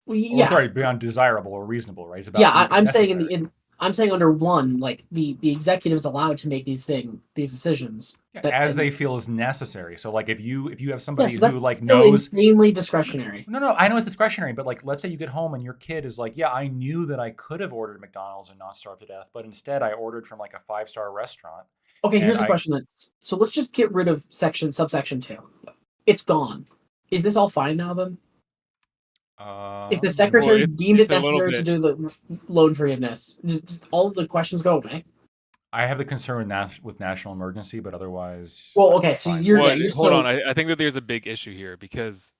Well, yeah. Sorry, beyond desirable or reasonable, right? It's about I'm saying I'm saying under one, like the executive's allowed to make these decisions as they feel is necessary. So like if you have somebody who like knows insanely discretionary. No, I know it's discretionary, but like let's say you get home and your kid is like, yeah, I knew that I could have ordered McDonald's and not starved to death, but instead I ordered from like a 5-star restaurant. Okay, here's the question then. So let's just get rid of subsection 2. It's gone. Is this all fine now then? If the secretary deemed it necessary to do the loan forgiveness, just all of the questions go away. I have the concern with national emergency, but otherwise. Well, okay, so you're hold on. I think that there's a big issue here because,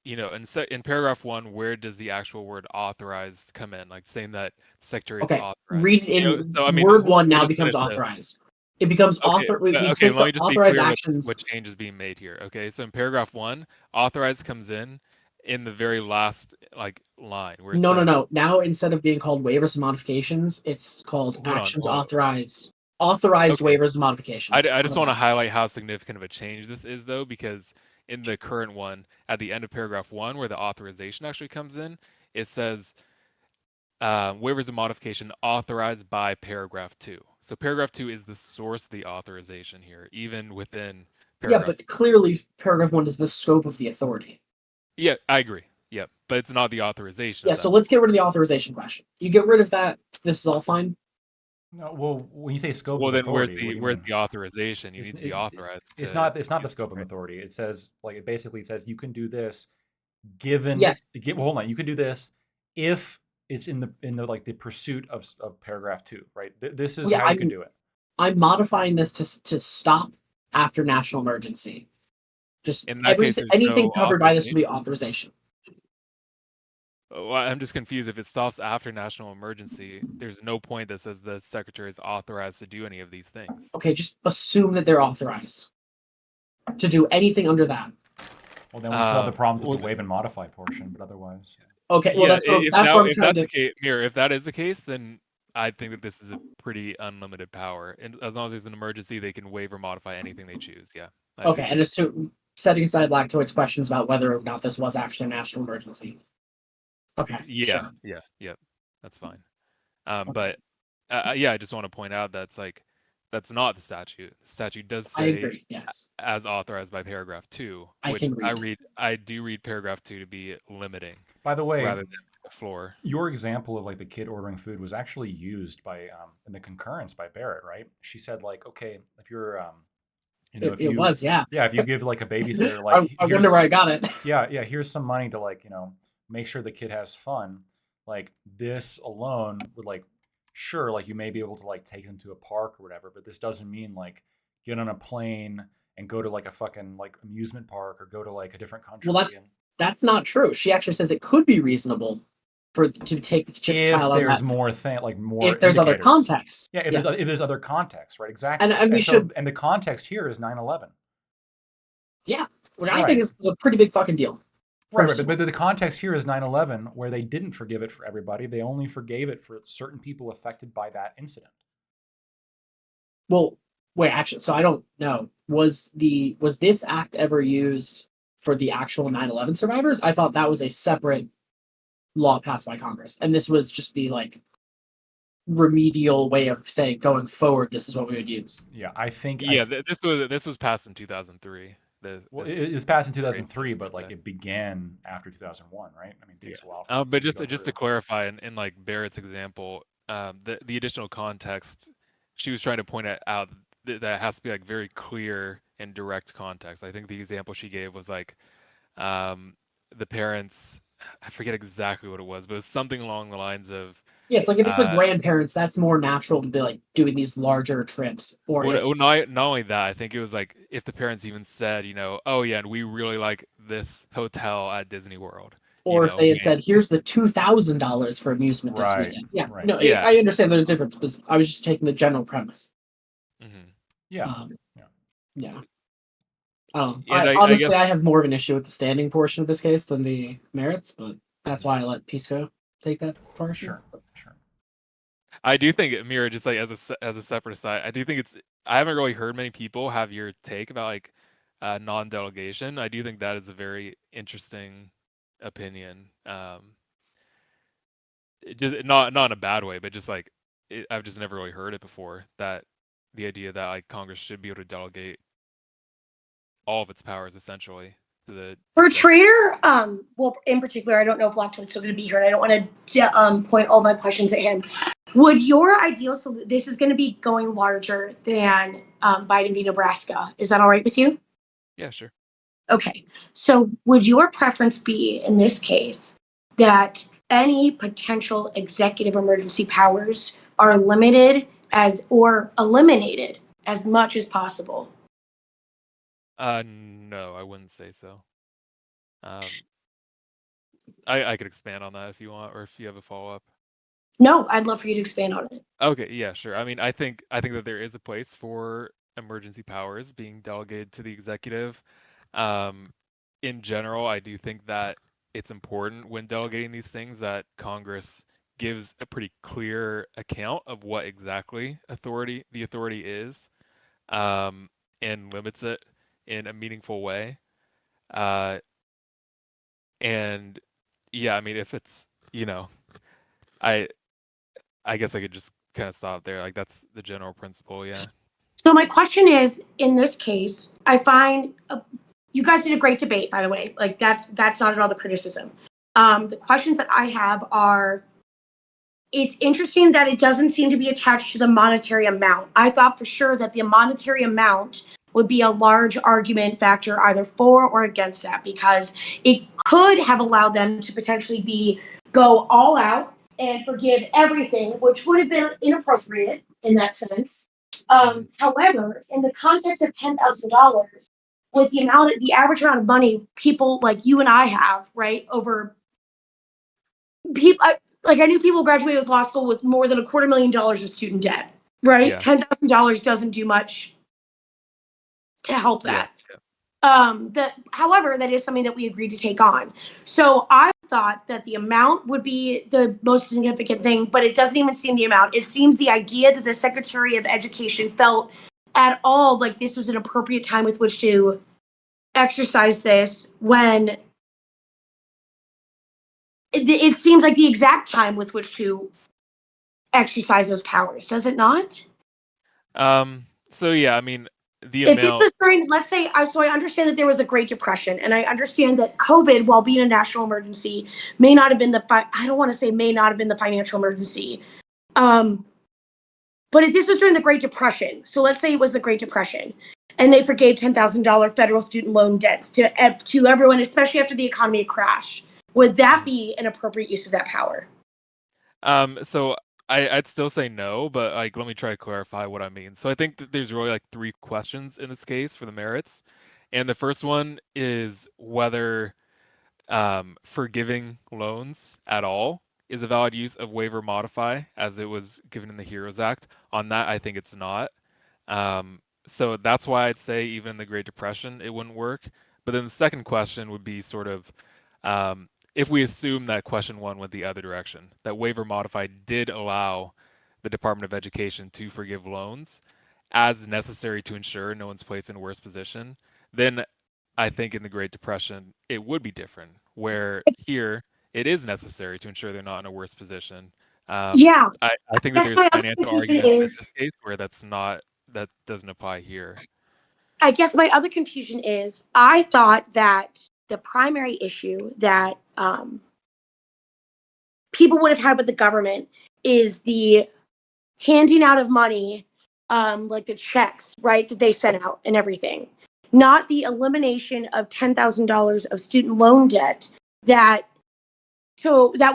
in paragraph 1, where does the actual word authorized come in? Like saying that secretary is authorized. Read it in word 1 now becomes authorized. It becomes author. We take let me just authorized be clear actions. what change is being made here. Okay, so in paragraph 1, authorized comes in the very last line. Where No. Now instead of being called waivers and modifications, it's called actions authorized. Authorized waivers and modifications. I just want to highlight how significant of a change this is, though, because in the current one, at the end of paragraph 1, where the authorization actually comes in, it says waivers and modification authorized by paragraph 2. So paragraph 2 is the source of the authorization here, even within paragraph. Yeah, but clearly paragraph 1 is the scope of the authority. Yeah, I agree. Yeah, but it's not the authorization. Yeah, so let's get rid of the authorization question. You get rid of that, this is all fine. No, well, when you say scope of authority, where's the authorization? You need to be authorized. It's not the scope of authority. It says it basically says you can do this given. Yes. Hold on. You can do this if it's in the pursuit of paragraph 2, right? This is how you can do it. I'm modifying this to stop after national emergency. Just anything covered by this will be authorization. Well, I'm just confused. If it stops after national emergency, there's no point that says the secretary is authorized to do any of these things. Okay, just assume that they're authorized to do anything under that. Well, then we still have the problems with the waive and modify portion, but otherwise. Okay, well, that's what I'm trying to. If that is the case, then I think that this is a pretty unlimited power. And as long as there's an emergency, they can waive or modify anything they choose. Yeah. Okay, and setting aside Lactoid's questions about whether or not this was actually a national emergency. Okay. Yeah. Sure. Yeah. That's fine. But I just want to point out that's not the statute. The statute does say, I agree, yes, as authorized by paragraph 2, which I do read paragraph 2 to be limiting. By the way, rather than the floor. Your example of the kid ordering food was actually used by in the concurrence by Barrett, right? She said okay, if you're if you give a babysitter I wonder where I got it. Yeah, here's some money to make sure the kid has fun. This alone would sure, you may be able to take them to a park or whatever, but this doesn't mean get on a plane and go to a fucking amusement park or go to a different country. Well, that's not true. She actually says it could be reasonable to take the child if there's more more if there's indicators. Other context. Yeah, if there's other context, right? Exactly. And the context here is 9/11. Yeah, which I think is a pretty big fucking deal. Right, but the context here is 9/11, where they didn't forgive it for everybody. They only forgave it for certain people affected by that incident. Well, wait, actually, so I don't know. Was this act ever used for the actual 9/11 survivors? I thought that was a separate law passed by Congress, and this was just the remedial way of saying going forward, this is what we would use. Yeah, I think. Yeah, this was passed in 2003. It was passed in 2003, but it began after 2001, right? I mean, it takes a while. But just to clarify, in Barrett's example, the additional context, she was trying to point out that it has to be very clear and direct context. I think the example she gave was the parents. I forget exactly what it was, but it was something along the lines of. Yeah, it's if it's the grandparents, that's more natural to be doing these larger trips. Or not only that, I think it was if the parents even said, oh yeah, and we really like this hotel at Disney World. Or if they had said, here's the $2,000 for amusement this weekend. Yeah, right. No, I understand there's a difference, but I was just taking the general premise. Mm-hmm. Yeah. Yeah. Honestly, I have more of an issue with the standing portion of this case than the merits, but that's why I let Pisco take that portion. Sure. I do think, Mira, just as a separate aside, I do think I haven't really heard many people have your take about non-delegation. I do think that is a very interesting opinion. Just not in a bad way, but just I've just never really heard it before. That the idea that Congress should be able to delegate all of its powers essentially to the. For Trader, well, in particular, I don't know if Lactoid's still going to be here, and I don't want to point all my questions at him. Would your ideal solution, this is going to be going larger than Biden v. Nebraska. Is that all right with you? Yeah, sure. Okay. So would your preference be in this case that any potential executive emergency powers are limited as or eliminated as much as possible? No, I wouldn't say so. I could expand on that if you want, or if you have a follow-up. No, I'd love for you to expand on it. Okay, yeah, sure. I mean, I think that there is a place for emergency powers being delegated to the executive. In general, I do think that it's important when delegating these things that Congress gives a pretty clear account of what exactly the authority is, and limits it in a meaningful way. And yeah, I mean, if it's, I I guess I could just kind of stop there. Like that's the general principle, yeah. So my question is, in this case, I find you guys did a great debate, by the way. Like that's not at all the criticism. The questions that I have are, it's interesting that it doesn't seem to be attached to the monetary amount. I thought for sure that the monetary amount would be a large argument factor either for or against that, because it could have allowed them to potentially go all out and forgive everything, which would have been inappropriate in that sense. However, in the context of $10,000, with the average amount of money people like you and I have, right, over people, I knew people graduated with law school with more than $250,000 of student debt, right? Yeah. $10,000 doesn't do much to help that. However, that is something that we agreed to take on. So I thought that the amount would be the most significant thing, but it doesn't even seem the amount. It seems the idea that the Secretary of Education felt at all like this was an appropriate time with which to exercise this, when it seems like the exact time with which to exercise those powers, does it not? So yeah, I mean, the If this amount. was during, let's say, so I understand that there was a Great Depression, and I understand that COVID, while being a national emergency, may not have been I don't want to say may not have been the financial emergency. But if this was during the Great Depression, so let's say it was the Great Depression, and they forgave $10,000 federal student loan debts to everyone, especially after the economy crashed, would that be an appropriate use of that power? So I'd still say no, but like let me try to clarify what I mean. So I think that there's really like three questions in this case for the merits. And the first one is whether forgiving loans at all is a valid use of waiver modify as it was given in the HEROES Act. On that, I think it's not. So that's why I'd say even in the Great Depression, it wouldn't work. But then the second question would be sort of if we assume that question one went the other direction, that waiver modified did allow the Department of Education to forgive loans as necessary to ensure no one's placed in a worse position, then I think in the Great Depression it would be different, where here it is necessary to ensure they're not in a worse position. Yeah. I think that there's financial arguments in this case where that doesn't apply here. I guess my other confusion is I thought that the primary issue that people would have had with the government is the handing out of money, like the checks, right, that they sent out and everything, not the elimination of $10,000 of student loan debt that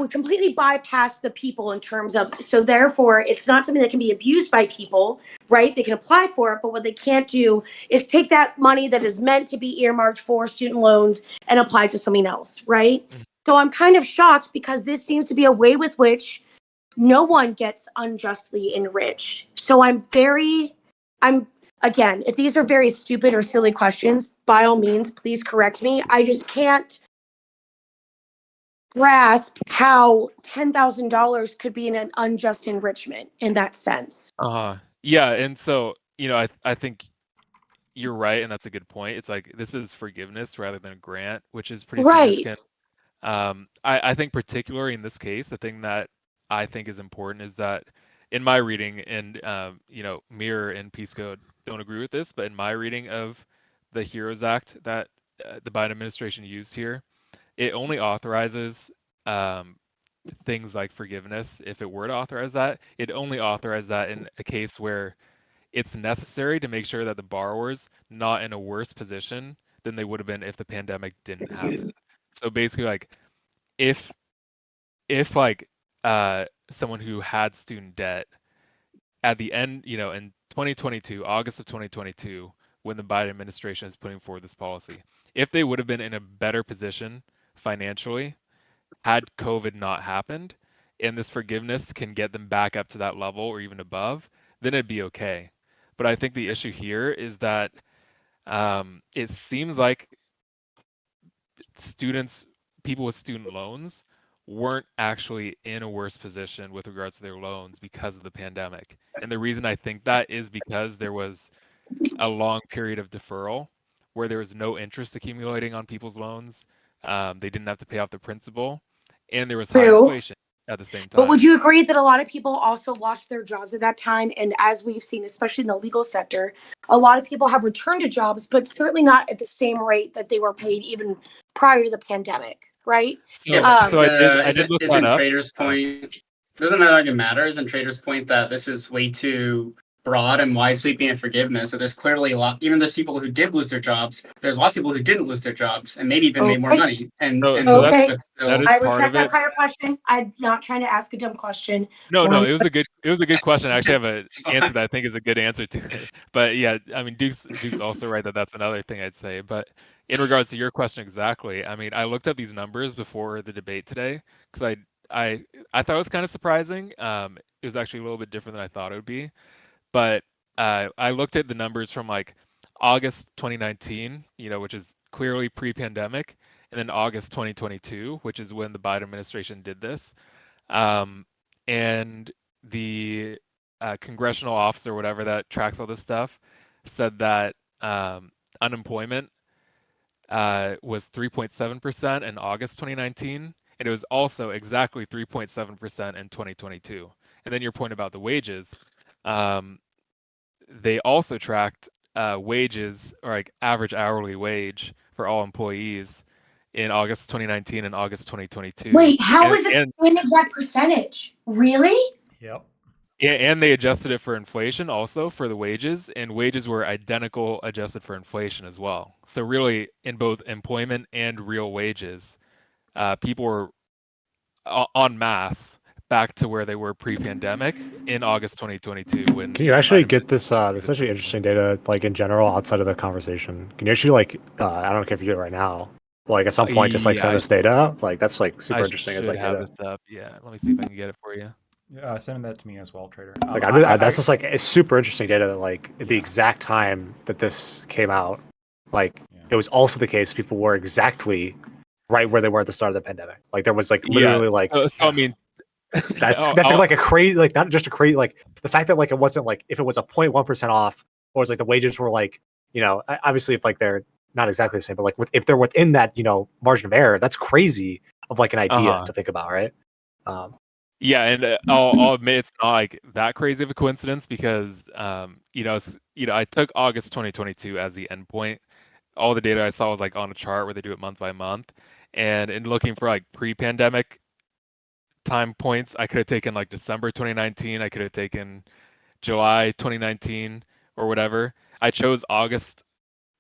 would completely bypass the people in terms of, so therefore it's not something that can be abused by people, right? They can apply for it, but what they can't do is take that money that is meant to be earmarked for student loans and apply to something else, right? So I'm kind of shocked because this seems to be a way with which no one gets unjustly enriched. So again, if these are very stupid or silly questions, by all means, please correct me. I just can't grasp how $10,000 could be an unjust enrichment in that sense. Yeah, and so I think you're right, and that's a good point. It's like this is forgiveness rather than a grant, which is pretty significant. I think particularly in this case, the thing that I think is important is that in my reading, and Mirror and Peace Code don't agree with this, but in my reading of the HEROES Act that the Biden administration used here, it only authorizes things like forgiveness, if it were to authorize that, it only authorize that in a case where it's necessary to make sure that the borrower's not in a worse position than they would have been if the pandemic didn't happen. So basically, like, if like someone who had student debt at the end, in 2022, August of 2022, when the Biden administration is putting forward this policy, if they would have been in a better position financially had COVID not happened, and this forgiveness can get them back up to that level or even above, then it'd be okay. But I think the issue here is that it seems like people with student loans weren't actually in a worse position with regards to their loans because of the pandemic. And the reason I think that is because there was a long period of deferral where there was no interest accumulating on people's loans. They didn't have to pay off the principal, and there was high inflation at the same time. But would you agree that a lot of people also lost their jobs at that time? And as we've seen, especially in the legal sector, a lot of people have returned to jobs, but certainly not at the same rate that they were paid even prior to the pandemic, right? So I did look that up. Trader's point, doesn't that argument matter? Isn't Trader's point that this is way too broad and wide sweeping of forgiveness? So there's clearly a lot, even there's people who did lose their jobs, there's lots of people who didn't lose their jobs and maybe even made more money. And that is I part reject of that it. kind of question. I'm not trying to ask a dumb question. No, it was a good question. I actually have an answer that I think is a good answer to it. But yeah, I mean, Duke's also right that that's another thing I'd say. But in regards to your question exactly, I mean, I looked up these numbers before the debate today because I thought it was kind of surprising. It was actually a little bit different than I thought it would be. But I looked at the numbers from like August 2019, which is clearly pre-pandemic, and then August 2022, which is when the Biden administration did this. And the congressional office or whatever that tracks all this stuff said that unemployment was 3.7% in August 2019, and it was also exactly 3.7% in 2022. And then your point about the wages, they also tracked wages, or like average hourly wage for all employees in August 2019 and August 2022. Wait, how is it the same exact percentage? Really? Yep. And they adjusted it for inflation also for the wages, and wages were identical adjusted for inflation as well. So really, in both employment and real wages, people were en masse back to where they were pre-pandemic in August 2022. When can you actually get this? This actually interesting data, like in general, outside of the conversation. Can you actually I don't care if you do it right now, like at some point, just like send this data out? Like that's like super interesting. As like have data. This up. Yeah, let me see if I can get it for you. Yeah, send that to me as well, Trader. Like that's just like it's super interesting data. That, like at the exact time that this came out, like it was also the case people were exactly right where they were at the start of the pandemic. Like there was like literally so I mean. That's like a crazy, like not just a crazy, like the fact that like it wasn't like if it was a 0.1% off, or it's like the wages were like, obviously if like they're not exactly the same, but like if they're within that margin of error, that's crazy of like an idea to think about, right? Yeah, and I'll admit it's not like that crazy of a coincidence because I took August 2022 as the endpoint. All the data I saw was like on a chart where they do it month by month, and in looking for like pre-pandemic time points, I could have taken like December 2019, I could have taken July 2019 or whatever. I chose August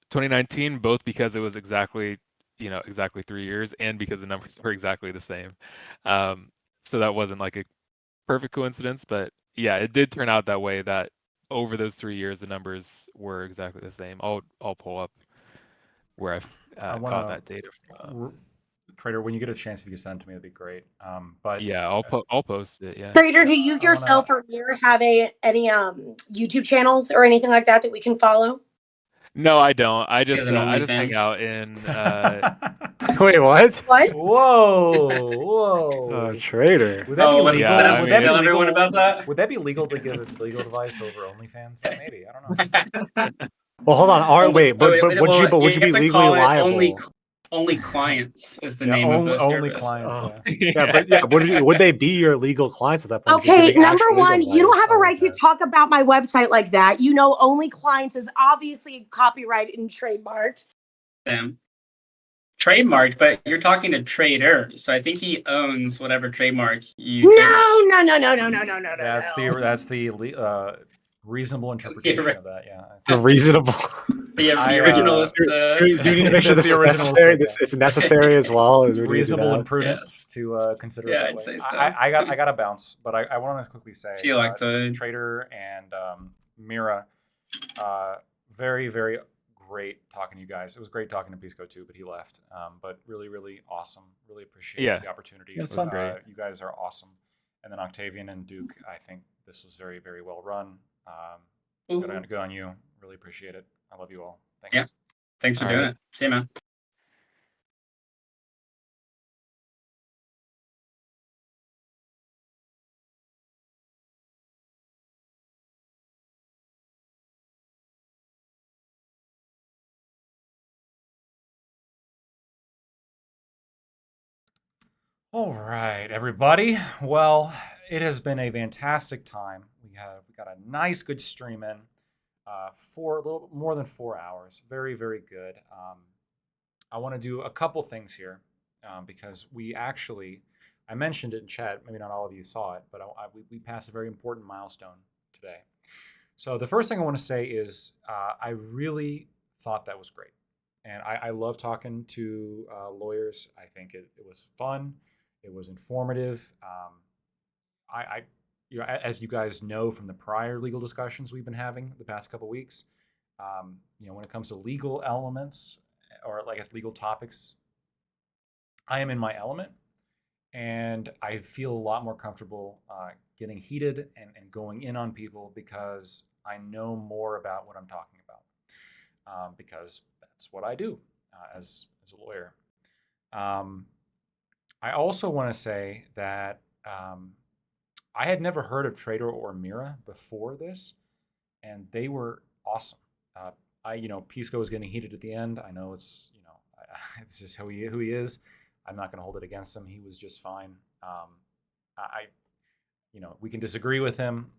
2019 both because it was exactly 3 years and because the numbers were exactly the same. So that wasn't like a perfect coincidence, but yeah, it did turn out that way, that over those 3 years the numbers were exactly the same. I'll pull up where I got that data from. Trader, when you get a chance, if you can send it to me, that'd be great. But yeah, I'll post it. Yeah. Trader, do you yourself or Mir have any YouTube channels or anything like that we can follow? No, I don't. I just hang out in. Wait, what? What? Whoa! Trader. Would that be legal? Yeah, would that be tell legal? everyone about that? Would that be legal to give legal advice over OnlyFans? Maybe, I don't know. Well, hold on. Would you be legally liable? Only clients is the name of the only service. clients. Would they be your legal clients at that point? Okay, number one, you don't have a right to talk about my website like that. Only clients is obviously copyrighted and trademarked. Damn. trademarked, but you're talking to trader, so I think he owns whatever trademark you. No. That's the reasonable interpretation of that. Yeah, The reasonable. The originalist. Do we need to make sure this is necessary? It's necessary as well. It's reasonable and prudent Yes. to consider it that I'd way. say so. I got to bounce, but I want to quickly say, See you, Lactoid. Trader and Mira, very, very great talking to you guys. It was great talking to Pisco too, but he left. But really, really awesome. Really appreciate the opportunity. It was great. You guys are awesome. And then Octavian and Duke, I think this was very, very well run. Good on you. Really appreciate it. I love you all. Thanks. Yeah. Thanks for doing it. See you, man. All right, everybody. Well, it has been a fantastic time. We got a nice, good stream in for a little more than 4 hours. Very, very good. I want to do a couple things here because I mentioned it in chat. Maybe not all of you saw it, but we passed a very important milestone today. So the first thing I want to say is I really thought that was great. And I love talking to lawyers. I think it was fun. It was informative. As you guys know from the prior legal discussions we've been having the past couple weeks, when it comes to legal elements or legal topics, I am in my element, and I feel a lot more comfortable getting heated and going in on people because I know more about what I'm talking about, because that's what I do as a lawyer. I also want to say that I had never heard of Trader or Mira before this, and they were awesome. Pisco was getting heated at the end. I know it's just who he is. I'm not going to hold it against him. He was just fine. We can disagree with him,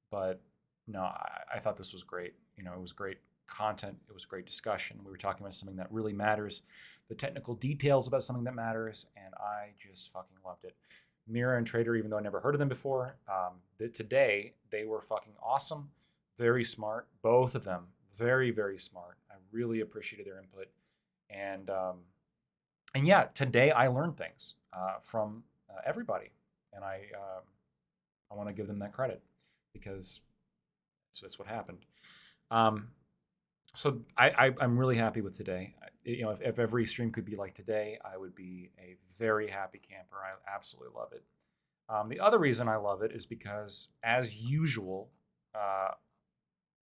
but no, I thought this was great. It was great content. It was great discussion. We were talking about something that really matters, the technical details about something that matters, and I just fucking loved it. Mira and Trader, even though I never heard of them before, today they were fucking awesome, very smart, both of them, very, very smart. I really appreciated their input, and yeah, today I learned things from everybody, and I want to give them that credit because that's what happened. So I'm really happy with today. If every stream could be like today, I would be a very happy camper. I absolutely love it. The other reason I love it is because, as usual,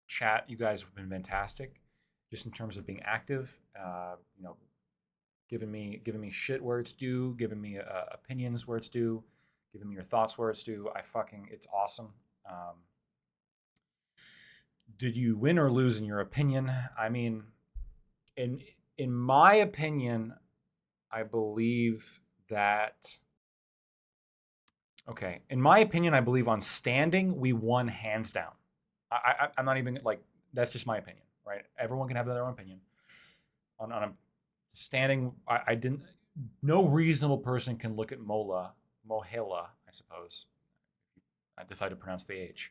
chat, you guys have been fantastic, just in terms of being active. Giving me shit where it's due, giving me opinions where it's due, giving me your thoughts where it's due. It's awesome. Did you win or lose in your opinion? I mean, in my opinion, I believe that. Okay, in my opinion, I believe on standing we won hands down. I'm not even that's just my opinion, right? Everyone can have their own opinion. On a standing, I didn't. No reasonable person can look at Mohela, I suppose. I decided to pronounce the H.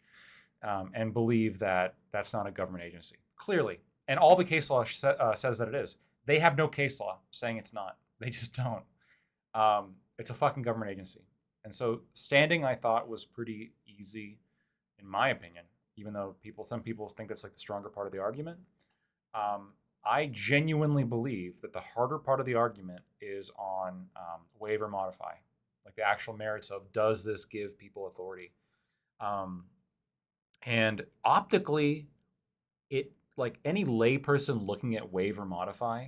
And believe that that's not a government agency. Clearly. And all the case law says that it is. They have no case law saying it's not. They just don't. It's a fucking government agency. And so standing, I thought, was pretty easy, in my opinion, even though some people think that's the stronger part of the argument. I genuinely believe that the harder part of the argument is on waive or modify, the actual merits of, does this give people authority? And optically, it any layperson looking at waive or modify,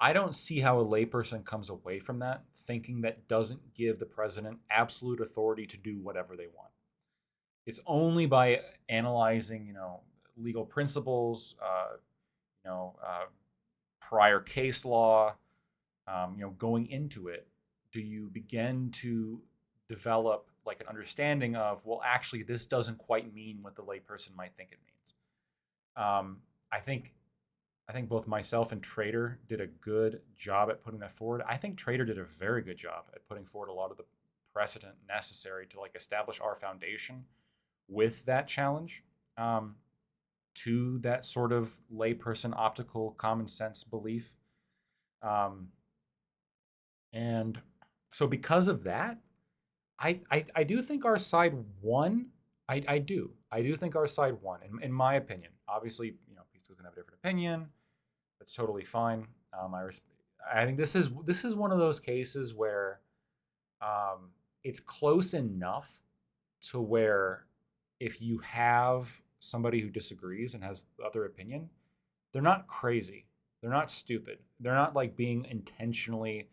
I don't see how a layperson comes away from that thinking that doesn't give the president absolute authority to do whatever they want. It's only by analyzing, legal principles, prior case law, going into it, do you begin to develop an understanding of, well, actually, this doesn't quite mean what the layperson might think it means. I think I think both myself and Trader did a good job at putting that forward. I think Trader did a very good job at putting forward a lot of the precedent necessary to like establish our foundation with that challenge to that sort of layperson optical common sense belief. Um, and so because of that, I do think our side won. I do think our side won, in my opinion. Obviously, people can have a different opinion. That's totally fine. I think this is one of those cases where it's close enough to where if you have somebody who disagrees and has the other opinion, they're not crazy. They're not stupid. They're not like being intentionally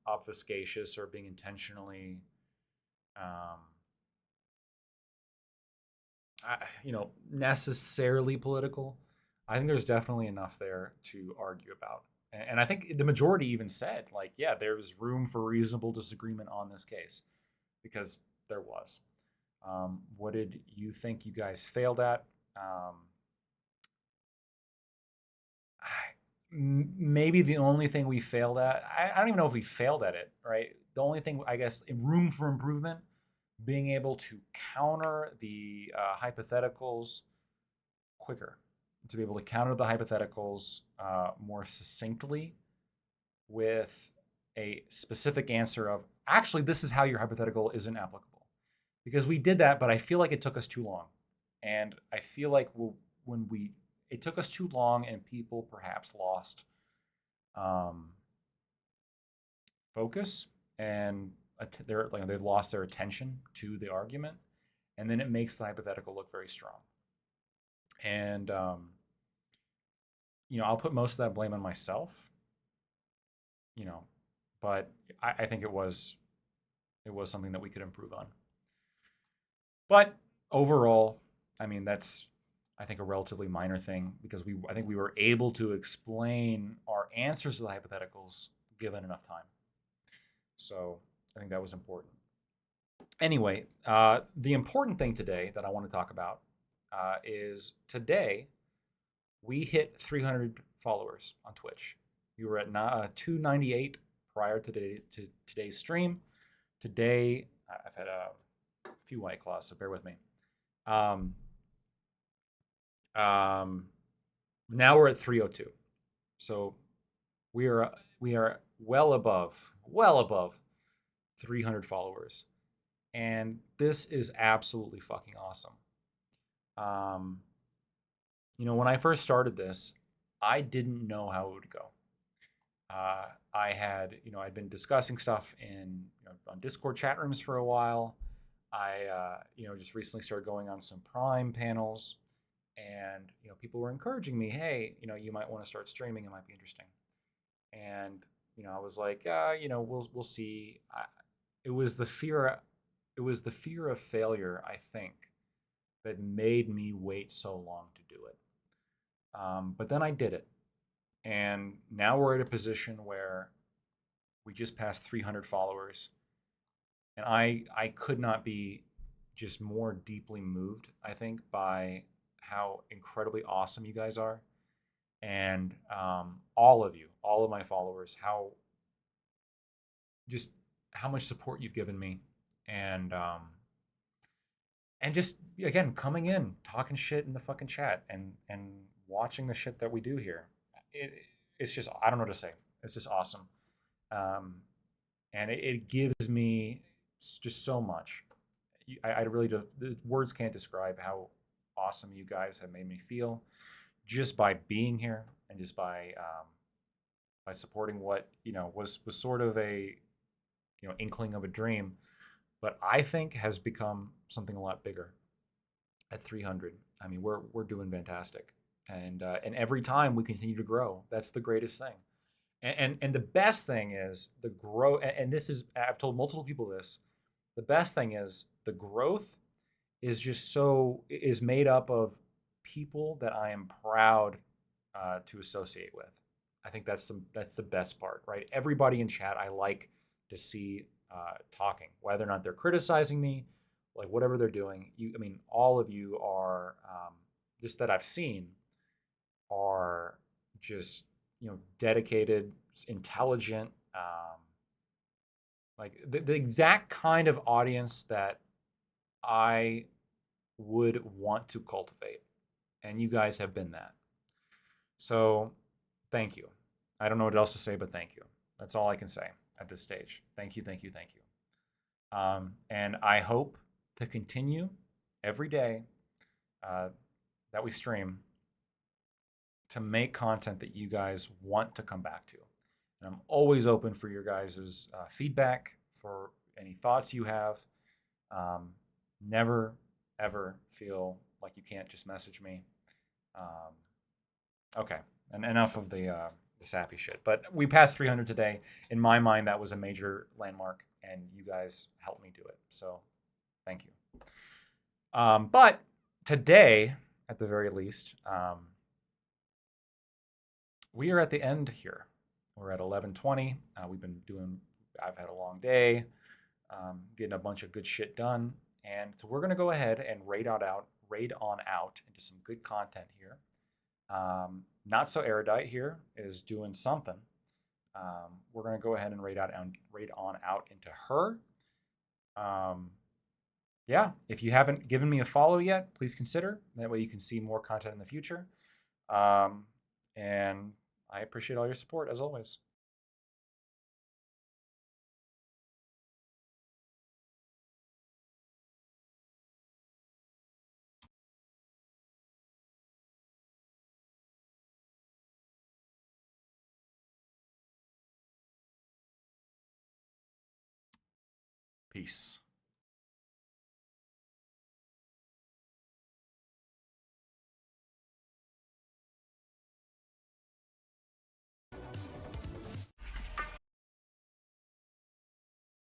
obfuscatious or being intentionally, necessarily political. I think there's definitely enough there to argue about. And I think the majority even said, like, yeah, there's room for reasonable disagreement on this case, because there was. What did you think you guys failed at? Maybe the only thing we failed at, I don't even know if we failed at it, right? The only thing, I guess, room for improvement, being able to counter the hypotheticals quicker, to be able to counter the hypotheticals more succinctly with a specific answer of, actually, this is how your hypothetical isn't applicable. Because we did that, but I feel like it took us too long. And I feel like it took us too long and people perhaps lost focus, and they've lost their attention to the argument, and then it makes the hypothetical look very strong. And I'll put most of that blame on myself, but I think it was something that we could improve on. But overall, I mean, that's, I think, a relatively minor thing, because I think we were able to explain our answers to the hypotheticals given enough time. So I think that was important. Anyway, the important thing today that I want to talk about is today we hit 300 followers on Twitch. We were at 298 prior to today's stream. Today, I've had a few White Claws, so bear with me. Now we're at 302. So we are well above 300 followers. And this is absolutely fucking awesome. When I first started this, I didn't know how it would go. I'd been discussing stuff on Discord chat rooms for a while. I just recently started going on some Prime panels, and people were encouraging me, hey, you might want to start streaming. It might be interesting. And I was like, we'll see. It was the fear of failure, I think, that made me wait so long to do it. But then I did it. And now we're at a position where we just passed 300 followers. And I could not be just more deeply moved, I think, by how incredibly awesome you guys are. And all of you, all of my followers, how much support you've given me. And just, again, coming in, talking shit in the fucking chat, and watching the shit that we do here. It's just, I don't know what to say. It's just awesome. And it gives me just so much. I really do. The words can't describe how awesome you guys have made me feel, just by being here and just by supporting what was sort of a inkling of a dream, but I think has become something a lot bigger. At 300, I mean, we're doing fantastic, and every time we continue to grow, that's the greatest thing. And the best thing is the growth. And this is, I've told multiple people this. The best thing is the growth is made up of people that I am proud to associate with. I think that's the best part, right? Everybody in chat I like to see talking, whether or not they're criticizing me, like whatever they're doing. All of you are just that I've seen. are just, dedicated, intelligent, like the exact kind of audience that I would want to cultivate. And you guys have been that. So thank you. I don't know what else to say, but thank you. That's all I can say at this stage. Thank you, thank you, thank you. And I hope to continue every day that we stream to make content that you guys want to come back to. And I'm always open for your guys' feedback, for any thoughts you have. Never, ever feel like you can't just message me. Okay, and enough of the sappy shit. But we passed 300 today. In my mind, that was a major landmark, and you guys helped me do it. So thank you. But today, at the very least, we are at the end here. We're at 11:20. I've had a long day, getting a bunch of good shit done. And so we're going to go ahead and raid on out into some good content here. Not So Erudite here is doing something. We're going to go ahead and raid on out into her. Yeah, if you haven't given me a follow yet, please consider. That way you can see more content in the future. And I appreciate all your support, as always. Peace.